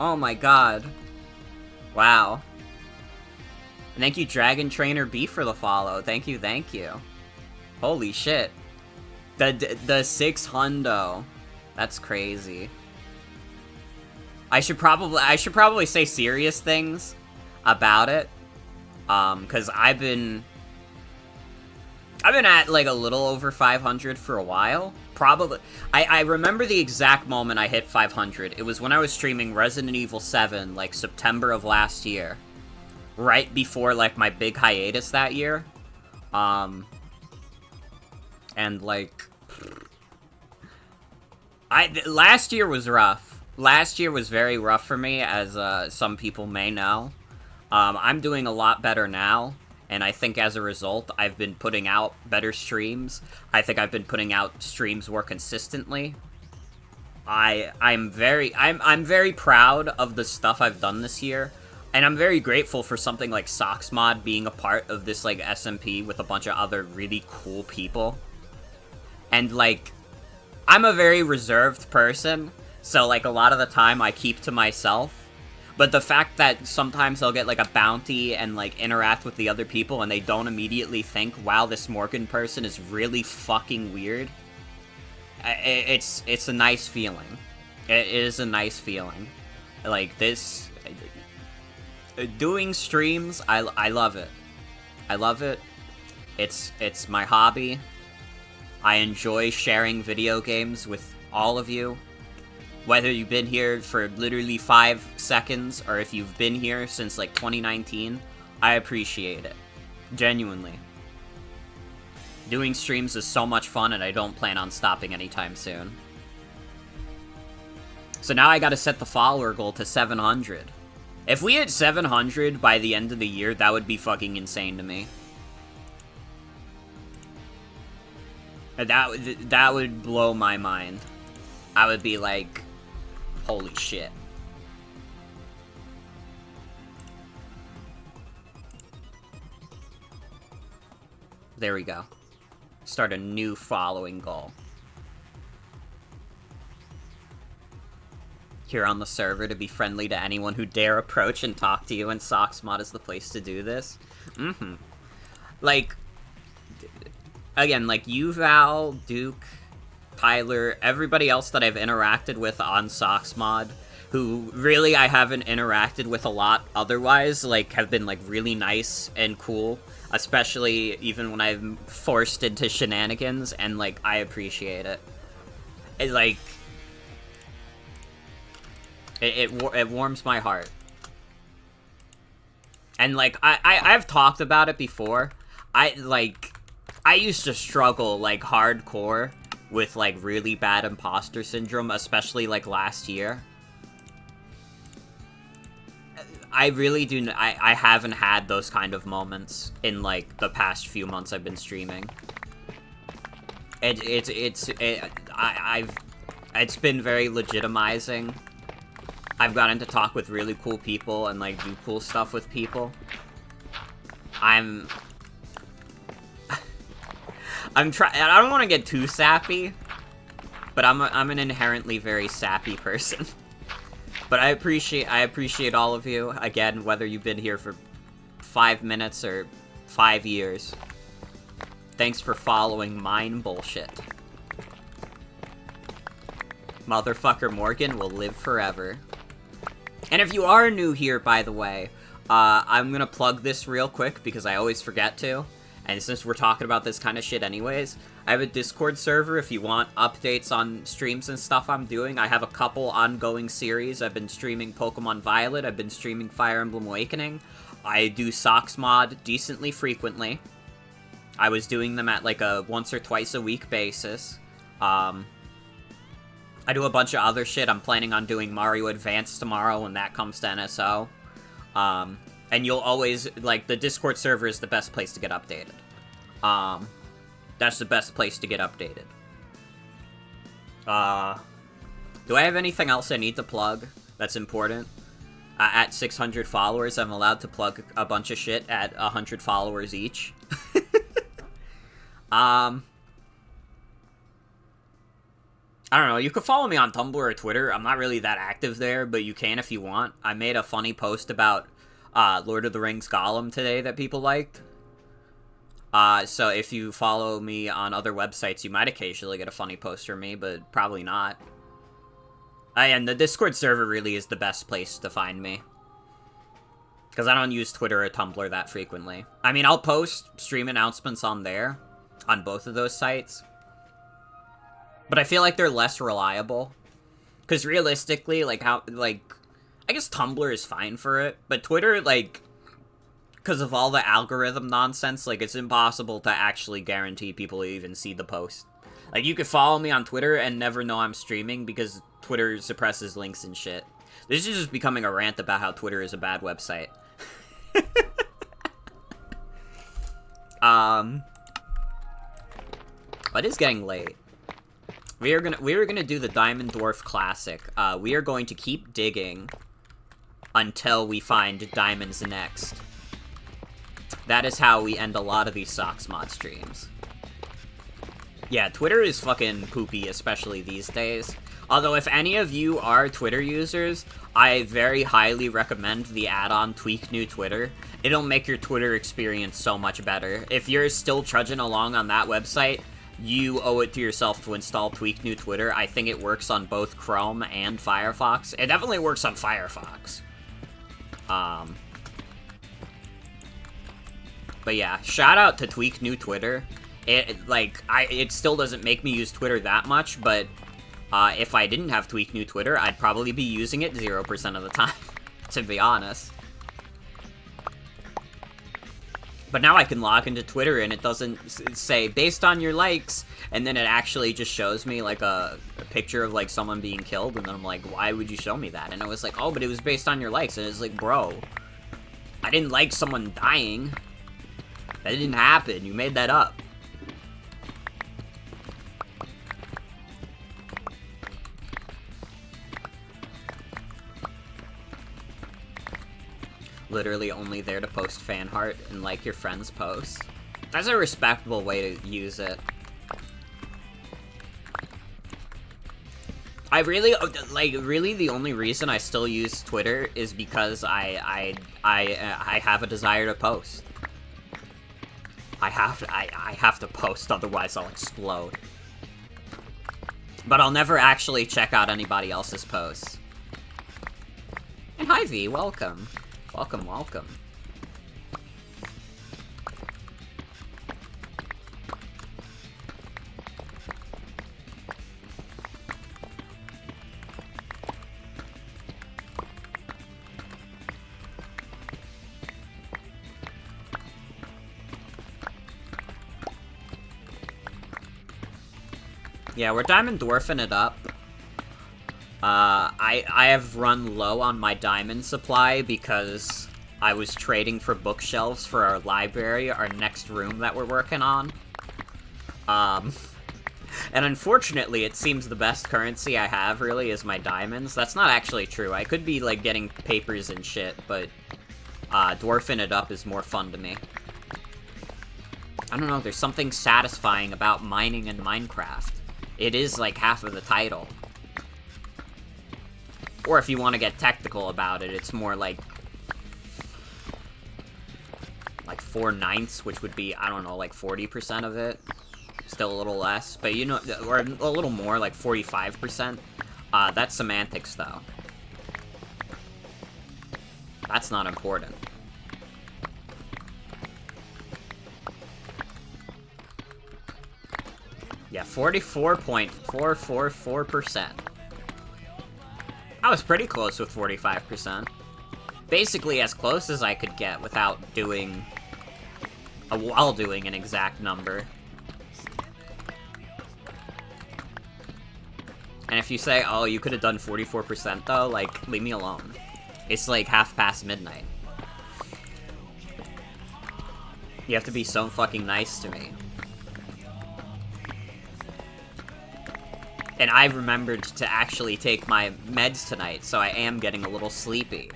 Oh my god. Wow. And thank you, Dragon Trainer B, for the follow. Thank you, thank you. Holy shit. The 600. That's crazy. I should probably say serious things about it. Cause I've been at, like, a little over 500 for a while. Probably. I remember the exact moment I hit 500. It was when I was streaming Resident Evil 7, like, September of last year. Right before, like, my big hiatus that year. And, like... last year was rough. Last year was very rough for me, as, some people may know. I'm doing a lot better now, and I think as a result, I've been putting out better streams. I think I've been putting out streams more consistently. I'm very proud of the stuff I've done this year, and I'm very grateful for something like SocksMod being a part of this, like, SMP with a bunch of other really cool people. And, like, I'm a very reserved person, so, like, a lot of the time I keep to myself. But the fact that sometimes I'll get, like, a bounty and, like, interact with the other people and they don't immediately think, wow, this Morgan person is really fucking weird. It's a nice feeling. It is a nice feeling. Like, this... doing streams, I love it. I love it. It's my hobby. I enjoy sharing video games with all of you. Whether you've been here for literally 5 seconds, or if you've been here since, like, 2019, I appreciate it. Genuinely. Doing streams is so much fun, and I don't plan on stopping anytime soon. So now I gotta set the follower goal to 700. If we hit 700 by the end of the year, that would be fucking insane to me. That would blow my mind. I would be like... holy shit. There we go. Start a new following goal. Here on the server to be friendly to anyone who dare approach and talk to you, and SocksMod is the place to do this. Like, again, like, you, Val, Duke... Tyler, everybody else that I've interacted with on SocksMod, who really I haven't interacted with a lot otherwise, like, have been, like, really nice and cool, especially even when I'm forced into shenanigans, and, like, I appreciate it. It's, like, It warms my heart. And, like, I've talked about it before. I used to struggle, like, hardcore with, like, really bad imposter syndrome, especially, like, last year. I really do. I haven't had those kind of moments in, like, the past few months I've been streaming. It's been very legitimizing. I've gotten to talk with really cool people and, like, do cool stuff with people. I don't want to get too sappy, but I'm an inherently very sappy person. But I appreciate all of you, again, whether you've been here for 5 minutes or 5 years. Thanks for following mine bullshit. Motherfucker Morgan will live forever. And if you are new here, by the way, I'm gonna plug this real quick because I always forget to. And since we're talking about this kind of shit anyways, I have a Discord server if you want updates on streams and stuff I'm doing. I have a couple ongoing series. I've been streaming Pokemon Violet. I've been streaming Fire Emblem Awakening. I do SocksMod decently frequently. I was doing them at like a once or twice a week basis. I do a bunch of other shit. I'm planning on doing Mario Advance tomorrow when that comes to NSO. And you'll always, like, the Discord server is the best place to get updated. That's the best place to get updated. Do I have anything else I need to plug that's important? At 600 followers, I'm allowed to plug a bunch of shit at 100 followers each. I don't know, you could follow me on Tumblr or Twitter. I'm not really that active there, but you can if you want. I made a funny post about Lord of the Rings Gollum today that people liked. So if you follow me on other websites, you might occasionally get a funny post from me, but probably not. And the Discord server really is the best place to find me. Because I don't use Twitter or Tumblr that frequently. I mean, I'll post stream announcements on there, on both of those sites. But I feel like they're less reliable. Because realistically, like, I guess Tumblr is fine for it. But Twitter, like, because of all the algorithm nonsense, like, it's impossible to actually guarantee people even see the post. Like, you could follow me on Twitter and never know I'm streaming because Twitter suppresses links and shit. This is just becoming a rant about how Twitter is a bad website. But it's getting late. We are gonna do the Diamond Dwarf Classic. We are going to keep digging until we find diamonds next. That is how we end a lot of these SocksMod streams. Yeah, Twitter is fucking poopy, especially these days. Although, if any of you are Twitter users, I very highly recommend the add-on Tweak New Twitter. It'll make your Twitter experience so much better. If you're still trudging along on that website, you owe it to yourself to install Tweak New Twitter. I think it works on both Chrome and Firefox. It definitely works on Firefox. But yeah, shout out to Tweak New Twitter. It still doesn't make me use Twitter that much, but if I didn't have Tweak New Twitter, I'd probably be using it 0% of the time, to be honest. But now I can log into Twitter and it doesn't say, based on your likes, and then it actually just shows me, like, a picture of, like, someone being killed, and then I'm like, why would you show me that? And it was like, oh, but it was based on your likes, and it's like, bro, I didn't like someone dying. That didn't happen, you made that up. Literally only there to post fan art and like your friend's posts. That's a respectable way to use it. I really, really the only reason I still use Twitter is because I have a desire to post. I have to post, otherwise I'll explode. But I'll never actually check out anybody else's posts. And hi V, welcome. Welcome, welcome. Yeah, we're diamond dwarfing it up. I have run low on my diamond supply because I was trading for bookshelves for our library, our next room that we're working on. And unfortunately, it seems the best currency I have, really, is my diamonds. That's not actually true. I could be, like, getting papers and shit, but dwarfing it up is more fun to me. I don't know, there's something satisfying about mining in Minecraft. It is, like, half of the title. Or if you want to get technical about it, it's more like 4/9, which would be, I don't know, like 40% of it. Still a little less, but you know, or a little more, like 45%. That's semantics, though. That's not important. Yeah, 44.444%. I was pretty close with 45%. Basically as close as I could get without doing... while doing an exact number. And if you say, oh, you could have done 44% though, like, leave me alone. It's like half past midnight. You have to be so fucking nice to me. And I remembered to actually take my meds tonight, so I am getting a little sleepy.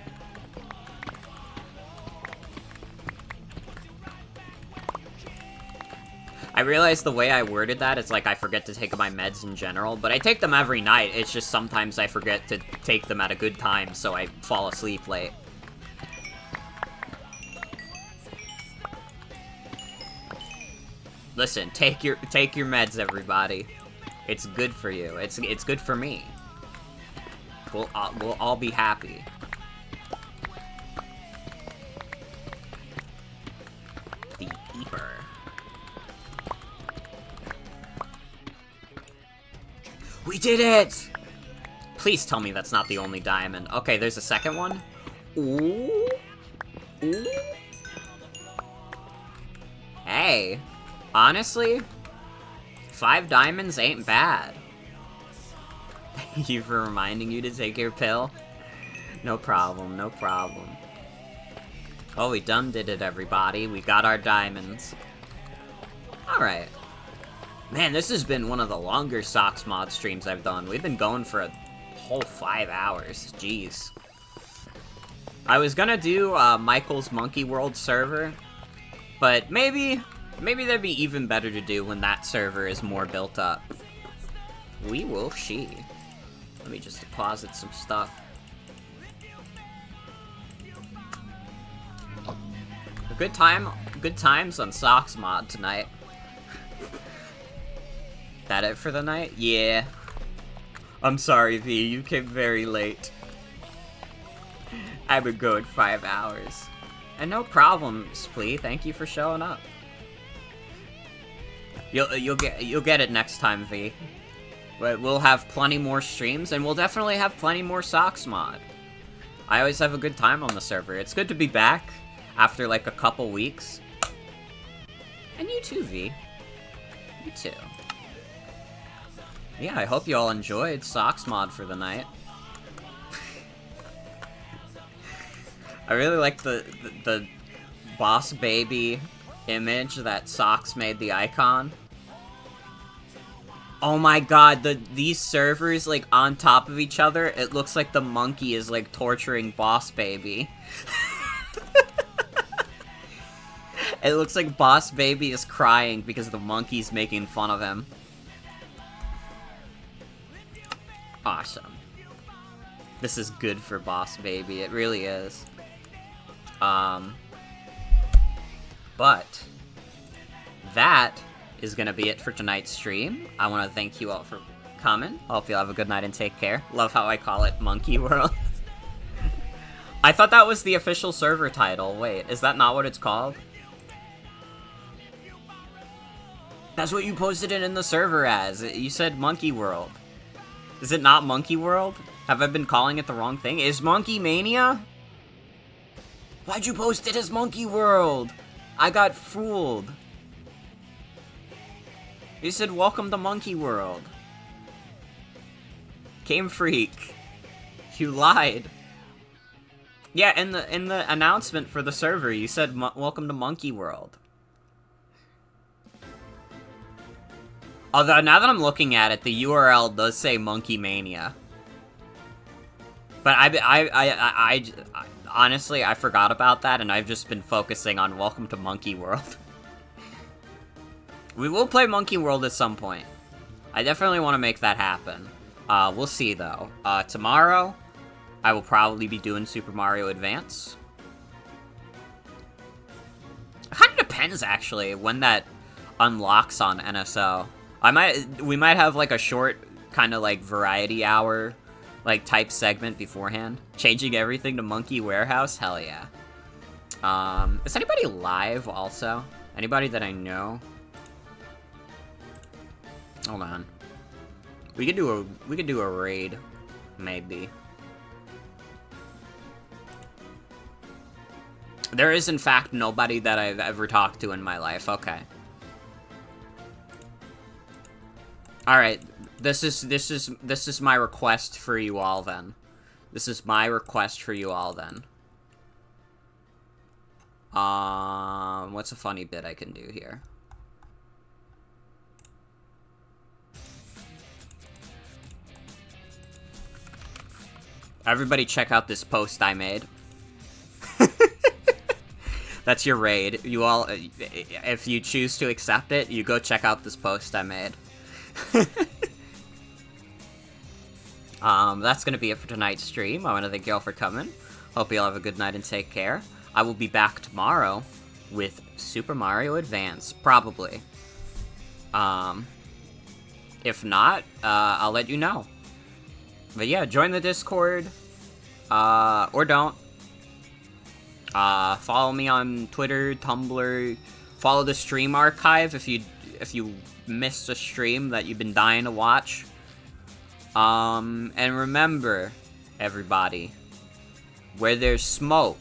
I realize the way I worded that, it's like I forget to take my meds in general, but I take them every night. It's just sometimes I forget to take them at a good time, so I fall asleep late. Listen, take your meds, everybody. It's good for you. It's good for me. We'll all be happy. The Eeper. We did it! Please tell me that's not the only diamond. Okay, there's a second one. Ooh. Ooh. Hey. Honestly, 5 diamonds ain't bad. Thank you for reminding you to take your pill. No problem, no problem. Oh, we done did it, everybody. We got our diamonds. Alright. Man, this has been one of the longer SocksMod streams I've done. We've been going for a whole 5 hours. Jeez. I was gonna do Michael's Monkey World server, but maybe that'd be even better to do when that server is more built up. We will see. Let me just deposit some stuff. Good times on SocksMod tonight. That it for the night? Yeah. I'm sorry, V, you came very late. I've been going 5 hours. And no problem, Splee, thank you for showing up. You'll get it next time, V. But we'll have plenty more streams, and we'll definitely have plenty more SocksMod. I always have a good time on the server. It's good to be back after like a couple weeks. And you too, V. You too. Yeah, I hope you all enjoyed SocksMod for the night. I really like the boss baby image that Socks made the icon. Oh my god, these servers, like, on top of each other, it looks like the monkey is, like, torturing Boss Baby. It looks like Boss Baby is crying because the monkey's making fun of him. Awesome. This is good for Boss Baby, it really is. But that is gonna be it for tonight's stream. I want to thank you all for coming. Hope you'll have a good night and take care. Love how I call it Monkey World. I thought that was the official server title. Wait, is that not what it's called? That's what you posted it in the server as. You said Monkey World. Is it not Monkey World? Have I been calling it the wrong thing? Is Monkey Mania? Why'd you post it as Monkey World? I got fooled. You said welcome to Monkey World. Game Freak. You lied. Yeah, in the announcement for the server, you said welcome to Monkey World. Although now that I'm looking at it, the URL does say Monkey Mania. But I honestly, I forgot about that, and I've just been focusing on welcome to Monkey World. We will play Monkey World at some point. I definitely want to make that happen. We'll see, though. Tomorrow, I will probably be doing Super Mario Advance. It kind of depends, actually, when that unlocks on NSO. We might have, like, a short, kind of, like, variety hour, like, type segment beforehand. Changing everything to Monkey Warehouse? Hell yeah. Is anybody live, also? Anybody that I know? Hold on. We could do a raid, maybe. There is, in fact, nobody that I've ever talked to in my life. Okay. All right. This is my request for you all then. This is my request for you all then. What's a funny bit I can do here? Everybody check out this post I made. That's your raid. You all, if you choose to accept it, you go check out this post I made. That's gonna be it for tonight's stream. I want to thank you all for coming. Hope you all have a good night and take care. I will be back tomorrow with Super Mario Advance, probably. If not, I'll let you know. But yeah, join the Discord, or don't. Follow me on Twitter, Tumblr. Follow the stream archive if you missed a stream that you've been dying to watch. And remember, everybody, where there's smoke,